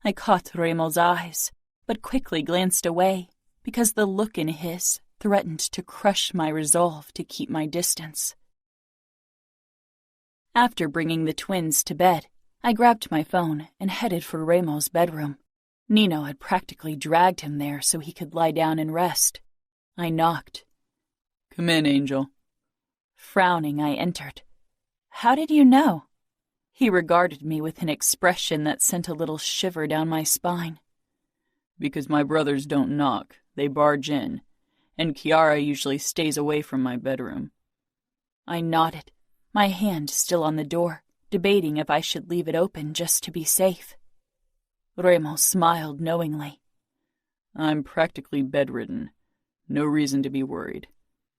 I caught Remo's eyes, but quickly glanced away because the look in his threatened to crush my resolve to keep my distance. After bringing the twins to bed, I grabbed my phone and headed for Remo's bedroom. Nino had practically dragged him there so he could lie down and rest. I knocked. Come in, Angel. Frowning, I entered. How did you know? He regarded me with an expression that sent a little shiver down my spine. Because my brothers don't knock, they barge in, and Chiara usually stays away from my bedroom. I nodded, my hand still on the door, debating if I should leave it open just to be safe. Remo smiled knowingly. I'm practically bedridden. No reason to be worried.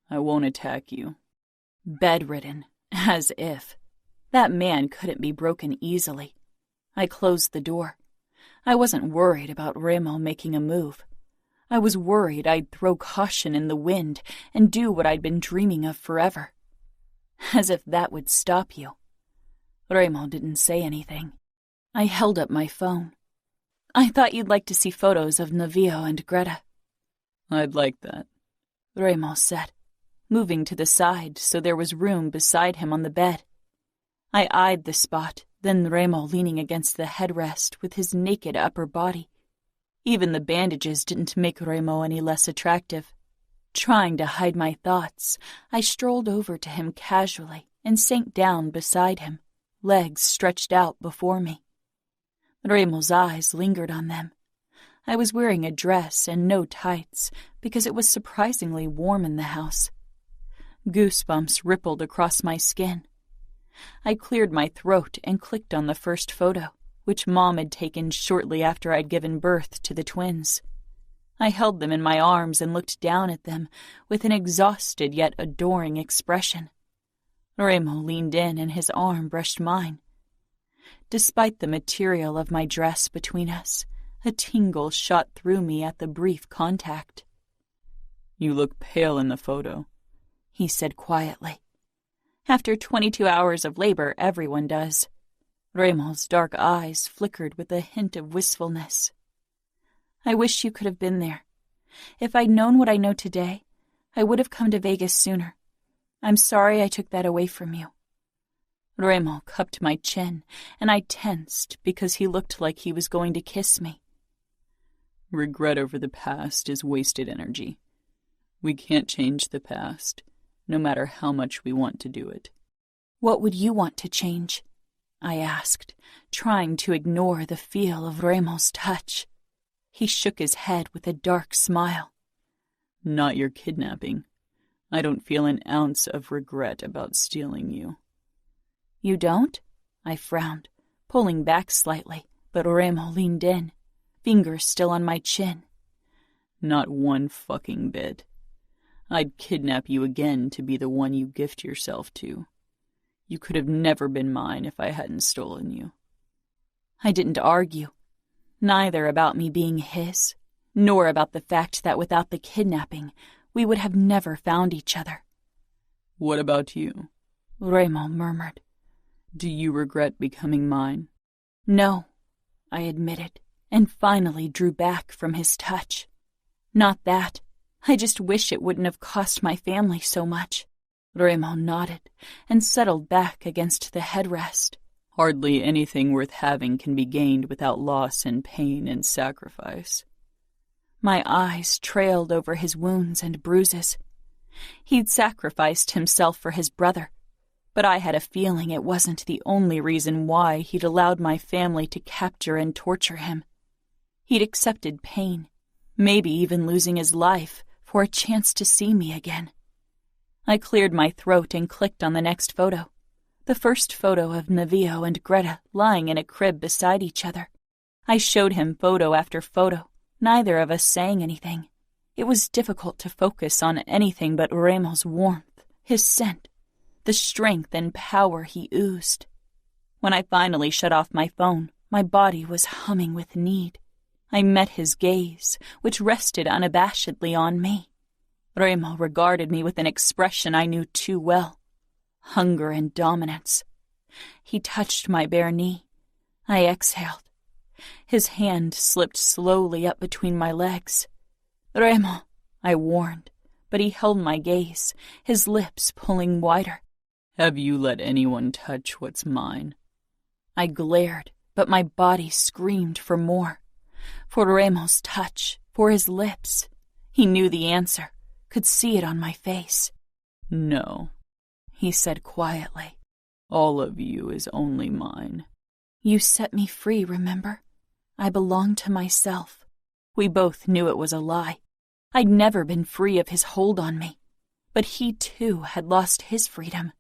I won't attack you. Bedridden, as if. That man couldn't be broken easily. I closed the door. I wasn't worried about Remo making a move. I was worried I'd throw caution in the wind and do what I'd been dreaming of forever. As if that would stop you. Remo didn't say anything. I held up my phone. I thought you'd like to see photos of Navio and Greta. I'd like that, Remo said, moving to the side so there was room beside him on the bed. I eyed the spot, then Remo leaning against the headrest with his naked upper body. Even the bandages didn't make Remo any less attractive. Trying to hide my thoughts, I strolled over to him casually and sank down beside him, legs stretched out before me. Remo's eyes lingered on them. I was wearing a dress and no tights because it was surprisingly warm in the house. Goosebumps rippled across my skin. I cleared my throat and clicked on the first photo, which Mom had taken shortly after I'd given birth to the twins. I held them in my arms and looked down at them with an exhausted yet adoring expression. Remo leaned in and his arm brushed mine. Despite the material of my dress between us, a tingle shot through me at the brief contact. You look pale in the photo, he said quietly. After 22 hours of labor, everyone does. Remo's dark eyes flickered with a hint of wistfulness. I wish you could have been there. If I'd known what I know today, I would have come to Vegas sooner. I'm sorry I took that away from you. Remo cupped my chin, and I tensed because he looked like he was going to kiss me. Regret over the past is wasted energy. We can't change the past, no matter how much we want to do it. What would you want to change? I asked, trying to ignore the feel of Remo's touch. He shook his head with a dark smile. Not your kidnapping. I don't feel an ounce of regret about stealing you. You don't? I frowned, pulling back slightly, but Remo leaned in, fingers still on my chin. Not one fucking bit. I'd kidnap you again to be the one you gift yourself to. You could have never been mine if I hadn't stolen you. I didn't argue, neither about me being his, nor about the fact that without the kidnapping, we would have never found each other. What about you? Remo murmured. Do you regret becoming mine? No, I admitted, and finally drew back from his touch. Not that. I just wish it wouldn't have cost my family so much. Remo nodded and settled back against the headrest. Hardly anything worth having can be gained without loss and pain and sacrifice. My eyes trailed over his wounds and bruises. He'd sacrificed himself for his brother, but I had a feeling it wasn't the only reason why he'd allowed my family to capture and torture him. He'd accepted pain, maybe even losing his life, for a chance to see me again. I cleared my throat and clicked on the next photo. The first photo of Navio and Greta lying in a crib beside each other. I showed him photo after photo, neither of us saying anything. It was difficult to focus on anything but Remo's warmth, his scent, the strength and power he oozed. When I finally shut off my phone, my body was humming with need. I met his gaze, which rested unabashedly on me. Remo regarded me with an expression I knew too well. Hunger and dominance. He touched my bare knee. I exhaled. His hand slipped slowly up between my legs. "Remo," I warned, but he held my gaze, his lips pulling wider. "Have you let anyone touch what's mine?" I glared, but my body screamed for more. For Remo's touch, for his lips. He knew the answer, could see it on my face. "No," he said quietly. "All of you is only mine." You set me free, remember? I belonged to myself. We both knew it was a lie. I'd never been free of his hold on me. But he, too, had lost his freedom.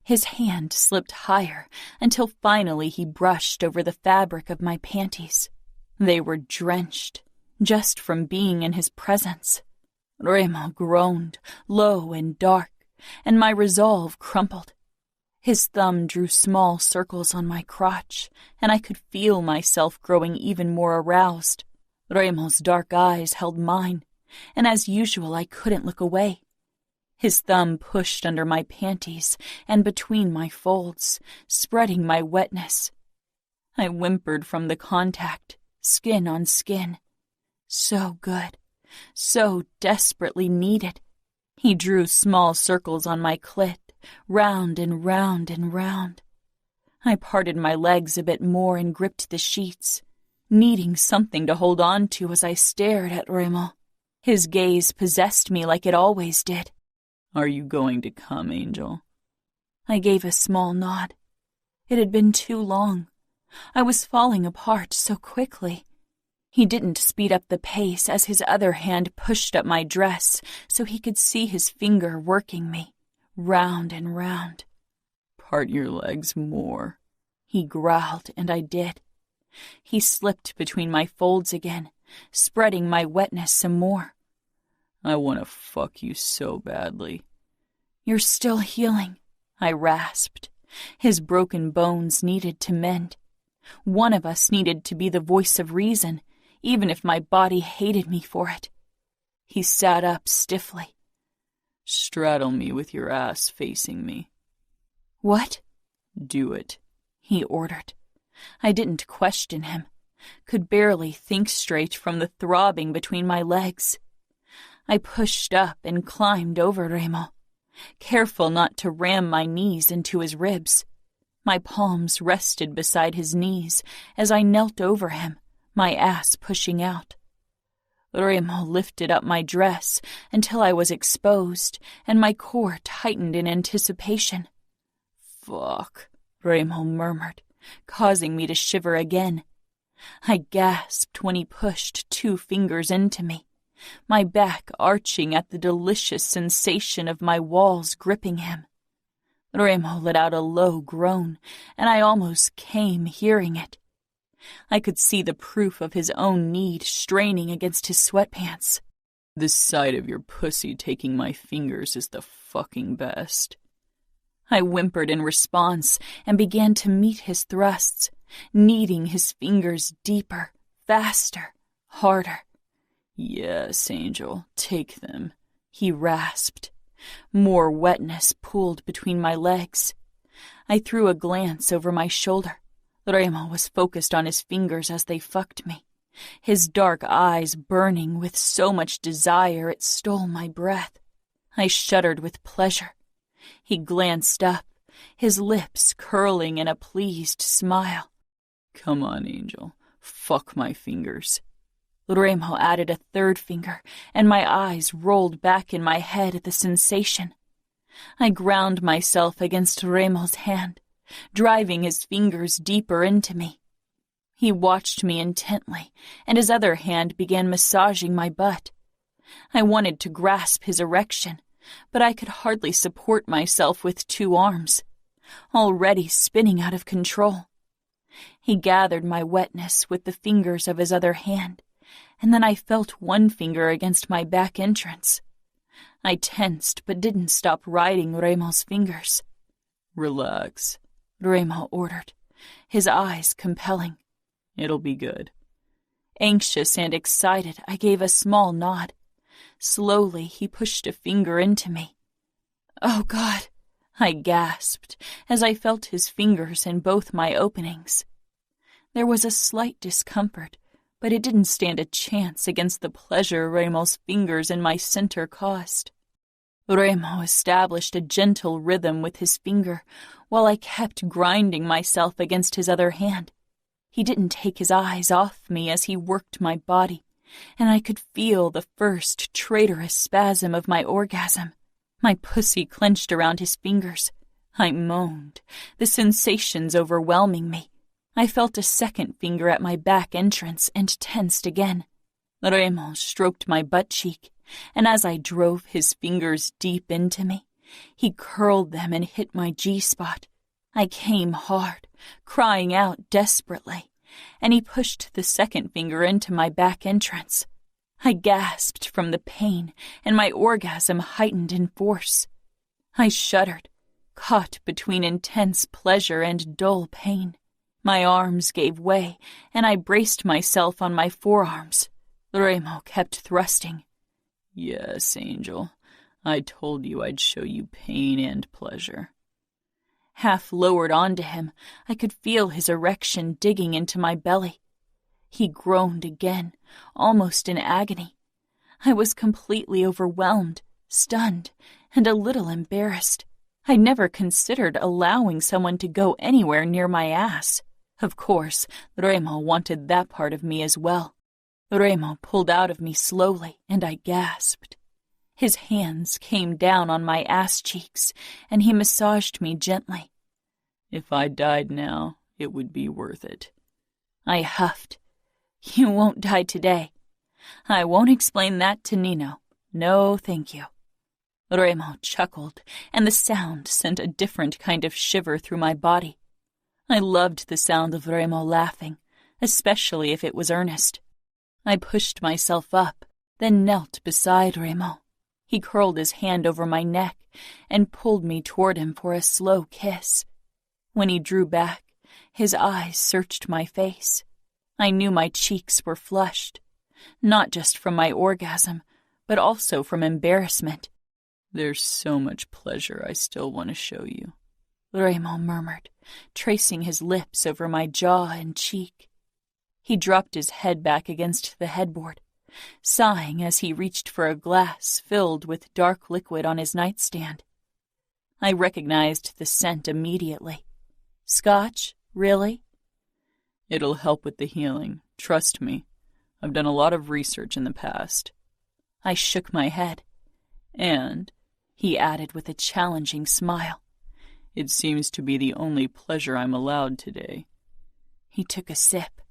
His hand slipped higher until finally he brushed over the fabric of my panties. They were drenched, just from being in his presence. Remo groaned, low and dark, and my resolve crumpled. His thumb drew small circles on my crotch, and I could feel myself growing even more aroused. Remo's dark eyes held mine, and as usual I couldn't look away. His thumb pushed under my panties and between my folds, spreading my wetness. I whimpered from the contact, skin on skin. So good, so desperately needed. He drew small circles on my clit, round and round and round. I parted my legs a bit more and gripped the sheets, needing something to hold on to as I stared at Remo. His gaze possessed me like it always did. "Are you going to come, Angel?" I gave a small nod. It had been too long. I was falling apart so quickly. He didn't speed up the pace as his other hand pushed up my dress so he could see his finger working me, round and round. "Part your legs more," he growled, and I did. He slipped between my folds again, spreading my wetness some more. "I want to fuck you so badly." "You're still healing," I rasped. His broken bones needed to mend. One of us needed to be the voice of reason, even if my body hated me for it. He sat up stiffly. "Straddle me with your ass facing me." "What?" "Do it," he ordered. I didn't question him. Could barely think straight from the throbbing between my legs. I pushed up and climbed over Remo, careful not to ram my knees into his ribs. My palms rested beside his knees as I knelt over him, my ass pushing out. Remo lifted up my dress until I was exposed, and my core tightened in anticipation. "Fuck," Remo murmured, causing me to shiver again. I gasped when he pushed 2 fingers into me, my back arching at the delicious sensation of my walls gripping him. Remo let out a low groan, and I almost came hearing it. I could see the proof of his own need straining against his sweatpants. "The sight of your pussy taking my fingers is the fucking best." I whimpered in response and began to meet his thrusts, kneading his fingers deeper, faster, harder. "Yes, Angel, take them," he rasped. More wetness pooled between my legs. I threw a glance over my shoulder. Remo was focused on his fingers as they fucked me, his dark eyes burning with so much desire it stole my breath. I shuddered with pleasure. He glanced up, his lips curling in a pleased smile. "Come on, Angel. Fuck my fingers." Remo added a third finger, and my eyes rolled back in my head at the sensation. I ground myself against Remo's hand, driving his fingers deeper into me. He watched me intently, and his other hand began massaging my butt. I wanted to grasp his erection, but I could hardly support myself with 2 arms, already spinning out of control. He gathered my wetness with the fingers of his other hand, and then I felt one finger against my back entrance. I tensed but didn't stop riding Remo's fingers. "Relax," Remo ordered, his eyes compelling. "It'll be good." Anxious and excited, I gave a small nod. Slowly, he pushed a finger into me. "Oh, God," I gasped as I felt his fingers in both my openings. There was a slight discomfort, but it didn't stand a chance against the pleasure Remo's fingers in my center caused. Remo established a gentle rhythm with his finger, while I kept grinding myself against his other hand. He didn't take his eyes off me as he worked my body, and I could feel the first traitorous spasm of my orgasm. My pussy clenched around his fingers. I moaned, the sensations overwhelming me. I felt a second finger at my back entrance and tensed again. Remo stroked my butt cheek, and as I drove his fingers deep into me, he curled them and hit my G-spot. I came hard, crying out desperately, and he pushed the second finger into my back entrance. I gasped from the pain, and my orgasm heightened in force. I shuddered, caught between intense pleasure and dull pain. My arms gave way, and I braced myself on my forearms. Remo kept thrusting. "Yes, Angel. I told you I'd show you pain and pleasure." Half lowered onto him, I could feel his erection digging into my belly. He groaned again, almost in agony. I was completely overwhelmed, stunned, and a little embarrassed. I never considered allowing someone to go anywhere near my ass. Of course, Remo wanted that part of me as well. Remo pulled out of me slowly, and I gasped. His hands came down on my ass cheeks, and he massaged me gently. "If I died now, it would be worth it." I huffed. "You won't die today. I won't explain that to Nino. No, thank you." Remo chuckled, and the sound sent a different kind of shiver through my body. I loved the sound of Remo laughing, especially if it was earnest. I pushed myself up, then knelt beside Remo. He curled his hand over my neck and pulled me toward him for a slow kiss. When he drew back, his eyes searched my face. I knew my cheeks were flushed, not just from my orgasm, but also from embarrassment. "There's so much pleasure I still want to show you," Remo murmured, tracing his lips over my jaw and cheek. He dropped his head back against the headboard, sighing as he reached for a glass filled with dark liquid on his nightstand. I recognized the scent immediately. Scotch, really? "It'll help with the healing. Trust me. I've done a lot of research in the past." I shook my head. "And," he added with a challenging smile, "it seems to be the only pleasure I'm allowed today." He took a sip.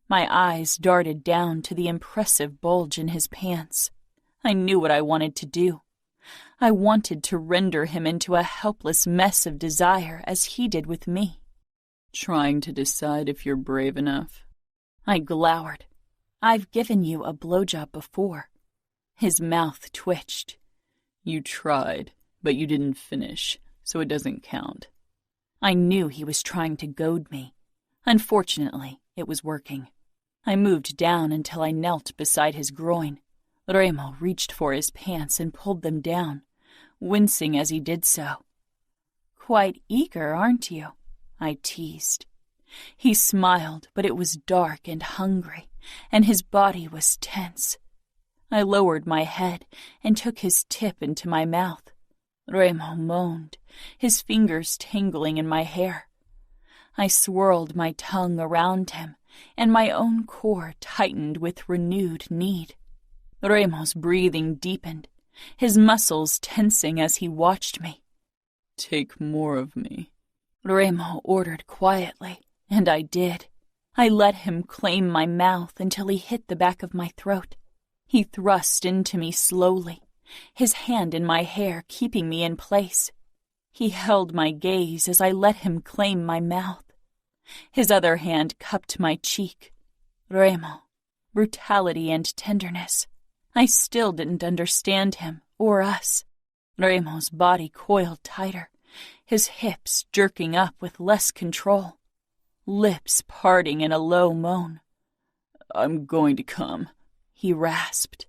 My eyes darted down to the impressive bulge in his pants. I knew what I wanted to do. I wanted to render him into a helpless mess of desire as he did with me. "Trying to decide if you're brave enough?" I glowered. "I've given you a blowjob before." His mouth twitched. "You tried, but you didn't finish, so it doesn't count." I knew he was trying to goad me. Unfortunately, it was working. I moved down until I knelt beside his groin. Remo reached for his pants and pulled them down, wincing as he did so. "Quite eager, aren't you?" I teased. He smiled, but it was dark and hungry, and his body was tense. I lowered my head and took his tip into my mouth. Remo moaned, his fingers tingling in my hair. I swirled my tongue around him and my own core tightened with renewed need. Remo's breathing deepened, his muscles tensing as he watched me. "Take more of me," Remo ordered quietly, and I did. I let him claim my mouth until he hit the back of my throat. He thrust into me slowly, his hand in my hair keeping me in place. He held my gaze as I let him claim my mouth. His other hand cupped my cheek. Remo, brutality and tenderness. I still didn't understand him or us. Remo's body coiled tighter, his hips jerking up with less control, lips parting in a low moan. "I'm going to come," he rasped.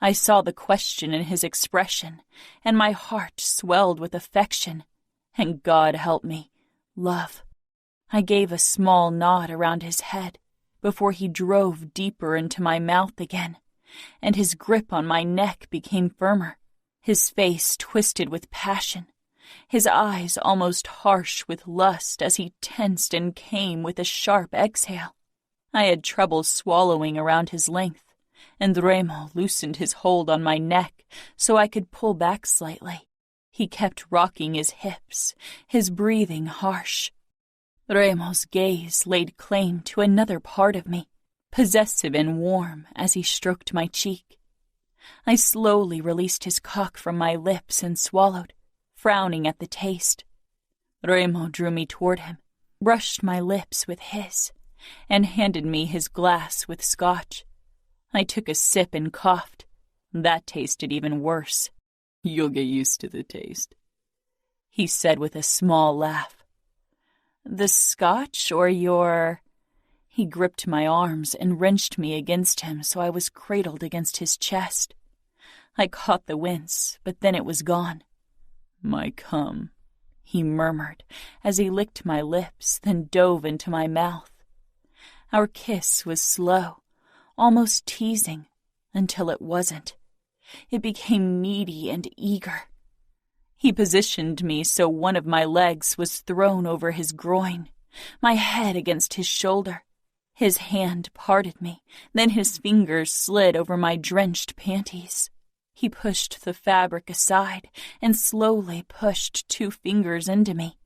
I saw the question in his expression, and my heart swelled with affection, and God help me, love. I gave a small nod around his head before he drove deeper into my mouth again, and his grip on my neck became firmer, his face twisted with passion, his eyes almost harsh with lust as he tensed and came with a sharp exhale. I had trouble swallowing around his length, and Remo loosened his hold on my neck so I could pull back slightly. He kept rocking his hips, his breathing harsh. Remo's gaze laid claim to another part of me, possessive and warm as he stroked my cheek. I slowly released his cock from my lips and swallowed, frowning at the taste. Remo drew me toward him, brushed my lips with his, and handed me his glass with scotch. I took a sip and coughed. That tasted even worse. "You'll get used to the taste," he said with a small laugh. "The scotch or your—" He gripped my arms and wrenched me against him so I was cradled against his chest. I caught the wince, but then it was gone. "My cum," he murmured as he licked my lips, then dove into my mouth. Our kiss was slow, almost teasing, until it wasn't. It became needy and eager. He positioned me so one of my legs was thrown over his groin, my head against his shoulder. His hand parted me, then his fingers slid over my drenched panties. He pushed the fabric aside and slowly pushed 2 fingers into me.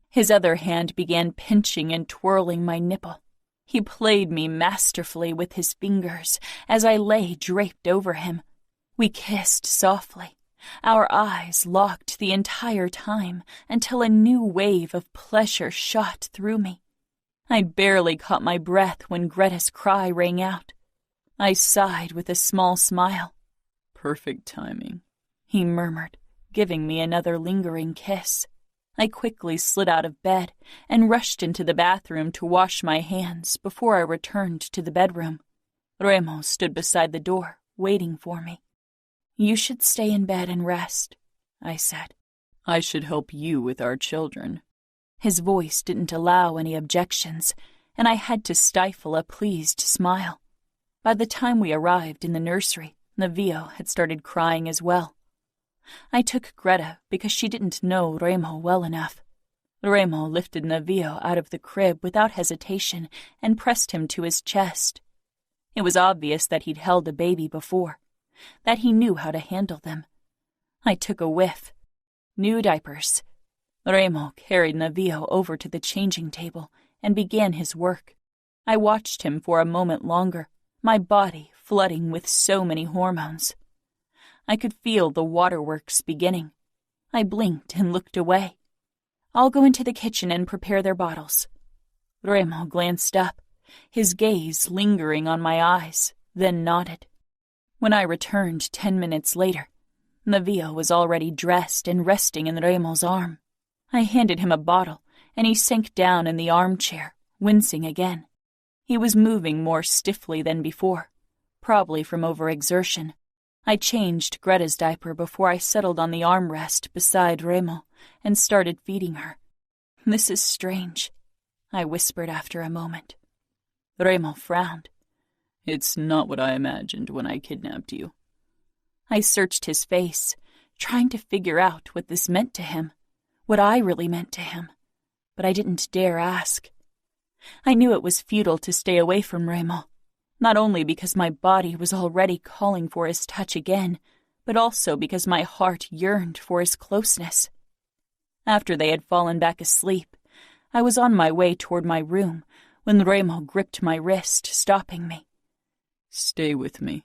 His other hand began pinching and twirling my nipple. He played me masterfully with his fingers as I lay draped over him. We kissed softly, our eyes locked the entire time until a new wave of pleasure shot through me. I'd barely caught my breath when Greta's cry rang out. I sighed with a small smile. "Perfect timing," he murmured, giving me another lingering kiss. I quickly slid out of bed and rushed into the bathroom to wash my hands before I returned to the bedroom. Remo stood beside the door, waiting for me. "You should stay in bed and rest," I said. "I should help you with our children." His voice didn't allow any objections, and I had to stifle a pleased smile. By the time we arrived in the nursery, Navio had started crying as well. I took Greta because she didn't know Remo well enough. Remo lifted Navio out of the crib without hesitation and pressed him to his chest. It was obvious that he'd held a baby before, that he knew how to handle them. I took a whiff. New diapers. Remo carried Navio over to the changing table and began his work. I watched him for a moment longer, my body flooding with so many hormones. I could feel the waterworks beginning. I blinked and looked away. "I'll go into the kitchen and prepare their bottles." Remo glanced up, his gaze lingering on my eyes, then nodded. When I returned 10 minutes later, Navio was already dressed and resting in Remo's arm. I handed him a bottle, and he sank down in the armchair, wincing again. He was moving more stiffly than before, probably from overexertion. I changed Greta's diaper before I settled on the armrest beside Remo and started feeding her. "This is strange," I whispered after a moment. Remo frowned. "It's not what I imagined when I kidnapped you." I searched his face, trying to figure out what this meant to him, what I really meant to him, but I didn't dare ask. I knew it was futile to stay away from Remo, not only because my body was already calling for his touch again, but also because my heart yearned for his closeness. After they had fallen back asleep, I was on my way toward my room when Remo gripped my wrist, stopping me. "Stay with me."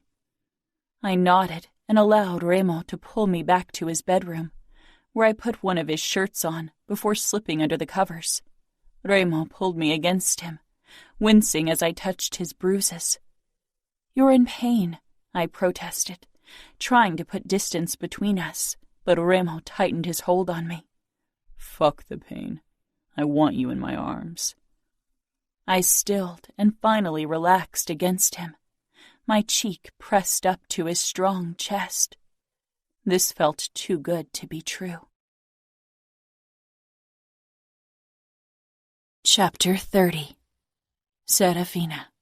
I nodded and allowed Remo to pull me back to his bedroom, where I put one of his shirts on before slipping under the covers. Remo pulled me against him, wincing as I touched his bruises. "You're in pain," I protested, trying to put distance between us, but Remo tightened his hold on me. "Fuck the pain. I want you in my arms." I stilled and finally relaxed against him, my cheek pressed up to his strong chest. This felt too good to be true. Chapter 30. Serafina.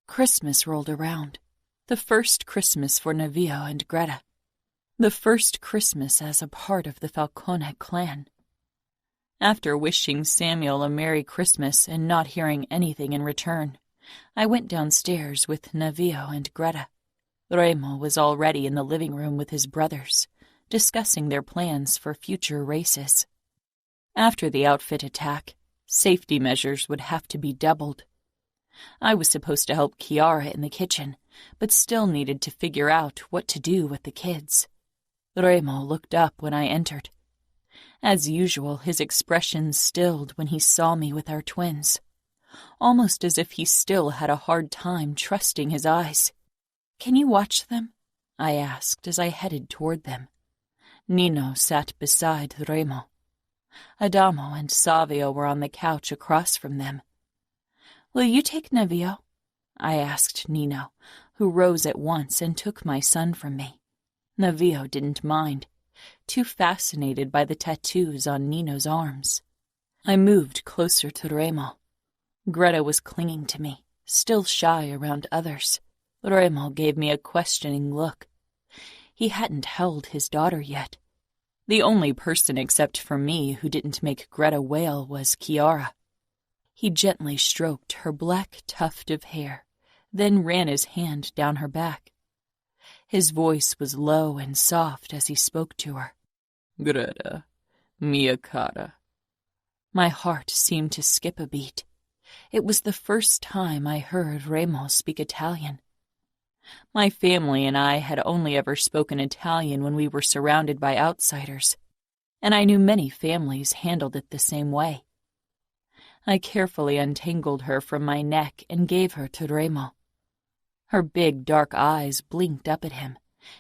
Christmas rolled around. The first Christmas for Nevio and Greta. The first Christmas as a part of the Falcone clan. After wishing Samuel a Merry Christmas and not hearing anything in return, I went downstairs with Nevio and Greta. Remo was already in the living room with his brothers, discussing their plans for future races. After the outfit attack, safety measures would have to be doubled. I was supposed to help Cora in the kitchen, but still needed to figure out what to do with the kids. Remo looked up when I entered. As usual, his expression stilled when he saw me with our twins, almost as if he still had a hard time trusting his eyes. "Can you watch them?" I asked as I headed toward them. Nino sat beside Remo. Adamo and Savio were on the couch across from them. "Will you take Nevio?" I asked Nino, who rose at once and took my son from me. Nevio didn't mind, too fascinated by the tattoos on Nino's arms. I moved closer to Remo. Greta was clinging to me, still shy around others. Remo gave me a questioning look. He hadn't held his daughter yet. The only person except for me who didn't make Greta wail was Cora. He gently stroked her black tuft of hair, then ran his hand down her back. His voice was low and soft as he spoke to her. "Greta, mia cara." My heart seemed to skip a beat. It was the first time I heard Remo speak Italian. My family and I had only ever spoken Italian when we were surrounded by outsiders, and I knew many families handled it the same way. I carefully untangled her from my neck and gave her to Remo. Her big dark eyes blinked up at him,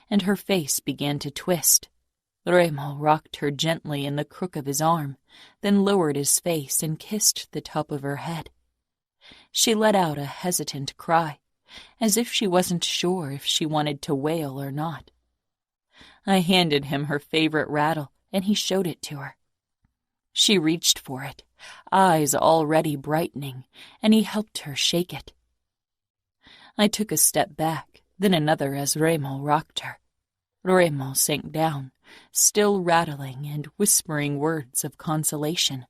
and her face began to twist. Remo rocked her gently in the crook of his arm, then lowered his face and kissed the top of her head. She let out a hesitant cry, as if she wasn't sure if she wanted to wail or not. I handed him her favorite rattle, and he showed it to her. She reached for it, eyes already brightening, and he helped her shake it. I took a step back, then another as Remo rocked her. Remo sank down, still rattling and whispering words of consolation.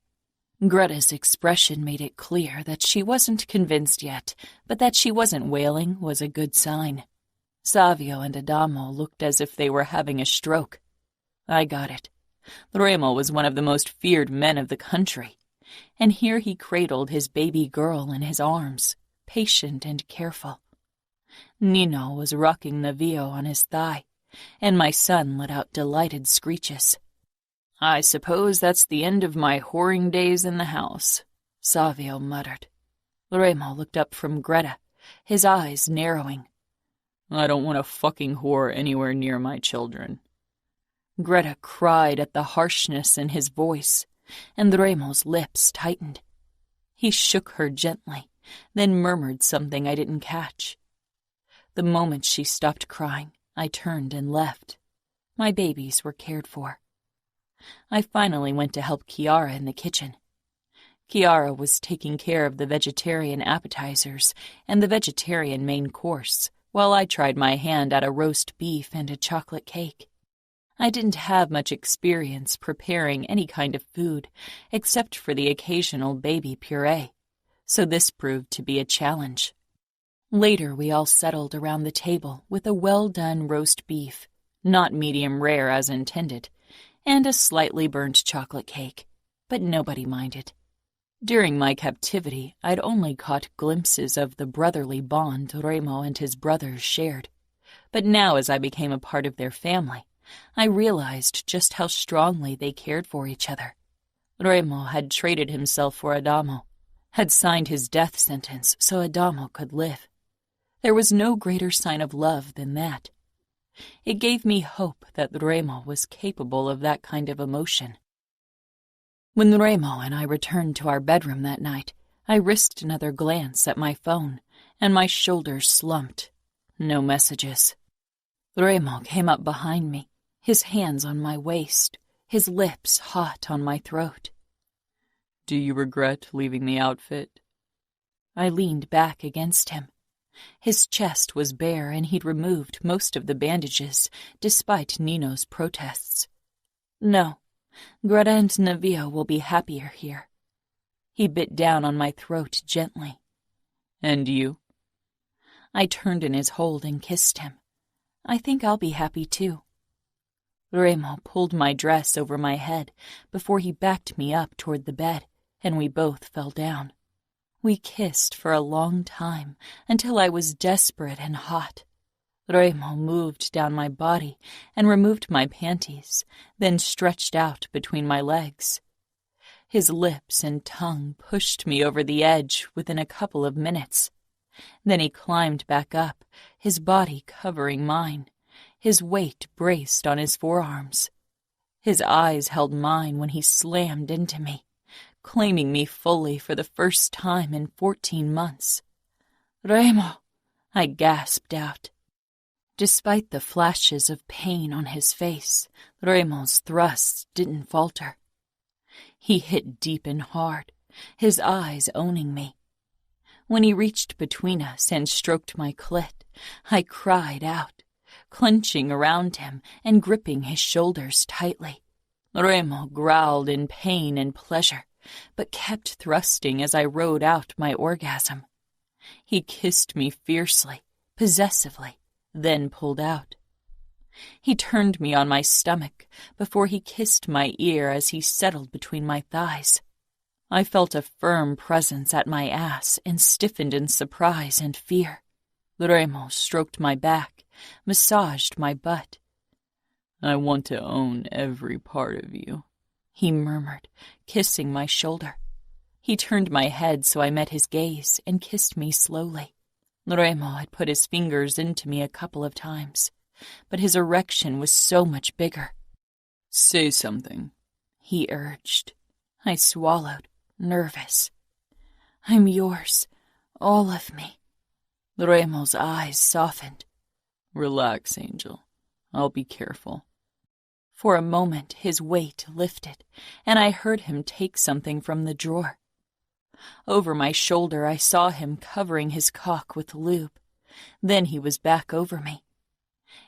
Greta's expression made it clear that she wasn't convinced yet, but that she wasn't wailing was a good sign. Savio and Adamo looked as if they were having a stroke. I got it. Remo was one of the most feared men of the country, and here he cradled his baby girl in his arms, patient and careful. Nino was rocking Nevio on his thigh, and my son let out delighted screeches. "I suppose that's the end of my whoring days in the house," Savio muttered. Remo looked up from Greta, his eyes narrowing. "I don't want a fucking whore anywhere near my children." Greta cried at the harshness in his voice, and Remo's lips tightened. He shook her gently, then murmured something I didn't catch. The moment she stopped crying, I turned and left. My babies were cared for. I finally went to help Cora in the kitchen. Cora was taking care of the vegetarian appetizers and the vegetarian main course, while I tried my hand at a roast beef and a chocolate cake. I didn't have much experience preparing any kind of food, except for the occasional baby puree, so this proved to be a challenge. Later, we all settled around the table with a well-done roast beef, not medium rare as intended, and a slightly burnt chocolate cake, but nobody minded. During my captivity, I'd only caught glimpses of the brotherly bond Remo and his brothers shared, but now as I became a part of their family, I realized just how strongly they cared for each other. Remo had traded himself for Adamo, had signed his death sentence so Adamo could live. There was no greater sign of love than that. It gave me hope that Remo was capable of that kind of emotion. When Remo and I returned to our bedroom that night, I risked another glance at my phone, and my shoulders slumped. No messages. Remo came up behind me, his hands on my waist, his lips hot on my throat. "Do you regret leaving the outfit?" I leaned back against him. His chest was bare and he'd removed most of the bandages, despite Nino's protests. No, Greta and Navio will be happier here. He bit down on my throat gently. "And you?" I turned in his hold and kissed him. I think I'll be happy too. Remo pulled my dress over my head before he backed me up toward the bed, and we both fell down. We kissed for a long time, until I was desperate and hot. Remo moved down my body and removed my panties, then stretched out between my legs. His lips and tongue pushed me over the edge within a couple of minutes. Then he climbed back up, his body covering mine, his weight braced on his forearms. His eyes held mine when he slammed into me, claiming me fully for the first time in 14 months. "Remo!" I gasped out. Despite the flashes of pain on his face, Remo's thrusts didn't falter. He hit deep and hard, his eyes owning me. When he reached between us and stroked my clit, I cried out, clenching around him and gripping his shoulders tightly. Remo growled in pain and pleasure, but kept thrusting as I rode out my orgasm. He kissed me fiercely, possessively, then pulled out. He turned me on my stomach before he kissed my ear as he settled between my thighs. I felt a firm presence at my ass and stiffened in surprise and fear. Remo stroked my back, massaged my butt. "I want to own every part of you," he murmured, kissing my shoulder. He turned my head so I met his gaze and kissed me slowly. Remo had put his fingers into me a couple of times, but his erection was so much bigger. "Say something," he urged. I swallowed, nervous. "I'm yours, all of me." Remo's eyes softened. "Relax, Angel. I'll be careful." For a moment his weight lifted, and I heard him take something from the drawer. Over my shoulder I saw him covering his cock with lube. Then he was back over me.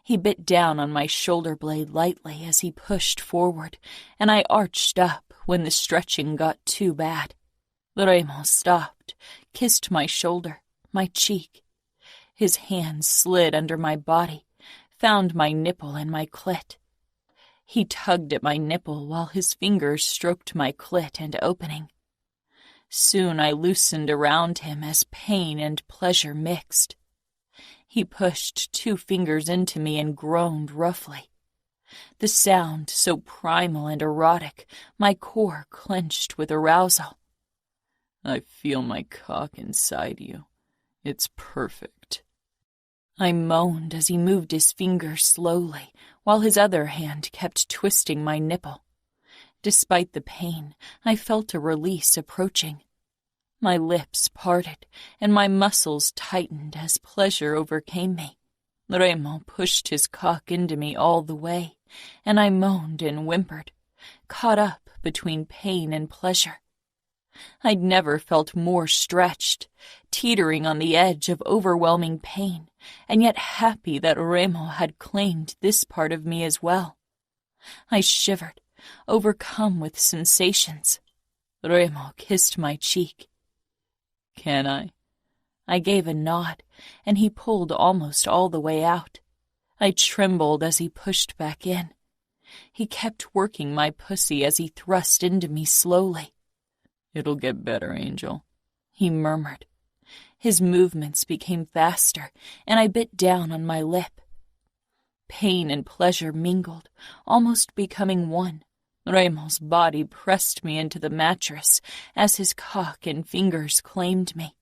He bit down on my shoulder blade lightly as he pushed forward, and I arched up when the stretching got too bad. Remo stopped, kissed my shoulder, my cheek. His hands slid under my body, found my nipple and my clit. He tugged at my nipple while his fingers stroked my clit and opening. Soon I loosened around him as pain and pleasure mixed. He pushed 2 fingers into me and groaned roughly. The sound so primal and erotic, my core clenched with arousal. "I feel my cock inside you. It's perfect." I moaned as he moved his fingers slowly, while his other hand kept twisting my nipple. Despite the pain, I felt a release approaching. My lips parted, and my muscles tightened as pleasure overcame me. Remo pushed his cock into me all the way, and I moaned and whimpered, caught up between pain and pleasure. I'd never felt more stretched, teetering on the edge of overwhelming pain, and yet happy that Remo had claimed this part of me as well. I shivered, overcome with sensations. Remo kissed my cheek. Can I? I gave a nod, and he pulled almost all the way out. I trembled as he pushed back in. He kept working my pussy as he thrust into me slowly. It'll get better, Angel, he murmured. His movements became faster, and I bit down on my lip. Pain and pleasure mingled, almost becoming one. Remo's body pressed me into the mattress as his cock and fingers claimed me.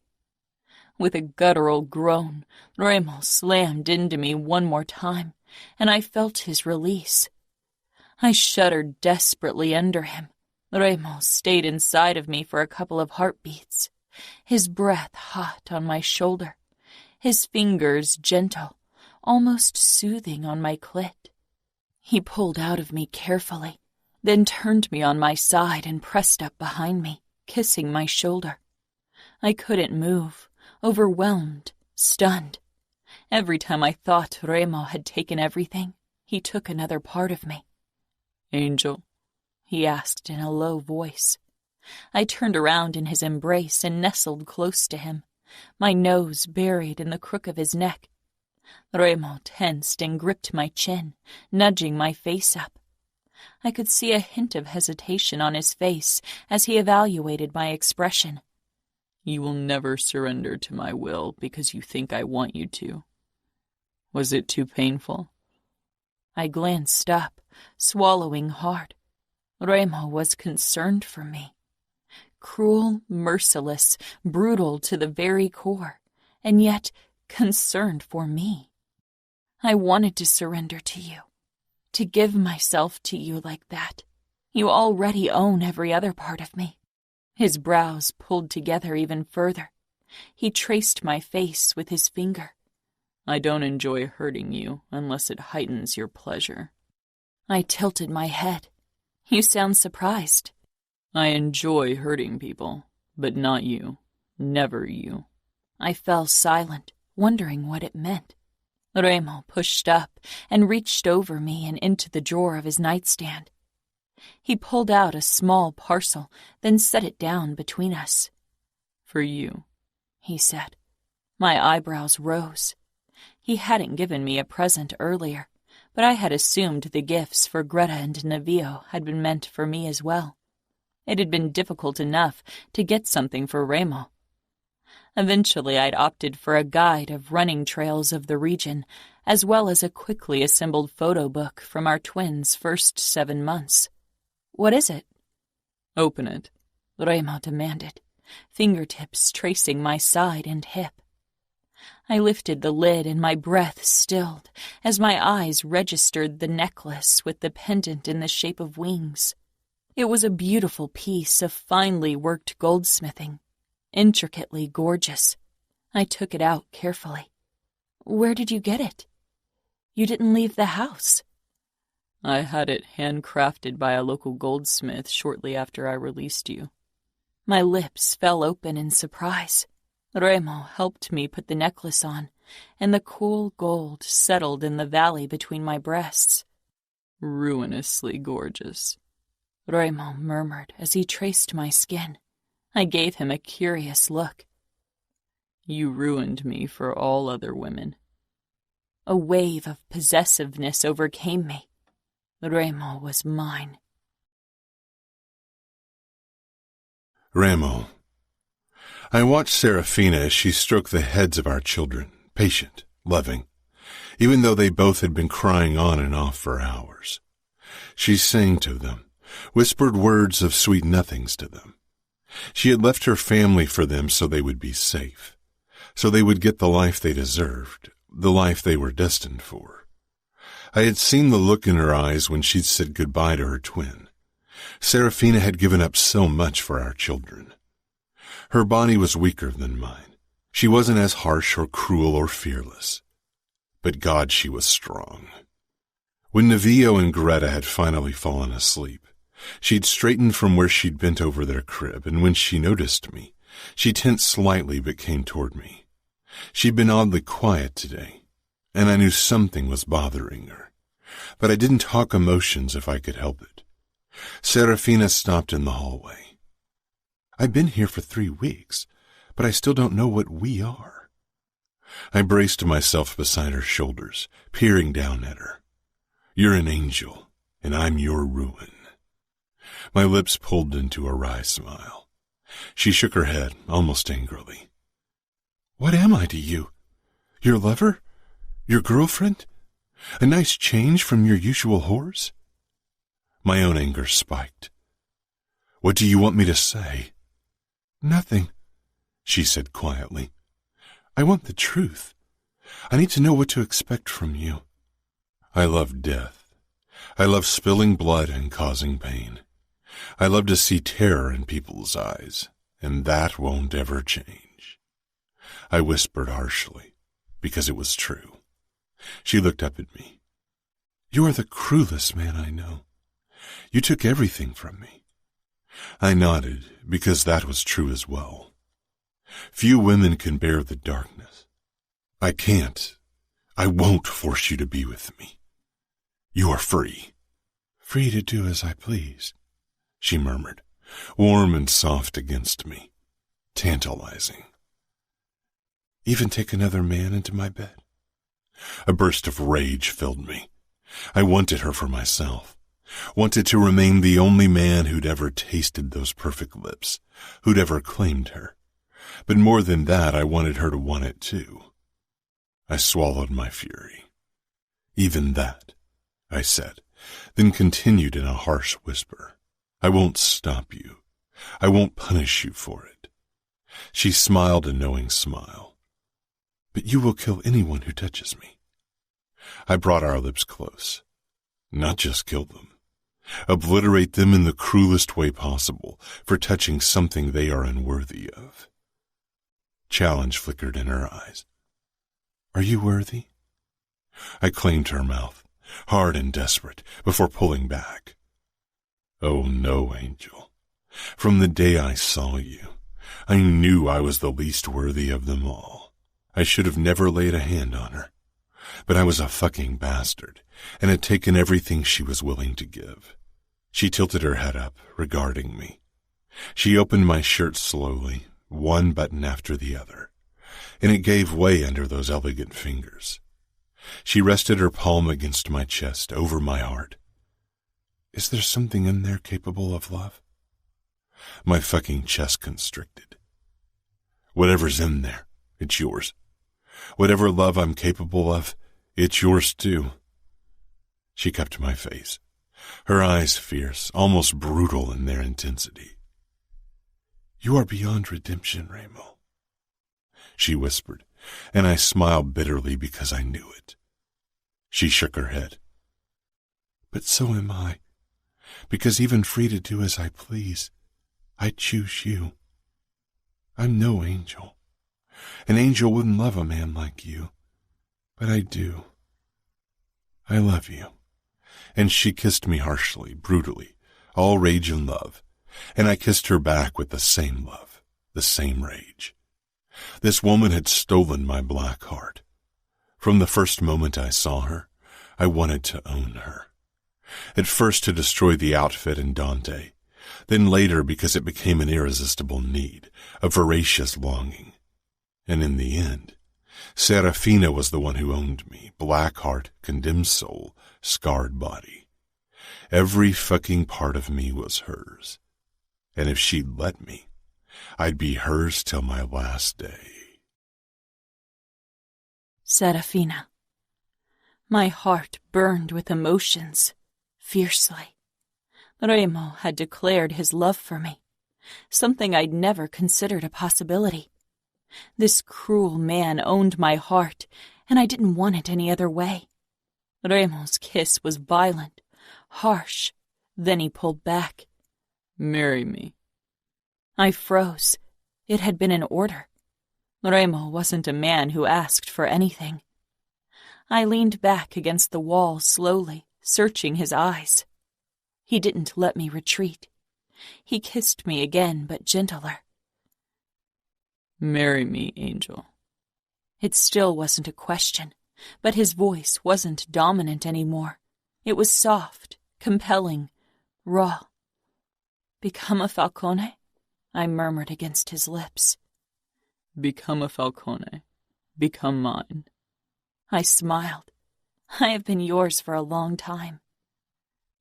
With a guttural groan, Remo slammed into me one more time, and I felt his release. I shuddered desperately under him. Remo stayed inside of me for a couple of heartbeats, his breath hot on my shoulder, his fingers gentle, almost soothing on my clit. He pulled out of me carefully, then turned me on my side and pressed up behind me, kissing my shoulder. I couldn't move, overwhelmed, stunned. Every time I thought Remo had taken everything, he took another part of me. Angel, he asked in a low voice. I turned around in his embrace and nestled close to him, my nose buried in the crook of his neck. Remo tensed and gripped my chin, nudging my face up. I could see a hint of hesitation on his face as he evaluated my expression. You will never surrender to my will because you think I want you to. Was it too painful? I glanced up, swallowing hard. Remo was concerned for me. Cruel, merciless, brutal to the very core, and yet concerned for me. I wanted to surrender to you, to give myself to you like that. You already own every other part of me. His brows pulled together even further. He traced my face with his finger. I don't enjoy hurting you unless it heightens your pleasure. I tilted my head. You sound surprised. I enjoy hurting people, but not you. Never you. I fell silent, wondering what it meant. Remo pushed up and reached over me and into the drawer of his nightstand. He pulled out a small parcel, then set it down between us. For you, he said. My eyebrows rose. He hadn't given me a present earlier, but I had assumed the gifts for Greta and Navio had been meant for me as well. It had been difficult enough to get something for Remo. Eventually I'd opted for a guide of running trails of the region, as well as a quickly assembled photo book from our twins' first 7 months. What is it? Open it, Remo demanded, fingertips tracing my side and hip. I lifted the lid and my breath stilled as my eyes registered the necklace with the pendant in the shape of wings. It was a beautiful piece of finely worked goldsmithing, intricately gorgeous. I took it out carefully. Where did you get it? You didn't leave the house. I had it handcrafted by a local goldsmith shortly after I released you. My lips fell open in surprise. Remo helped me put the necklace on, and the cool gold settled in the valley between my breasts. Ruinously gorgeous, Remo murmured as he traced my skin. I gave him a curious look. You ruined me for all other women. A wave of possessiveness overcame me. Remo was mine. Remo. I watched Serafina as she stroked the heads of our children, patient, loving, even though they both had been crying on and off for hours. She sang to them, whispered words of sweet nothings to them. She had left her family for them so they would be safe, so they would get the life they deserved, the life they were destined for. I had seen the look in her eyes when she'd said goodbye to her twin. Serafina had given up so much for our children. Her body was weaker than mine. She wasn't as harsh or cruel or fearless. But God, she was strong. When Navio and Greta had finally fallen asleep, she'd straightened from where she'd bent over their crib, and when she noticed me, she tensed slightly but came toward me. She'd been oddly quiet today, and I knew something was bothering her. But I didn't talk emotions if I could help it. Serafina stopped in the hallway. I've been here for 3 weeks, but I still don't know what we are. I braced myself beside her shoulders, peering down at her. You're an angel, and I'm your ruin. My lips pulled into a wry smile. She shook her head, almost angrily. What am I to you? Your lover? Your girlfriend? A nice change from your usual whores? My own anger spiked. What do you want me to say? Nothing, she said quietly. I want the truth. I need to know what to expect from you. I love death. I love spilling blood and causing pain. I love to see terror in people's eyes, and that won't ever change. I whispered harshly, because it was true. She looked up at me. You are the cruelest man I know. You took everything from me. I nodded, because that was true as well. Few women can bear the darkness. I can't. I won't force you to be with me. You are free. Free to do as I please, she murmured, warm and soft against me, tantalizing. Even take another man into my bed? A burst of rage filled me. I wanted her for myself, wanted to remain the only man who'd ever tasted those perfect lips, who'd ever claimed her. But more than that, I wanted her to want it too. I swallowed my fury. Even that, I said, then continued in a harsh whisper. I won't stop you. I won't punish you for it. She smiled a knowing smile. But you will kill anyone who touches me. I brought our lips close. Not just kill them. Obliterate them in the cruelest way possible for touching something they are unworthy of. Challenge flickered in her eyes. Are you worthy? I claimed her mouth, hard and desperate, before pulling back. Oh no, Angel. From the day I saw you, I knew I was the least worthy of them all. I should have never laid a hand on her. But I was a fucking bastard, and had taken everything she was willing to give. She tilted her head up, regarding me. She opened my shirt slowly, one button after the other, and it gave way under those elegant fingers. She rested her palm against my chest, over my heart. Is there something in there capable of love? My fucking chest constricted. Whatever's in there, it's yours. Whatever love I'm capable of, it's yours too. She cupped my face, her eyes fierce, almost brutal in their intensity. You are beyond redemption, Remo, she whispered, and I smiled bitterly because I knew it. She shook her head. But so am I, because even free to do as I please, I choose you. I'm no angel. An angel wouldn't love a man like you, but I do. I love you. And she kissed me harshly, brutally, all rage and love, and I kissed her back with the same love, the same rage. This woman had stolen my black heart. From the first moment I saw her, I wanted to own her. At first to destroy the outfit and Dante, then later because it became an irresistible need, a voracious longing. And in the end, Serafina was the one who owned me, black heart, condemned soul, scarred body. Every fucking part of me was hers. And if she'd let me, I'd be hers till my last day. Serafina. My heart burned with emotions, fiercely. Remo had declared his love for me, something I'd never considered a possibility. This cruel man owned my heart, and I didn't want it any other way. Remo's kiss was violent, harsh. Then he pulled back. Marry me. I froze. It had been an order. Remo wasn't a man who asked for anything. I leaned back against the wall slowly, searching his eyes. He didn't let me retreat. He kissed me again, but gentler. Marry me, Angel. It still wasn't a question, but his voice wasn't dominant anymore. It was soft, compelling, raw. Become a Falcone? I murmured against his lips. Become a Falcone. Become mine. I smiled. I have been yours for a long time.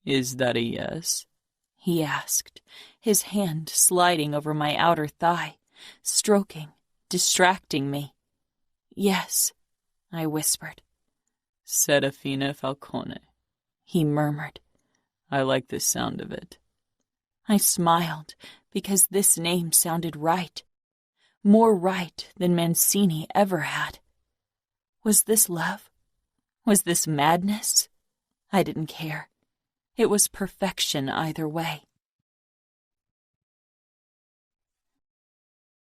Is that a yes? He asked, his hand sliding over my outer thigh, stroking, distracting me. Yes, I whispered. Serafina Falcone, he murmured. I like the sound of it. I smiled because this name sounded right. More right than Mancini ever had. Was this love? Was this madness? I didn't care. It was perfection either way.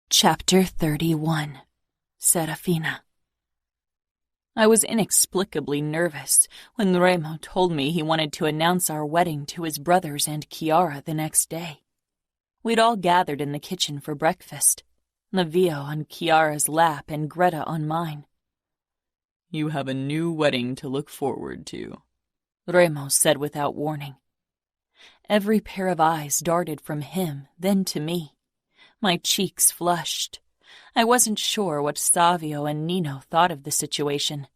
Chapter 31. Serafina. I was inexplicably nervous when Remo told me he wanted to announce our wedding to his brothers and Chiara the next day. We'd all gathered in the kitchen for breakfast, Livio on Chiara's lap and Greta on mine. You have a new wedding to look forward to, Remo said without warning. Every pair of eyes darted from him, then to me. My cheeks flushed. I wasn't sure what Savio and Nino thought of the situation.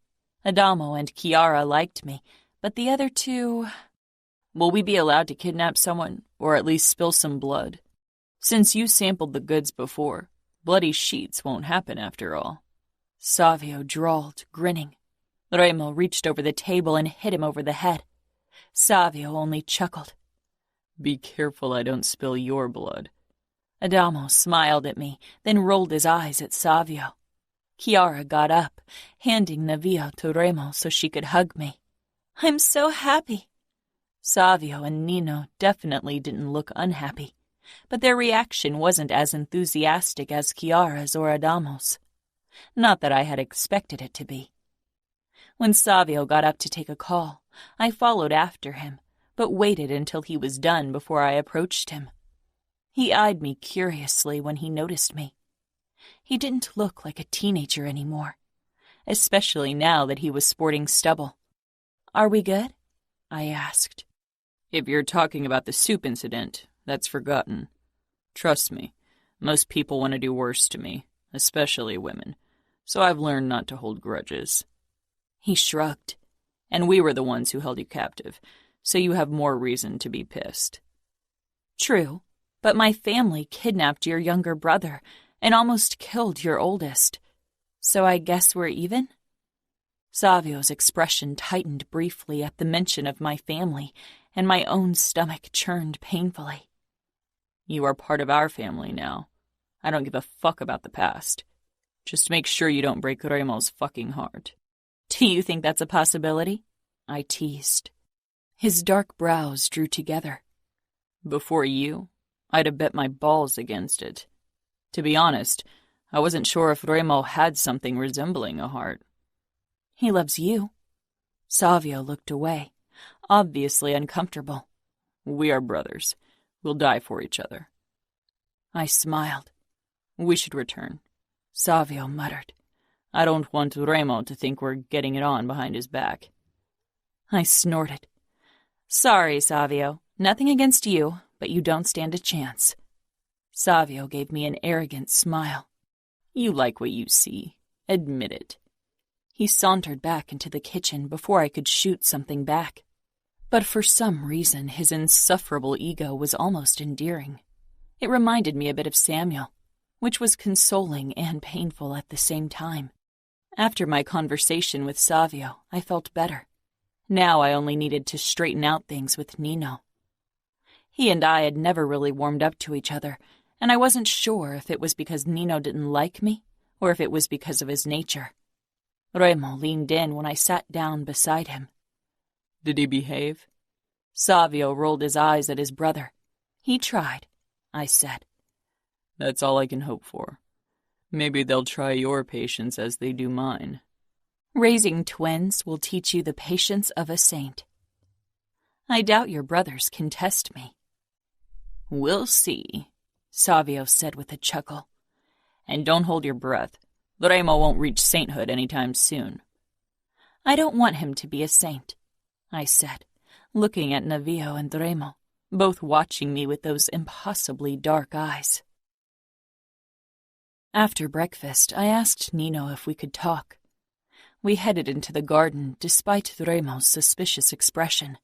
Adamo and Chiara liked me, but the other two... Will we be allowed to kidnap someone, or at least spill some blood? Since you sampled the goods before, bloody sheets won't happen after all. Savio drawled, grinning. Remo reached over the table and hit him over the head. Savio only chuckled. Be careful I don't spill your blood. Adamo smiled at me, then rolled his eyes at Savio. Chiara got up, handing Livio to Remo so she could hug me. I'm so happy. Savio and Nino definitely didn't look unhappy, but their reaction wasn't as enthusiastic as Chiara's or Adamo's. Not that I had expected it to be. When Savio got up to take a call, I followed after him, but waited until he was done before I approached him. He eyed me curiously when he noticed me. He didn't look like a teenager anymore, especially now that he was sporting stubble. Are we good? I asked. If you're talking about the soup incident, that's forgotten. Trust me, most people want to do worse to me, especially women, so I've learned not to hold grudges. He shrugged. And we were the ones who held you captive, so you have more reason to be pissed. True, but my family kidnapped your younger brother and almost killed your oldest. So I guess we're even? Savio's expression tightened briefly at the mention of my family, and my own stomach churned painfully. You are part of our family now. I don't give a fuck about the past. Just make sure you don't break Remo's fucking heart. Do you think that's a possibility? I teased. His dark brows drew together. Before you, I'd have bet my balls against it. To be honest, I wasn't sure if Remo had something resembling a heart. He loves you. Savio looked away, obviously uncomfortable. We are brothers. We'll die for each other. I smiled. We should return. Savio muttered. I don't want Remo to think we're getting it on behind his back. I snorted. Sorry, Savio. Nothing against you, but you don't stand a chance. Savio gave me an arrogant smile. You like what you see. Admit it. He sauntered back into the kitchen before I could shoot something back. But for some reason, his insufferable ego was almost endearing. It reminded me a bit of Samuel, which was consoling and painful at the same time. After my conversation with Savio, I felt better. Now I only needed to straighten out things with Nino. He and I had never really warmed up to each other, and I wasn't sure if it was because Nino didn't like me or if it was because of his nature. Remo leaned in when I sat down beside him. Did he behave? Savio rolled his eyes at his brother. He tried, I said. That's all I can hope for. Maybe they'll try your patience as they do mine. Raising twins will teach you the patience of a saint. I doubt your brothers can test me. We'll see, Savio said with a chuckle. And don't hold your breath. Remo won't reach sainthood anytime soon. I don't want him to be a saint, I said, looking at Livio and Remo, both watching me with those impossibly dark eyes. After breakfast, I asked Nino if we could talk. We headed into the garden despite Remo's suspicious expression.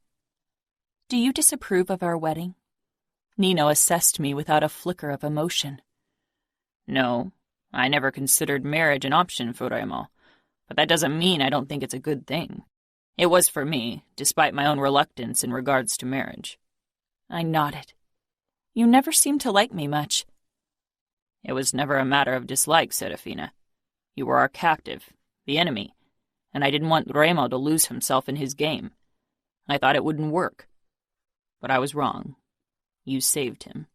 "Do you disapprove of our wedding?" Nino assessed me without a flicker of emotion. "No, I never considered marriage an option for Remo, but that doesn't mean I don't think it's a good thing. It was for me, despite my own reluctance in regards to marriage." I nodded. "You never seemed to like me much." "It was never a matter of dislike, Serafina. You were our captive, the enemy, and I didn't want Remo to lose himself in his game. I thought it wouldn't work. But I was wrong. You saved him."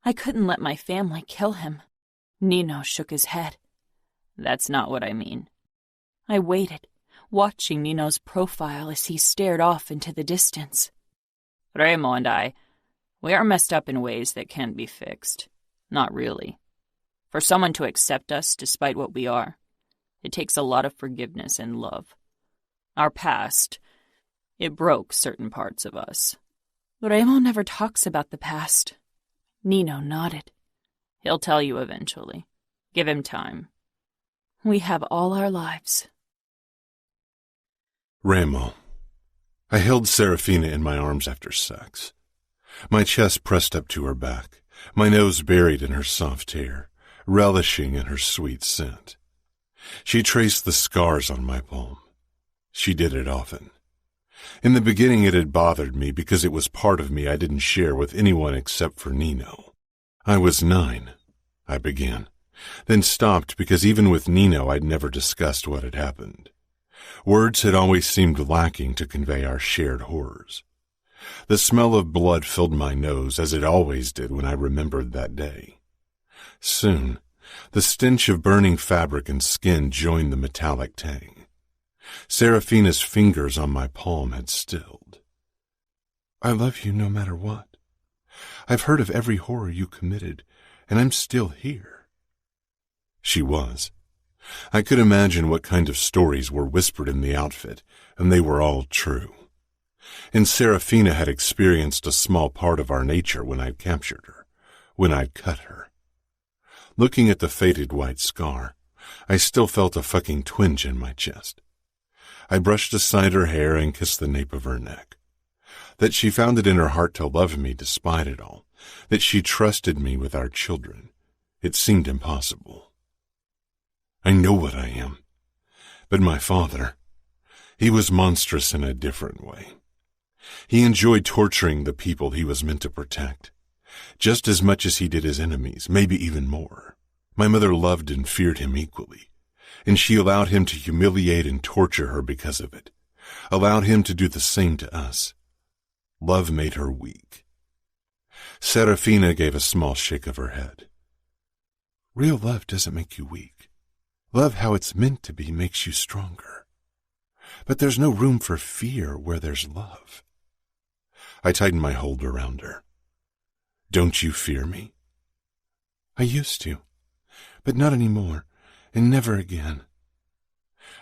"I couldn't let my family kill him." Nino shook his head. "That's not what I mean." I waited, watching Nino's profile as he stared off into the distance. "Remo and we are messed up in ways that can't be fixed. Not really. For someone to accept us despite what we are, it takes a lot of forgiveness and love. Our past, it broke certain parts of us." "Remo never talks about the past." Nino nodded. "He'll tell you eventually. Give him time." "We have all our lives." Remo. I held Serafina in my arms after sex. My chest pressed up to her back, my nose buried in her soft hair, relishing in her sweet scent. She traced the scars on my palm. She did it often. In the beginning it had bothered me because it was part of me I didn't share with anyone except for Nino. "I was 9, I began, then stopped because even with Nino I'd never discussed what had happened. Words had always seemed lacking to convey our shared horrors. The smell of blood filled my nose as it always did when I remembered that day. Soon, the stench of burning fabric and skin joined the metallic tang. Serafina's fingers on my palm had stilled. "I love you no matter what. I've heard of every horror you committed, and I'm still here." She was. I could imagine what kind of stories were whispered in the outfit, and they were all true. And Serafina had experienced a small part of our nature when I'd captured her, when I'd cut her. Looking at the faded white scar, I still felt a fucking twinge in my chest. I brushed aside her hair and kissed the nape of her neck. That she found it in her heart to love me despite it all, that she trusted me with our children, it seemed impossible. I know what I am, but my father, he was monstrous in a different way. He enjoyed torturing the people he was meant to protect, just as much as he did his enemies, maybe even more. My mother loved and feared him equally, and she allowed him to humiliate and torture her because of it, allowed him to do the same to us. Love made her weak. Serafina gave a small shake of her head. "Real love doesn't make you weak. Love how it's meant to be makes you stronger. But there's no room for fear where there's love." I tightened my hold around her. "Don't you fear me?" "I used to, but not anymore, and never again."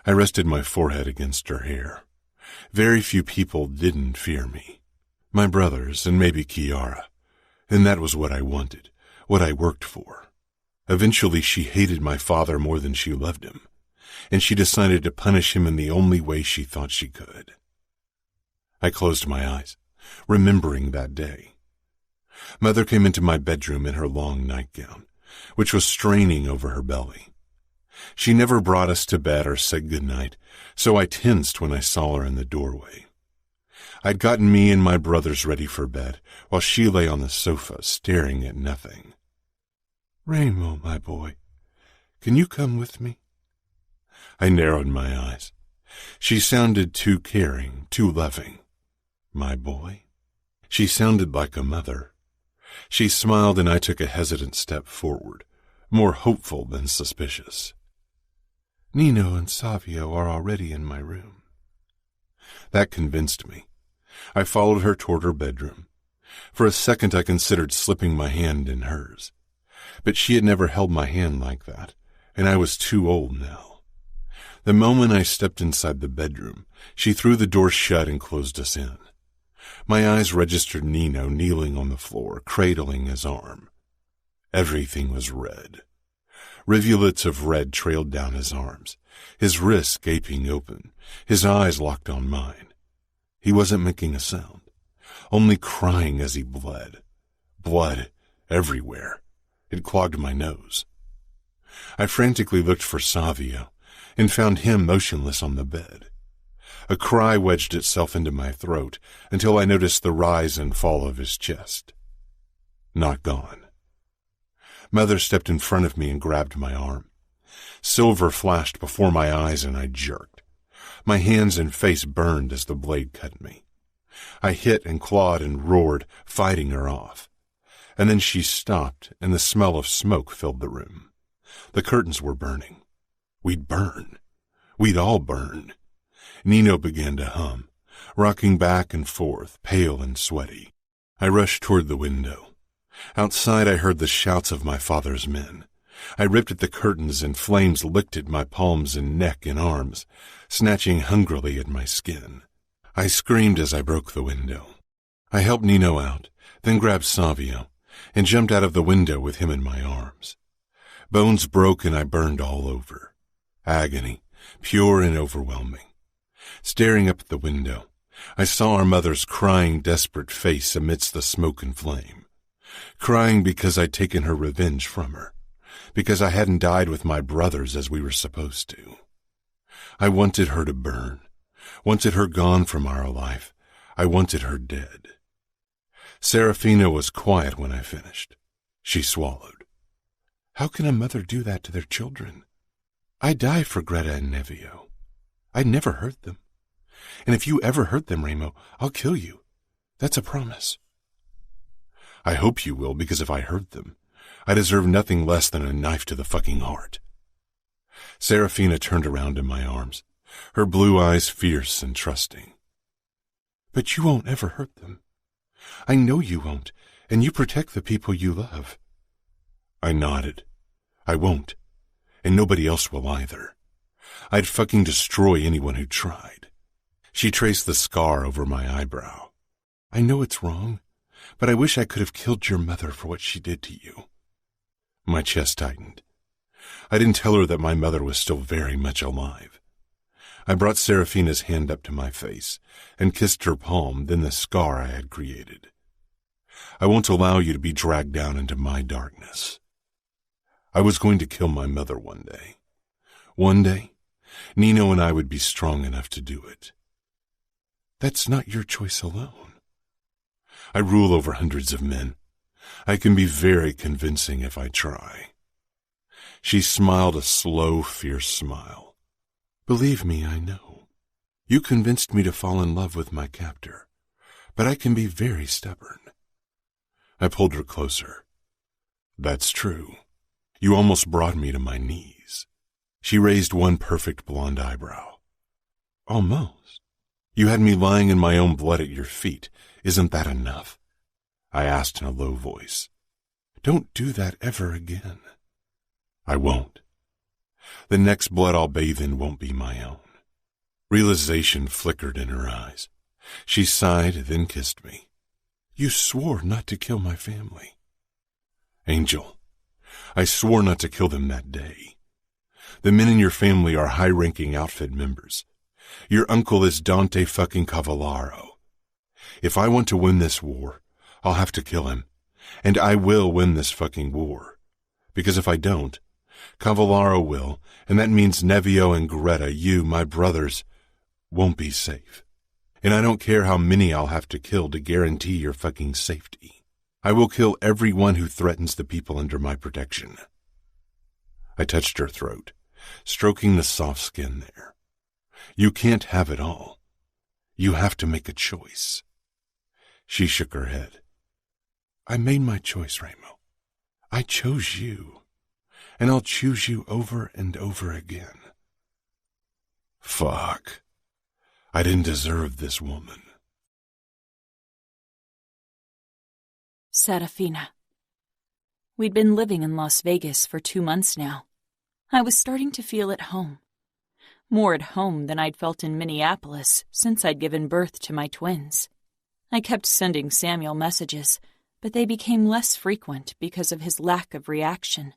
I rested my forehead against her hair. Very few people didn't fear me. My brothers and maybe Cora, and that was what I wanted, what I worked for. Eventually she hated my father more than she loved him, and she decided to punish him in the only way she thought she could. I closed my eyes, remembering that day. Mother came into my bedroom in her long nightgown, which was straining over her belly. She never brought us to bed or said good night, so I tensed when I saw her in the doorway. I'd gotten me and my brothers ready for bed, while she lay on the sofa, staring at nothing. "Remo, my boy, can you come with me?" I narrowed my eyes. She sounded too caring, too loving. My boy? She sounded like a mother. She smiled and I took a hesitant step forward, more hopeful than suspicious. "Nino and Savio are already in my room." That convinced me. I followed her toward her bedroom. For a second I considered slipping my hand in hers. But she had never held my hand like that, and I was too old now. The moment I stepped inside the bedroom, she threw the door shut and closed us in. My eyes registered Nino kneeling on the floor, cradling his arm. Everything was red. Rivulets of red trailed down his arms, his wrists gaping open, his eyes locked on mine. He wasn't making a sound, only crying as he bled. Blood everywhere. It clogged my nose. I frantically looked for Savio and found him motionless on the bed. A cry wedged itself into my throat until I noticed the rise and fall of his chest. Not gone. Mother stepped in front of me and grabbed my arm. Silver flashed before my eyes and I jerked. My hands and face burned as the blade cut me. I hit and clawed and roared, fighting her off. And then she stopped and the smell of smoke filled the room. The curtains were burning. We'd burn. We'd all burn. Nino began to hum, rocking back and forth, pale and sweaty. I rushed toward the window. Outside I heard the shouts of my father's men. I ripped at the curtains and flames licked at my palms and neck and arms, snatching hungrily at my skin. I screamed as I broke the window. I helped Nino out, then grabbed Savio, and jumped out of the window with him in my arms. Bones broke and I burned all over. Agony, pure and overwhelming. Staring up at the window, I saw our mother's crying, desperate face amidst the smoke and flame. Crying because I'd taken her revenge from her, because I hadn't died with my brothers as we were supposed to. I wanted her to burn, wanted her gone from our life. I wanted her dead. Serafina was quiet when I finished. She swallowed. How can a mother do that to their children? I die for Greta and Nevio. I never hurt them. And if you ever hurt them, Remo, I'll kill you. That's a promise. I hope you will, because if I hurt them, I deserve nothing less than a knife to the fucking heart. Serafina turned around in my arms, her blue eyes fierce and trusting. But you won't ever hurt them. I know you won't, and you protect the people you love. I nodded. I won't, and nobody else will either. I'd fucking destroy anyone who tried. She traced the scar over my eyebrow. I know it's wrong, but I wish I could have killed your mother for what she did to you. My chest tightened. I didn't tell her that my mother was still very much alive. I brought Serafina's hand up to my face and kissed her palm, then the scar I had created. I won't allow you to be dragged down into my darkness. I was going to kill my mother one day. One day, Nino and I would be strong enough to do it. That's not your choice alone. I rule over hundreds of men. I can be very convincing if I try. She smiled a slow, fierce smile. Believe me, I know. You convinced me to fall in love with my captor, but I can be very stubborn. I pulled her closer. That's true. You almost brought me to my knees. She raised one perfect blonde eyebrow. Almost. You had me lying in my own blood at your feet. Isn't that enough? I asked in a low voice. Don't do that ever again. I won't. The next blood I'll bathe in won't be my own. Realization flickered in her eyes. She sighed, then kissed me. You swore not to kill my family. Angel, I swore not to kill them that day. The men in your family are high-ranking outfit members. Your uncle is Dante fucking Cavallaro. If I want to win this war, I'll have to kill him. And I will win this fucking war. Because if I don't, Cavallaro will, and that means Nevio and Greta, you, my brothers, won't be safe. And I don't care how many I'll have to kill to guarantee your fucking safety. I will kill everyone who threatens the people under my protection. I touched her throat, stroking the soft skin there. You can't have it all. You have to make a choice. She shook her head. I made my choice, Remo. I chose you, and I'll choose you over and over again. Fuck. I didn't deserve this woman. Serafina. We'd been living in Las Vegas for 2 months now. I was starting to feel at home. More at home than I'd felt in Minneapolis since I'd given birth to my twins. I kept sending Samuel messages, but they became less frequent because of his lack of reaction.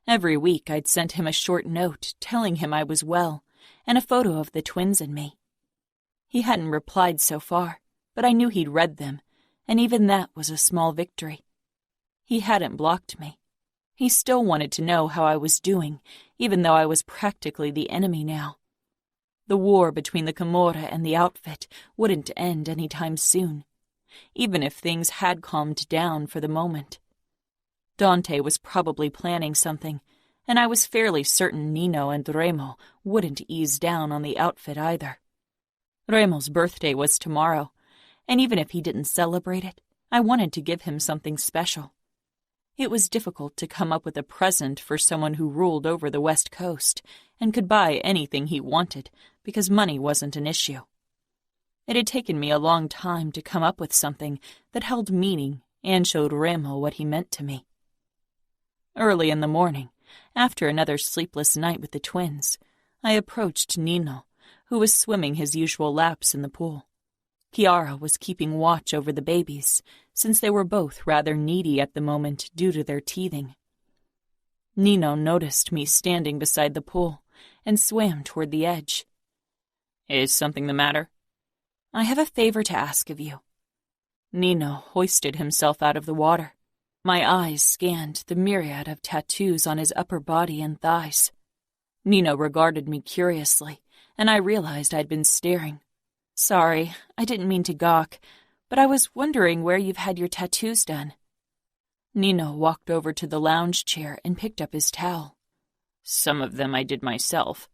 Every week I'd sent him a short note telling him I was well and a photo of the twins and me. He hadn't replied so far, but I knew he'd read them, and even that was a small victory. He hadn't blocked me. He still wanted to know how I was doing, even though I was practically the enemy now. The war between the Camorra and the outfit wouldn't end any time soon, even if things had calmed down for the moment. Dante was probably planning something, and I was fairly certain Nino and Remo wouldn't ease down on the outfit either. Remo's birthday was tomorrow, and even if he didn't celebrate it, I wanted to give him something special. It was difficult to come up with a present for someone who ruled over the West Coast and could buy anything he wanted because money wasn't an issue. It had taken me a long time to come up with something that held meaning and showed Remo what he meant to me. Early in the morning, after another sleepless night with the twins, I approached Nino, who was swimming his usual laps in the pool. Cora was keeping watch over the babies, since they were both rather needy at the moment due to their teething. Nino noticed me standing beside the pool and swam toward the edge. "Is something the matter?" "I have a favor to ask of you." Nino hoisted himself out of the water. My eyes scanned the myriad of tattoos on his upper body and thighs. Nino regarded me curiously, and I realized I'd been staring. "Sorry, I didn't mean to gawk, but I was wondering where you've had your tattoos done." Nino walked over to the lounge chair and picked up his towel. "Some of them I did myself.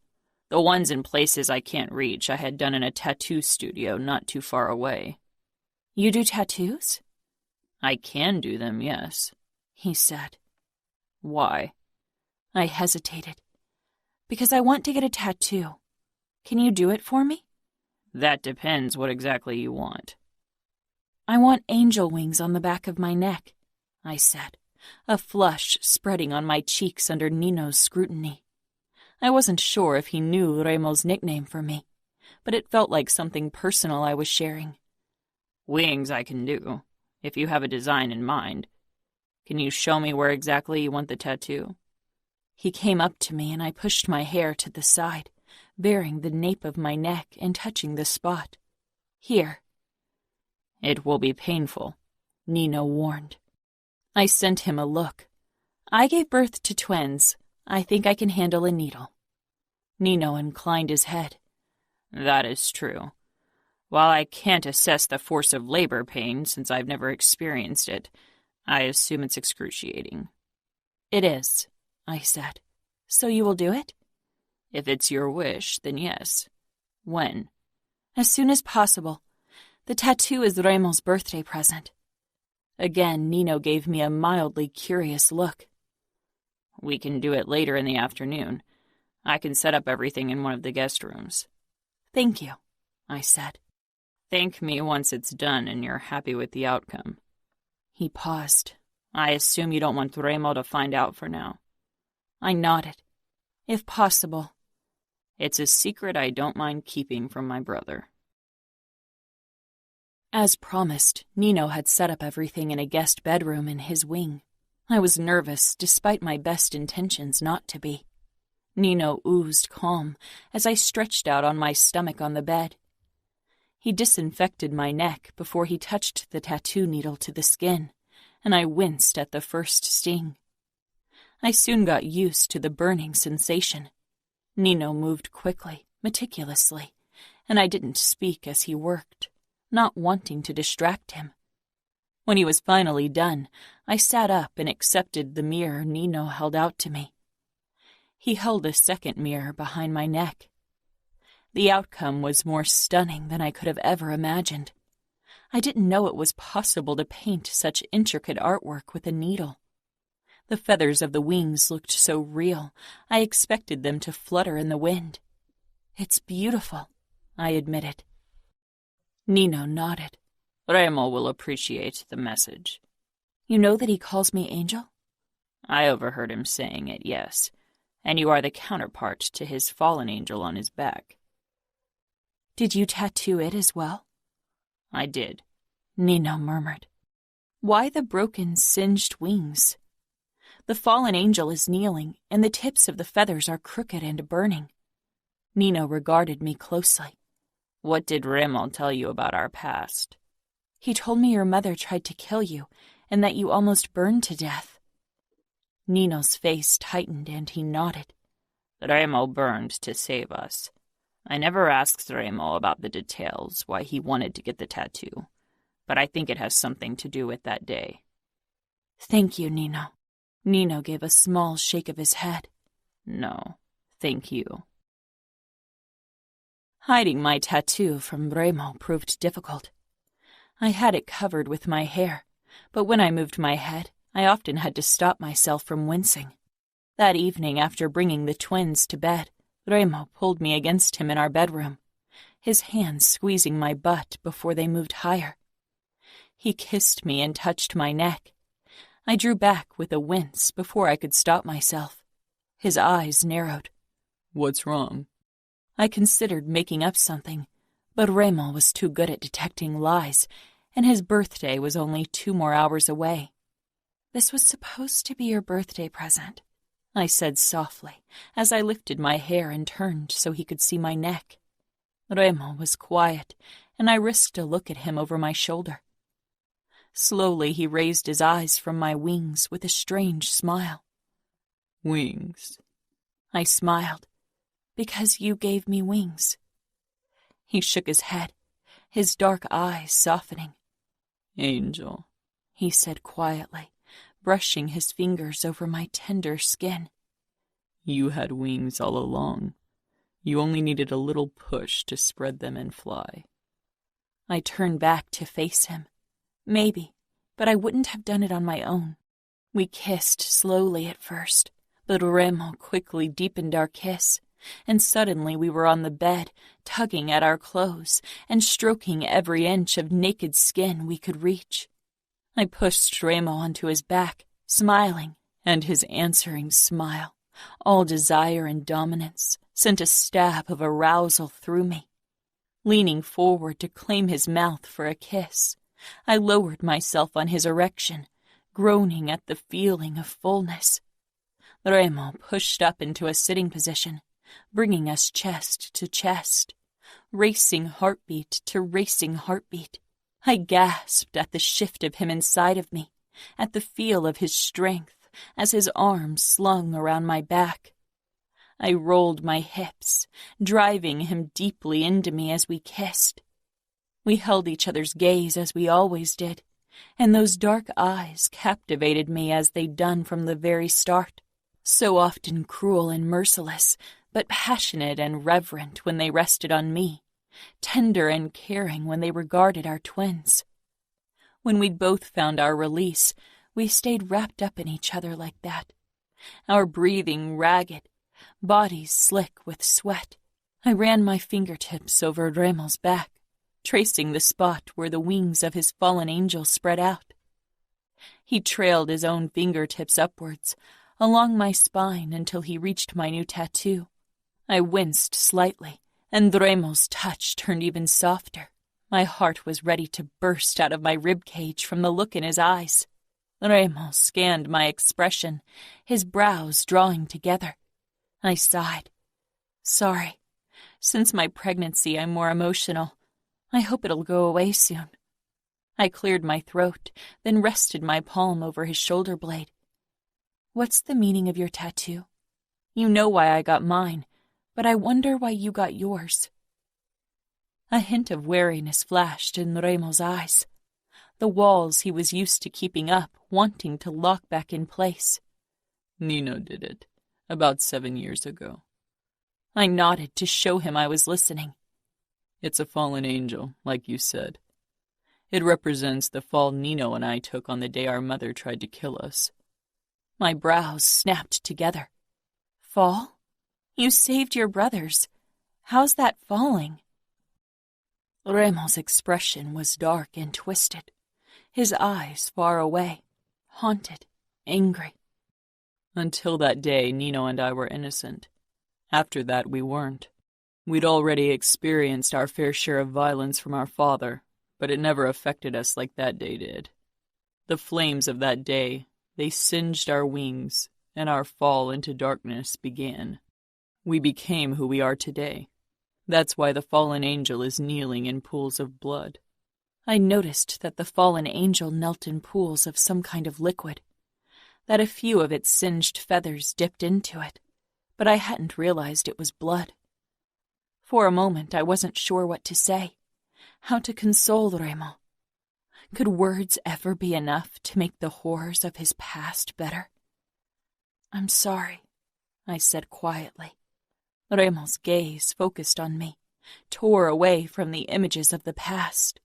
The ones in places I can't reach I had done in a tattoo studio not too far away." "You do tattoos?" "I can do them, yes," he said. "Why?" I hesitated. "Because I want to get a tattoo. Can you do it for me?" "That depends what exactly you want." "I want angel wings on the back of my neck," I said, a flush spreading on my cheeks under Nino's scrutiny. I wasn't sure if he knew Remo's nickname for me, but it felt like something personal I was sharing. "Wings I can do, if you have a design in mind. Can you show me where exactly you want the tattoo?" He came up to me and I pushed my hair to the side, baring the nape of my neck and touching the spot. "Here." "It will be painful," Nino warned. I sent him a look. "I gave birth to twins. I think I can handle a needle." Nino inclined his head. "That is true. While I can't assess the force of labor pain since I've never experienced it, I assume it's excruciating." "It is," I said. "So you will do it?" "If it's your wish, then yes. When?" "As soon as possible. The tattoo is Remo's birthday present." Again, Nino gave me a mildly curious look. "We can do it later in the afternoon. I can set up everything in one of the guest rooms." "Thank you," I said. "Thank me once it's done and you're happy with the outcome." He paused. "I assume you don't want Remo to find out for now." I nodded. "If possible." "It's a secret I don't mind keeping from my brother." As promised, Nino had set up everything in a guest bedroom in his wing. I was nervous, despite my best intentions not to be. Nino oozed calm as I stretched out on my stomach on the bed. He disinfected my neck before he touched the tattoo needle to the skin, and I winced at the first sting. I soon got used to the burning sensation. Nino moved quickly, meticulously, and I didn't speak as he worked, not wanting to distract him. When he was finally done, I sat up and accepted the mirror Nino held out to me. He held a second mirror behind my neck. The outcome was more stunning than I could have ever imagined. I didn't know it was possible to paint such intricate artwork with a needle. The feathers of the wings looked so real, I expected them to flutter in the wind. "It's beautiful," I admitted. Nino nodded. "Remo will appreciate the message." "You know that he calls me Angel?" "I overheard him saying it, yes. And you are the counterpart to his fallen angel on his back." "Did you tattoo it as well?" "I did," Nino murmured. "Why the broken, singed wings?" The fallen angel is kneeling, and the tips of the feathers are crooked and burning. Nino regarded me closely. What did Remo tell you about our past? He told me your mother tried to kill you, and that you almost burned to death. Nino's face tightened and he nodded. Remo burned to save us. I never asked Remo about the details, why he wanted to get the tattoo, but I think it has something to do with that day. Thank you, Nino. Nino gave a small shake of his head. No, thank you. Hiding my tattoo from Remo proved difficult. I had it covered with my hair, but when I moved my head, I often had to stop myself from wincing. That evening, after bringing the twins to bed, Remo pulled me against him in our bedroom, his hands squeezing my butt before they moved higher. He kissed me and touched my neck. I drew back with a wince before I could stop myself. His eyes narrowed. What's wrong? I considered making up something, but Remo was too good at detecting lies, and his birthday was only 2 more hours away. This was supposed to be your birthday present, I said softly, as I lifted my hair and turned so he could see my neck. Remo was quiet, and I risked a look at him over my shoulder. Slowly he raised his eyes from my wings with a strange smile. Wings? I smiled. Because you gave me wings. He shook his head, his dark eyes softening. Angel, he said quietly, brushing his fingers over my tender skin. You had wings all along. You only needed a little push to spread them and fly. I turned back to face him. Maybe, but I wouldn't have done it on my own. We kissed slowly at first, but Remo quickly deepened our kiss, and suddenly we were on the bed, tugging at our clothes and stroking every inch of naked skin we could reach. I pushed Remo onto his back, smiling, and his answering smile, all desire and dominance, sent a stab of arousal through me. Leaning forward to claim his mouth for a kiss, I lowered myself on his erection, groaning at the feeling of fullness. Remo pushed up into a sitting position, bringing us chest to chest, racing heartbeat to racing heartbeat. I gasped at the shift of him inside of me, at the feel of his strength as his arms slung around my back. I rolled my hips, driving him deeply into me as we kissed. We held each other's gaze as we always did, and those dark eyes captivated me as they'd done from the very start, so often cruel and merciless, but passionate and reverent when they rested on me, tender and caring when they regarded our twins. When we'd both found our release, we stayed wrapped up in each other like that, our breathing ragged, bodies slick with sweat. I ran my fingertips over Remo's back, tracing the spot where the wings of his fallen angel spread out. He trailed his own fingertips upwards, along my spine until he reached my new tattoo. I winced slightly, and Remo's touch turned even softer. My heart was ready to burst out of my ribcage from the look in his eyes. Remo scanned my expression, his brows drawing together. I sighed. Sorry. Since my pregnancy, I'm more emotional. I hope it'll go away soon. I cleared my throat, then rested my palm over his shoulder blade. What's the meaning of your tattoo? You know why I got mine, but I wonder why you got yours. A hint of wariness flashed in Remo's eyes, the walls he was used to keeping up, wanting to lock back in place. Nino did it, about 7 years ago. I nodded to show him I was listening. It's a fallen angel, like you said. It represents the fall Nino and I took on the day our mother tried to kill us. My brows snapped together. Fall? You saved your brothers. How's that falling? Remo's expression was dark and twisted, his eyes far away, haunted, angry. Until that day, Nino and I were innocent. After that, we weren't. We'd already experienced our fair share of violence from our father, but it never affected us like that day did. The flames of that day, They singed our wings, and our fall into darkness began. We became who we are today. That's why the fallen angel is kneeling in pools of blood. I noticed that the fallen angel knelt in pools of some kind of liquid, that a few of its singed feathers dipped into it, but I hadn't realized it was blood. For a moment I wasn't sure what to say, how to console Remo. Could words ever be enough to make the horrors of his past better? "I'm sorry," I said quietly. Remo's gaze focused on me, tore away from the images of the past.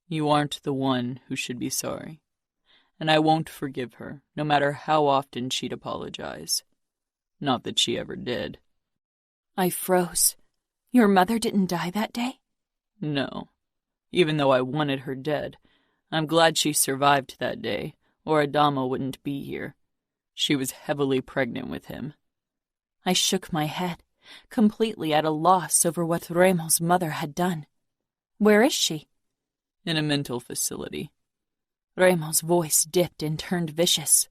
You aren't the one who should be sorry, and I won't forgive her, no matter how often she'd apologize. Not that she ever did. I froze. Your mother didn't die that day? No. Even though I wanted her dead, I'm glad she survived that day, or Adamo wouldn't be here. She was heavily pregnant with him. I shook my head, completely at a loss over what Remo's mother had done. Where is she? In a mental facility. Remo's voice dipped and turned vicious.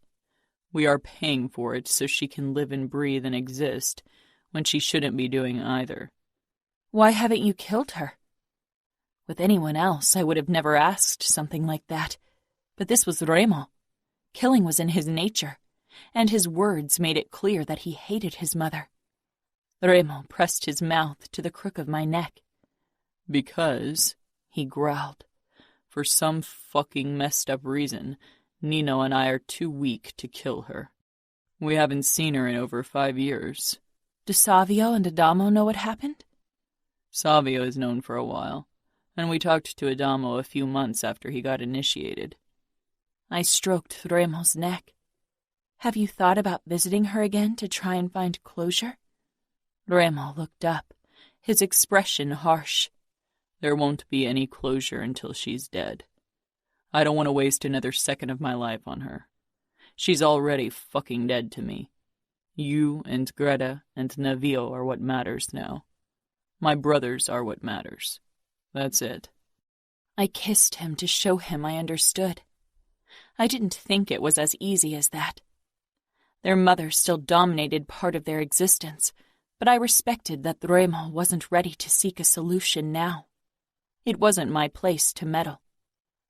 We are paying for it so she can live and breathe and exist, when she shouldn't be doing either. Why haven't you killed her? With anyone else, I would have never asked something like that. But this was Remo. Killing was in his nature, and his words made it clear that he hated his mother. Remo pressed his mouth to the crook of my neck. Because, he growled, for some fucking messed up reason, Nino and I are too weak to kill her. We haven't seen her in over 5 years. Do Savio and Adamo know what happened? Savio is known for a while, and we talked to Adamo a few months after he got initiated. I stroked Remo's neck. Have you thought about visiting her again to try and find closure? Remo looked up, his expression harsh. There won't be any closure until she's dead. I don't want to waste another second of my life on her. She's already fucking dead to me. You and Greta and Navio are what matters now. My brothers are what matters. That's it. I kissed him to show him I understood. I didn't think it was as easy as that. Their mother still dominated part of their existence, but I respected that Remo wasn't ready to seek a solution now. It wasn't my place to meddle.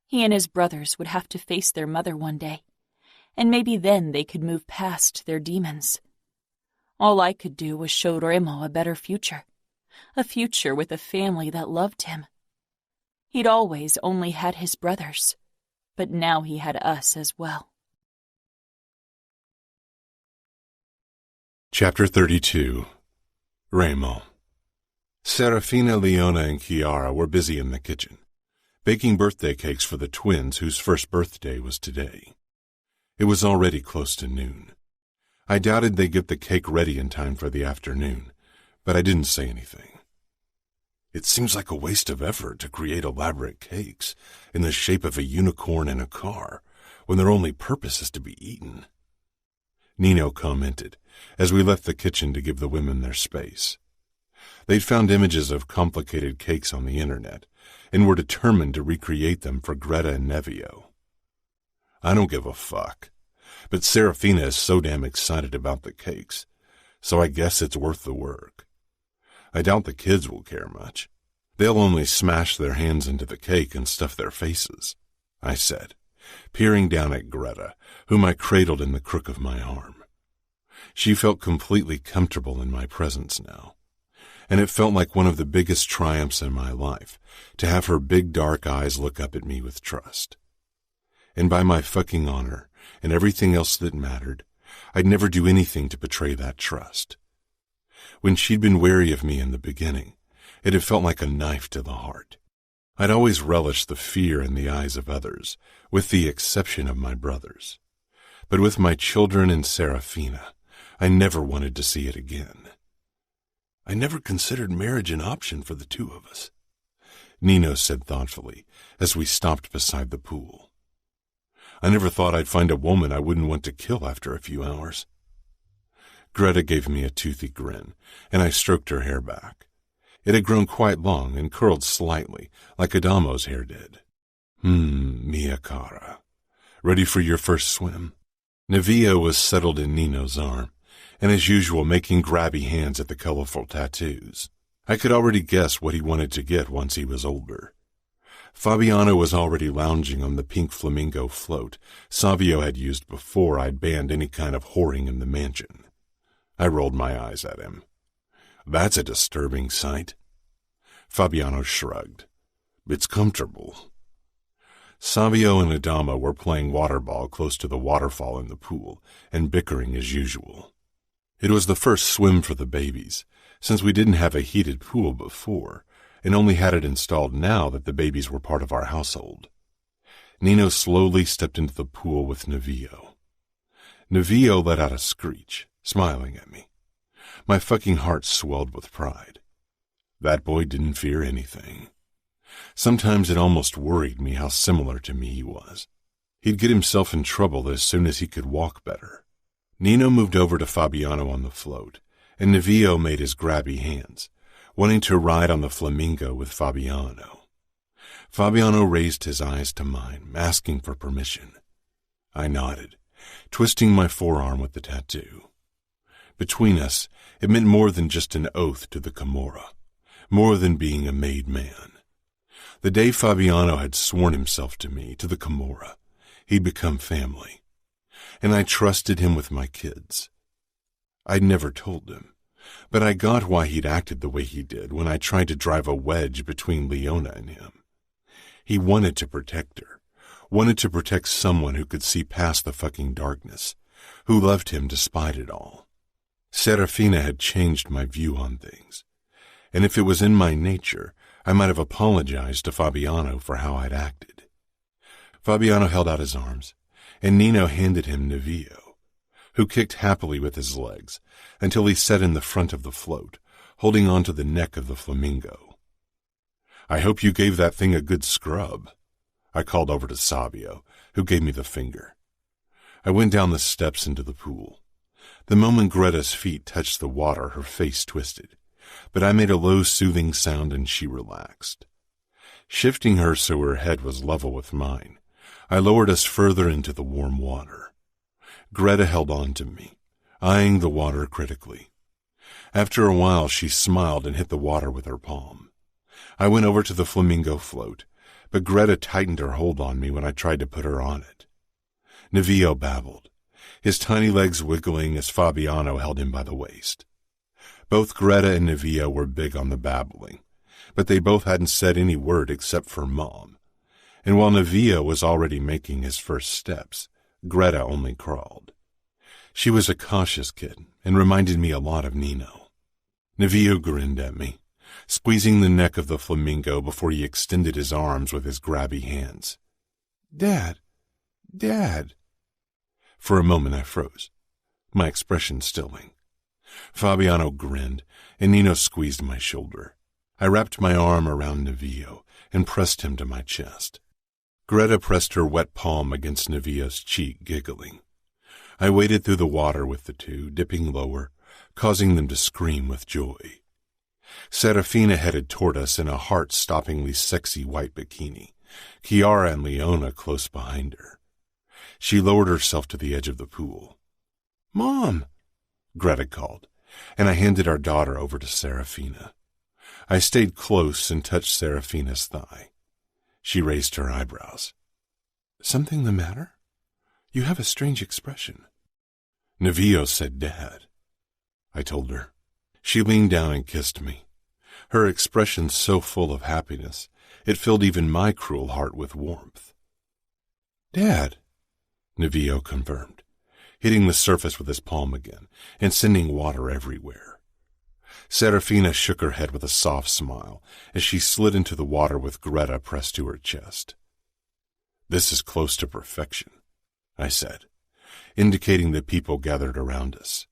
He and his brothers would have to face their mother one day, and maybe then they could move past their demons. All I could do was show Remo a better future, a future with a family that loved him. He'd always only had his brothers, but now he had us as well. Chapter 32. Remo. Serafina, Leona, and Chiara were busy in the kitchen, baking birthday cakes for the twins whose first birthday was today. It was already close to noon. I doubted they'd get the cake ready in time for the afternoon, but I didn't say anything. It seems like a waste of effort to create elaborate cakes in the shape of a unicorn in a car when their only purpose is to be eaten. Nino commented as we left the kitchen to give the women their space. They'd found images of complicated cakes on the internet and were determined to recreate them for Greta and Nevio. I don't give a fuck, but Serafina is so damn excited about the cakes, so I guess it's worth the work. I doubt the kids will care much. They'll only smash their hands into the cake and stuff their faces, I said, peering down at Greta, whom I cradled in the crook of my arm. She felt completely comfortable in my presence now, and it felt like one of the biggest triumphs in my life to have her big dark eyes look up at me with trust. And by my fucking honor and everything else that mattered, I'd never do anything to betray that trust. When she'd been wary of me in the beginning, it had felt like a knife to the heart. I'd always relished the fear in the eyes of others, with the exception of my brothers. But with my children and Serafina, I never wanted to see it again. I never considered marriage an option for the two of us, Nino said thoughtfully as we stopped beside the pool. I never thought I'd find a woman I wouldn't want to kill after a few hours. Greta gave me a toothy grin, and I stroked her hair back. It had grown quite long and curled slightly, like Adamo's hair did. Mia cara. Ready for your first swim? Nevillo was settled in Nino's arm, and as usual making grabby hands at the colorful tattoos. I could already guess what he wanted to get once he was older. Fabiano was already lounging on the pink flamingo float Savio had used before I'd banned any kind of whoring in the mansion. I rolled my eyes at him. That's a disturbing sight. Fabiano shrugged. It's comfortable. Savio and Adama were playing water ball close to the waterfall in the pool and bickering as usual. It was the first swim for the babies, since we didn't have a heated pool before, and only had it installed now that the babies were part of our household. Nino slowly stepped into the pool with Nevillo. Nevillo let out a screech, smiling at me. My fucking heart swelled with pride. That boy didn't fear anything. Sometimes it almost worried me how similar to me he was. He'd get himself in trouble as soon as he could walk better. Nino moved over to Fabiano on the float, and Nevillo made his grabby hands, wanting to ride on the flamingo with Fabiano. Fabiano raised his eyes to mine, asking for permission. I nodded, twisting my forearm with the tattoo. Between us, it meant more than just an oath to the Camorra, more than being a made man. The day Fabiano had sworn himself to me, to the Camorra, he'd become family, and I trusted him with my kids. I'd never told him, but I got why he'd acted the way he did when I tried to drive a wedge between Leona and him. He wanted to protect her, wanted to protect someone who could see past the fucking darkness, who loved him despite it all. Serafina had changed my view on things, and if it was in my nature, I might have apologized to Fabiano for how I'd acted. Fabiano held out his arms, and Nino handed him Nevillo, who kicked happily with his legs until he sat in the front of the float, holding on to the neck of the flamingo. I hope you gave that thing a good scrub. I called over to Savio, who gave me the finger. I went down the steps into the pool. The moment Greta's feet touched the water, her face twisted, but I made a low, soothing sound and she relaxed. Shifting her so her head was level with mine, I lowered us further into the warm water. Greta held on to me, eyeing the water critically. After a while, she smiled and hit the water with her palm. I went over to the flamingo float, but Greta tightened her hold on me when I tried to put her on it. Nevillo babbled, his tiny legs wiggling as Fabiano held him by the waist. Both Greta and Nevillo were big on the babbling, but they both hadn't said any word except for Mom. And while Nevillo was already making his first steps, Greta only crawled. She was a cautious kid and reminded me a lot of Nino. Nevillo grinned at me, squeezing the neck of the flamingo before he extended his arms with his grabby hands. Dad! Dad! For a moment I froze, my expression stilling. Fabiano grinned, and Nino squeezed my shoulder. I wrapped my arm around Nevillo and pressed him to my chest. Greta pressed her wet palm against Nevillo's cheek, giggling. I waded through the water with the two, dipping lower, causing them to scream with joy. Serafina headed toward us in a heart-stoppingly sexy white bikini, Chiara and Leona close behind her. She lowered herself to the edge of the pool. "Mom!" Greta called, and I handed our daughter over to Serafina. I stayed close and touched Serafina's thigh. She raised her eyebrows. "Something the matter? You have a strange expression." Nevillo said Dad. I told her. She leaned down and kissed me, her expression so full of happiness it filled even my cruel heart with warmth. "Dad," Nevillo confirmed, hitting the surface with his palm again and sending water everywhere. Serafina shook her head with a soft smile as she slid into the water with Greta pressed to her chest. "This is close to perfection," I said, indicating the people gathered around us.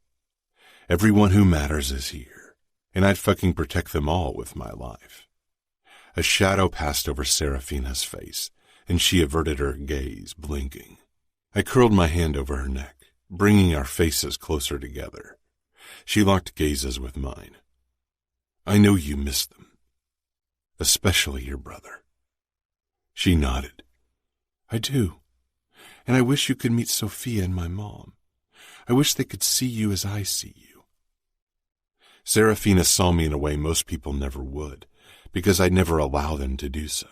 "Everyone who matters is here, and I'd fucking protect them all with my life." A shadow passed over Serafina's face, and she averted her gaze, blinking. I curled my hand over her neck, bringing our faces closer together. She locked gazes with mine. "I know you miss them, especially your brother." She nodded. "I do. And I wish you could meet Sophia and my mom. I wish they could see you as I see you. Serafina saw me in a way most people never would, because I'd never allow them to do so.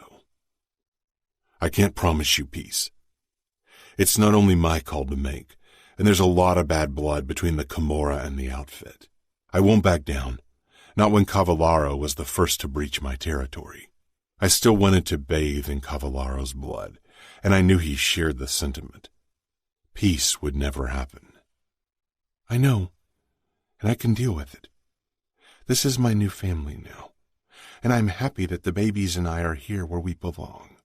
I can't promise you peace. It's not only my call to make, and there's a lot of bad blood between the Camorra and the outfit. I won't back down, not when Cavallaro was the first to breach my territory. I still wanted to bathe in Cavallaro's blood, and I knew he shared the sentiment. Peace would never happen. I know, and I can deal with it. This is my new family now, and I'm happy that the babies and I are here where we belong.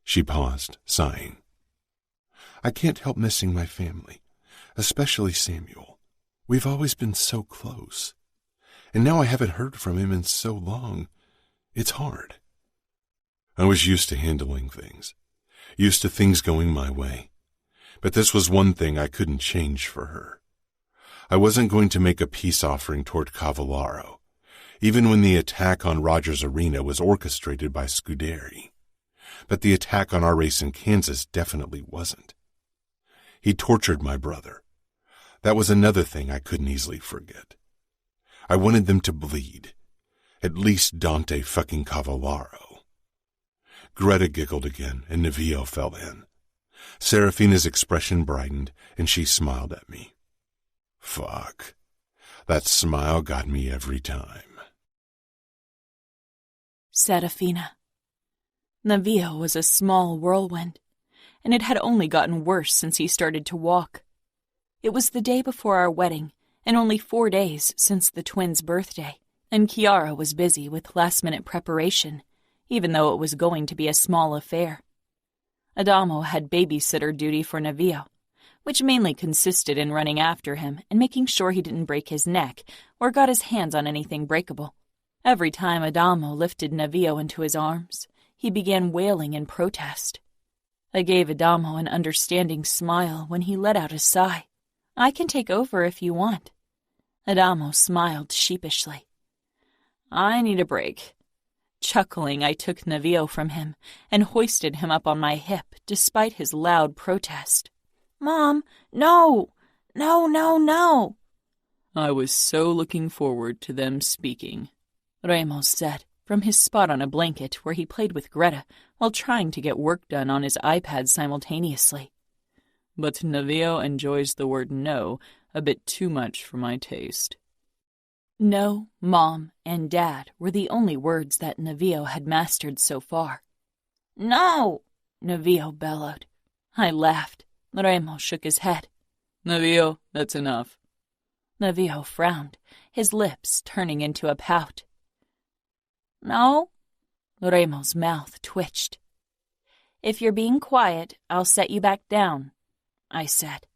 She paused, sighing. I can't help missing my family, especially Samuel. We've always been so close, and now I haven't heard from him in so long. It's hard. I was used to handling things, used to things going my way, but this was one thing I couldn't change for her. I wasn't going to make a peace offering toward Cavallaro, even when the attack on Rogers Arena was orchestrated by Scuderi. But the attack on our race in Kansas definitely wasn't. He tortured my brother. That was another thing I couldn't easily forget. I wanted them to bleed. At least Dante fucking Cavallaro. Greta giggled again, and Nevillo fell in. Serafina's expression brightened, and she smiled at me. Fuck. That smile got me every time. Serafina. Nevillo was a small whirlwind, and it had only gotten worse since he started to walk. It was the day before our wedding, and only 4 days since the twins' birthday, and Chiara was busy with last-minute preparation, even though it was going to be a small affair. Adamo had babysitter duty for Nevillo, which mainly consisted in running after him and making sure he didn't break his neck or got his hands on anything breakable. Every time Adamo lifted Nevillo into his arms, he began wailing in protest. I gave Adamo an understanding smile when he let out a sigh. I can take over if you want. Adamo smiled sheepishly. I need a break. Chuckling, I took Nevillo from him and hoisted him up on my hip, despite his loud protest. Mom, no! No, no, no! I was so looking forward to them speaking, Remo said, from his spot on a blanket where he played with Greta while trying to get work done on his iPad simultaneously. But Nevillo enjoys the word no a bit too much for my taste. No, Mom, and Dad were the only words that Nevillo had mastered so far. No! Nevillo bellowed. I laughed. Remo shook his head. Nevillo, that's enough. Nevillo frowned, his lips turning into a pout. No? Remo's mouth twitched. If you're being quiet, I'll set you back down, I said.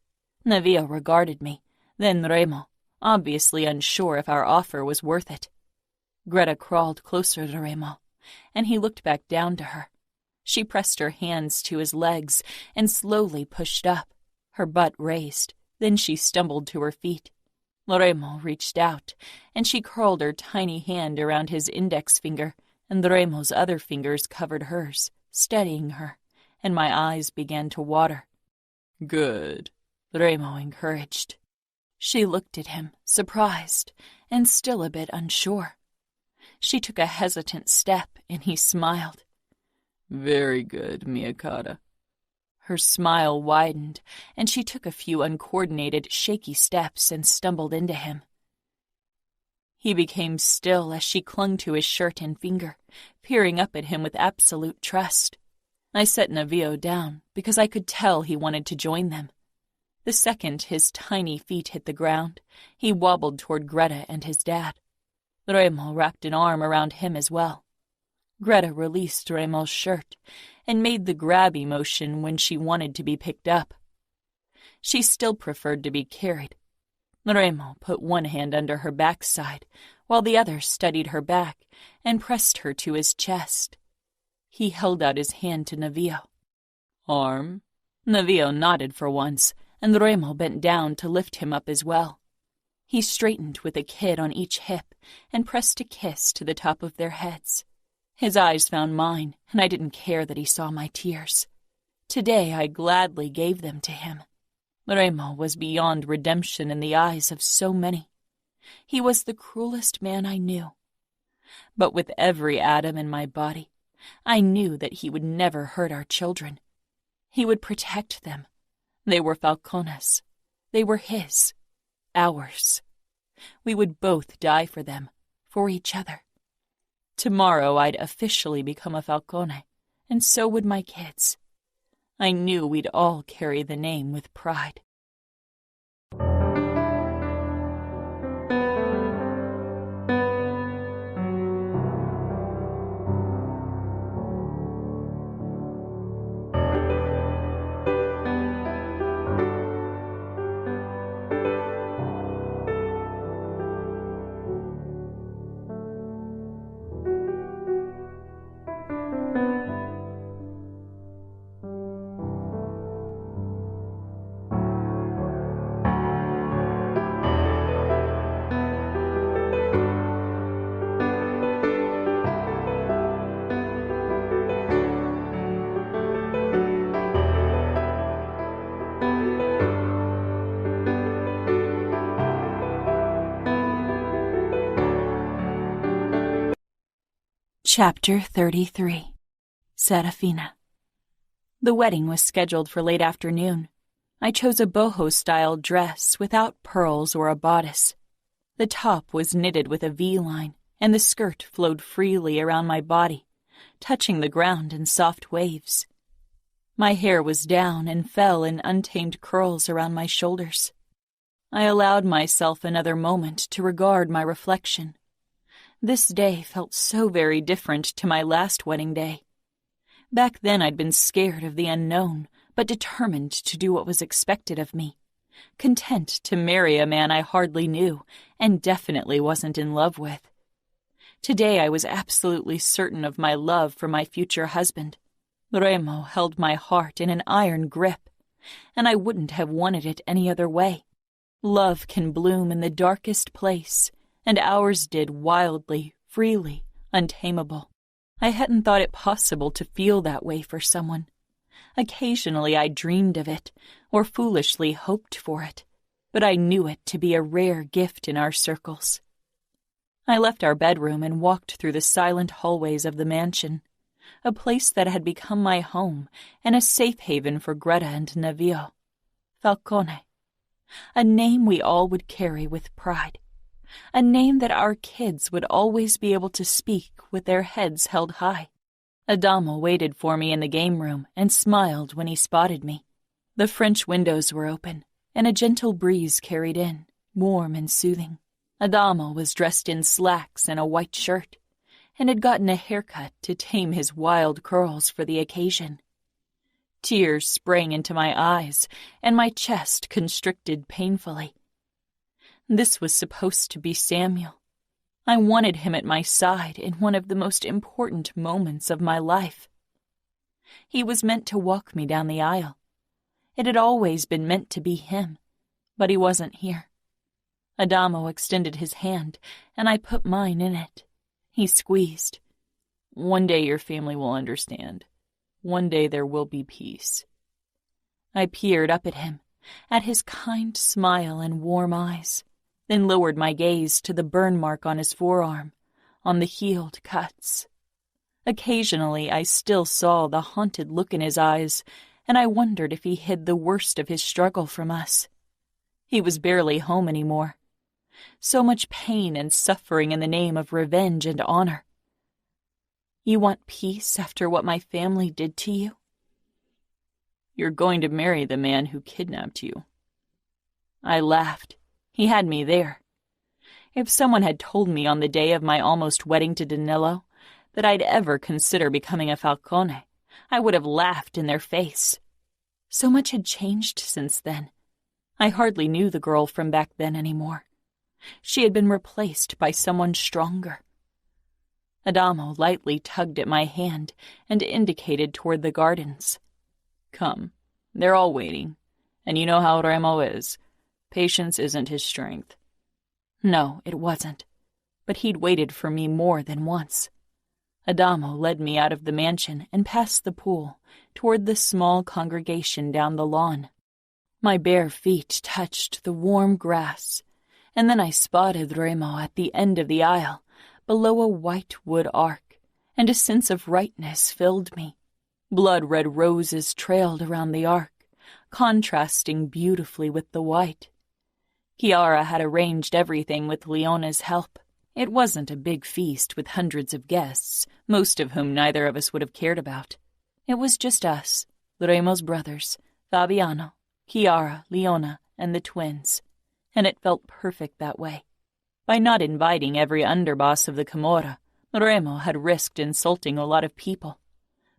Nevillo regarded me, then Remo, obviously unsure if our offer was worth it. Greta crawled closer to Remo, and he looked back down to her. She pressed her hands to his legs and slowly pushed up, her butt raised. Then she stumbled to her feet. Remo reached out, and she curled her tiny hand around his index finger, and Remo's other fingers covered hers, steadying her, and my eyes began to water. Good, Remo encouraged. She looked at him, surprised, and still a bit unsure. She took a hesitant step, and he smiled. Very good, mia cara. Her smile widened, and she took a few uncoordinated, shaky steps and stumbled into him. He became still as she clung to his shirt and finger, peering up at him with absolute trust. I set Nevillo down because I could tell he wanted to join them. The second his tiny feet hit the ground, he wobbled toward Greta and his dad. Remo wrapped an arm around him as well. Greta released Remo's shirt and made the grabby motion when she wanted to be picked up. She still preferred to be carried. Remo put one hand under her backside, while the other studied her back and pressed her to his chest. He held out his hand to Nevillo. Arm? Nevillo nodded for once, and Remo bent down to lift him up as well. He straightened with a kid on each hip and pressed a kiss to the top of their heads. His eyes found mine, and I didn't care that he saw my tears. Today I gladly gave them to him. Remo was beyond redemption in the eyes of so many. He was the cruelest man I knew. But with every atom in my body, I knew that he would never hurt our children. He would protect them. They were Falcone's. They were his. Ours. We would both die for them, for each other. Tomorrow I'd officially become a Falcone, and so would my kids. I knew we'd all carry the name with pride. Chapter 33. Serafina. The wedding was scheduled for late afternoon. I chose a boho-style dress without pearls or a bodice. The top was knitted with a V-line, and the skirt flowed freely around my body, touching the ground in soft waves. My hair was down and fell in untamed curls around my shoulders. I allowed myself another moment to regard my reflection. This day felt so very different to my last wedding day. Back then I'd been scared of the unknown, but determined to do what was expected of me, content to marry a man I hardly knew and definitely wasn't in love with. Today I was absolutely certain of my love for my future husband. Remo held my heart in an iron grip, and I wouldn't have wanted it any other way. Love can bloom in the darkest place, and ours did wildly, freely, untamable. I hadn't thought it possible to feel that way for someone. Occasionally I dreamed of it, or foolishly hoped for it, but I knew it to be a rare gift in our circles. I left our bedroom and walked through the silent hallways of the mansion, a place that had become my home and a safe haven for Greta and Navio. Falcone. A name we all would carry with pride. A name that our kids would always be able to speak with their heads held high. Adamo waited for me in the game room and smiled when he spotted me. The French windows were open, and a gentle breeze carried in, warm and soothing. Adamo was dressed in slacks and a white shirt, and had gotten a haircut to tame his wild curls for the occasion. Tears sprang into my eyes, and my chest constricted painfully. This was supposed to be Samuel. I wanted him at my side in one of the most important moments of my life. He was meant to walk me down the aisle. It had always been meant to be him, but he wasn't here. Adamo extended his hand, and I put mine in it. He squeezed. "One day your family will understand. One day there will be peace." I peered up at him, at his kind smile and warm eyes, then lowered my gaze to the burn mark on his forearm, on the healed cuts. Occasionally I still saw the haunted look in his eyes, and I wondered if he hid the worst of his struggle from us. He was barely home anymore. So much pain and suffering in the name of revenge and honor. "You want peace after what my family did to you?" "You're going to marry the man who kidnapped you." I laughed. He had me there. If someone had told me on the day of my almost wedding to Danilo that I'd ever consider becoming a Falcone, I would have laughed in their face. So much had changed since then. I hardly knew the girl from back then anymore. She had been replaced by someone stronger. Adamo lightly tugged at my hand and indicated toward the gardens. "Come, they're all waiting, and you know how Remo is. Patience isn't his strength." No, it wasn't, but he'd waited for me more than once. Adamo led me out of the mansion and past the pool toward the small congregation down the lawn. My bare feet touched the warm grass, and then I spotted Remo at the end of the aisle, below a white wood ark, and a sense of rightness filled me. Blood-red roses trailed around the ark, contrasting beautifully with the white. Cora had arranged everything with Leona's help. It wasn't a big feast with hundreds of guests, most of whom neither of us would have cared about. It was just us, Remo's brothers, Fabiano, Cora, Leona, and the twins, and it felt perfect that way. By not inviting every underboss of the Camorra, Remo had risked insulting a lot of people.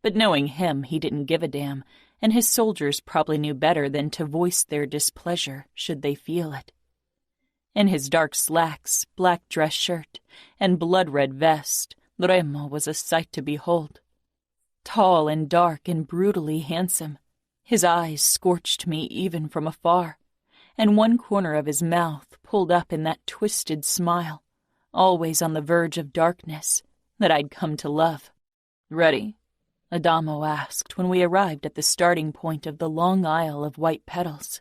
But knowing him, he didn't give a damn, and his soldiers probably knew better than to voice their displeasure should they feel it. In his dark slacks, black dress shirt, and blood-red vest, Remo was a sight to behold. Tall and dark and brutally handsome, his eyes scorched me even from afar, and one corner of his mouth pulled up in that twisted smile, always on the verge of darkness, that I'd come to love. "Ready?" Adamo asked when we arrived at the starting point of the long aisle of white petals.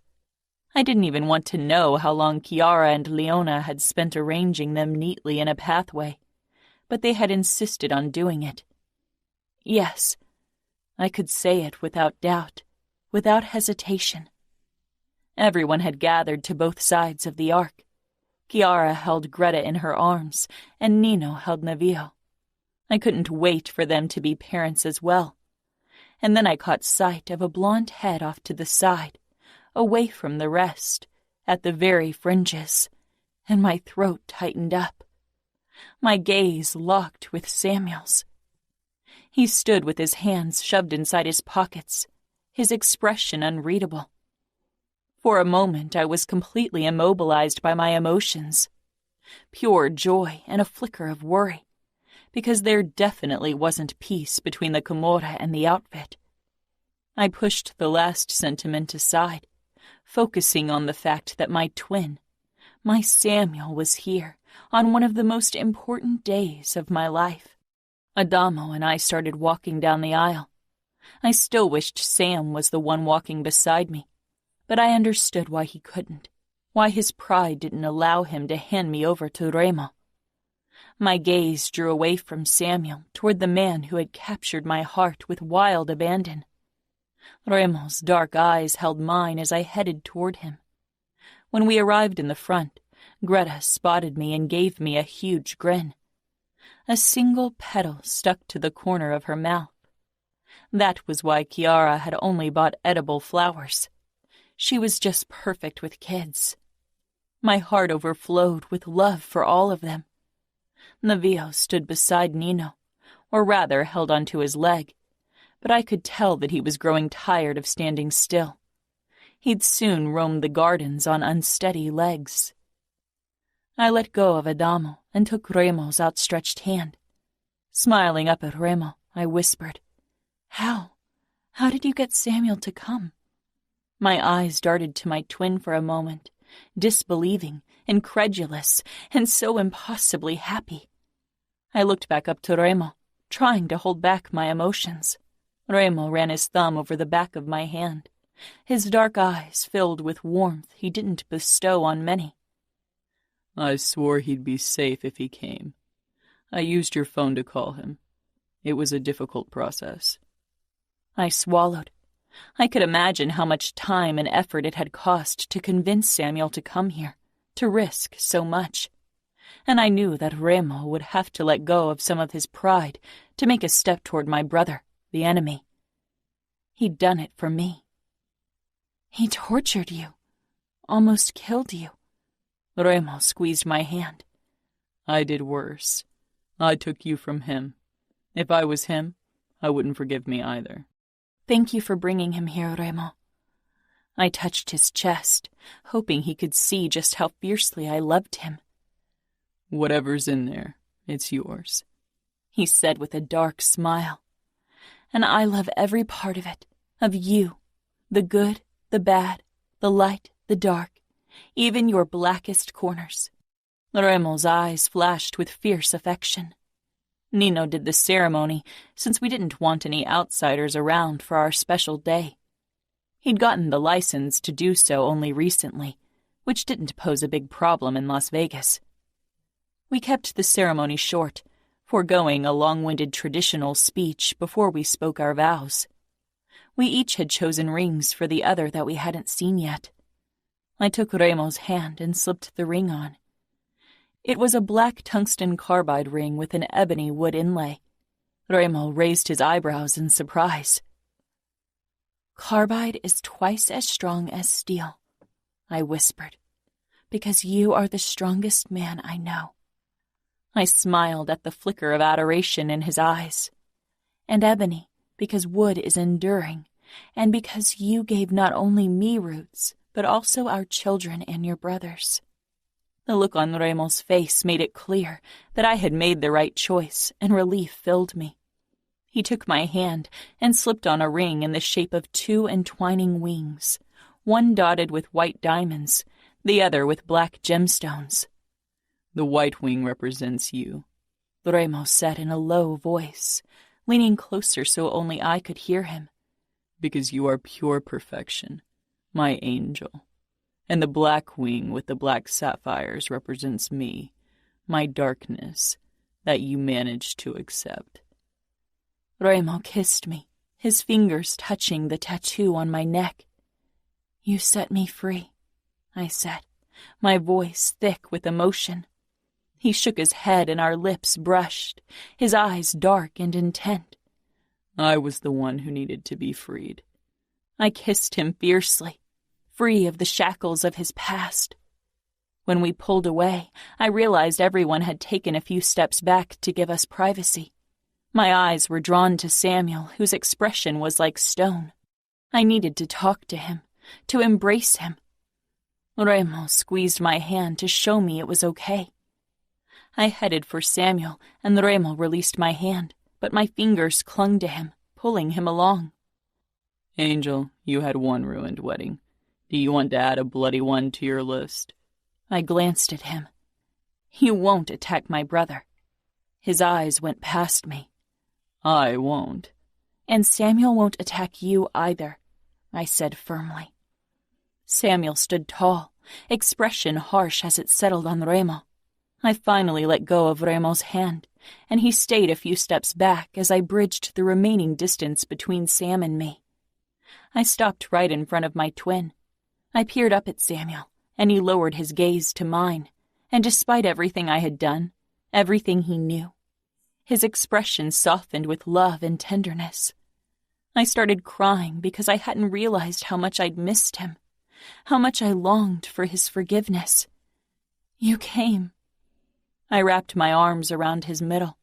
I didn't even want to know how long Cora and Leona had spent arranging them neatly in a pathway, but they had insisted on doing it. Yes, I could say it without doubt, without hesitation. Everyone had gathered to both sides of the ark. Cora held Greta in her arms, and Nino held Navio. I couldn't wait for them to be parents as well. And then I caught sight of a blonde head off to the side, away from the rest, at the very fringes, and my throat tightened up. My gaze locked with Samuel's. He stood with his hands shoved inside his pockets, his expression unreadable. For a moment I was completely immobilized by my emotions. Pure joy and a flicker of worry, because there definitely wasn't peace between the Camorra and the outfit. I pushed the last sentiment aside, focusing on the fact that my twin, my Samuel, was here on one of the most important days of my life. Adamo and I started walking down the aisle. I still wished Sam was the one walking beside me, but I understood why he couldn't, why his pride didn't allow him to hand me over to Remo. My gaze drew away from Samuel toward the man who had captured my heart with wild abandon. Remo's dark eyes held mine as I headed toward him. When we arrived in the front, Greta spotted me and gave me a huge grin. A single petal stuck to the corner of her mouth. That was why Cora had only bought edible flowers. She was just perfect with kids. My heart overflowed with love for all of them. Navio stood beside Nino, or rather held onto his leg, but I could tell that he was growing tired of standing still. He'd soon roam the gardens on unsteady legs. I let go of Adamo and took Remo's outstretched hand. Smiling up at Remo, I whispered, How did you get Samuel to come?" My eyes darted to my twin for a moment, disbelieving, incredulous, and so impossibly happy. I looked back up to Remo, trying to hold back my emotions. Remo ran his thumb over the back of my hand, his dark eyes filled with warmth he didn't bestow on many. "I swore he'd be safe if he came. I used your phone to call him. It was a difficult process." I swallowed. I could imagine how much time and effort it had cost to convince Samuel to come here, to risk so much. And I knew that Remo would have to let go of some of his pride to make a step toward my brother, the enemy. He'd done it for me. He tortured you, almost killed you. Remo squeezed my hand. "I did worse. I took you from him. If I was him, I wouldn't forgive me either." "Thank you for bringing him here, Remo." I touched his chest, hoping he could see just how fiercely I loved him. "Whatever's in there, it's yours," he said with a dark smile. "And I love every part of it, of you, the good, the bad, the light, the dark, even your blackest corners." Remo's eyes flashed with fierce affection. Nino did the ceremony since we didn't want any outsiders around for our special day. He'd gotten the license to do so only recently, which didn't pose a big problem in Las Vegas. We kept the ceremony short, foregoing a long-winded traditional speech before we spoke our vows. We each had chosen rings for the other that we hadn't seen yet. I took Remo's hand and slipped the ring on. It was a black tungsten carbide ring with an ebony wood inlay. Remo raised his eyebrows in surprise. "Carbide is twice as strong as steel," I whispered, "because you are the strongest man I know." I smiled at the flicker of adoration in his eyes. "And ebony, because wood is enduring, and because you gave not only me roots, but also our children and your brothers." The look on Remo's face made it clear that I had made the right choice, and relief filled me. He took my hand and slipped on a ring in the shape of 2 entwining wings, one dotted with white diamonds, the other with black gemstones. "The white wing represents you," Remo said in a low voice, leaning closer so only I could hear him. "because you are pure perfection, my angel. And the black wing with the black sapphires represents me, my darkness, that you managed to accept." Remo kissed me, his fingers touching the tattoo on my neck. "You set me free," I said, my voice thick with emotion. He shook his head and our lips brushed, his eyes dark and intent. "I was the one who needed to be freed." I kissed him fiercely, free of the shackles of his past. When we pulled away, I realized everyone had taken a few steps back to give us privacy. My eyes were drawn to Samuel, whose expression was like stone. I needed to talk to him, to embrace him. Remo squeezed my hand to show me it was okay. I headed for Samuel, and Remo released my hand, but my fingers clung to him, pulling him along. "Angel, you had one ruined wedding. Do you want to add a bloody one to your list?" I glanced at him. "You won't attack my brother." His eyes went past me. "I won't." "And Samuel won't attack you either," I said firmly. Samuel stood tall, expression harsh as it settled on Remo. I finally let go of Remo's hand, and he stayed a few steps back as I bridged the remaining distance between Sam and me. I stopped right in front of my twin. I peered up at Samuel, and he lowered his gaze to mine, and despite everything I had done, everything he knew, his expression softened with love and tenderness. I started crying because I hadn't realized how much I'd missed him, how much I longed for his forgiveness. "You came." I wrapped my arms around his middle,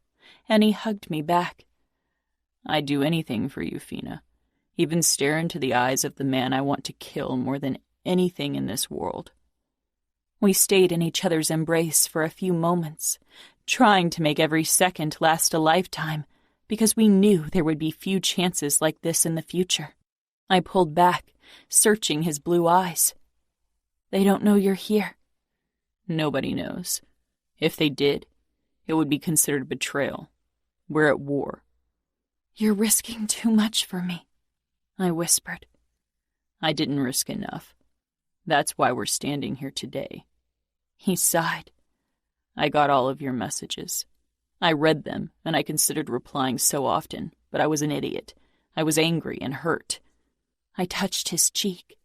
and he hugged me back. "I'd do anything for you, Fina. Even stare into the eyes of the man I want to kill more than anything in this world." We stayed in each other's embrace for a few moments, trying to make every second last a lifetime, because we knew there would be few chances like this in the future. I pulled back, searching his blue eyes. "They don't know you're here." "Nobody knows. If they did, it would be considered betrayal. We're at war." "You're risking too much for me," I whispered. "I didn't risk enough. That's why we're standing here today." He sighed. "I got all of your messages. I read them, and I considered replying so often, but I was an idiot. I was angry and hurt." I touched his cheek.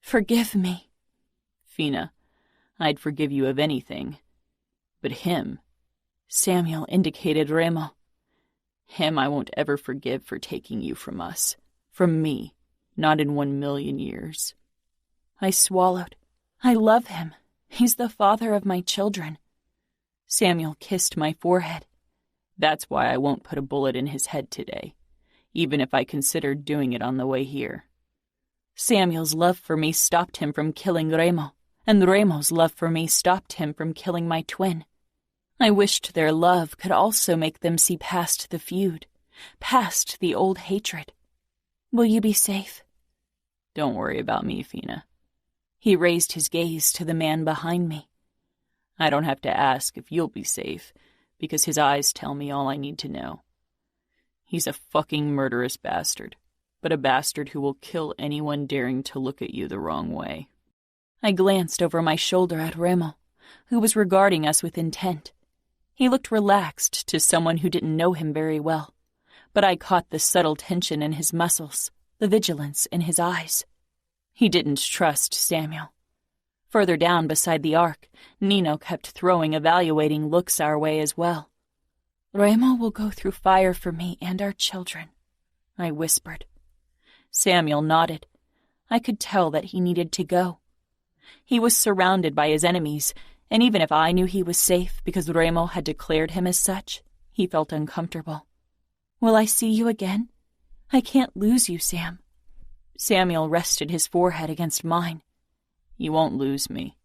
"Forgive me." "Fina, I'd forgive you of anything. But him," Samuel indicated Remo, "him I won't ever forgive for taking you from us. From me. Not in 1,000,000 years." I swallowed. "I love him. He's the father of my children." Samuel kissed my forehead. "That's why I won't put a bullet in his head today, even if I considered doing it on the way here." Samuel's love for me stopped him from killing Remo, and Remo's love for me stopped him from killing my twin. I wished their love could also make them see past the feud, past the old hatred. "Will you be safe?" "Don't worry about me, Fina." He raised his gaze to the man behind me. "I don't have to ask if you'll be safe, because his eyes tell me all I need to know. He's a fucking murderous bastard, but a bastard who will kill anyone daring to look at you the wrong way. I glanced over my shoulder at Remo, who was regarding us with intent. He looked relaxed to someone who didn't know him very well, but I caught the subtle tension in his muscles, the vigilance in his eyes. He didn't trust Samuel. Further down beside the ark, Nino kept throwing evaluating looks our way as well. "Remo will go through fire for me and our children," I whispered. Samuel nodded. I could tell that he needed to go. He was surrounded by his enemies, and even if I knew he was safe because Remo had declared him as such, he felt uncomfortable. "Will I see you again? I can't lose you, Sam." Samuel rested his forehead against mine. "You won't lose me.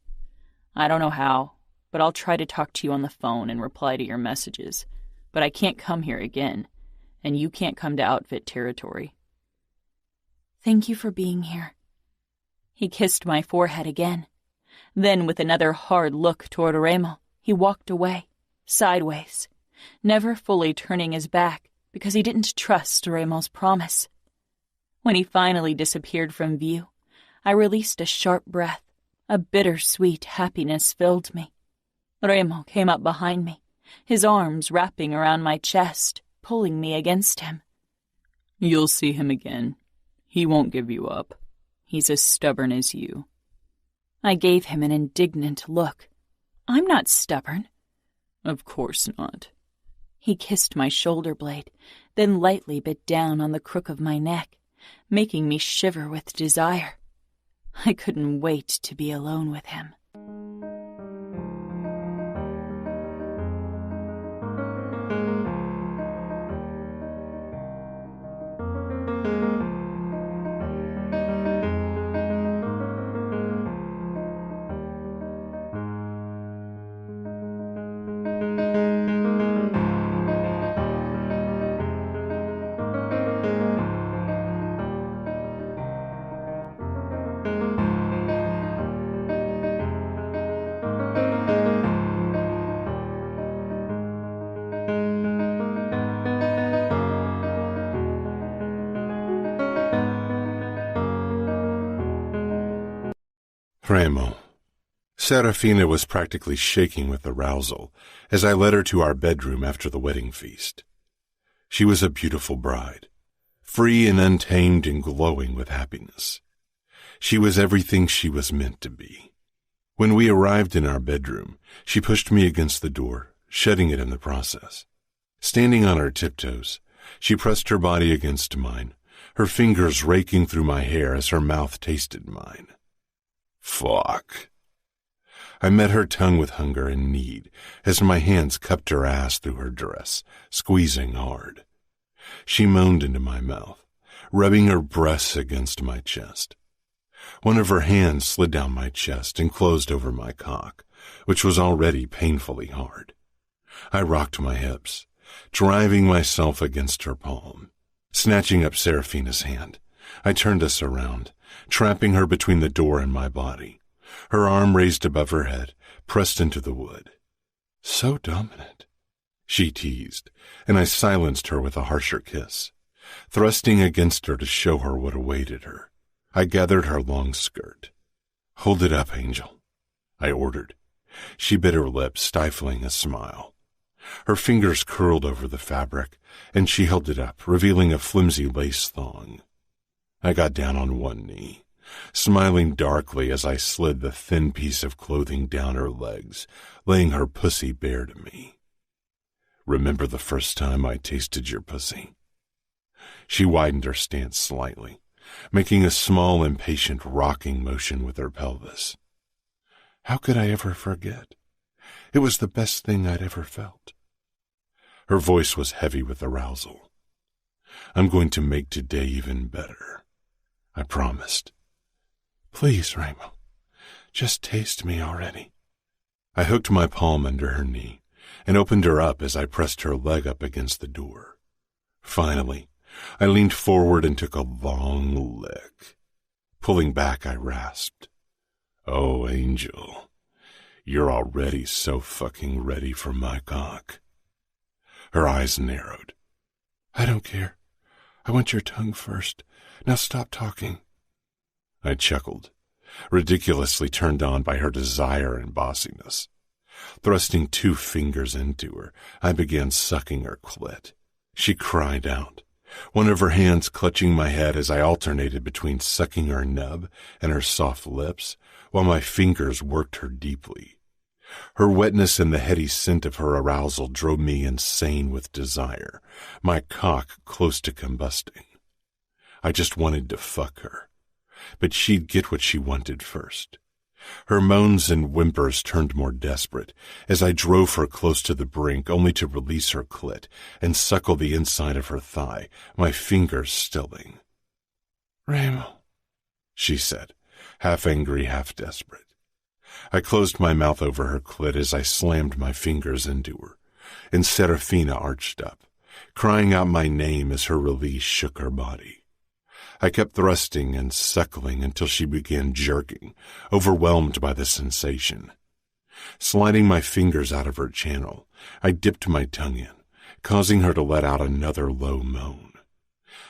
I don't know how, but I'll try to talk to you on the phone and reply to your messages. But I can't come here again, and you can't come to Outfit territory." "Thank you for being here." He kissed my forehead again. Then, with another hard look toward Remo, he walked away, sideways, never fully turning his back because he didn't trust Remo's promise. When he finally disappeared from view, I released a sharp breath. A bittersweet happiness filled me. Remo came up behind me, his arms wrapping around my chest, pulling me against him. "You'll see him again. He won't give you up. He's as stubborn as you." I gave him an indignant look. "I'm not stubborn." "Of course not." He kissed my shoulder blade, then lightly bit down on the crook of my neck, making me shiver with desire. I couldn't wait to be alone with him. Remo. Serafina was practically shaking with arousal as I led her to our bedroom after the wedding feast. She was a beautiful bride, free and untamed and glowing with happiness. She was everything she was meant to be. When we arrived in our bedroom, she pushed me against the door, shutting it in the process. Standing on her tiptoes, she pressed her body against mine, her fingers raking through my hair as her mouth tasted mine. Fuck. I met her tongue with hunger and need as my hands cupped her ass through her dress, squeezing hard. She moaned into my mouth, rubbing her breasts against my chest. One of her hands slid down my chest and closed over my cock, which was already painfully hard. I rocked my hips, driving myself against her palm. Snatching up Serafina's hand, I turned us around, trapping her between the door and my body, her arm raised above her head, pressed into the wood. "So dominant," she teased, and I silenced her with a harsher kiss. Thrusting against her to show her what awaited her, I gathered her long skirt. "Hold it up, Angel," I ordered. She bit her lip, stifling a smile. Her fingers curled over the fabric, and she held it up, revealing a flimsy lace thong. I got down on one knee, smiling darkly as I slid the thin piece of clothing down her legs, laying her pussy bare to me. "Remember the first time I tasted your pussy?" She widened her stance slightly, making a small, impatient rocking motion with her pelvis. "How could I ever forget? It was the best thing I'd ever felt." Her voice was heavy with arousal. "I'm going to make today even better," I promised. "Please, Remo, just taste me already." I hooked my palm under her knee and opened her up as I pressed her leg up against the door. Finally, I leaned forward and took a long lick. Pulling back, I rasped, "Oh, Angel, you're already so fucking ready for my cock." Her eyes narrowed. I don't care. I want your tongue first. Now stop talking. I chuckled, ridiculously turned on by her desire and bossiness. Thrusting 2 fingers into her, I began sucking her clit. She cried out, one of her hands clutching my head as I alternated between sucking her nub and her soft lips, while my fingers worked her deeply. Her wetness and the heady scent of her arousal drove me insane with desire, my cock close to combusting. I just wanted to fuck her, but she'd get what she wanted first. Her moans and whimpers turned more desperate as I drove her close to the brink, only to release her clit and suckle the inside of her thigh, my fingers stilling. Remo, she said, half angry, half desperate. I closed my mouth over her clit as I slammed my fingers into her, and Serafina arched up, crying out my name as her release shook her body. I kept thrusting and suckling until she began jerking, overwhelmed by the sensation. Sliding my fingers out of her channel, I dipped my tongue in, causing her to let out another low moan.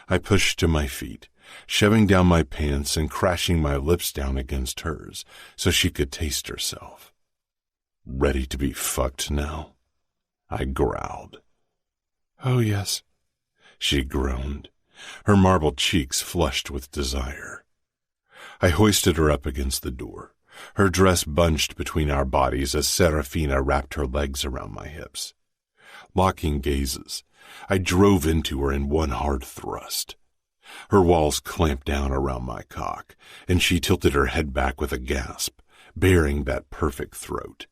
I pushed to my feet, shoving down my pants and crashing my lips down against hers so she could taste herself. Ready to be fucked now? I growled. Oh, yes, she groaned, her marble cheeks flushed with desire. I hoisted her up against the door, her dress bunched between our bodies as Serafina wrapped her legs around my hips. Locking gazes, I drove into her in one hard thrust. Her walls clamped down around my cock, and she tilted her head back with a gasp, baring that perfect throat.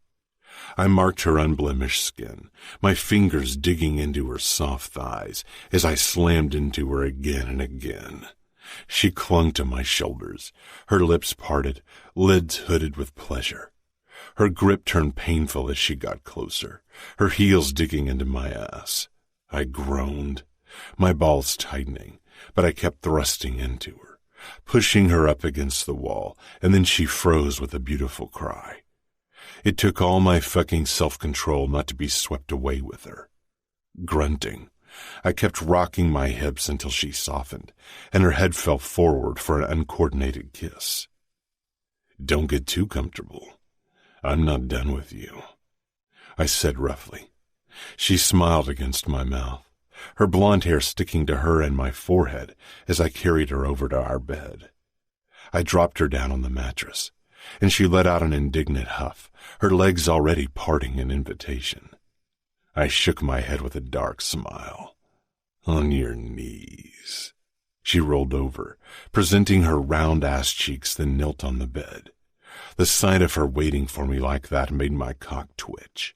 I marked her unblemished skin, my fingers digging into her soft thighs as I slammed into her again and again. She clung to my shoulders, her lips parted, lids hooded with pleasure. Her grip turned painful as she got closer, her heels digging into my ass. I groaned, my balls tightening, but I kept thrusting into her, pushing her up against the wall, and then she froze with a beautiful cry. It took all my fucking self-control not to be swept away with her. Grunting, I kept rocking my hips until she softened, and her head fell forward for an uncoordinated kiss. Don't get too comfortable. I'm not done with you, I said roughly. She smiled against my mouth, her blonde hair sticking to her and my forehead as I carried her over to our bed. I dropped her down on the mattress, and she let out an indignant huff, her legs already parting in invitation. I shook my head with a dark smile. On your knees. She rolled over, presenting her round ass cheeks, then knelt on the bed. The sight of her waiting for me like that made my cock twitch.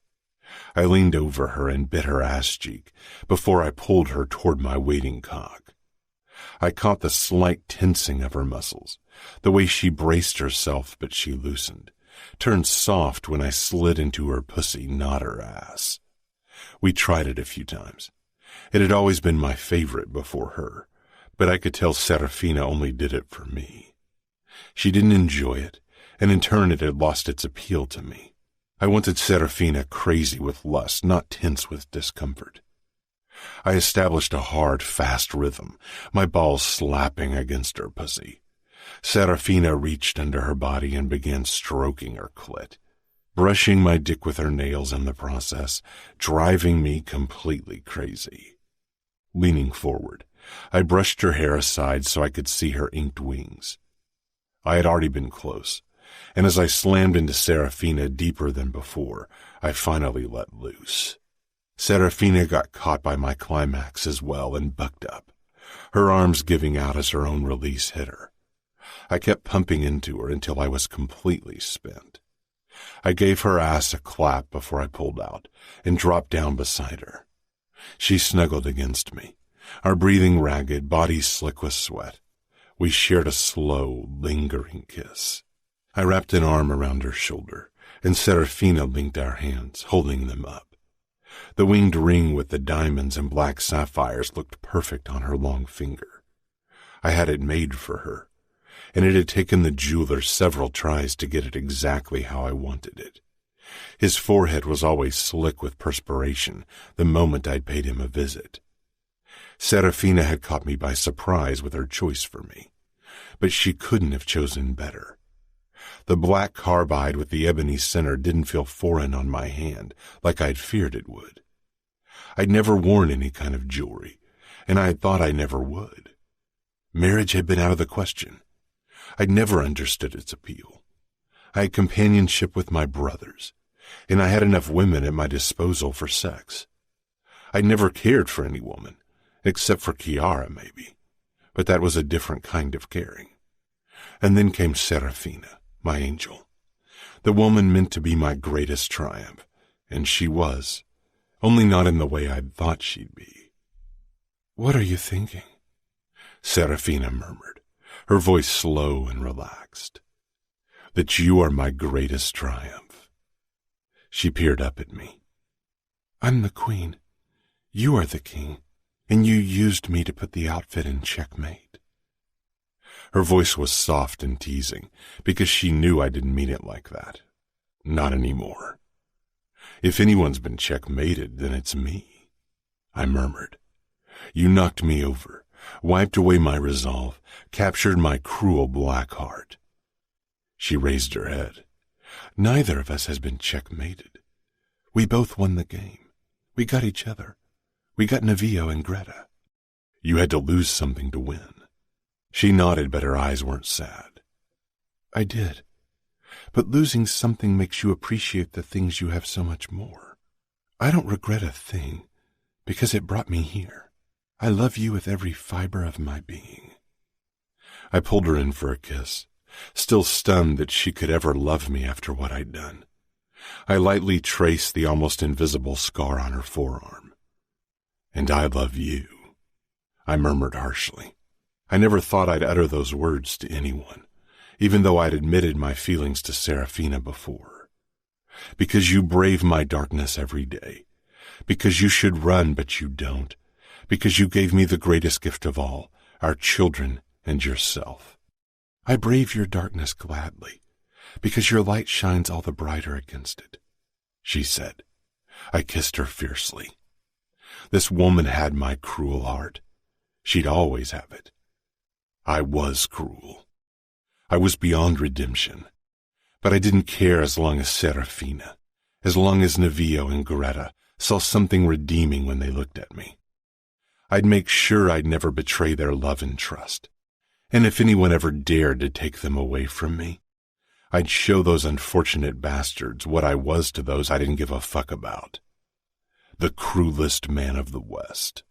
I leaned over her and bit her ass cheek before I pulled her toward my waiting cock. I caught the slight tensing of her muscles, the way she braced herself, but she loosened, turned soft when I slid into her pussy, not her ass. We tried it a few times. It had always been my favorite before her, but I could tell Serafina only did it for me. She didn't enjoy it, and in turn it had lost its appeal to me. I wanted Serafina crazy with lust, not tense with discomfort. I established a hard, fast rhythm, my balls slapping against her pussy. Serafina reached under her body and began stroking her clit, brushing my dick with her nails in the process, driving me completely crazy. Leaning forward, I brushed her hair aside so I could see her inked wings. I had already been close, and as I slammed into Serafina deeper than before, I finally let loose. Serafina got caught by my climax as well and bucked up, her arms giving out as her own release hit her. I kept pumping into her until I was completely spent. I gave her ass a clap before I pulled out and dropped down beside her. She snuggled against me, our breathing ragged, bodies slick with sweat. We shared a slow, lingering kiss. I wrapped an arm around her shoulder, and Serafina linked our hands, holding them up. The winged ring with the diamonds and black sapphires looked perfect on her long finger. I had it made for her, and it had taken the jeweler several tries to get it exactly how I wanted it. His forehead was always slick with perspiration the moment I'd paid him a visit. Serafina had caught me by surprise with her choice for me, but she couldn't have chosen better. The black carbide with the ebony center didn't feel foreign on my hand like I'd feared it would. I'd never worn any kind of jewelry, and I had thought I never would. Marriage had been out of the question. I'd never understood its appeal. I had companionship with my brothers, and I had enough women at my disposal for sex. I'd never cared for any woman, except for Cora maybe, but that was a different kind of caring. And then came Serafina, my angel, the woman meant to be my greatest triumph, and she was, only not in the way I'd thought she'd be. "What are you thinking?" Serafina murmured, her voice slow and relaxed. "That you are my greatest triumph." She peered up at me. "I'm the queen. You are the king, and you used me to put the outfit in checkmate." Her voice was soft and teasing, because she knew I didn't mean it like that. Not anymore. "If anyone's been checkmated, then it's me," I murmured. "You knocked me over, wiped away my resolve, captured my cruel black heart." She raised her head. "Neither of us has been checkmated. We both won the game. We got each other. We got Nevillo and Greta. You had to lose something to win." She nodded, but her eyes weren't sad. "I did. But losing something makes you appreciate the things you have so much more. I don't regret a thing, because it brought me here. I love you with every fiber of my being." I pulled her in for a kiss, still stunned that she could ever love me after what I'd done. I lightly traced the almost invisible scar on her forearm. "And I love you," I murmured harshly. I never thought I'd utter those words to anyone, even though I'd admitted my feelings to Serafina before. "Because you brave my darkness every day. Because you should run, but you don't. Because you gave me the greatest gift of all, our children and yourself. I brave your darkness gladly, because your light shines all the brighter against it," she said. I kissed her fiercely. This woman had my cruel heart. She'd always have it. I was cruel. I was beyond redemption. But I didn't care as long as Serafina, as long as Nevillo and Greta saw something redeeming when they looked at me. I'd make sure I'd never betray their love and trust. And if anyone ever dared to take them away from me, I'd show those unfortunate bastards what I was to those I didn't give a fuck about. The cruelest man of the West.